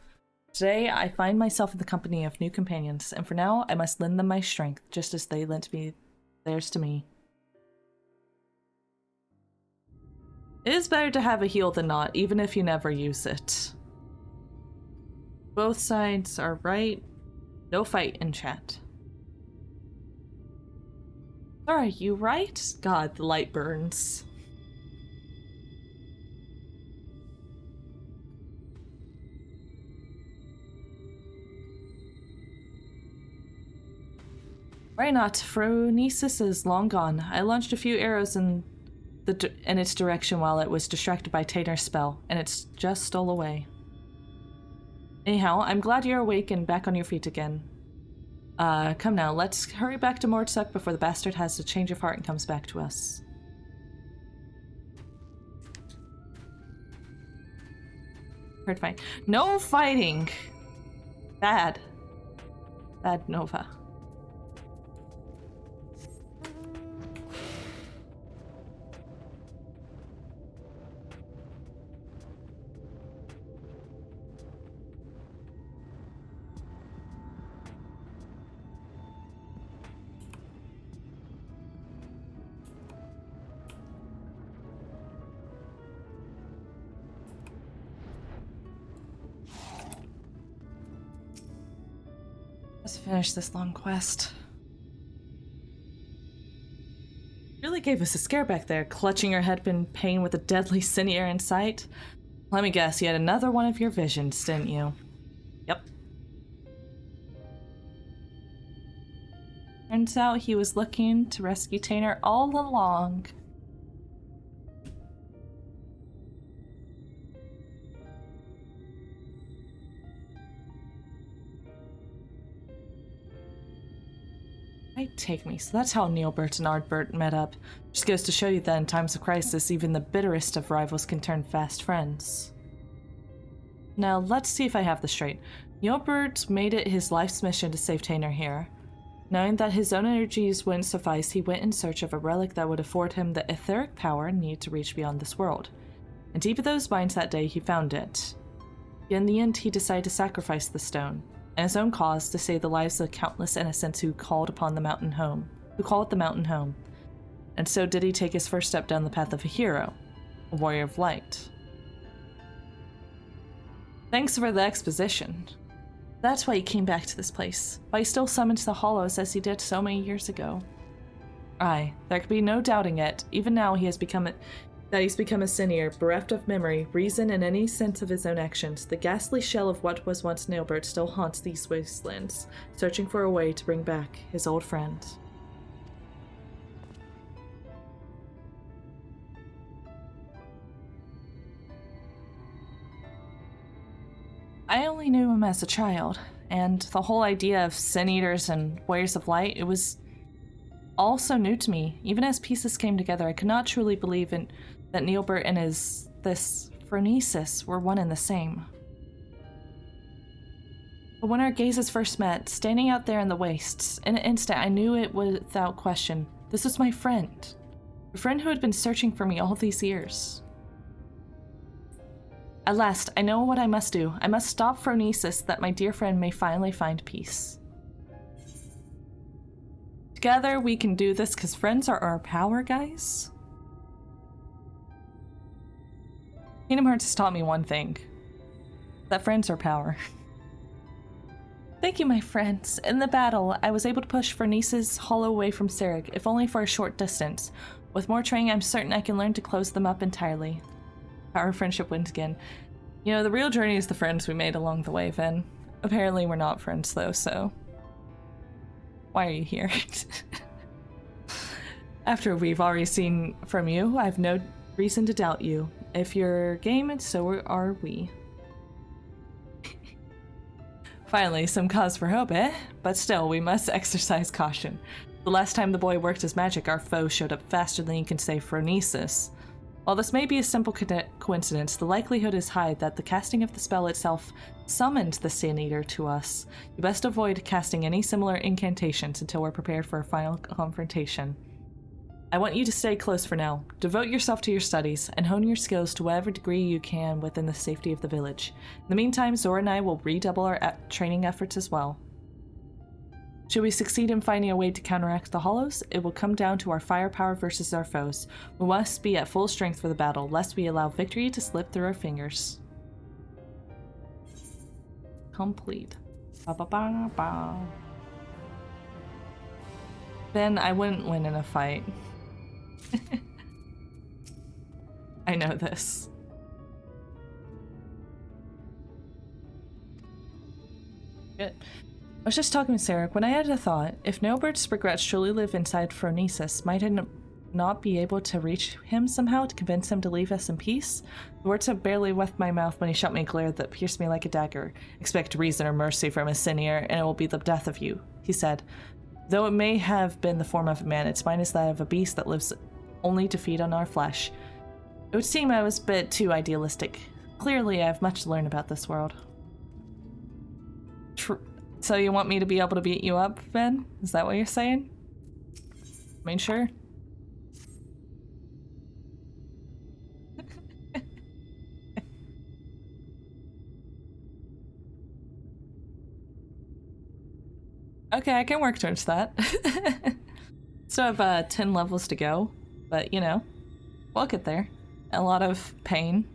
Speaker 1: Today, I find myself in the company of new companions, and for now, I must lend them my strength, just as they lent me theirs to me. It is better to have a heal than not, even if you never use it. Both sides are right. No fight in chat. Are you right? God, the light burns. Why not? Phronesis is long gone. I launched a few arrows in its direction while it was distracted by Tainer's spell, and it's just stole away. Anyhow, I'm glad you're awake and back on your feet again. Come now, let's hurry back to Mordsuck before the bastard has a change of heart and comes back to us. Heard fight. No fighting! Bad. Bad Nova. Let's finish this long quest. Really gave us a scare back there, clutching her head in pain with a deadly sinier in sight. Let me guess, you had another one of your visions, didn't you? Yep. Turns out he was looking to rescue Tainer all along. Might take me. So that's how Neilbert and Ardbert met up. Just goes to show you that in times of crisis, even the bitterest of rivals can turn fast friends. Now, let's see if I have this straight. Neilbert made it his life's mission to save Tainer here. Knowing that his own energies wouldn't suffice, he went in search of a relic that would afford him the etheric power needed to reach beyond this world. And deep in those minds that day, he found it. In the end, he decided to sacrifice the stone, and his own cause to save the lives of countless innocents who called it the mountain home. And so did he take his first step down the path of a hero, a warrior of light. Thanks for the exposition. That's why he came back to this place, why he still summons the Hollows as he did so many years ago. Aye, there can be no doubting it. Even now he's become a senior, bereft of memory, reason, and any sense of his own actions. The ghastly shell of what was once Neilbert still haunts these wastelands, searching for a way to bring back his old friend. I only knew him as a child, and the whole idea of Sin Eaters and Warriors of Light, it was all so new to me. Even as pieces came together, I could not truly believe that Neilbert and this phronesis were one and the same. But when our gazes first met, standing out there in the wastes, in an instant I knew it without question. This was my friend. A friend who had been searching for me all these years. At last, I know what I must do. I must stop phronesis that my dear friend may finally find peace. Together we can do this because friends are our power, guys. Kingdom Hearts has taught me one thing. That friends are power. Thank you, my friends. In the battle, I was able to push phronesis hollow away from Serig, if only for a short distance. With more training, I'm certain I can learn to close them up entirely. Our friendship wins again. You know, the real journey is the friends we made along the way, Vin. Apparently we're not friends, though, so... why are you here? After we've already seen from you, I have no reason to doubt you. If you're game, so are we. Finally, some cause for hope, eh? But still, we must exercise caution. The last time the boy worked his magic, our foe showed up faster than you can say phronesis. While this may be a simple coincidence, the likelihood is high that the casting of the spell itself summoned the Sin Eater to us. You best avoid casting any similar incantations until we're prepared for a final confrontation. I want you to stay close for now. Devote yourself to your studies, and hone your skills to whatever degree you can within the safety of the village. In the meantime, Zora and I will redouble our training efforts as well. Should we succeed in finding a way to counteract the Hollows, it will come down to our firepower versus our foes. We must be at full strength for the battle, lest we allow victory to slip through our fingers. Complete. Ba ba ba ba. Then I wouldn't win in a fight. I know this. Good. I was just talking with Sarek when I had a thought. If Neilbert's regrets truly live inside phronesis, might I not be able to reach him somehow to convince him to leave us in peace? The words have barely left my mouth when he shot me a glare that pierced me like a dagger. Expect reason or mercy from a senior, and it will be the death of you, he said. Though it may have been the form of a man, its mind is that of a beast that lives only to feed on our flesh. It would seem I was a bit too idealistic. Clearly, I have much to learn about this world. So you want me to be able to beat you up, Ben? Is that what you're saying? I mean, sure. Okay, I can work towards that. Still have 10 levels to go, but you know, we'll get there. A lot of pain.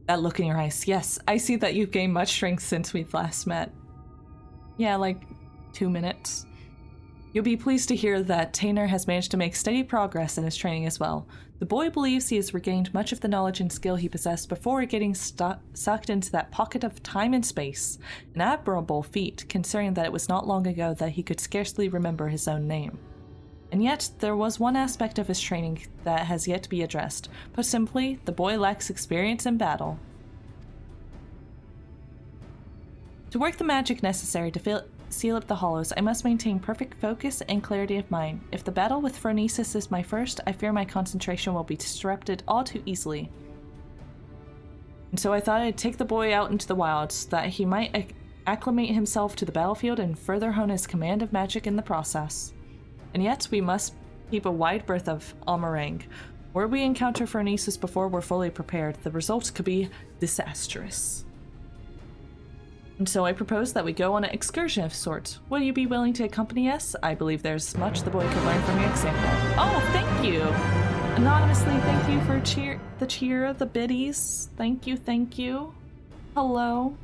Speaker 1: That look in your eyes. Yes, I see that you've gained much strength since we've last met. Yeah, like 2 minutes. You'll be pleased to hear that Tainer has managed to make steady progress in his training as well. The boy believes he has regained much of the knowledge and skill he possessed before getting sucked into that pocket of time and space. An admirable feat, considering that it was not long ago that he could scarcely remember his own name. And yet, there was one aspect of his training that has yet to be addressed. Put simply, the boy lacks experience in battle. To work the magic necessary to seal up the hollows, I must maintain perfect focus and clarity of mind. If the battle with Phronesis is my first, I fear my concentration will be disrupted all too easily. And so I thought I'd take the boy out into the wilds so that he might acclimate himself to the battlefield and further hone his command of magic in the process. And yet, we must keep a wide berth of Almarang. Were we encounter Phronesis before we're fully prepared, the results could be disastrous. And so I propose that we go on an excursion of sorts. Will you be willing to accompany us? I believe there's much the boy could learn from your example. Oh, thank you! Anonymously, thank you for the biddies. Thank you, thank you. Hello.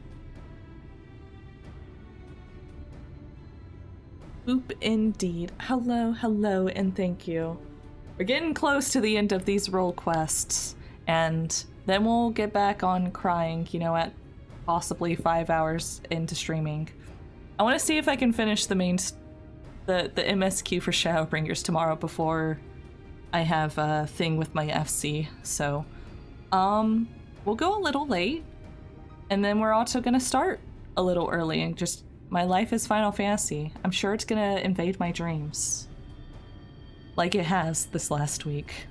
Speaker 1: Boop indeed. Hello, hello, and thank you. We're getting close to the end of these role quests, and then we'll get back on crying, you know, at possibly 5 hours into streaming. I want to see if I can finish the MSQ for Shadowbringers tomorrow before I have a thing with my FC. So, we'll go a little late, and then we're also gonna start a little early and just my life is Final Fantasy. I'm sure it's gonna invade my dreams. Like it has this last week.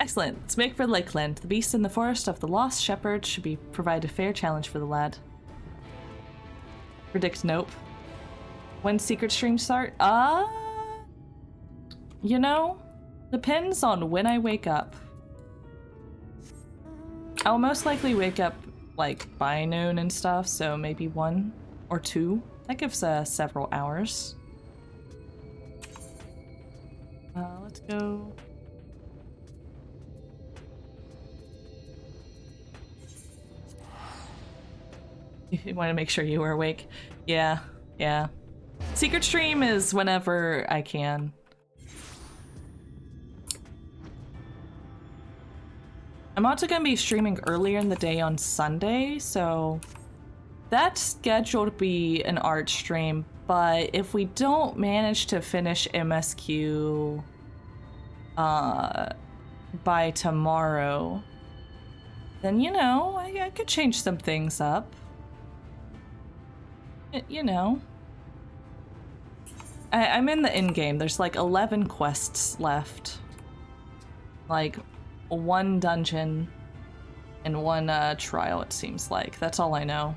Speaker 1: Excellent. Let's make for Lakeland. The beast in the forest of the lost shepherd should provide a fair challenge for the lad. Predict nope. When secret streams start? You know, depends on when I wake up. I'll most likely wake up like by noon and stuff, so maybe 1 or 2. That gives several hours. Let's go. You want to make sure you were awake? Yeah. Secret stream is whenever I can. I'm also going to be streaming earlier in the day on Sunday, so that's scheduled to be an art stream, but if we don't manage to finish MSQ by tomorrow, then, you know, I could change some things up. You know. I'm in the end game. There's like 11 quests left. Like 1 dungeon and 1 trial, it seems like. That's all I know.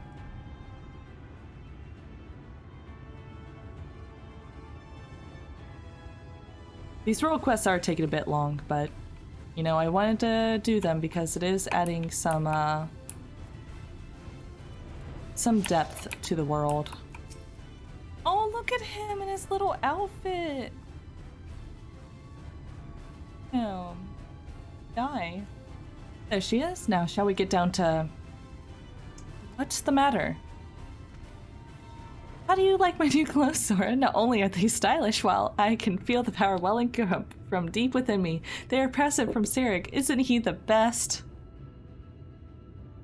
Speaker 1: These role quests are taking a bit long, but you know, I wanted to do them because it is adding some depth to the world. Oh, look at him in his little outfit. Die. There she is. Now, shall we get down to... What's the matter? How do you like my new clothes, Sora? Not only are they stylish, while I can feel the power welling up from deep within me, they are present from Sirik. Isn't he the best?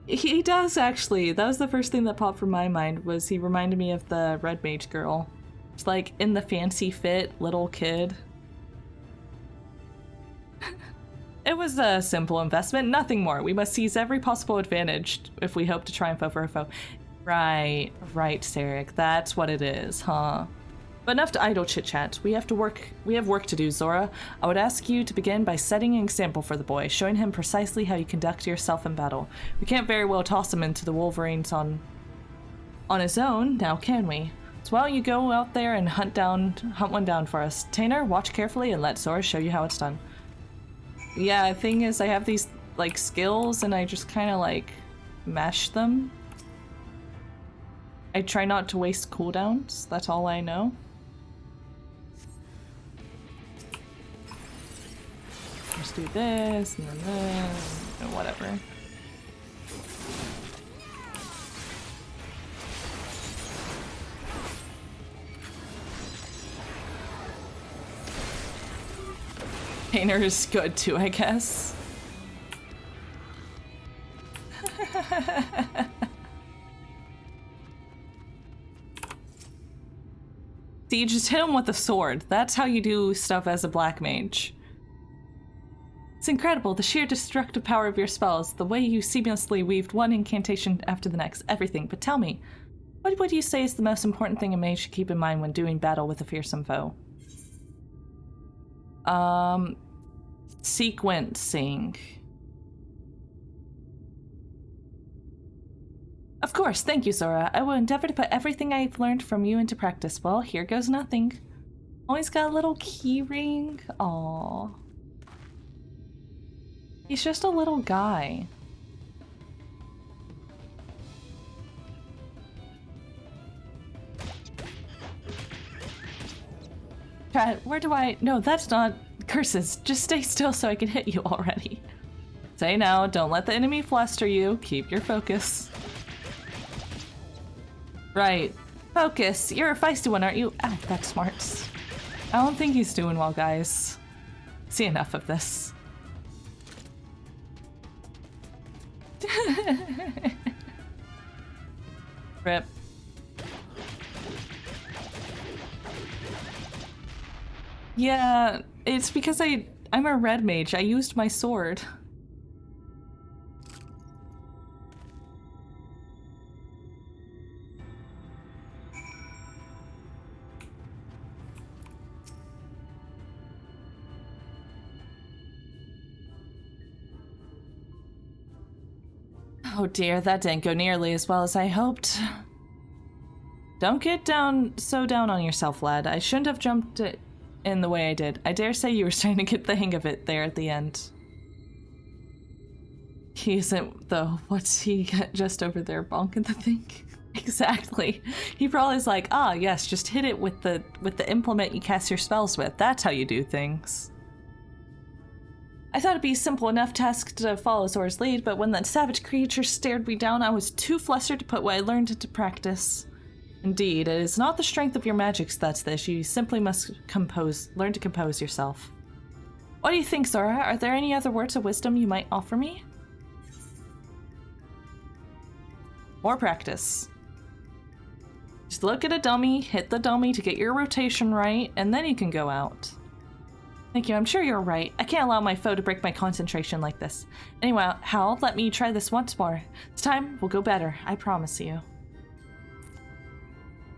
Speaker 1: He does, actually. That was the first thing that popped from my mind, was he reminded me of the Red Mage girl. It's like in the fancy fit little kid. It was a simple investment, nothing more. We must seize every possible advantage if we hope to triumph over a foe. Right, Sirik. That's what it is, huh? But enough to idle chit-chat. We have work to do, Zora. I would ask you to begin by setting an example for the boy, showing him precisely how you conduct yourself in battle. We can't very well toss him into the Wolverines on his own, now can we? So why don't you go out there and hunt one down for us. Tainer, watch carefully and let Zora show you how it's done. Yeah, the thing is, I have these, like, skills, and I just kind of, like, mash them. I try not to waste cooldowns, that's all I know. Just do this, and then this, and whatever. Painter is good too, I guess. See, you just hit him with a sword. That's how you do stuff as a black mage. It's incredible, the sheer destructive power of your spells, the way you seamlessly weaved one incantation after the next, everything. But tell me, what would you say is the most important thing a mage should keep in mind when doing battle with a fearsome foe? Sequencing. Of course, thank you, Zora. I will endeavor to put everything I've learned from you into practice. Well, here goes nothing. Always got a little key ring. Aww. He's just a little guy. Chat, where do I... No, that's not... Curses. Just stay still so I can hit you already. Say now, don't let the enemy fluster you. Keep your focus. Right. Focus. You're a feisty one, aren't you? Ow, that's smart. I don't think he's doing well, guys. See enough of this. Rip. Yeah, it's because I'm a red mage. I used my sword. Oh dear, that didn't go nearly as well as I hoped. Don't get so down on yourself, lad. I shouldn't have jumped it in the way I did. I dare say you were starting to get the hang of it there at the end. He isn't, though. What's he got just over there bonking the thing? Exactly. He probably is like, ah, yes, just hit it with the implement you cast your spells with. That's how you do things. I thought it'd be a simple enough task to follow Zora's lead, but when that savage creature stared me down, I was too flustered to put what I learned into practice. Indeed, it is not the strength of your magics that's the issue. You simply must learn to compose yourself. What do you think, Zora? Are there any other words of wisdom you might offer me? More practice. Just look at a dummy, hit the dummy to get your rotation right, and then you can go out. Thank you, I'm sure you're right. I can't allow my foe to break my concentration like this. Anyway, Hal, let me try this once more. This time will go better, I promise you.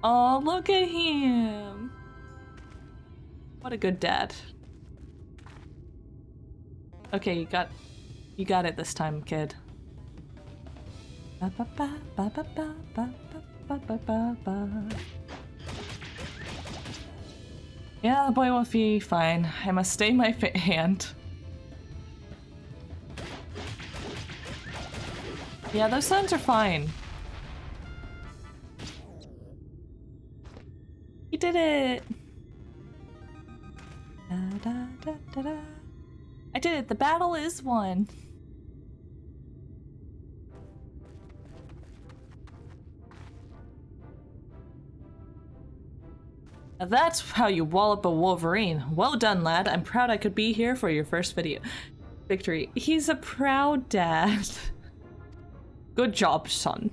Speaker 1: Oh, look at him. What a good dad. Okay, you got it this time, kid. Ba ba ba ba ba ba ba ba ba ba ba. Yeah, the boy will be fine. I must stay my hand. Yeah, those sounds are fine. He did it! Da, da, da, da, da. I did it! The battle is won! Now that's how you wallop a Wolverine. Well done, lad. I'm proud I could be here for your first victory. He's a proud dad. Good job, son.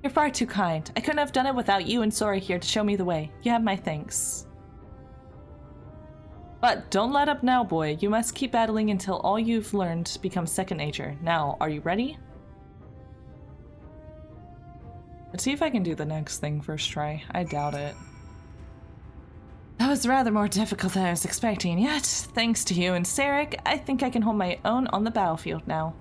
Speaker 1: You're far too kind. I couldn't have done it without you and Sora here to show me the way. You have my thanks. But don't let up now, boy. You must keep battling until all you've learned becomes second nature. Now, are you ready? Let's see if I can do the next thing first try. I doubt it. That was rather more difficult than I was expecting, yet, thanks to you and Sarek, I think I can hold my own on the battlefield now.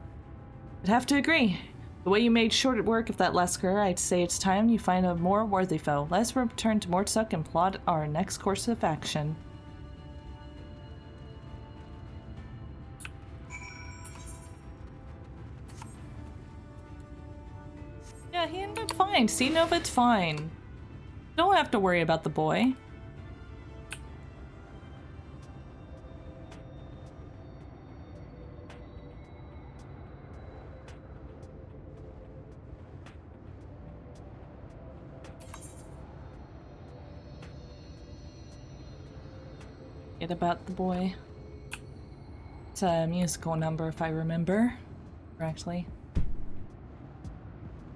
Speaker 1: I'd have to agree. The way you made short work of that Lesker, I'd say it's time you find a more worthy foe. Let's return to Mortsuk and plot our next course of action. Yeah, he ended up fine. See, Nova's fine. Don't have to worry about the boy. About the boy. It's a musical number, if I remember correctly. I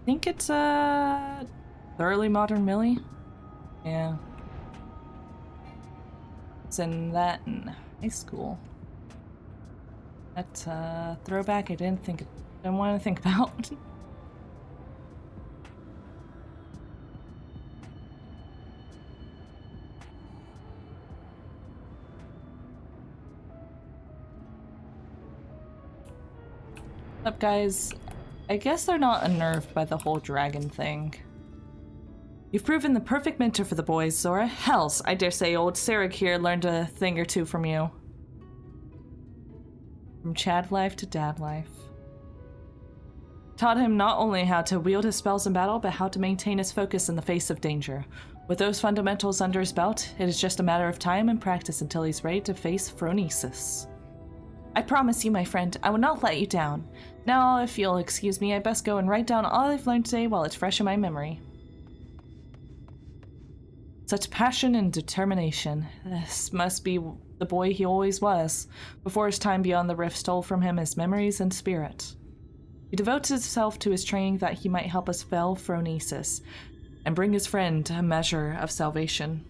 Speaker 1: think it's the early modern Millie. Yeah. It's in that in high school. That's a throwback I didn't want to think about. Up, guys? I guess they're not unnerved by the whole dragon thing. You've proven the perfect mentor for the boys, Zora. Hells, I dare say old Sarek here learned a thing or two from you. From Chad life to dad life. Taught him not only how to wield his spells in battle, but how to maintain his focus in the face of danger. With those fundamentals under his belt, it is just a matter of time and practice until he's ready to face Phronesis. I promise you, my friend, I will not let you down. Now, if you'll excuse me, I best go and write down all I've learned today while it's fresh in my memory. Such passion and determination. This must be the boy he always was, before his time beyond the rift stole from him his memories and spirit. He devotes himself to his training that he might help us fell Phronesis, and bring his friend a measure of salvation.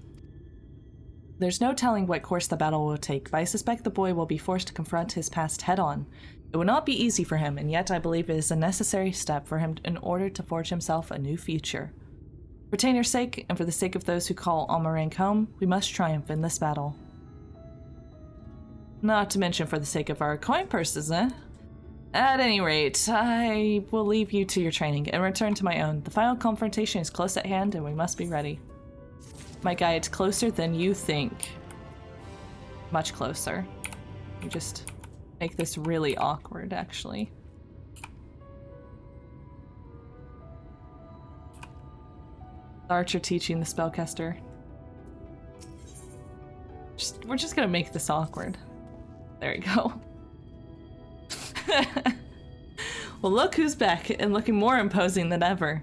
Speaker 1: There's no telling what course the battle will take, but I suspect the boy will be forced to confront his past head-on. It will not be easy for him, and yet I believe it is a necessary step for him in order to forge himself a new future. For Tainer's sake, and for the sake of those who call Amarant home, we must triumph in this battle. Not to mention for the sake of our coin purses, eh? At any rate, I will leave you to your training and return to my own. The final confrontation is close at hand, and we must be ready. My guy, it's closer than you think. Much closer. You just make this really awkward, actually. The archer teaching the spellcaster. We're just gonna make this awkward. There you go. Well, look who's back and looking more imposing than ever.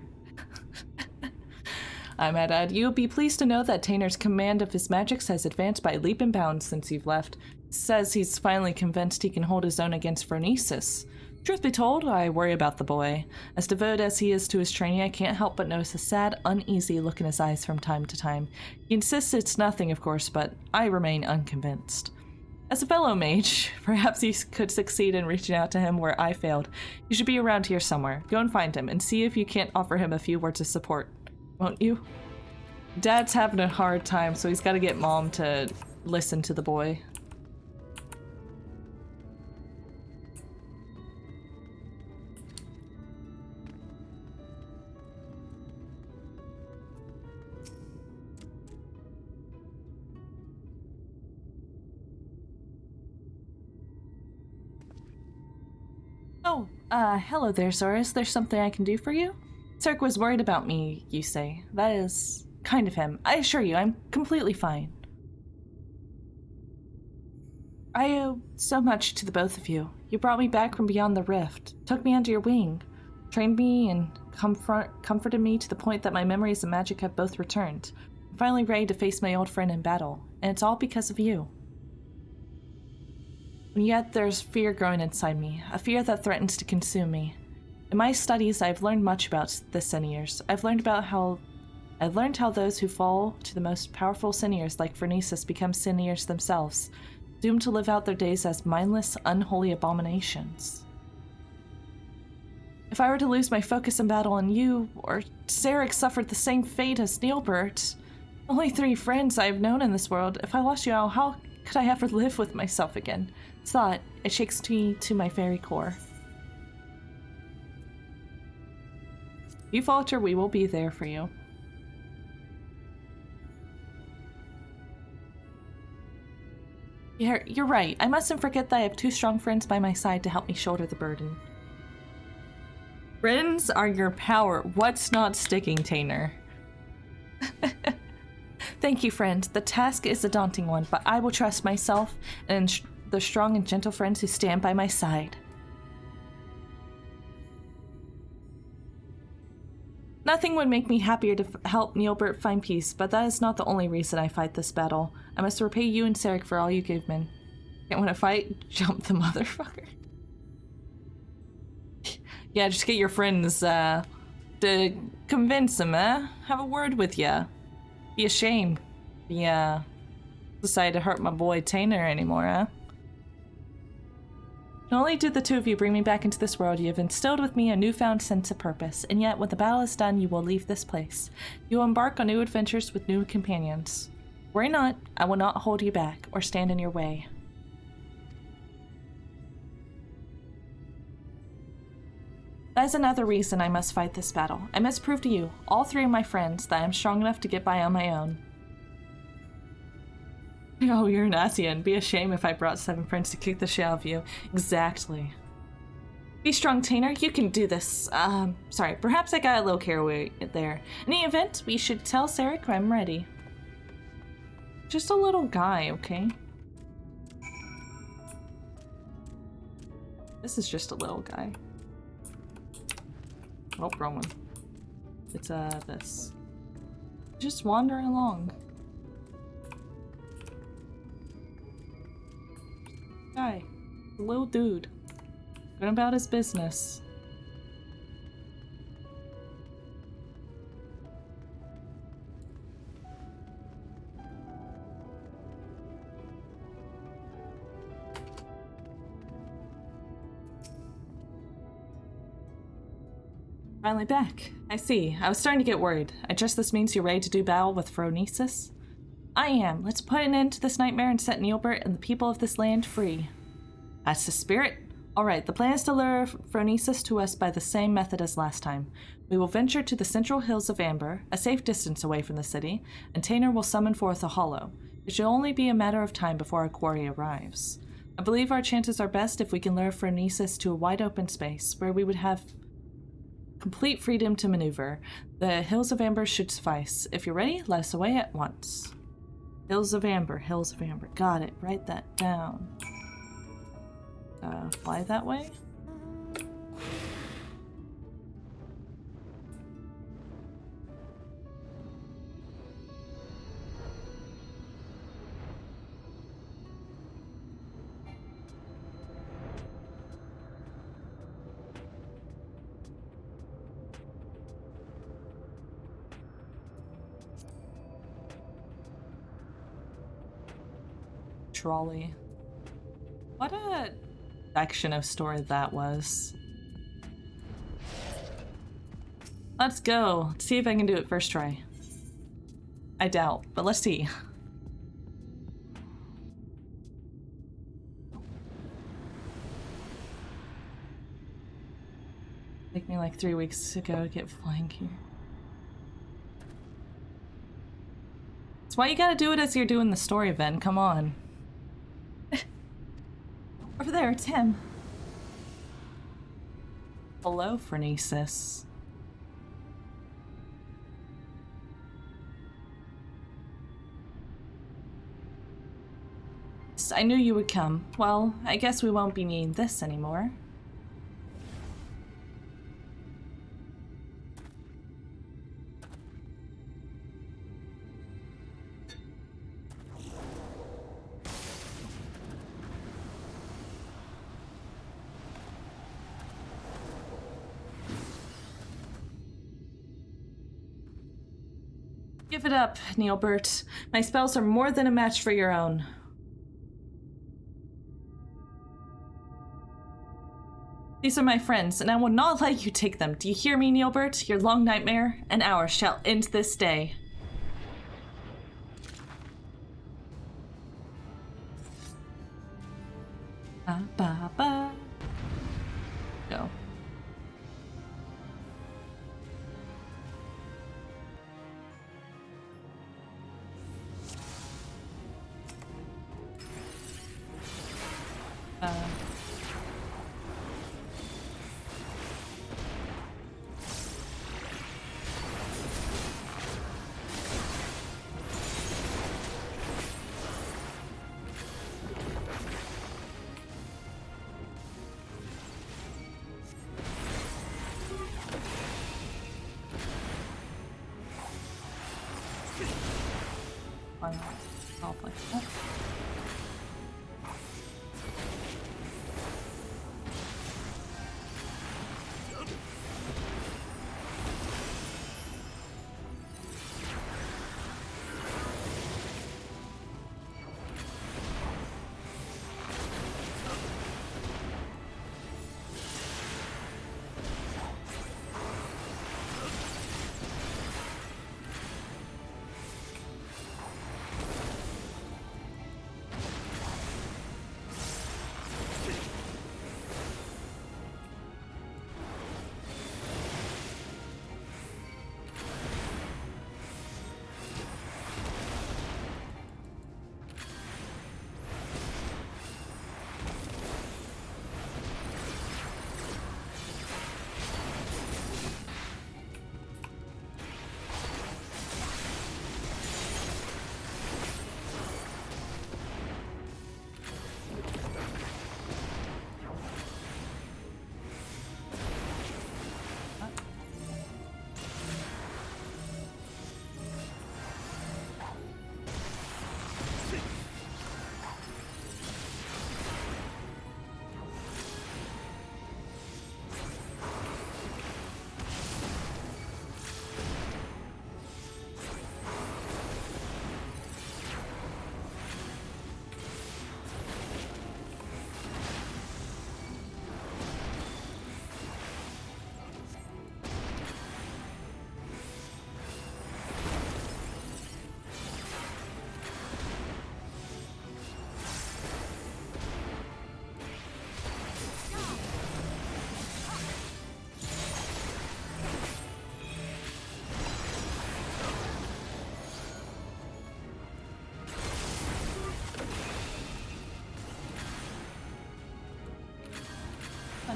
Speaker 1: I might add, you'll be pleased to know that Tainer's command of his magics has advanced by leap and bounds since you've left. Says he's finally convinced he can hold his own against Phronesis. Truth be told, I worry about the boy. As devoted as he is to his training, I can't help but notice a sad, uneasy look in his eyes from time to time. He insists it's nothing, of course, but I remain unconvinced. As a fellow mage, perhaps you could succeed in reaching out to him where I failed. You should be around here somewhere. Go and find him, and see if you can't offer him a few words of support. Won't you? Dad's having a hard time, so he's got to get Mom to listen to the boy. Oh, hello there, Zora. Is there something I can do for you? Sarek was worried about me, you say. That is kind of him. I assure you, I'm completely fine. I owe so much to the both of you. You brought me back from beyond the rift, took me under your wing, trained me and comforted me to the point that my memories and magic have both returned. I'm finally ready to face my old friend in battle, and it's all because of you. And yet there's fear growing inside me, a fear that threatens to consume me. In my studies, I've learned much about the Seniors. I've learned how those who fall to the most powerful Seniors like Phronesis become Seniors themselves, doomed to live out their days as mindless, unholy abominations. If I were to lose my focus in battle and you, or Sarek, suffered the same fate as Neilbert, only 3 friends I have known in this world, if I lost you all, how could I ever live with myself again? Thought, it shakes me to my very core. If you falter, we will be there for you. You're right. I mustn't forget that I have 2 strong friends by my side to help me shoulder the burden. Friends are your power. What's not sticking, Tainer? Thank you, friend. The task is a daunting one, but I will trust myself and the strong and gentle friends who stand by my side. Nothing would make me happier to help Neilbert find peace, but that is not the only reason I fight this battle. I must repay you and Sarek for all you gave me. Can't win a fight? Jump the motherfucker. Yeah, just get your friends, to convince them, eh? Have a word with ya. Be ashamed. Decided to hurt my boy Tanner anymore, huh? Not only did the two of you bring me back into this world, you have instilled with me a newfound sense of purpose, and yet when the battle is done, you will leave this place. You will embark on new adventures with new companions. Worry not, I will not hold you back or stand in your way. That is another reason I must fight this battle. I must prove to you, all three of my friends, that I am strong enough to get by on my own. Oh, you're an Asian. Be ashamed if I brought 7 friends to kick the shit out of you. Exactly. Be strong, Tanner. You can do this. Sorry, perhaps I got a little carried away there. In any event, we should tell Sarek I'm ready. Just a little guy, okay? This is just a little guy. Oh, wrong one. It's, this. Just wandering along. Guy. A little dude. Going about his business. Finally back. I see. I was starting to get worried. I trust this means you're ready to do battle with Phronesis? I am. Let's put an end to this nightmare and set Neilbert and the people of this land free. That's the spirit. Alright, the plan is to lure Phronesis to us by the same method as last time. We will venture to the central hills of Amber, a safe distance away from the city, and Tanner will summon forth a hollow. It should only be a matter of time before our quarry arrives. I believe our chances are best if we can lure Phronesis to a wide open space, where we would have complete freedom to maneuver. The Hills of Amber should suffice. If you're ready, let us away at once. Hills of Amber, Hills of Amber. Got it. Write that down. Fly that way? Trolley. What a section of story that was. Let's go. Let's see if I can do it first try. I doubt, but let's see. Took me like 3 weeks ago to get flying here. That's why you gotta do it as you're doing the story event. Come on. Over there, it's him. Hello, Phronesis. I knew you would come. Well, I guess we won't be needing this anymore. Give it up, Neilbert. My spells are more than a match for your own. These are my friends, and I will not let you take them. Do you hear me, Neilbert? Your long nightmare and ours shall end this day. Ba ba ba. Go. I'll play that.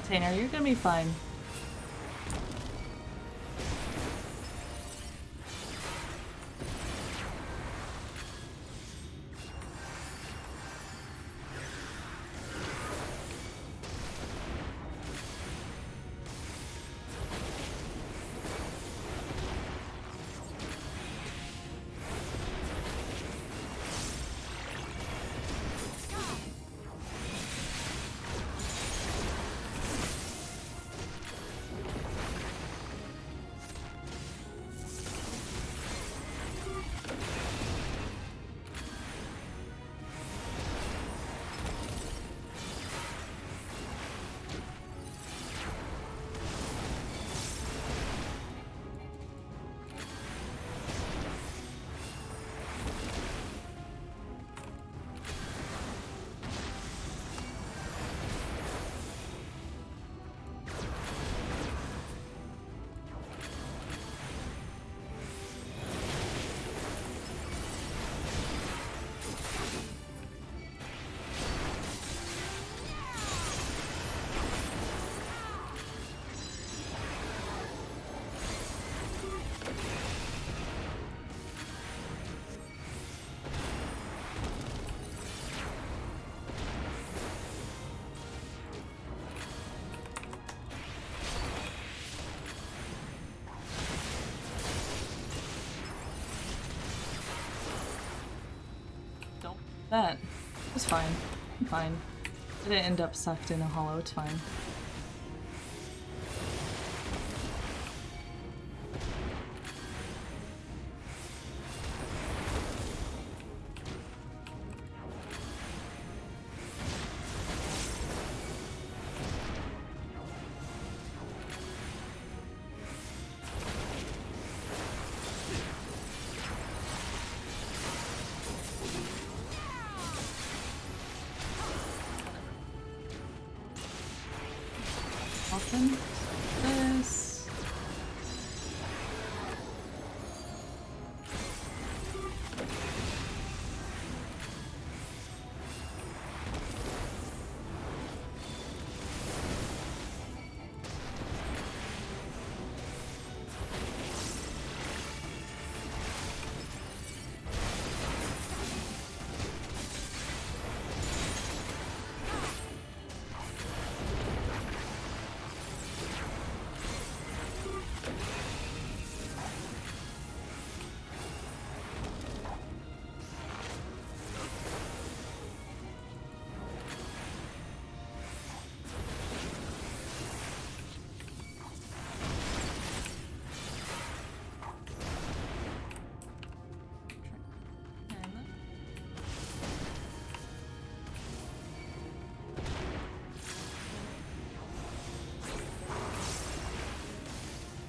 Speaker 1: Tainer, you're gonna be fine. That was fine. I'm fine. I didn't end up sucked in a hollow, it's fine. Open this.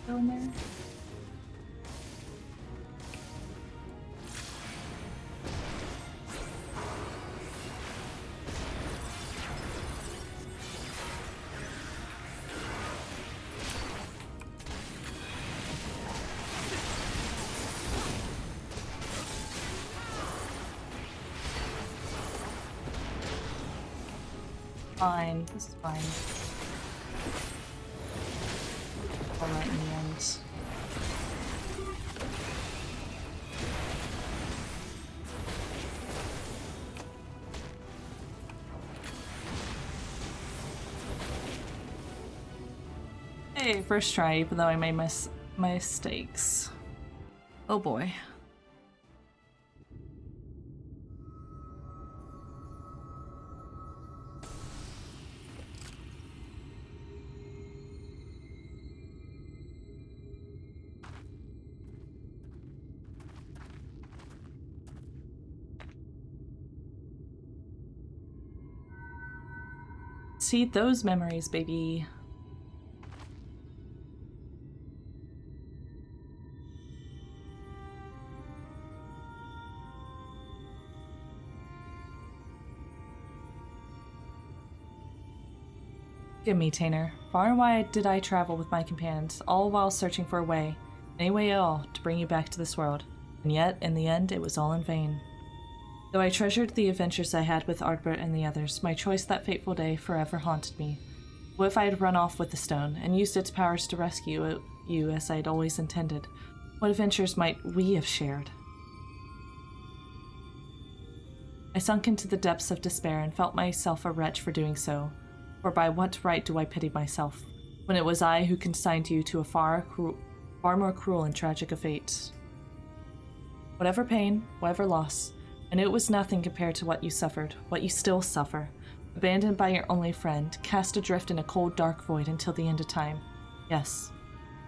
Speaker 1: Go in there. Fine. This is fine. All right in the end. Hey, first try, even though I made my mistakes. Oh boy. See those memories, baby. Give me, Tainer. Far and wide did I travel with my companions, all while searching for a way, any way at all, to bring you back to this world. And yet, in the end, it was all in vain. Though I treasured the adventures I had with Ardbert and the others, my choice that fateful day forever haunted me. What if I had run off with the stone and used its powers to rescue you as I had always intended? What adventures might we have shared? I sunk into the depths of despair and felt myself a wretch for doing so. For by what right do I pity myself, when it was I who consigned you to a far more cruel and tragic a fate? Whatever pain, whatever loss, I knew it was nothing compared to what you suffered, what you still suffer. Abandoned by your only friend, cast adrift in a cold, dark void until the end of time. Yes,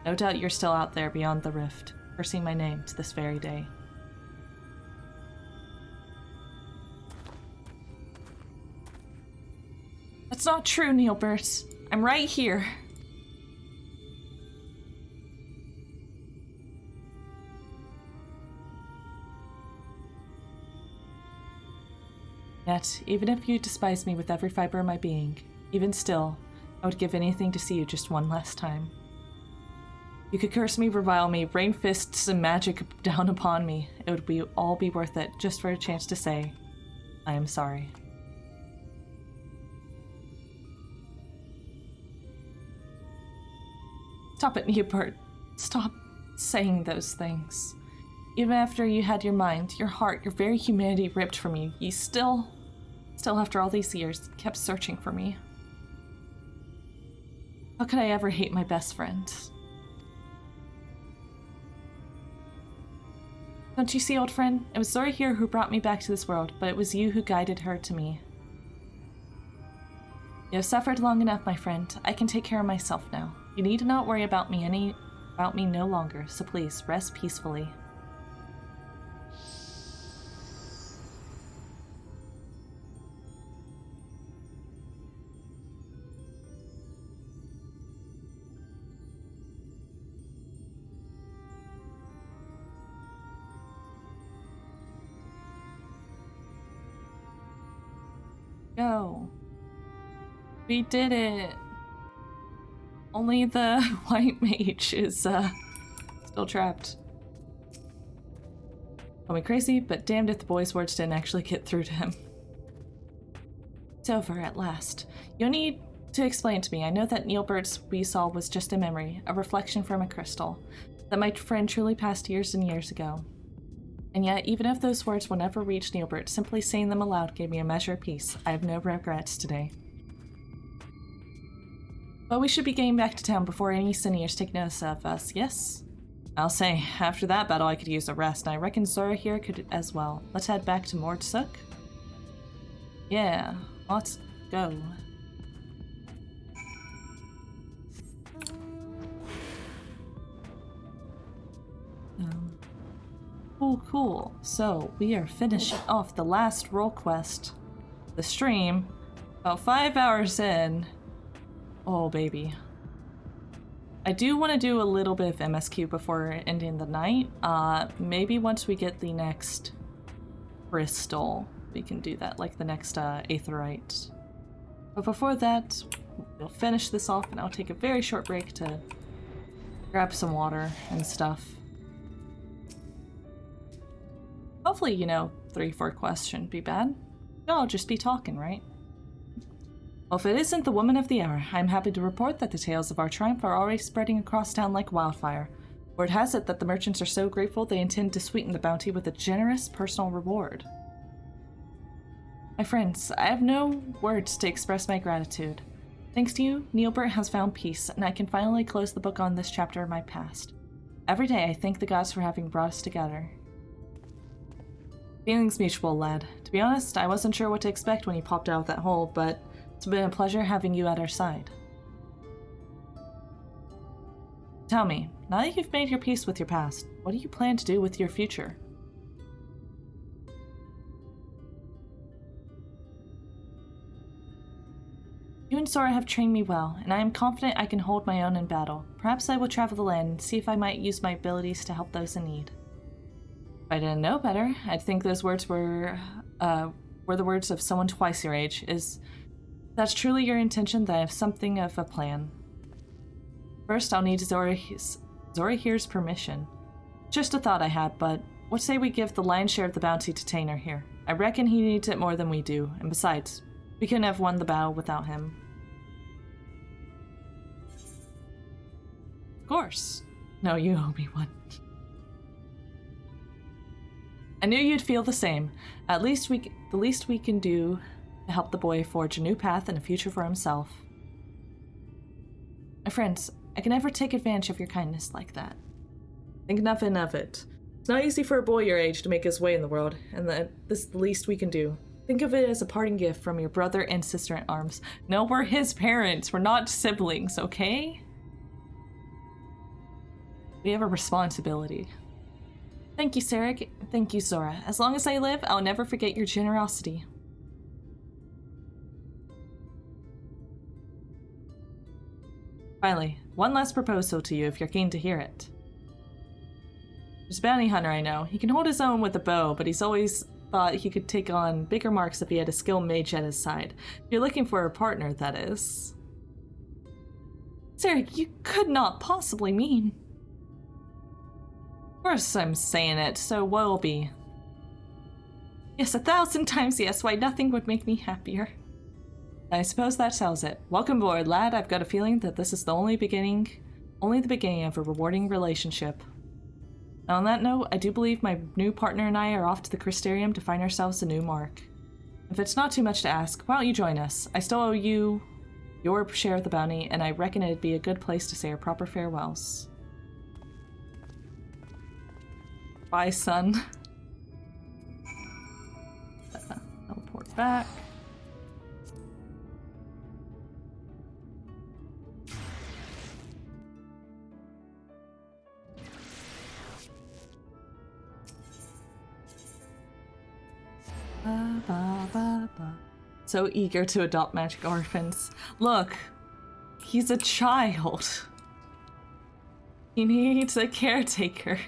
Speaker 1: no doubt you're still out there beyond the rift, cursing my name to this very day. That's not true, Neilbert. I'm right here. Yet, even if you despise me with every fiber of my being, even still, I would give anything to see you just one last time. You could curse me, revile me, rain fists and magic down upon me. It would all be worth it just for a chance to say, I am sorry. Stop it, Neilbert. Stop saying those things. Even after you had your mind, your heart, your very humanity ripped from you, you still after all these years, kept searching for me. How could I ever hate my best friend? Don't you see, old friend? It was Zora here who brought me back to this world, but it was you who guided her to me. You have suffered long enough, my friend. I can take care of myself now. You need not worry about me no longer, so please, rest peacefully. Go. We did it. Only the white mage is still trapped. Call me crazy, but damned if the boy's words didn't actually get through to him. It's over at last. You don't need to explain to me. I know that Neilbert's we saw was just a memory, a reflection from a crystal, that my friend truly passed years and years ago. And yet, even if those words will never reach Neilbert, simply saying them aloud gave me a measure of peace. I have no regrets today. But we should be getting back to town before any seniors take notice of us, yes? I'll say, after that battle I could use a rest, and I reckon Zora here could as well. Let's head back to Mordsuk? Yeah, let's go. Cool. So, we are finishing off the last role quest. The stream. About 5 hours in. Oh, baby. I do want to do a little bit of MSQ before ending the night. Maybe once we get the next crystal, we can do that, like the next aetheryte. But before that, we'll finish this off and I'll take a very short break to grab some water and stuff. Hopefully, 3-4 quests shouldn't be bad. I'll just be talking, right? Well, if it isn't the woman of the hour, I'm happy to report that the tales of our triumph are already spreading across town like wildfire. Word has it that the merchants are so grateful they intend to sweeten the bounty with a generous personal reward. My friends, I have no words to express my gratitude. Thanks to you, Neilbert has found peace, and I can finally close the book on this chapter of my past. Every day I thank the gods for having brought us together. Feelings mutual, lad. To be honest, I wasn't sure what to expect when you popped out of that hole, but it's been a pleasure having you at our side. Tell me, now that you've made your peace with your past, what do you plan to do with your future? You and Zora have trained me well, and I am confident I can hold my own in battle. Perhaps I will travel the land and see if I might use my abilities to help those in need. If I didn't know better, I'd think those words were the words of someone twice your age. Is that truly your intention? That I have something of a plan. First, I'll need Zora here's permission. Just a thought I had, but what say we give the lion's share of the bounty to Tainer here? I reckon he needs it more than we do, and besides, we couldn't have won the battle without him. course. No, you owe me one. I knew you'd feel the same. The least we can do to help the boy forge a new path and a future for himself. My friends, I can never take advantage of your kindness like that. Think nothing of it. It's not easy for a boy your age to make his way in the world, and this is the least we can do. Think of it as a parting gift from your brother and sister in arms. No, we're his parents. We're not siblings, okay? We have a responsibility. Thank you, Sarek. Thank you, Zora. As long as I live, I'll never forget your generosity. Finally, one last proposal to you if you're keen to hear it. There's a bounty hunter I know. He can hold his own with a bow, but he's always thought he could take on bigger marks if he had a skilled mage at his side. If you're looking for a partner, that is. Sarek, you could not possibly mean. Of course I'm saying it, so what'll be? Yes, 1,000 times yes, why nothing would make me happier. I suppose that tells it. Welcome aboard, lad. I've got a feeling that this is only the beginning of a rewarding relationship. Now, on that note, I do believe my new partner and I are off to the Crystarium to find ourselves a new mark. If it's not too much to ask, why don't you join us? I still owe you your share of the bounty, and I reckon it'd be a good place to say our proper farewells. Bye, son. Teleport back. So eager to adopt magic orphans. Look, he's a child. He needs a caretaker.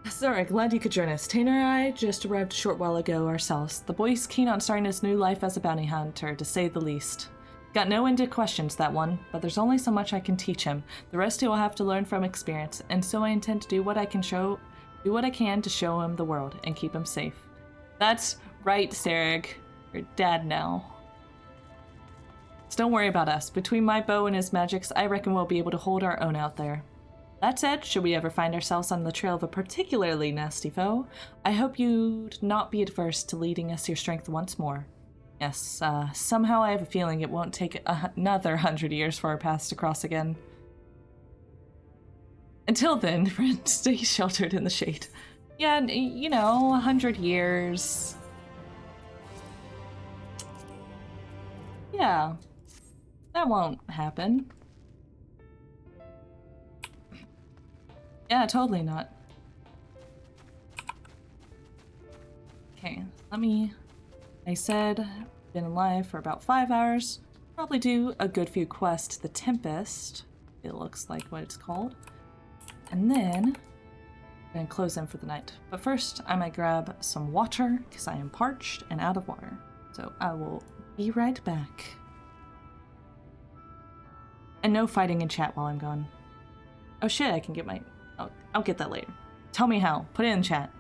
Speaker 1: Sorry, glad you could join us. Tainer and I just arrived a short while ago ourselves. The boy's keen on starting his new life as a bounty hunter, to say the least. Got no end of questions, that one, but there's only so much I can teach him. The rest he will have to learn from experience, and so I intend to do what I can to show him the world and keep him safe. That's right, Sarek. You're dad now. So don't worry about us. Between my bow and his magics, I reckon we'll be able to hold our own out there. That said, should we ever find ourselves on the trail of a particularly nasty foe, I hope you'd not be adverse to leading us your strength once more. Yes, somehow I have a feeling it won't take another 100 years for our paths to cross again. Until then, friend, stay sheltered in the shade. Yeah, you know, 100 years. Yeah, that won't happen. Yeah, totally not. Okay, I said, been alive for about 5 hours. Probably do a good few quests. The Tempest, it looks like what it's called. And then, I'm gonna close in for the night. But first, I might grab some water, because I am parched and out of water. So I will be right back. And no fighting in chat while I'm gone. Oh shit, I can get my... Oh, I'll get that later. Tell me how. Put it in chat.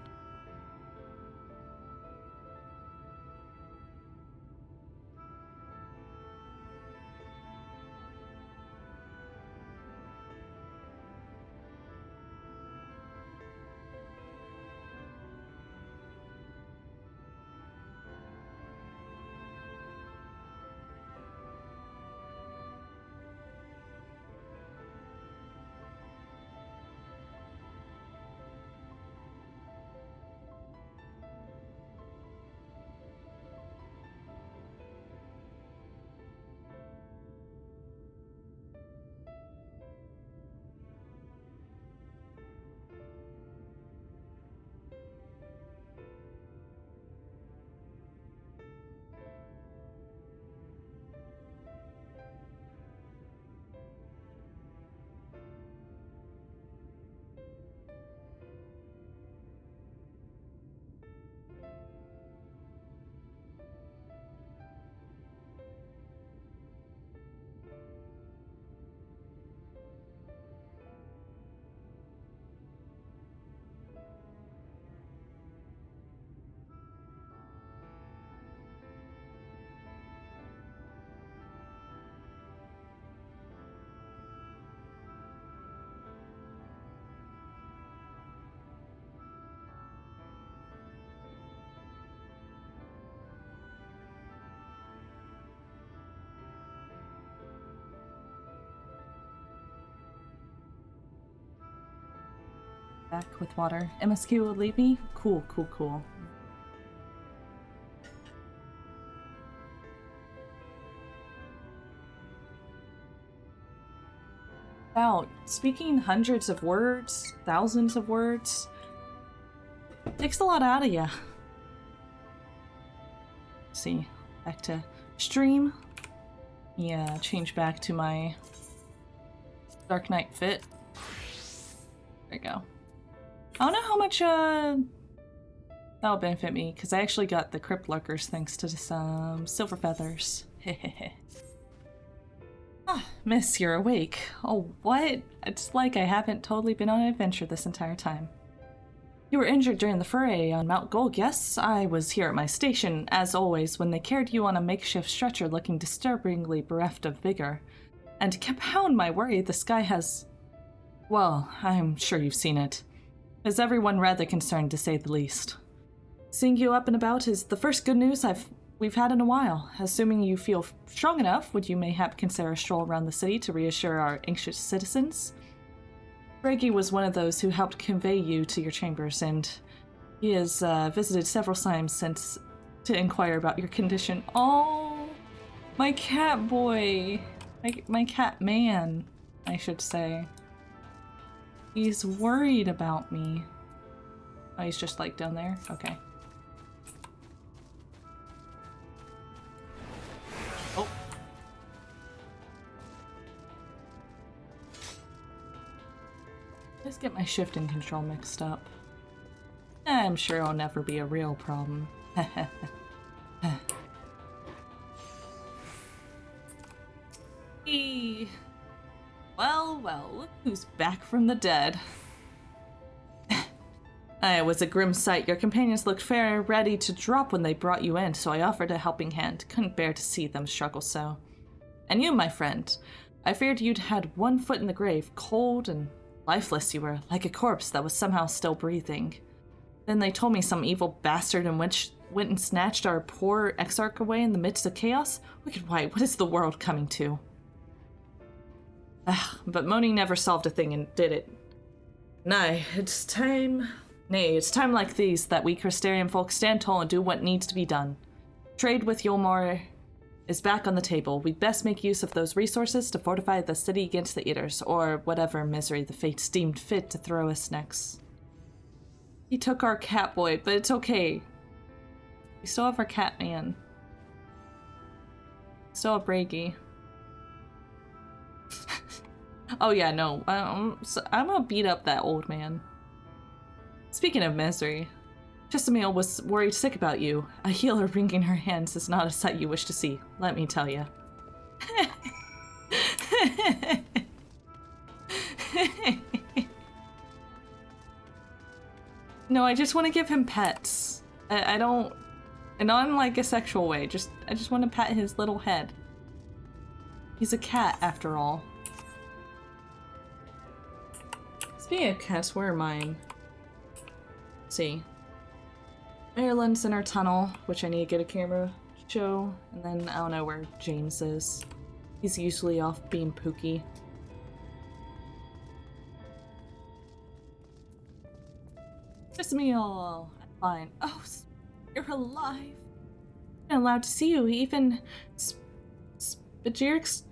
Speaker 1: back with water. MSQ will leave me? Cool, cool, cool. Wow, speaking hundreds of words, thousands of words, takes a lot out of you. Let's see, back to stream. Yeah, change back to my Dark Knight fit. There you go. I don't know how much that'll benefit me, because I actually got the Crypt Lurkers thanks to some silver feathers. Hehehe. Ah, miss, you're awake. Oh, what? It's like I haven't totally been on an adventure this entire time. You were injured during the fray on Mount Gold, yes? I was here at my station, as always, when they carried you on a makeshift stretcher looking disturbingly bereft of vigor. And to compound my worry, the sky has... Well, I'm sure you've seen it. Is everyone rather concerned, to say the least. Seeing you up and about is the first good news we've had in a while. Assuming you feel strong enough, would you mayhap consider a stroll around the city to reassure our anxious citizens? Reggie was one of those who helped convey you to your chambers, and he has visited several times since to inquire about your condition. Oh, my cat boy. My cat man, I should say. He's worried about me. Oh, he's just like down there? Okay. Oh. Just get my shift and control mixed up. I'm sure it'll never be a real problem. Hey. Well, well, look who's back from the dead. It was a grim sight. Your companions looked fair ready to drop when they brought you in, so I offered a helping hand. Couldn't bear to see them struggle so. And you, my friend, I feared you'd had one foot in the grave. Cold and lifeless you were, like a corpse that was somehow still breathing. Then they told me some evil bastard and went and snatched our poor exarch away in the midst of chaos? Wicked White, what is the world coming to? But moaning never solved a thing, did it? Nay, it's time like these that we Crystarian folk stand tall and do what needs to be done. Trade with Yolmor is back on the table. We'd best make use of those resources to fortify the city against the Eaters, or whatever misery the fates deemed fit to throw us next. He took our cat boy, but it's okay. We still have our cat man. Still have Bragi. Oh yeah, no. So I'm gonna beat up that old man. Speaking of misery, Chisamil was worried sick about you. A healer wringing her hands is not a sight you wish to see, let me tell you. No, I just want to give him pets. I don't... Not in like a sexual way, I just want to pat his little head. He's a cat, after all. Speaking of cats, where are mine? Let's see. Maryland's in our tunnel, which I need to get a camera to show, and then I don't know where James is. He's usually off being pooky. Just me all. I'm fine. Oh, you're alive. I'm allowed to see you. Even Spajirix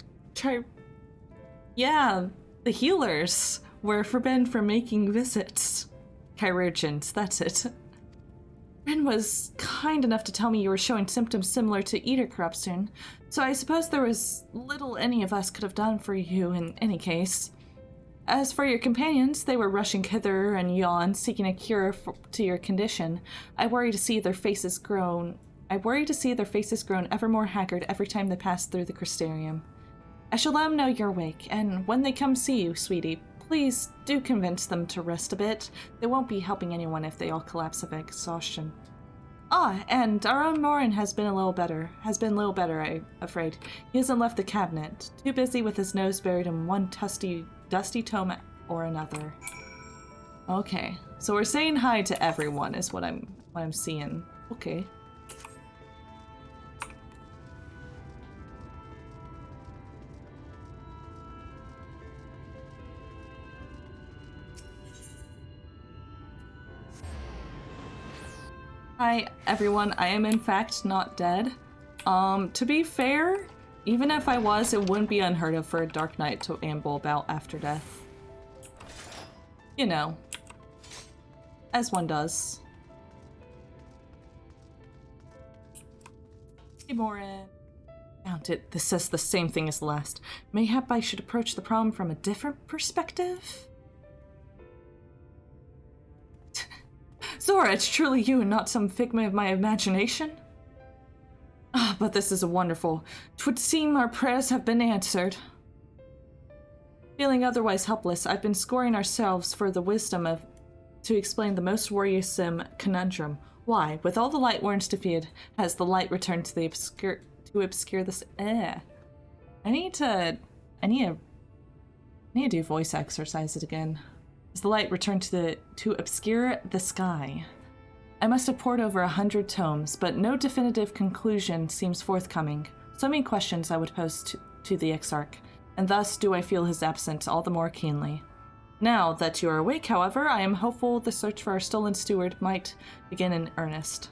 Speaker 1: Yeah, the healers were forbidden from making visits. Chirurgeons, that's it. Ren was kind enough to tell me you were showing symptoms similar to Eater corruption, so I suppose there was little any of us could have done for you in any case. As for your companions, they were rushing hither and yon, seeking a cure to your condition. I worry to see their faces grown ever more haggard every time they pass through the Crystarium. I shall let them know you're awake, and when they come see you, sweetie, please do convince them to rest a bit. They won't be helping anyone if they all collapse of exhaustion. Ah, and our own Morin has been a little better, I'm afraid. He hasn't left the cabinet, too busy with his nose buried in one dusty tome or another. Okay, so we're saying hi to everyone is what I'm seeing. Okay. Hi, everyone. I am in fact not dead. To be fair, even if I was, it wouldn't be unheard of for a Dark Knight to amble about after death. You know, as one does. Hey, Morin. Count it. This says the same thing as the last. Mayhap I should approach the problem from a different perspective? Zora, it's truly you and not some figment of my imagination? Ah, but this is wonderful. 'Twould seem our prayers have been answered. Feeling otherwise helpless, I've been scoring ourselves for the wisdom to explain the most worrisome conundrum. Why, with all the light warrants defeated, has the light returned to obscure this? I need to do voice exercises again. As the light returned to obscure the sky. I must have pored over 100 tomes, but no definitive conclusion seems forthcoming. So many questions I would pose to the Exarch, and thus do I feel his absence all the more keenly. Now that you are awake, however, I am hopeful the search for our stolen steward might begin in earnest.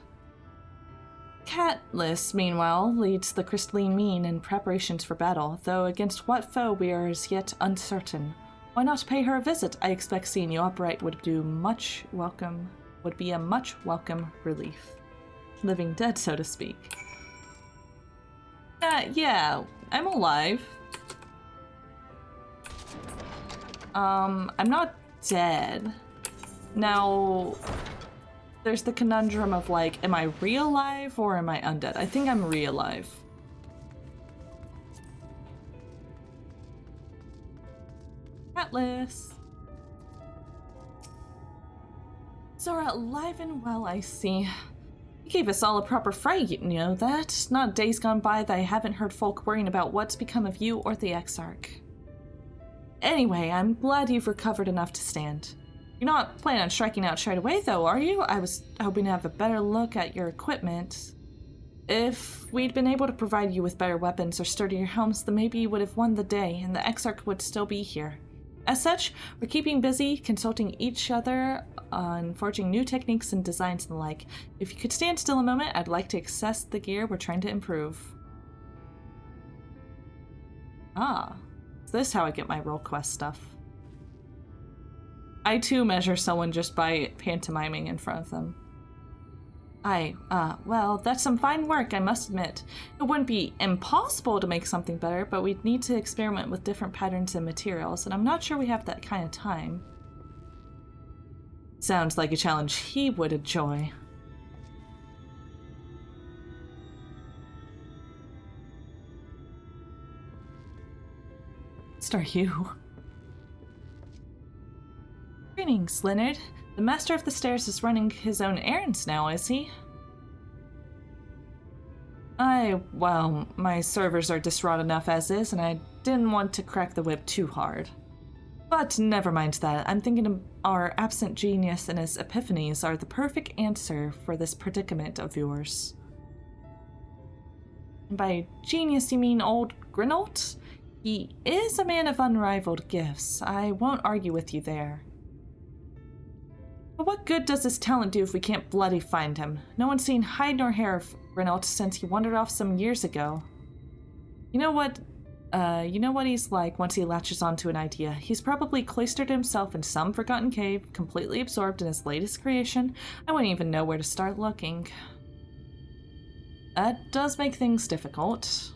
Speaker 1: Catelys, meanwhile, leads the crystalline mean in preparations for battle, though against what foe we are as yet uncertain. Why not pay her a visit? I expect seeing you upright would be a much welcome relief. Living dead, so to speak. Yeah, I'm alive. I'm not dead. Now, there's the conundrum of like, am I real-alive or am I undead? I think I'm real-alive. Atlas. Zora, alive and well, I see. You gave us all a proper fright, you know that. Not days gone by that I haven't heard folk worrying about what's become of you or the Exarch. Anyway, I'm glad you've recovered enough to stand. You're not planning on striking out straight away, though, are you? I was hoping to have a better look at your equipment. If we'd been able to provide you with better weapons or sturdier helms, then maybe you would have won the day, and the Exarch would still be here. As such, we're keeping busy, consulting each other on forging new techniques and designs and the like. If you could stand still a moment, I'd like to assess the gear we're trying to improve. Ah, is this how I get my role quest stuff? I too measure someone just by pantomiming in front of them. Well, that's some fine work, I must admit. It wouldn't be impossible to make something better, but we'd need to experiment with different patterns and materials, and I'm not sure we have that kind of time. Sounds like a challenge he would enjoy. Start you. Greetings, Leonard. The Master of the Stairs is running his own errands now, is he? Well, my servers are distraught enough as is, and I didn't want to crack the whip too hard. But never mind that. I'm thinking our absent genius and his epiphanies are the perfect answer for this predicament of yours. And by genius, you mean old Grinault? He is a man of unrivaled gifts. I won't argue with you there. But what good does his talent do if we can't bloody find him? No one's seen hide nor hair of Grinault since he wandered off some years ago. You know what he's like once he latches onto an idea. He's probably cloistered himself in some forgotten cave, completely absorbed in his latest creation. I wouldn't even know where to start looking. That does make things difficult.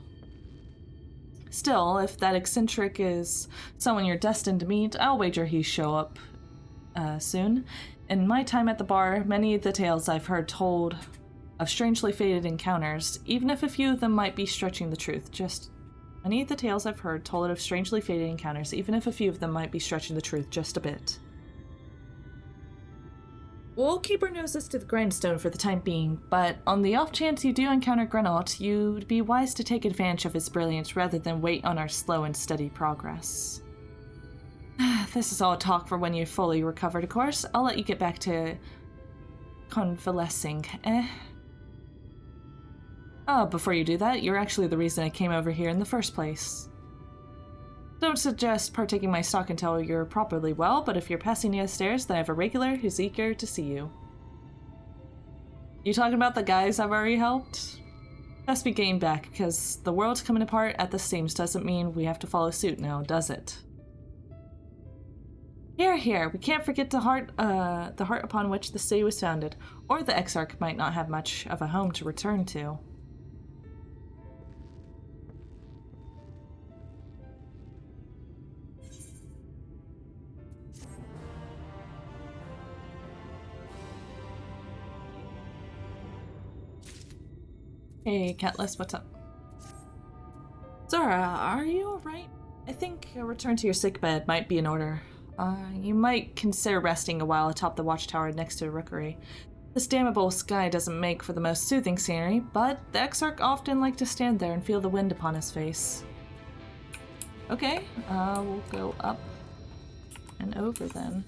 Speaker 1: Still, if that eccentric is someone you're destined to meet, I'll wager he'll show up soon. In my time at the bar, many of the tales I've heard told of strangely fated encounters, even if a few of them might be stretching the truth, just a bit. We'll keep our noses to the grindstone for the time being, but on the off chance you do encounter Grinault, you'd be wise to take advantage of his brilliance rather than wait on our slow and steady progress. This is all talk for when you're fully recovered, of course. I'll let you get back to convalescing, Oh, before you do that, you're actually the reason I came over here in the first place. Don't suggest partaking my stock until you're properly well, but if you're passing near the stairs, then I have a regular who's eager to see you. You talking about the guys I've already helped? Best be getting back, because the world's coming apart at the seams doesn't mean we have to follow suit now, does it? Here, here, we can't forget the heart upon which the city was founded, or the Exarch might not have much of a home to return to. Hey, Catless, what's up? Zora, are you alright? I think a return to your sickbed might be in order. You might consider resting a while atop the watchtower next to the rookery. This damnable sky doesn't make for the most soothing scenery, but the Exarch often like to stand there and feel the wind upon his face. Okay, we'll go up and over then.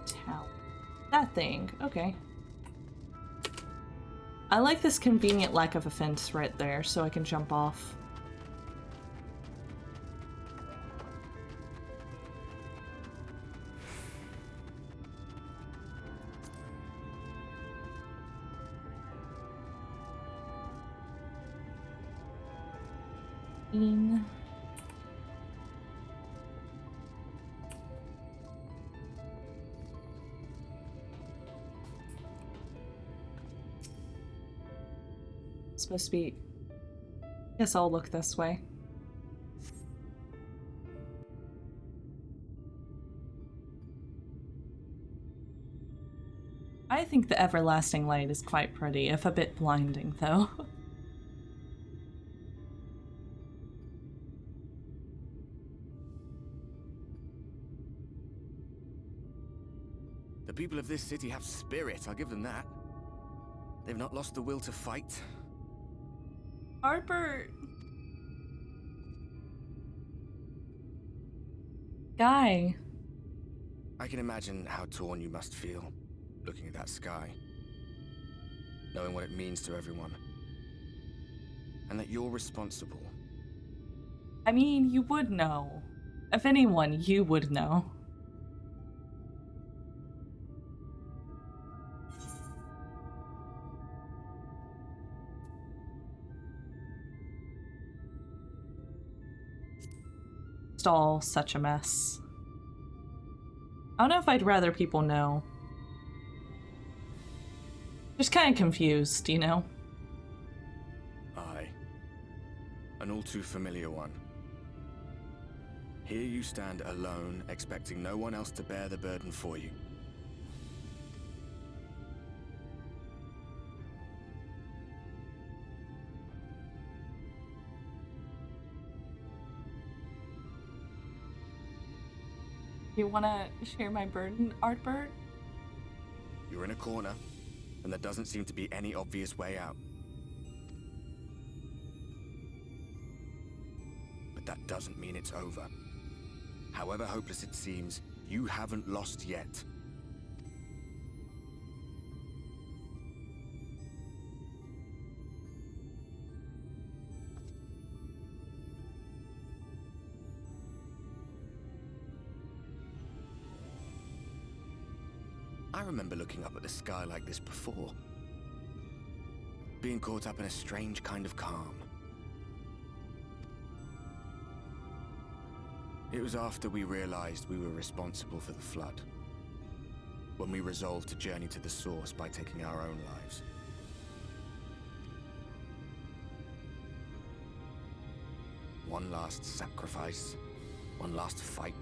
Speaker 1: Tower. That thing, okay. I like this convenient lack of a fence right there, so I can jump off. Supposed to be. Guess I'll look this way. I think the everlasting light is quite pretty, if a bit blinding, though.
Speaker 2: The people of this city have spirit, I'll give them that. They've not lost the will to fight.
Speaker 1: Harper! Guy.
Speaker 2: I can imagine how torn you must feel, looking at that sky. Knowing what it means to everyone. And that you're responsible.
Speaker 1: I mean, you would know. If anyone, you would know. It's all such a mess. I don't know if I'd rather people know. Just kind of confused, you know?
Speaker 2: Aye. An all too familiar one. Here you stand alone, expecting no one else to bear the burden for you.
Speaker 1: You wanna share my burden, Artbert?
Speaker 2: You're in a corner, and there doesn't seem to be any obvious way out. But that doesn't mean it's over. However hopeless it seems, you haven't lost yet. I remember looking up at the sky like this before. Being caught up in a strange kind of calm. It was after we realized we were responsible for the flood. When we resolved to journey to the source by taking our own lives. One last sacrifice. One last fight.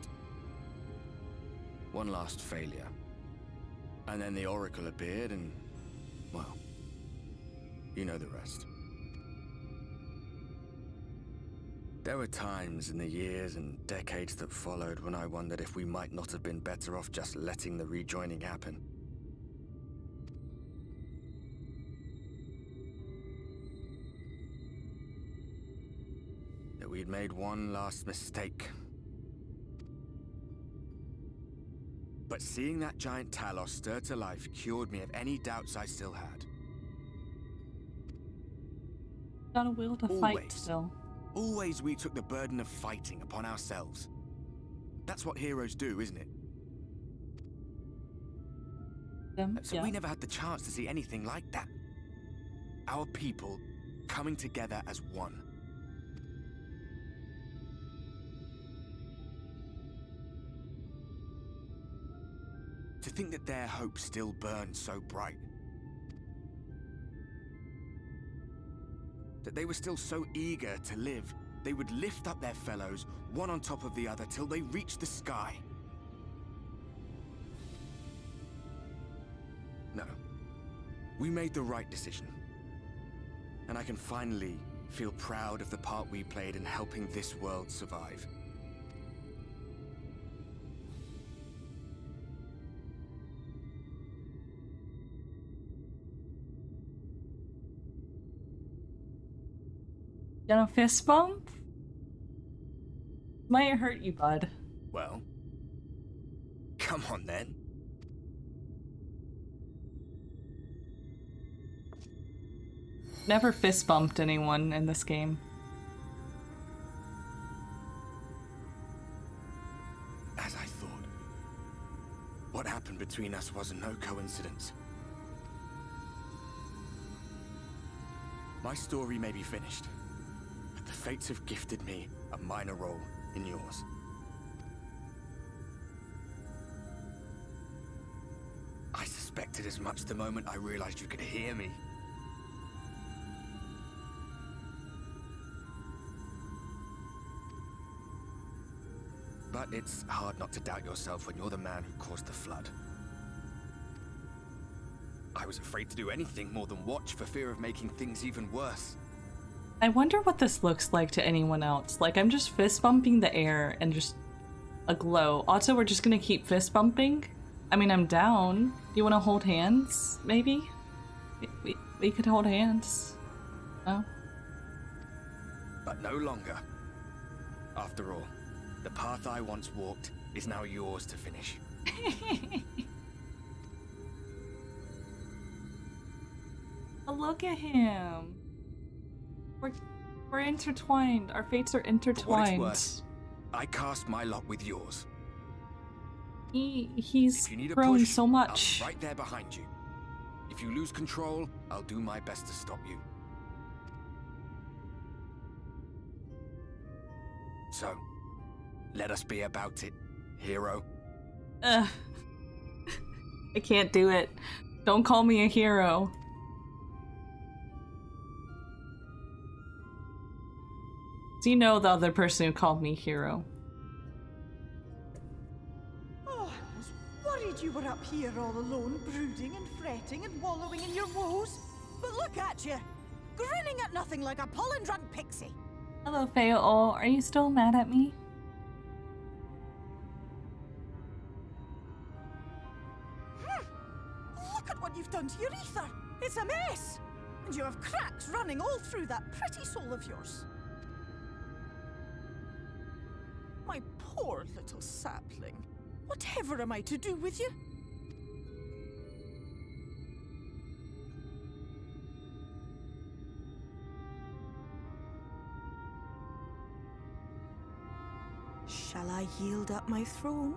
Speaker 2: One last failure. And then the Oracle appeared and, well, you know the rest. There were times in the years and decades that followed when I wondered if we might not have been better off just letting the rejoining happen. That we'd made one last mistake. But seeing that giant Talos stir to life cured me of any doubts I still had.
Speaker 1: Got a will to fight still.
Speaker 2: Always we took the burden of fighting upon ourselves. That's what heroes do, isn't it? So
Speaker 1: Yeah.
Speaker 2: we never had the chance to see anything like that. Our people coming together as one. To think that their hope still burned so bright. That they were still so eager to live, they would lift up their fellows, one on top of the other, till they reached the sky. No. We made the right decision. And I can finally feel proud of the part we played in helping this world survive.
Speaker 1: Gonna fist bump? Might hurt you, bud.
Speaker 2: Well, come on then.
Speaker 1: Never fist bumped anyone in this game.
Speaker 2: As I thought. What happened between us was no coincidence. My story may be finished, but the fates have gifted me a minor role in yours. I suspected as much the moment I realized you could hear me. But it's hard not to doubt yourself when you're the man who caused the flood. I was afraid to do anything more than watch for fear of making things even worse.
Speaker 1: I wonder what this looks like to anyone else. Like, I'm just fist bumping the air and just a glow. Also, we're just gonna keep fist bumping? I mean, I'm down. Do you want to hold hands, maybe? We could hold hands. No?
Speaker 2: But no longer. After all, the path I once walked is now yours to finish.
Speaker 1: Oh, look at him. We're intertwined. Our fates are intertwined.
Speaker 2: For what it's worth, I cast my lot with yours.
Speaker 1: He's
Speaker 2: If you need a
Speaker 1: grown
Speaker 2: push,
Speaker 1: so much.
Speaker 2: I'll be right there behind you. If you lose control, I'll do my best to stop you. So, let us be about it, hero.
Speaker 1: I can't do it. Don't call me a hero. So you know the other person who called me hero.
Speaker 3: Oh, I was worried you were up here all alone, brooding and fretting and wallowing in your woes. But look at you, grinning at nothing like a pollen-drunk pixie.
Speaker 1: Hello, Feo. Are you still mad at me?
Speaker 3: Look at what you've done to your ether. It's a mess. And you have cracks running all through that pretty soul of yours. My poor little sapling. Whatever am I to do with you? Shall I yield up my throne?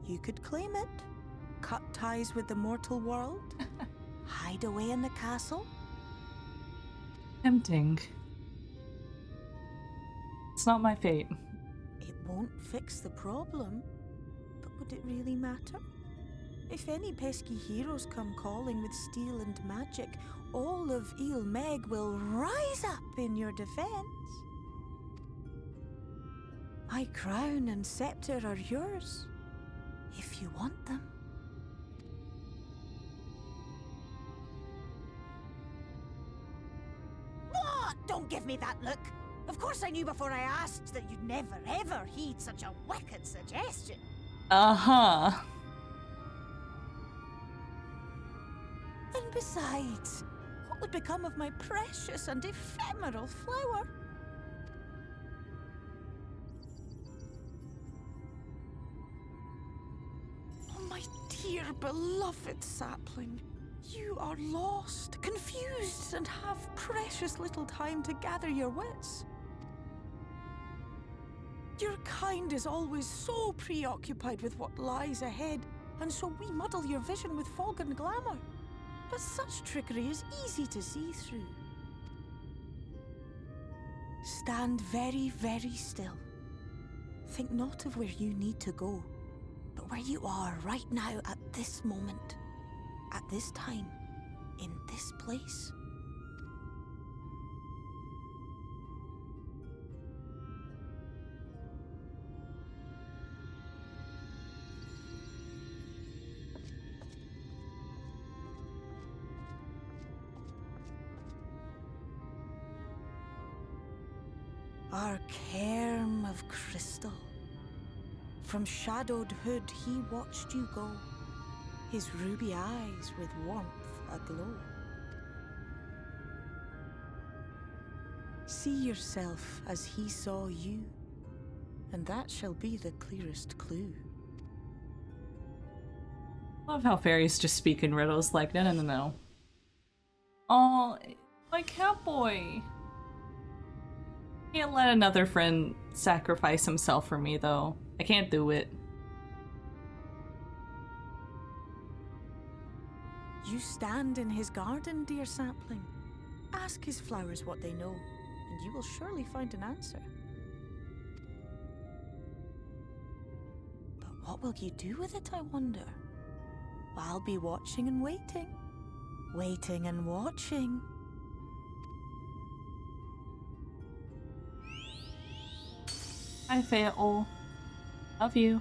Speaker 3: You could claim it. Cut ties with the mortal world. Hide away in the castle.
Speaker 1: Tempting. It's not my fate.
Speaker 3: It won't fix the problem. But would it really matter? If any pesky heroes come calling with steel and magic, all of Il Meg will rise up in your defense. My crown and scepter are yours, if you want them. What? Don't give me that look. Of course I knew before I asked that you'd never ever heed such a wicked suggestion.
Speaker 1: Uh-huh.
Speaker 3: And besides, what would become of my precious and ephemeral flower? Oh, my dear beloved sapling. You are lost, confused, and have precious little time to gather your wits. Your kind is always so preoccupied with what lies ahead, and so we muddle your vision with fog and glamour. But such trickery is easy to see through. Stand very, very still. Think not of where you need to go, but where you are right now at this moment, at this time, in this place. Our cairn of crystal. From shadowed hood he watched you go, his ruby eyes with warmth aglow. See yourself as he saw you, and that shall be the clearest clue.
Speaker 1: Love how fairies just speak in riddles like, no, no, no, no. Oh, my cowboy. Can't let another friend sacrifice himself for me, though. I can't do it.
Speaker 3: You stand in his garden, dear sapling. Ask his flowers what they know, and you will surely find an answer. But what will you do with it, I wonder? I'll be watching and waiting. Waiting and watching.
Speaker 1: Hi, Fayetteville. Love you.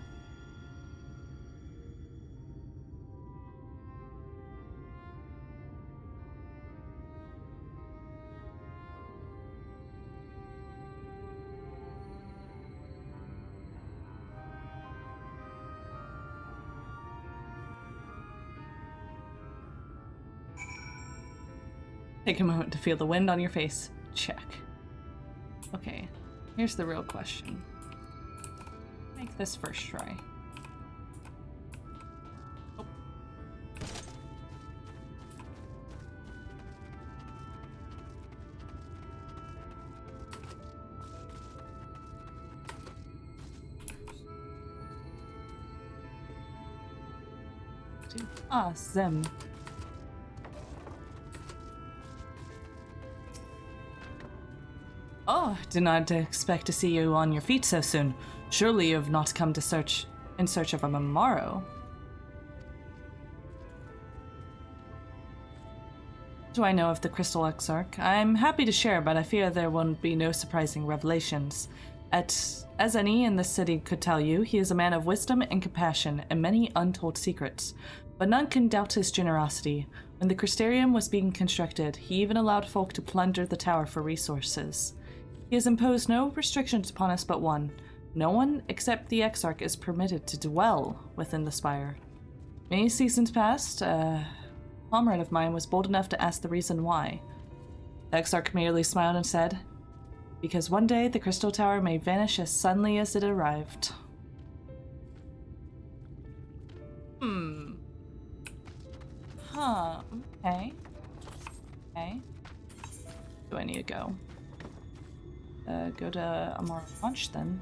Speaker 1: Take a moment to feel the wind on your face. Check. Okay, here's the real question. Make this first try. Oh. Awesome. Oh, did not expect to see you on your feet so soon. Surely you have not come to in search of a Mamaro. Do I know of the Crystal Exarch? I'm happy to share, but I fear there won't be no surprising revelations. As any in this city could tell you, he is a man of wisdom and compassion and many untold secrets. But none can doubt his generosity. When the Crystarium was being constructed, he even allowed folk to plunder the tower for resources. He has imposed no restrictions upon us but one. No one except the Exarch is permitted to dwell within the spire. Many seasons past, a comrade of mine was bold enough to ask the reason why. The Exarch merely smiled and said, "Because one day the Crystal Tower may vanish as suddenly as it arrived." Huh. Okay. Okay. Do I need to go? Go to a more launch then.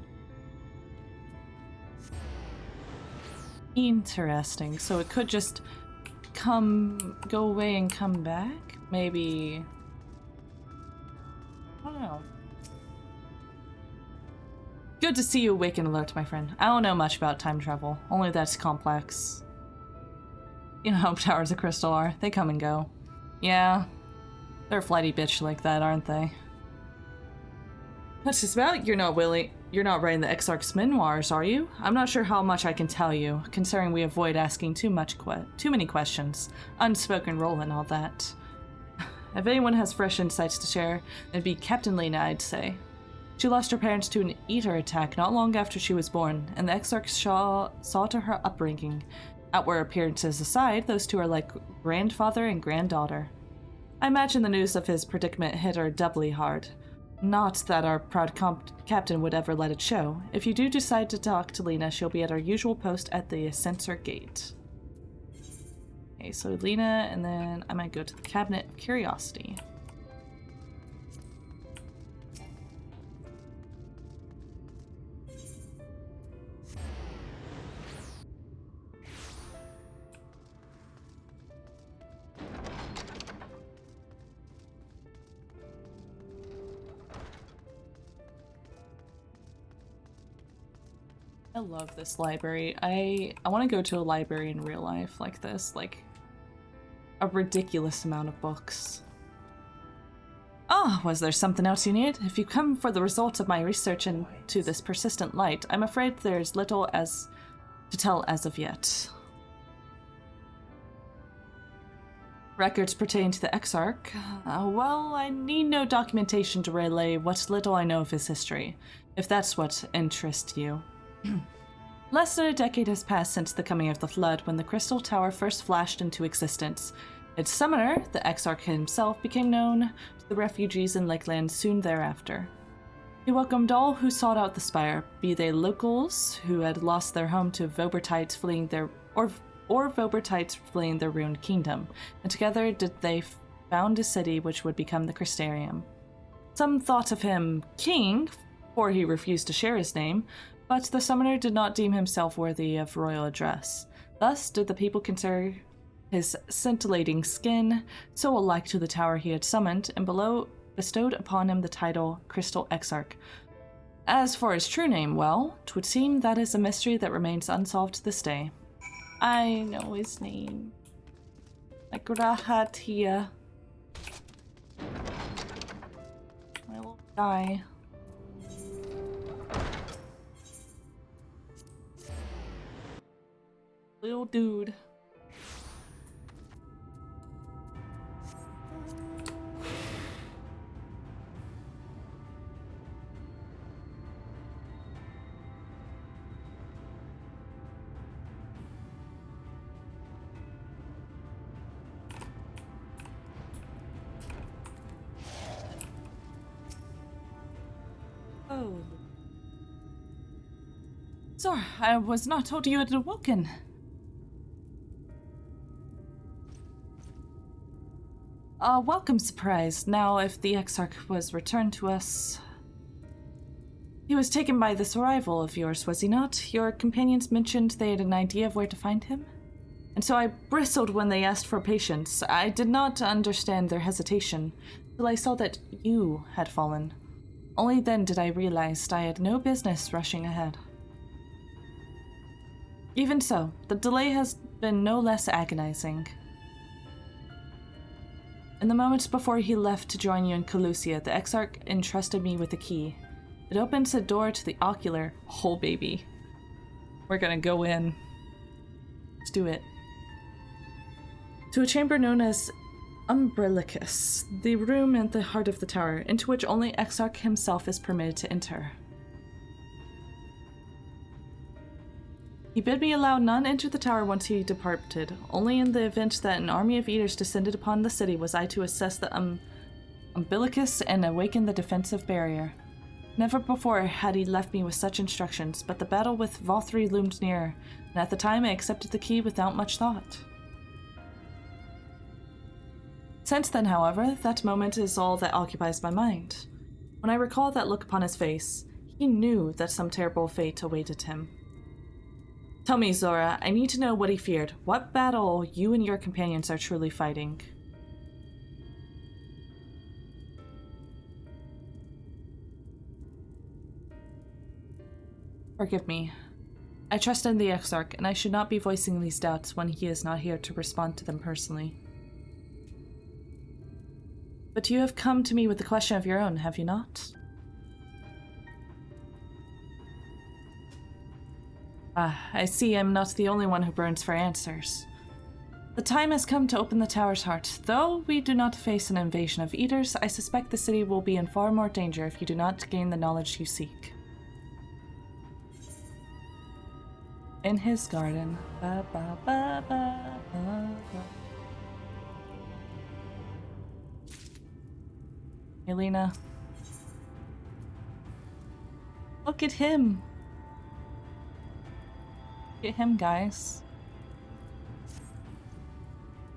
Speaker 1: Interesting. So it could just go away and come back? Maybe. I don't know. Good to see you awake and alert, my friend. I don't know much about time travel, only that it's complex. You know how towers of crystal are. They come and go. Yeah. They're a flighty bitch like that, aren't they? What's this about? You're not writing the Exarch's memoirs, are you? I'm not sure how much I can tell you, considering we avoid asking too many questions. Unspoken role and all that. If anyone has fresh insights to share, it'd be Captain Lena, I'd say. She lost her parents to an eater attack not long after she was born, and the Exarch saw to her upbringing. Outward appearances aside, those two are like grandfather and granddaughter. I imagine the news of his predicament hit her doubly hard. Not that our proud captain would ever let it show. If you do decide to talk to Lena, she'll be at our usual post at the Ascensor Gate. Okay, so Lena, and then I might go to the Cabinet of Curiosity. I love this library. I want to go to a library in real life like this, like a ridiculous amount of books. Ah, was there something else you need? If you come for the results of my research into this persistent light, I'm afraid there's little as to tell as of yet. Records pertaining to the Exarch? Well, I need no documentation to relay what little I know of his history, if that's what interests you. Less than a decade has passed since the coming of the Flood, when the Crystal Tower first flashed into existence. Its summoner, the Exarch himself, became known to the refugees in Lakeland soon thereafter. He welcomed all who sought out the spire, be they locals who had lost their home to Vobertites fleeing their Vobertites fleeing their ruined kingdom, and together did they found a city which would become the Crystarium. Some thought of him king, for he refused to share his name, but the summoner did not deem himself worthy of royal address. Thus did the people consider his scintillating skin so alike to the tower he had summoned, and bestowed upon him the title Crystal Exarch. As for his true name, well, 'twould seem that is a mystery that remains unsolved to this day. I know his name. Like Rahatia. My little guy. Little dude. Oh. Sorry, I was not told you had awoken. A welcome surprise. Now, if the Exarch was returned to us... He was taken by this arrival of yours, was he not? Your companions mentioned they had an idea of where to find him? And so I bristled when they asked for patience. I did not understand their hesitation, till I saw that you had fallen. Only then did I realize I had no business rushing ahead. Even so, the delay has been no less agonizing. In the moments before he left to join you in Calusia, the Exarch entrusted me with a key. It opens a door to the ocular... Oh, baby. We're gonna go in. Let's do it. To a chamber known as Umbrilicus, the room at the heart of the tower, into which only Exarch himself is permitted to enter. He bid me allow none enter the tower once he departed. Only in the event that an army of eaters descended upon the city was I to assess the umbilicus and awaken the defensive barrier. Never before had he left me with such instructions, but the battle with Vothri loomed near, and at the time I accepted the key without much thought. Since then, however, that moment is all that occupies my mind. When I recall that look upon his face, he knew that some terrible fate awaited him. Tell me, Zora, I need to know what he feared. What battle you and your companions are truly fighting? Forgive me. I trust in the Exarch, and I should not be voicing these doubts when he is not here to respond to them personally. But you have come to me with a question of your own, have you not? I see I'm not the only one who burns for answers. The time has come to open the tower's heart. Though we do not face an invasion of eaters, I suspect the city will be in far more danger if you do not gain the knowledge you seek. In his garden. Ba, ba, ba, ba, ba, ba. Elena. Look at him. Look at him, guys.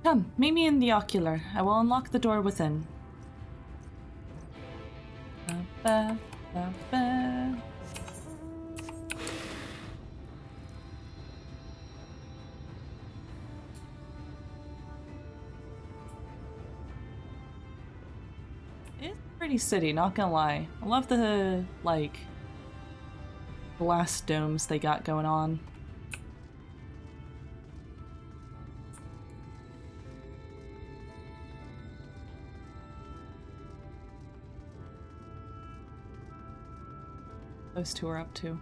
Speaker 1: Come, meet me in the ocular. I will unlock the door within. Ba, ba, ba. It's a pretty city, not gonna lie. I love the, like, glass domes they got going on. Those two are up to.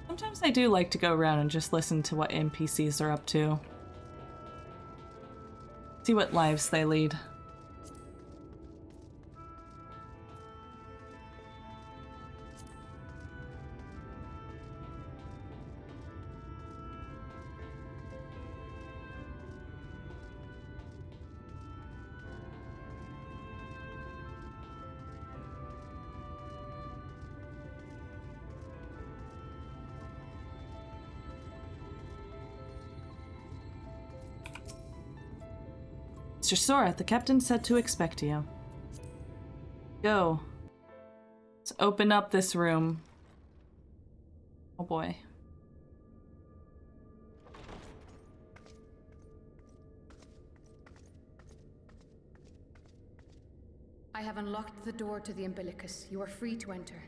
Speaker 1: Sometimes I do like to go around and just listen to what NPCs are up to. See what lives they lead. Mr. Sora, the captain said to expect you. Go. Let's open up this room. Oh boy.
Speaker 4: I have unlocked the door to the umbilicus. You are free to enter.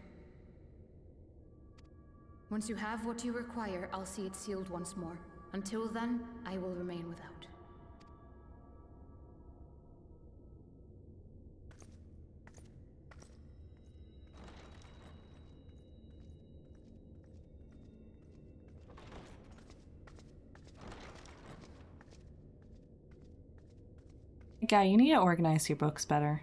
Speaker 4: Once you have what you require, I'll see it sealed once more. Until then, I will remain without.
Speaker 1: Guy, you need to organize your books better.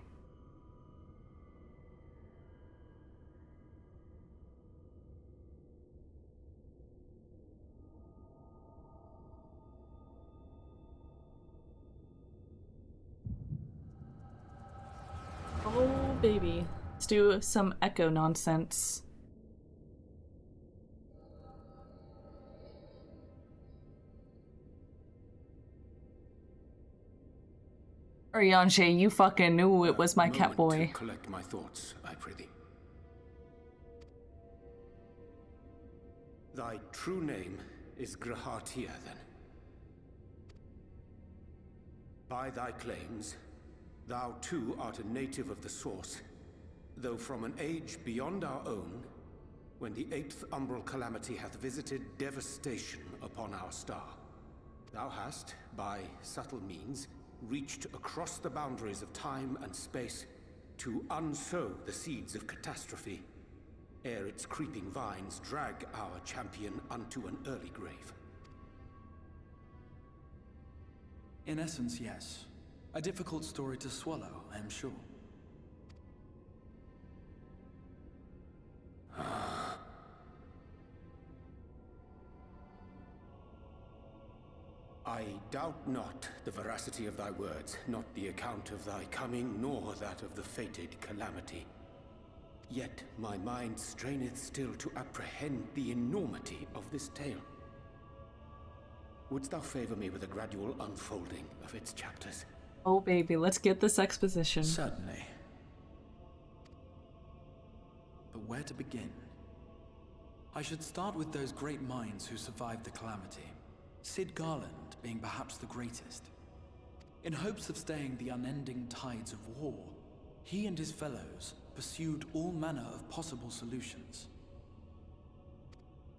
Speaker 1: Oh, baby. Let's do some echo nonsense. Orianche, you fucking knew it was my cat boy.
Speaker 5: To collect my thoughts, I prithee. Thy true name is Grahatia, then. By thy claims, thou too art a native of the Source, though from an age beyond our own, when the 8th umbral calamity hath visited devastation upon our star. Thou hast, by subtle means, reached across the boundaries of time and space to unsow the seeds of catastrophe, ere its creeping vines drag our champion unto an early grave.
Speaker 6: In essence, yes. A difficult story to swallow, I am sure.
Speaker 5: I doubt not the veracity of thy words, not the account of thy coming, nor that of the fated calamity. Yet my mind straineth still to apprehend the enormity of this tale. Wouldst thou favor me with a gradual unfolding of its chapters?
Speaker 1: Oh baby, let's get this exposition.
Speaker 6: Certainly. But where to begin? I should start with those great minds who survived the calamity. Sid Garland being perhaps the greatest. In hopes of staying the unending tides of war, he and his fellows pursued all manner of possible solutions.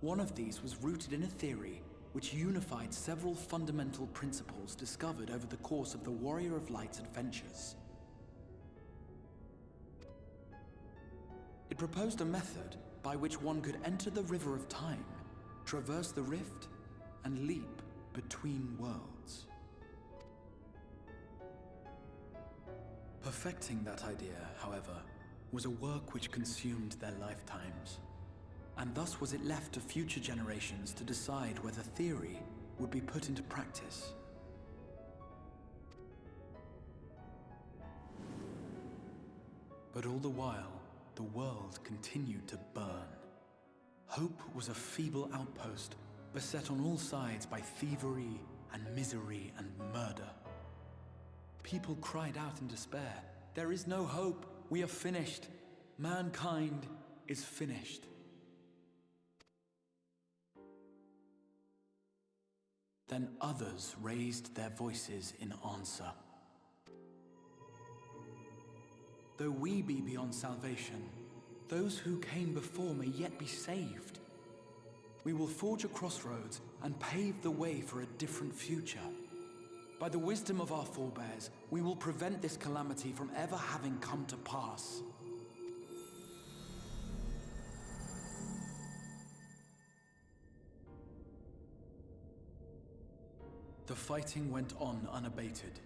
Speaker 6: One of these was rooted in a theory which unified several fundamental principles discovered over the course of the Warrior of Light's adventures. It proposed a method by which one could enter the River of Time, traverse the rift, and leap between worlds. Perfecting that idea, however, was a work which consumed their lifetimes, and thus was it left to future generations to decide whether theory would be put into practice. But all the while, the world continued to burn. Hope was a feeble outpost, beset on all sides by thievery and misery and murder. People cried out in despair, "There is no hope, we are finished. Mankind is finished." Then others raised their voices in answer. Though we be beyond salvation, those who came before may yet be saved. We will forge a crossroads and pave the way for a different future. By the wisdom of our forebears, we will prevent this calamity from ever having come to pass. The fighting went on unabated,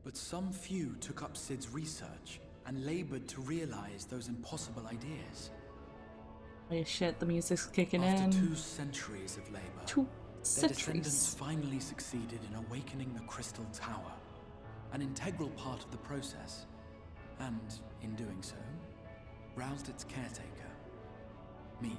Speaker 6: but some few took up Sid's research and labored to realize those impossible ideas.
Speaker 1: Holy shit, the music's kicking
Speaker 6: After
Speaker 1: in.
Speaker 6: 2 centuries of labor, their descendants finally succeeded in awakening the Crystal Tower, an integral part of the process, and, in doing so, roused its caretaker, me.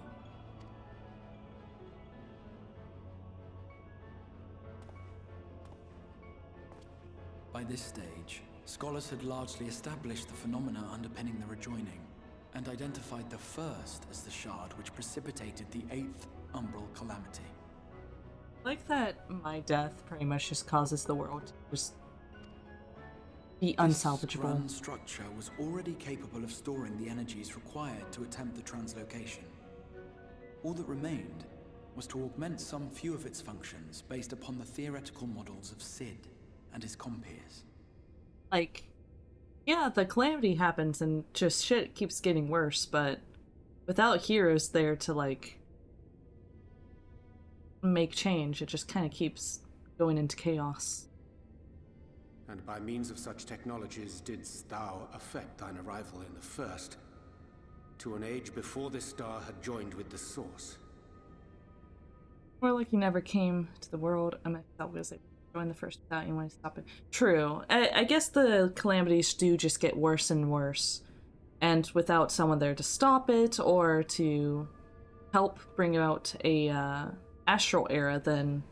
Speaker 6: By this stage, scholars had largely established the phenomena underpinning the rejoining, and identified the first as the shard which precipitated the 8th Umbral Calamity.
Speaker 1: Like that my death pretty much just causes the world to just be
Speaker 6: This
Speaker 1: unsalvageable.
Speaker 6: grand structure was already capable of storing the energies required to attempt the translocation. All that remained was to augment some few of its functions based upon the theoretical models of Sid and his compeers.
Speaker 1: Like, yeah, the calamity happens and just shit keeps getting worse, but without heroes there to, like, make change, it just kind of keeps going into chaos.
Speaker 5: And by means of such technologies didst thou affect thine arrival in the first, to an age before this star had joined with the source.
Speaker 1: Or like you never came to the world. I mean, that was it. Join the first without anyone to stop it. True. I guess the calamities do just get worse and worse. And without someone there to stop it or to help bring about a astral era, then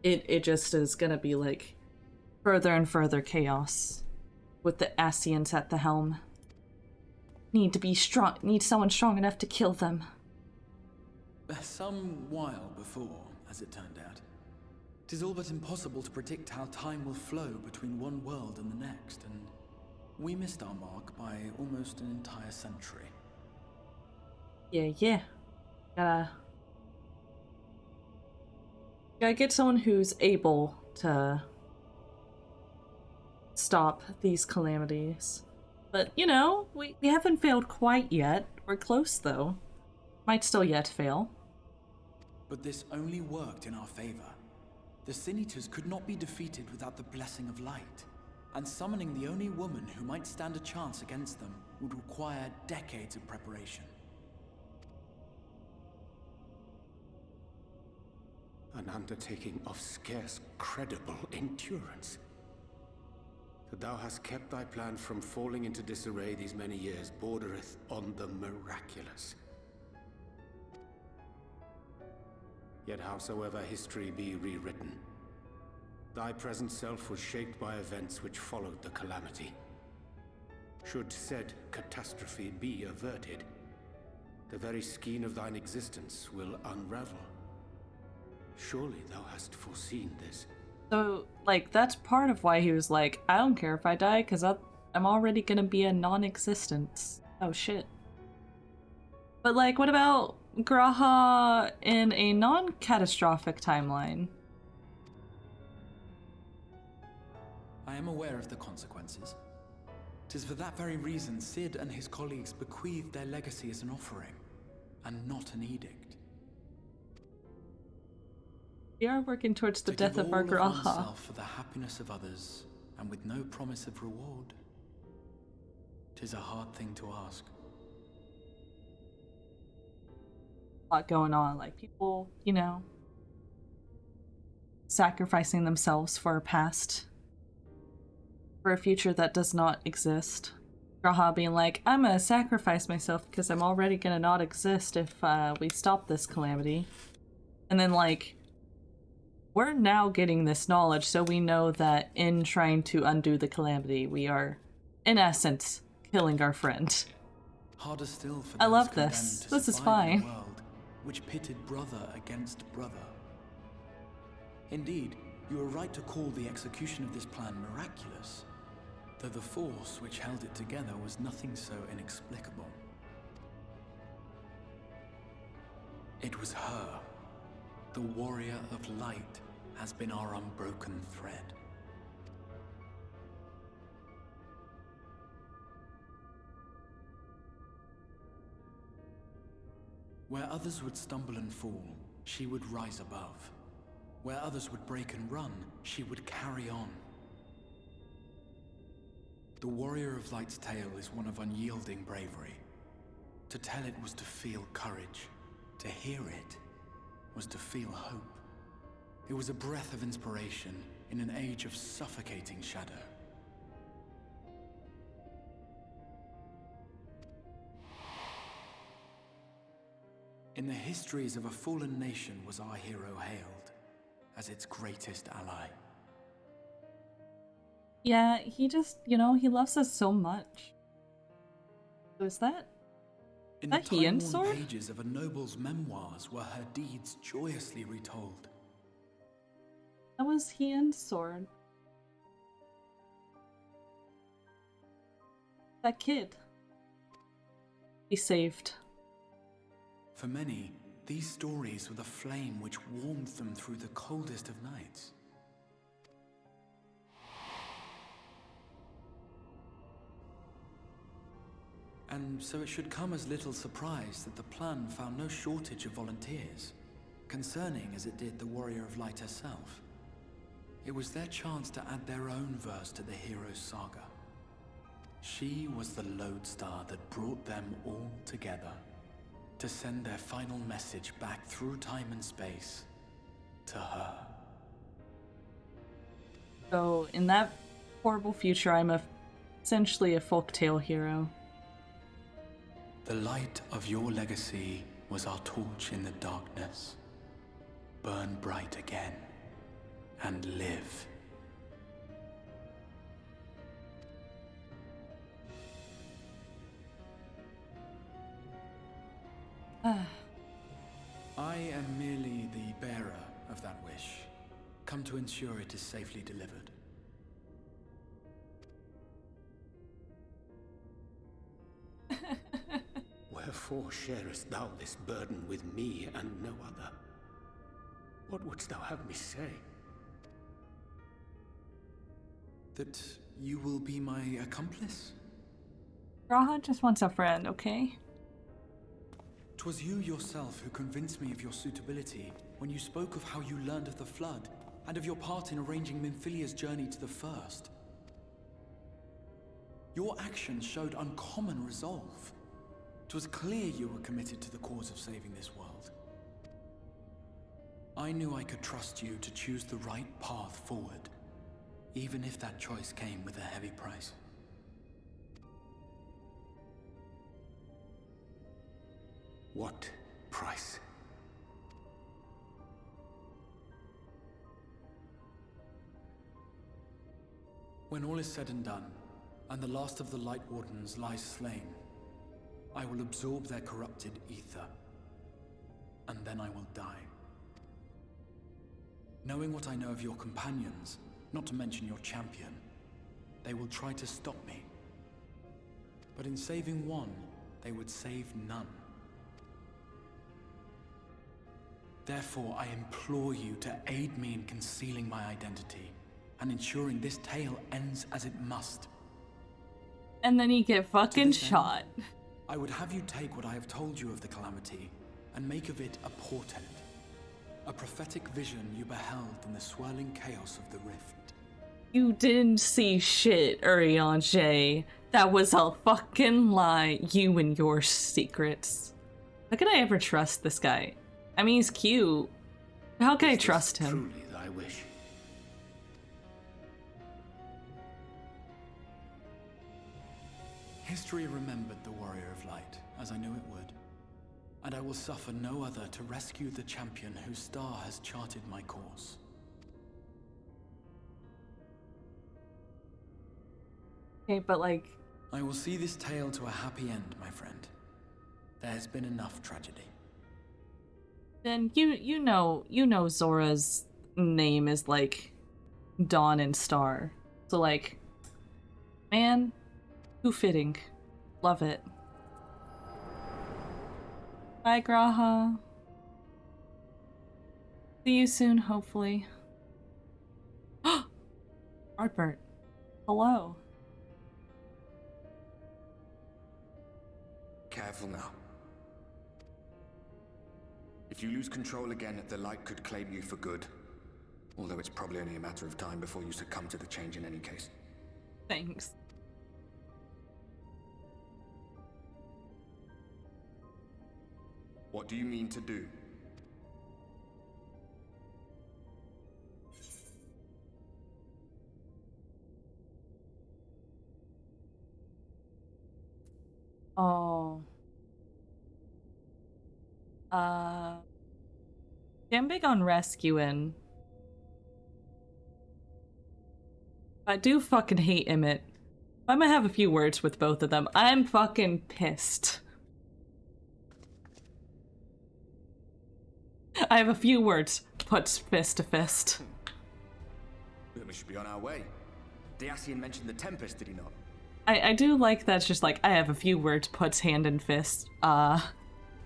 Speaker 1: it just is gonna be like further and further chaos with the Asians at the helm. Need to be strong. Need someone strong enough to kill them.
Speaker 6: Some while before, as it turned out, 'tis all but impossible to predict how time will flow between one world and the next, and we missed our mark by almost an entire century.
Speaker 1: Yeah. Gotta get someone who's able to stop these calamities. But, you know, we haven't failed quite yet. We're close, though. Might still yet fail.
Speaker 6: But this only worked in our favor. The Sin Eaters could not be defeated without the blessing of light, and summoning the only woman who might stand a chance against them would require decades of preparation.
Speaker 5: An undertaking of scarce credible endurance. That thou hast kept thy plan from falling into disarray these many years bordereth on the miraculous. Yet howsoever history be rewritten, thy present self was shaped by events which followed the calamity. Should said catastrophe be averted, the very skein of thine existence will unravel. Surely thou hast foreseen this.
Speaker 1: So, like, that's part of why he was like, I don't care if I die, because I'm already gonna be a non-existence. Oh, shit. But, like, what about Graha in a non-catastrophic timeline?
Speaker 6: I am aware of the consequences. 'Tis for that very reason Sid and his colleagues bequeathed their legacy as an offering, and not an edict.
Speaker 1: We are working towards the
Speaker 6: To
Speaker 1: death
Speaker 6: give
Speaker 1: of our
Speaker 6: all
Speaker 1: Graha.
Speaker 6: oneself for the happiness of others, and with no promise of reward. 'Tis a hard thing to ask.
Speaker 1: A lot going on, like people, you know, sacrificing themselves for a past, for a future that does not exist. Graha being like, I'm gonna sacrifice myself because I'm already gonna not exist if we stop this calamity. And then, like, we're now getting this knowledge, so we know that in trying to undo the calamity, we are, in essence, killing our friend.
Speaker 6: Harder still for
Speaker 1: I
Speaker 6: those
Speaker 1: love
Speaker 6: condemned
Speaker 1: this.
Speaker 6: to
Speaker 1: This is
Speaker 6: survive in
Speaker 1: fine.
Speaker 6: a world which pitted brother against brother. Indeed, you are right to call the execution of this plan miraculous, though the force which held it together was nothing so inexplicable. It was her. The warrior of light has been our unbroken thread. Where others would stumble and fall, she would rise above. Where others would break and run, she would carry on. The warrior of light's tale is one of unyielding bravery. To tell it was to feel courage. To hear it was to feel hope. It was a breath of inspiration in an age of suffocating shadow. In the histories of a fallen nation was our hero hailed as its greatest ally.
Speaker 1: Yeah, he just, you know, he loves us so much. So is that?
Speaker 6: In
Speaker 1: That
Speaker 6: the
Speaker 1: he and
Speaker 6: time-worn
Speaker 1: Sword?
Speaker 6: pages of a noble's memoirs were her deeds joyously retold.
Speaker 1: That was he and Sword. That kid. He saved.
Speaker 6: For many, these stories were the flame which warmed them through the coldest of nights. And so it should come as little surprise that the plan found no shortage of volunteers, concerning as it did the Warrior of Light herself. It was their chance to add their own verse to the hero's saga. She was the lodestar that brought them all together, to send their final message back through time and space to her.
Speaker 1: So in that horrible future, I'm essentially a folktale hero.
Speaker 6: The light of your legacy was our torch in the darkness. Burn bright again and live. I am merely the bearer of that wish, come to ensure it is safely delivered.
Speaker 5: Wherefore sharest thou this burden with me and no other? What wouldst thou have me say?
Speaker 6: That you will be my accomplice?
Speaker 1: Raha just wants a friend, okay?
Speaker 6: 'Twas you yourself who convinced me of your suitability when you spoke of how you learned of the Flood and of your part in arranging Minfilia's journey to the First. Your actions showed uncommon resolve. 'Twas clear you were committed to the cause of saving this world. I knew I could trust you to choose the right path forward, even if that choice came with a heavy price.
Speaker 5: What price?
Speaker 6: When all is said and done, and the last of the Light Wardens lies slain, I will absorb their corrupted ether, and then I will die. Knowing what I know of your companions, not to mention your champion, they will try to stop me. But in saving one, they would save none. Therefore, I implore you to aid me in concealing my identity, and ensuring this tale ends as it must.
Speaker 1: And then you get fucking
Speaker 6: this end,
Speaker 1: shot.
Speaker 6: I would have you take what I have told you of the Calamity, and make of it a portent. A prophetic vision you beheld in the swirling chaos of the rift.
Speaker 1: You didn't see shit, Urianger. That was a fucking lie. You and your secrets. How could I ever trust this guy? I mean, he's cute. How can I trust him?
Speaker 5: Truly thy wish.
Speaker 6: History remembered the Warrior of Light, as I knew it would. and I will suffer no other to rescue the champion whose star has charted my course.
Speaker 1: Okay, but like...
Speaker 6: I will see this tale to a happy end, my friend. There has been enough tragedy.
Speaker 1: Then you know Zora's name is like Dawn and Star. So like, man, too fitting. Love it. Bye, Graha. See you soon, hopefully. Artbert. Hello.
Speaker 2: Careful now. If you lose control again, the light could claim you for good. Although it's probably only a matter of time before you succumb to the change in any case.
Speaker 1: Thanks.
Speaker 2: What do you mean to do?
Speaker 1: Oh. Yeah, I'm big on rescuing. I do fucking hate Emmett. I might have a few words with both of them. I'm fucking pissed. I have a few words put fist to fist.
Speaker 2: We should be on our way. Diasian mentioned the Tempest, did he not?
Speaker 1: I do like that's just like, I have a few words puts hand in fist.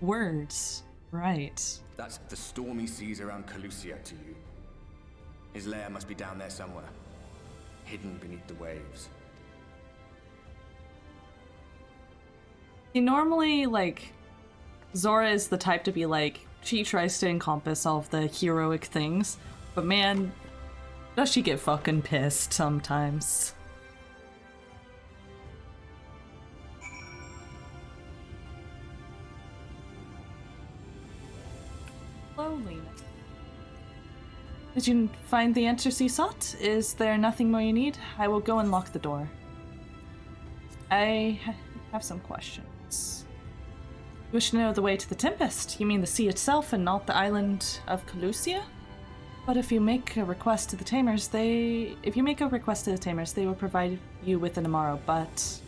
Speaker 1: Words. Right.
Speaker 2: That's the stormy seas around Calusia to you. His lair must be down there somewhere, hidden beneath the waves.
Speaker 1: See, normally, like, Zora is the type to be like, she tries to encompass all of the heroic things, but man, does she get fucking pissed sometimes. Loneliness. Did you find the answers you sought? Is there nothing more you need? I will go and lock the door. I have some questions. You wish to know the way to the Tempest? You mean the sea itself and not the island of Calusia? But if you make a request to the Tamers, they will provide you with an Amaro, but...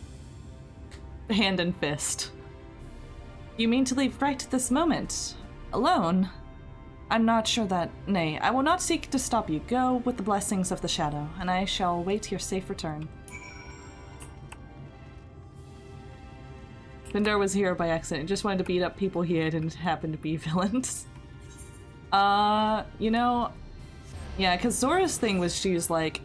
Speaker 1: hand and fist. You mean to leave right this moment? Alone? I'm not sure that... Nay, I will not seek to stop you. Go with the blessings of the Shadow, and I shall await your safe return. Vindar was a hero by accident. Just wanted to beat up people he didn't happen to be villains. You know... Yeah, because Zora's thing was she was like...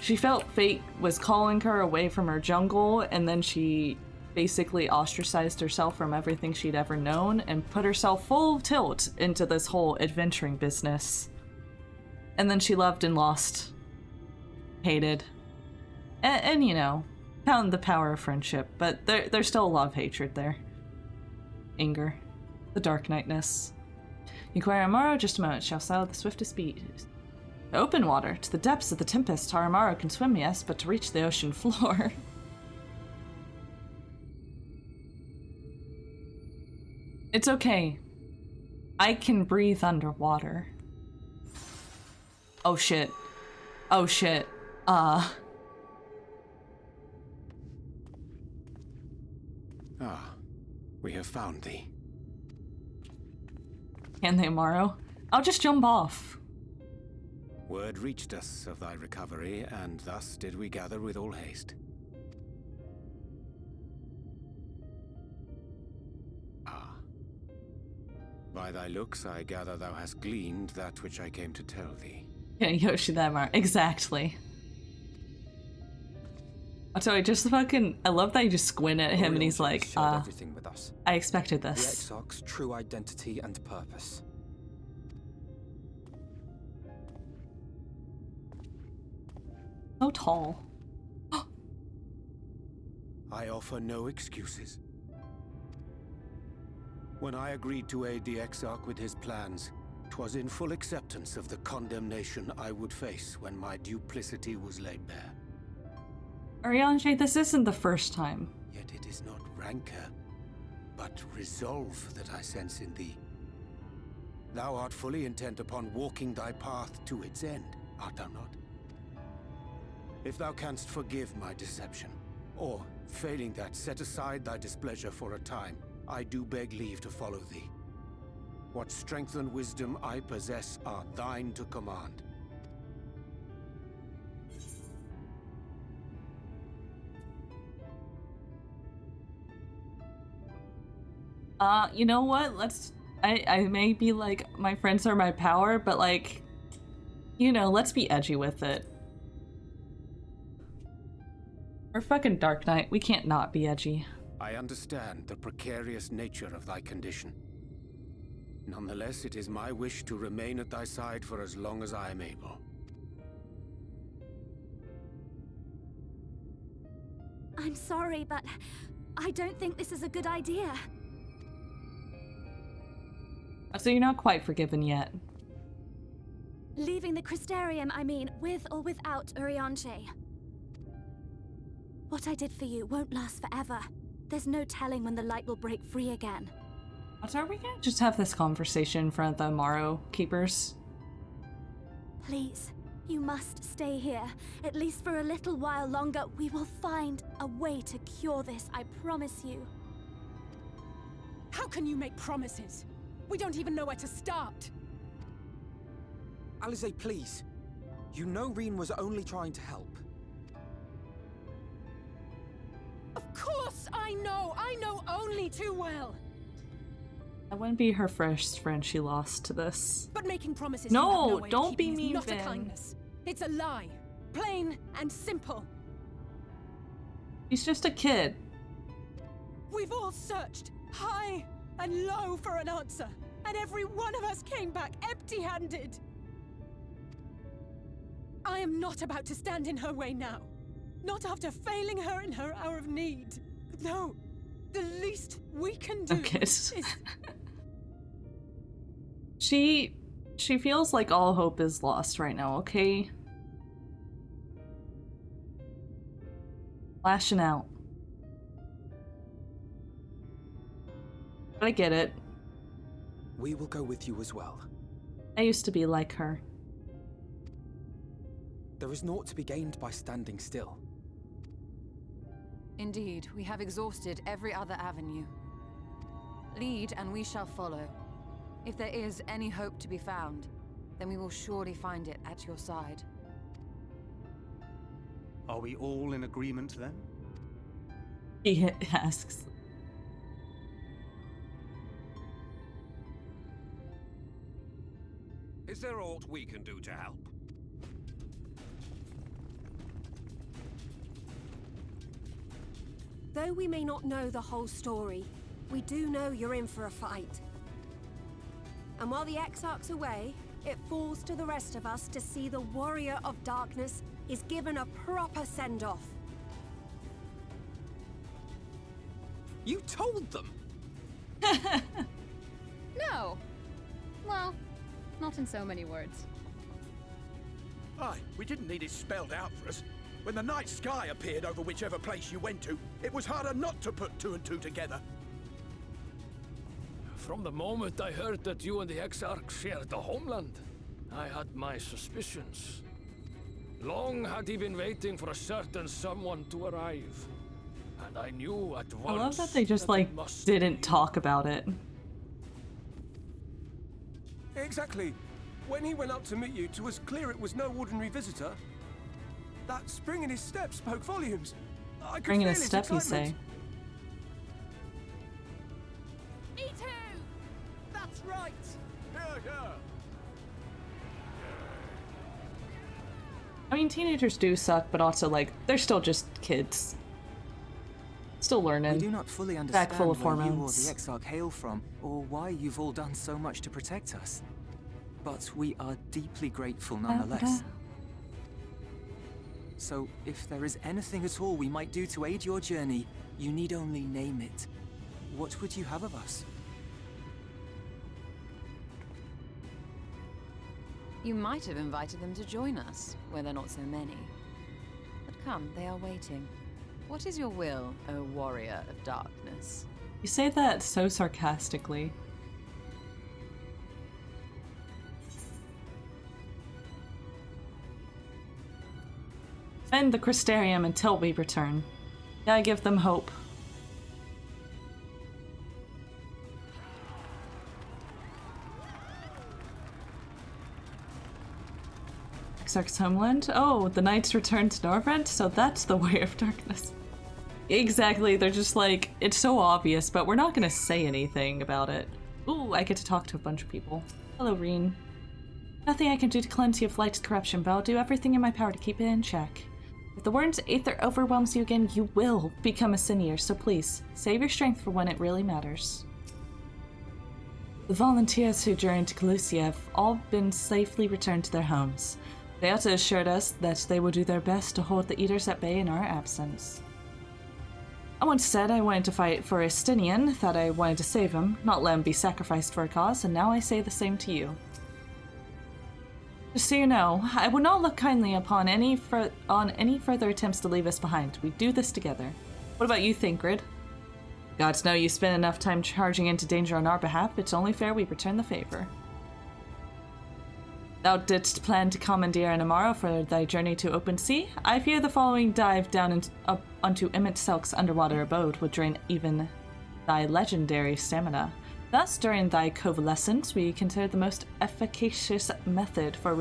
Speaker 1: She felt fate was calling her away from her jungle, and then she basically ostracized herself from everything she'd ever known and put herself full tilt into this whole adventuring business. And then she loved and lost. Hated. And you know, found the power of friendship, but there's still a lot of hatred there. Anger. The Dark Knightness. Inquire Amaro, just a moment, shall sail the swiftest speed. To open water, to the depths of the Tempest, our Amaro can swim, yes, but to reach the ocean floor... It's okay. I can breathe underwater. Oh shit. Oh shit.
Speaker 5: Ah, we have found thee.
Speaker 1: Can they, Amaro? I'll just jump off.
Speaker 5: Word reached us of thy recovery, and thus did we gather with all haste. By thy looks, I gather thou hast gleaned that which I came to tell thee.
Speaker 1: Yeah, Yoshi, that Amaro. Exactly. So I just fucking... I love that you just squint at him and he's like,
Speaker 7: everything with us.
Speaker 1: I expected
Speaker 7: The
Speaker 1: this.
Speaker 7: Exarch's true identity and purpose.
Speaker 1: So tall.
Speaker 5: I offer no excuses. When I agreed to aid the Exarch with his plans, 'twas in full acceptance of the condemnation I would face when my duplicity was laid bare.
Speaker 1: Ariane, this isn't the first time.
Speaker 5: Yet it is not rancor, but resolve that I sense in thee. Thou art fully intent upon walking thy path to its end, art thou not? If thou canst forgive my deception, or, failing that, set aside thy displeasure for a time, I do beg leave to follow thee. What strength and wisdom I possess are thine to command.
Speaker 1: You know what? I may be like, my friends are my power, but like, you know, let's be edgy with it. We're fucking Dark Knight. We can't not be edgy.
Speaker 5: I understand the precarious nature of thy condition. Nonetheless, it is my wish to remain at thy side for as long as I am able.
Speaker 8: I'm sorry, but I don't think this is a good idea.
Speaker 1: So you're not quite forgiven yet.
Speaker 8: Leaving the Crystarium, I mean, with or without Urianche. What I did for you won't last forever. There's no telling when the light will break free again.
Speaker 1: So are we gonna just have this conversation in front of the Morrow Keepers?
Speaker 8: Please, you must stay here. At least for a little while longer. We will find a way to cure this, I promise you.
Speaker 9: How can you make promises? We don't even know where to start.
Speaker 7: Alize, please. You know Reen was only trying to help.
Speaker 9: Of course I know! I know only too well!
Speaker 1: That wouldn't be her first friend she lost to this.
Speaker 9: But making promises
Speaker 1: No,
Speaker 9: you have no way of
Speaker 1: don't
Speaker 9: keeping
Speaker 1: be
Speaker 9: is
Speaker 1: mean,
Speaker 9: not
Speaker 1: Vin.
Speaker 9: a kindness. It's a lie. Plain and simple.
Speaker 1: He's just a kid.
Speaker 9: We've all searched high and low for an answer, and every one of us came back empty-handed. I am not about to stand in her way now. Not after failing her in her hour of need. No, the least we can do is...
Speaker 1: She feels like all hope is lost right now, okay? Lashing out. But I get it.
Speaker 7: We will go with you as well.
Speaker 1: I used to be like her.
Speaker 7: There is naught to be gained by standing still.
Speaker 10: Indeed, we have exhausted every other avenue. Lead, and we shall follow. If there is any hope to be found, then we will surely find it at your side.
Speaker 11: Are we all in agreement then?
Speaker 1: He asks.
Speaker 12: Is there aught we can do to help?
Speaker 13: Though we may not know the whole story, we do know you're in for a fight. And while the Exarch's away, it falls to the rest of us to see the Warrior of Darkness is given a proper send-off.
Speaker 7: You told them!
Speaker 4: No! Well, not in so many words.
Speaker 14: Aye, we didn't need it spelled out for us. When the night sky appeared over whichever place you went to, it was harder not to put two and two together.
Speaker 15: From the moment I heard that you and the Exarch shared the homeland, I had my suspicions. Long had he been waiting for a certain someone to arrive. And I knew at once.
Speaker 1: I love that they just, like, didn't talk about it.
Speaker 16: Exactly. When he went up to meet you, it was clear it was no ordinary visitor. That spring in his step spoke volumes. I could
Speaker 1: Spring in
Speaker 16: feel
Speaker 1: his
Speaker 16: his
Speaker 1: step, you
Speaker 16: excitement.
Speaker 1: say?
Speaker 9: Me too! That's right!
Speaker 16: Yeah.
Speaker 1: I mean, teenagers do suck, but also, like, they're still just kids. Still learning.
Speaker 17: We do not fully understand
Speaker 1: Back full of
Speaker 17: where you or
Speaker 1: hormones.
Speaker 17: the Exarch hail from, or why you've all done so much to protect us. But we are deeply grateful nonetheless. So, if there is anything at all we might do to aid your journey, you need only name it. What would you have of us?
Speaker 10: You might have invited them to join us, where they're not so many. But come, they are waiting. What is your will, O Warrior of Darkness?
Speaker 1: You say that so sarcastically. Defend the Crystarium until we return. Gotta give them hope. Exarch's homeland? Oh, the Knights return to Norvrent? So that's the Way of Darkness. Exactly, they're just like, it's so obvious, but we're not gonna say anything about it. Ooh, I get to talk to a bunch of people. Hello, Reen. Nothing I can do to cleanse you of light's corruption, but I'll do everything in my power to keep it in check. If the Warden's Aether overwhelms you again, you will become a Sinier, so please, save your strength for when it really matters. The volunteers who journeyed to Calusia have all been safely returned to their homes. They also assured us that they will do their best to hold the Eaters at bay in our absence. I once said I wanted to fight for Estinian, that I wanted to save him, not let him be sacrificed for a cause, and now I say the same to you. Just so you know, I will not look kindly upon any further attempts to leave us behind. We do this together. What about you, Thinkrid? Gods know you spend enough time charging into danger on our behalf, it's only fair we return the favor. Thou didst plan to commandeer Anamara for thy journey to open sea? I fear the following dive down up onto Emmett Selk's underwater abode would drain even thy legendary stamina. Thus, during thy convalescence, we considered the most efficacious method for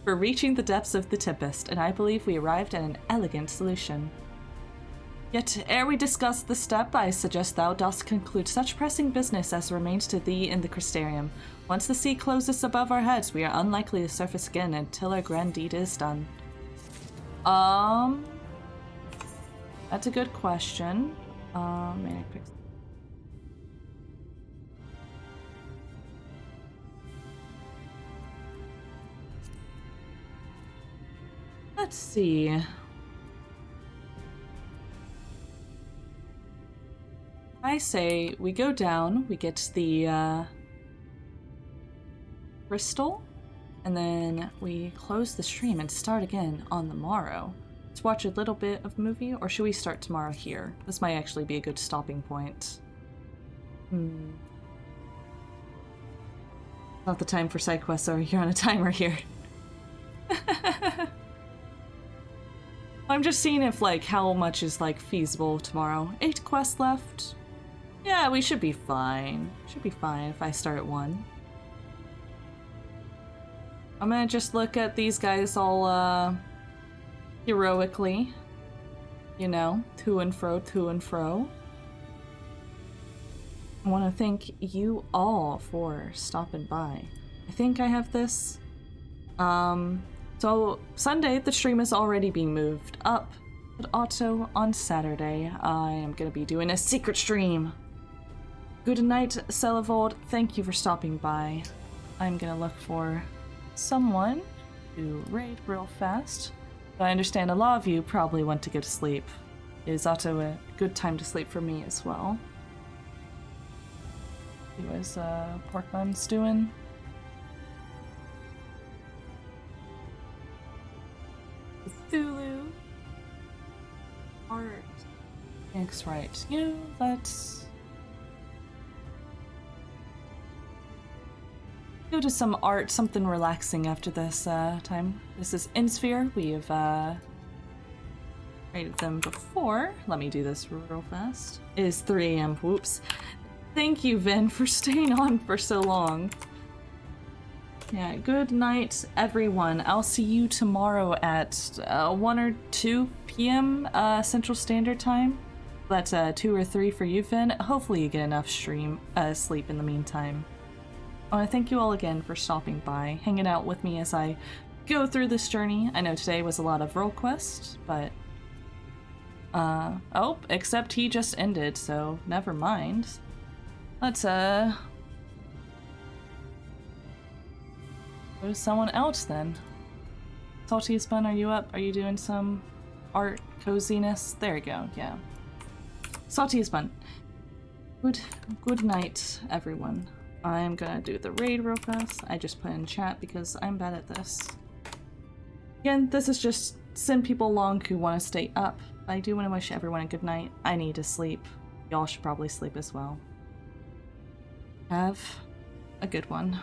Speaker 1: reaching the depths of the Tempest, and I believe we arrived at an elegant solution. Yet, ere we discuss the step, I suggest thou dost conclude such pressing business as remains to thee in the Crystarium. Once the sea closes above our heads, we are unlikely to surface again until our grand deed is done. That's a good question. May I pick... Let's see. I say we go down, we get the crystal, and then we close the stream and start again on the morrow. Let's watch a little bit of movie, or should we start tomorrow here? This might actually be a good stopping point. Not the time for side quests, or you're on a timer here. I'm just seeing if, like, how much is, like, feasible tomorrow. 8 quests left. Yeah, we should be fine. Should be fine if I start at 1. I'm gonna just look at these guys all, heroically. You know, to and fro, to and fro. I want to thank you all for stopping by. I think I have this. So Sunday, the stream is already being moved up, but also on Saturday, I am going to be doing a secret stream. Good night, Celevold. Thank you for stopping by. I'm going to look for someone to raid real fast. But I understand a lot of you probably want to go to sleep. It is also a good time to sleep for me as well. See what Pork Bun's doing. Cthulhu. Art. Thanks, right. You know, let's go to some art, something relaxing after this time. This is Insphere. We have rated them before. Let me do this real fast. It is 3 AM. Whoops. Thank you, Vin, for staying on for so long. Yeah, good night, everyone. I'll see you tomorrow at 1 or 2 p.m. Central Standard Time. That's 2 or 3 for you, Vin. Hopefully you get enough sleep in the meantime. I want to thank you all again for stopping by, hanging out with me as I go through this journey. I know today was a lot of role quests, but... oh, except he just ended, so never mind. Let's, go to someone else, then. Saltiest Bun, are you up? Are you doing some art coziness? There we go, yeah. Saltiest Bun. Good night, everyone. I'm gonna do the raid real fast. I just put in chat because I'm bad at this. Again, this is just send people along who want to stay up. I do want to wish everyone a good night. I need to sleep. y'all should probably sleep as well. Have a good one.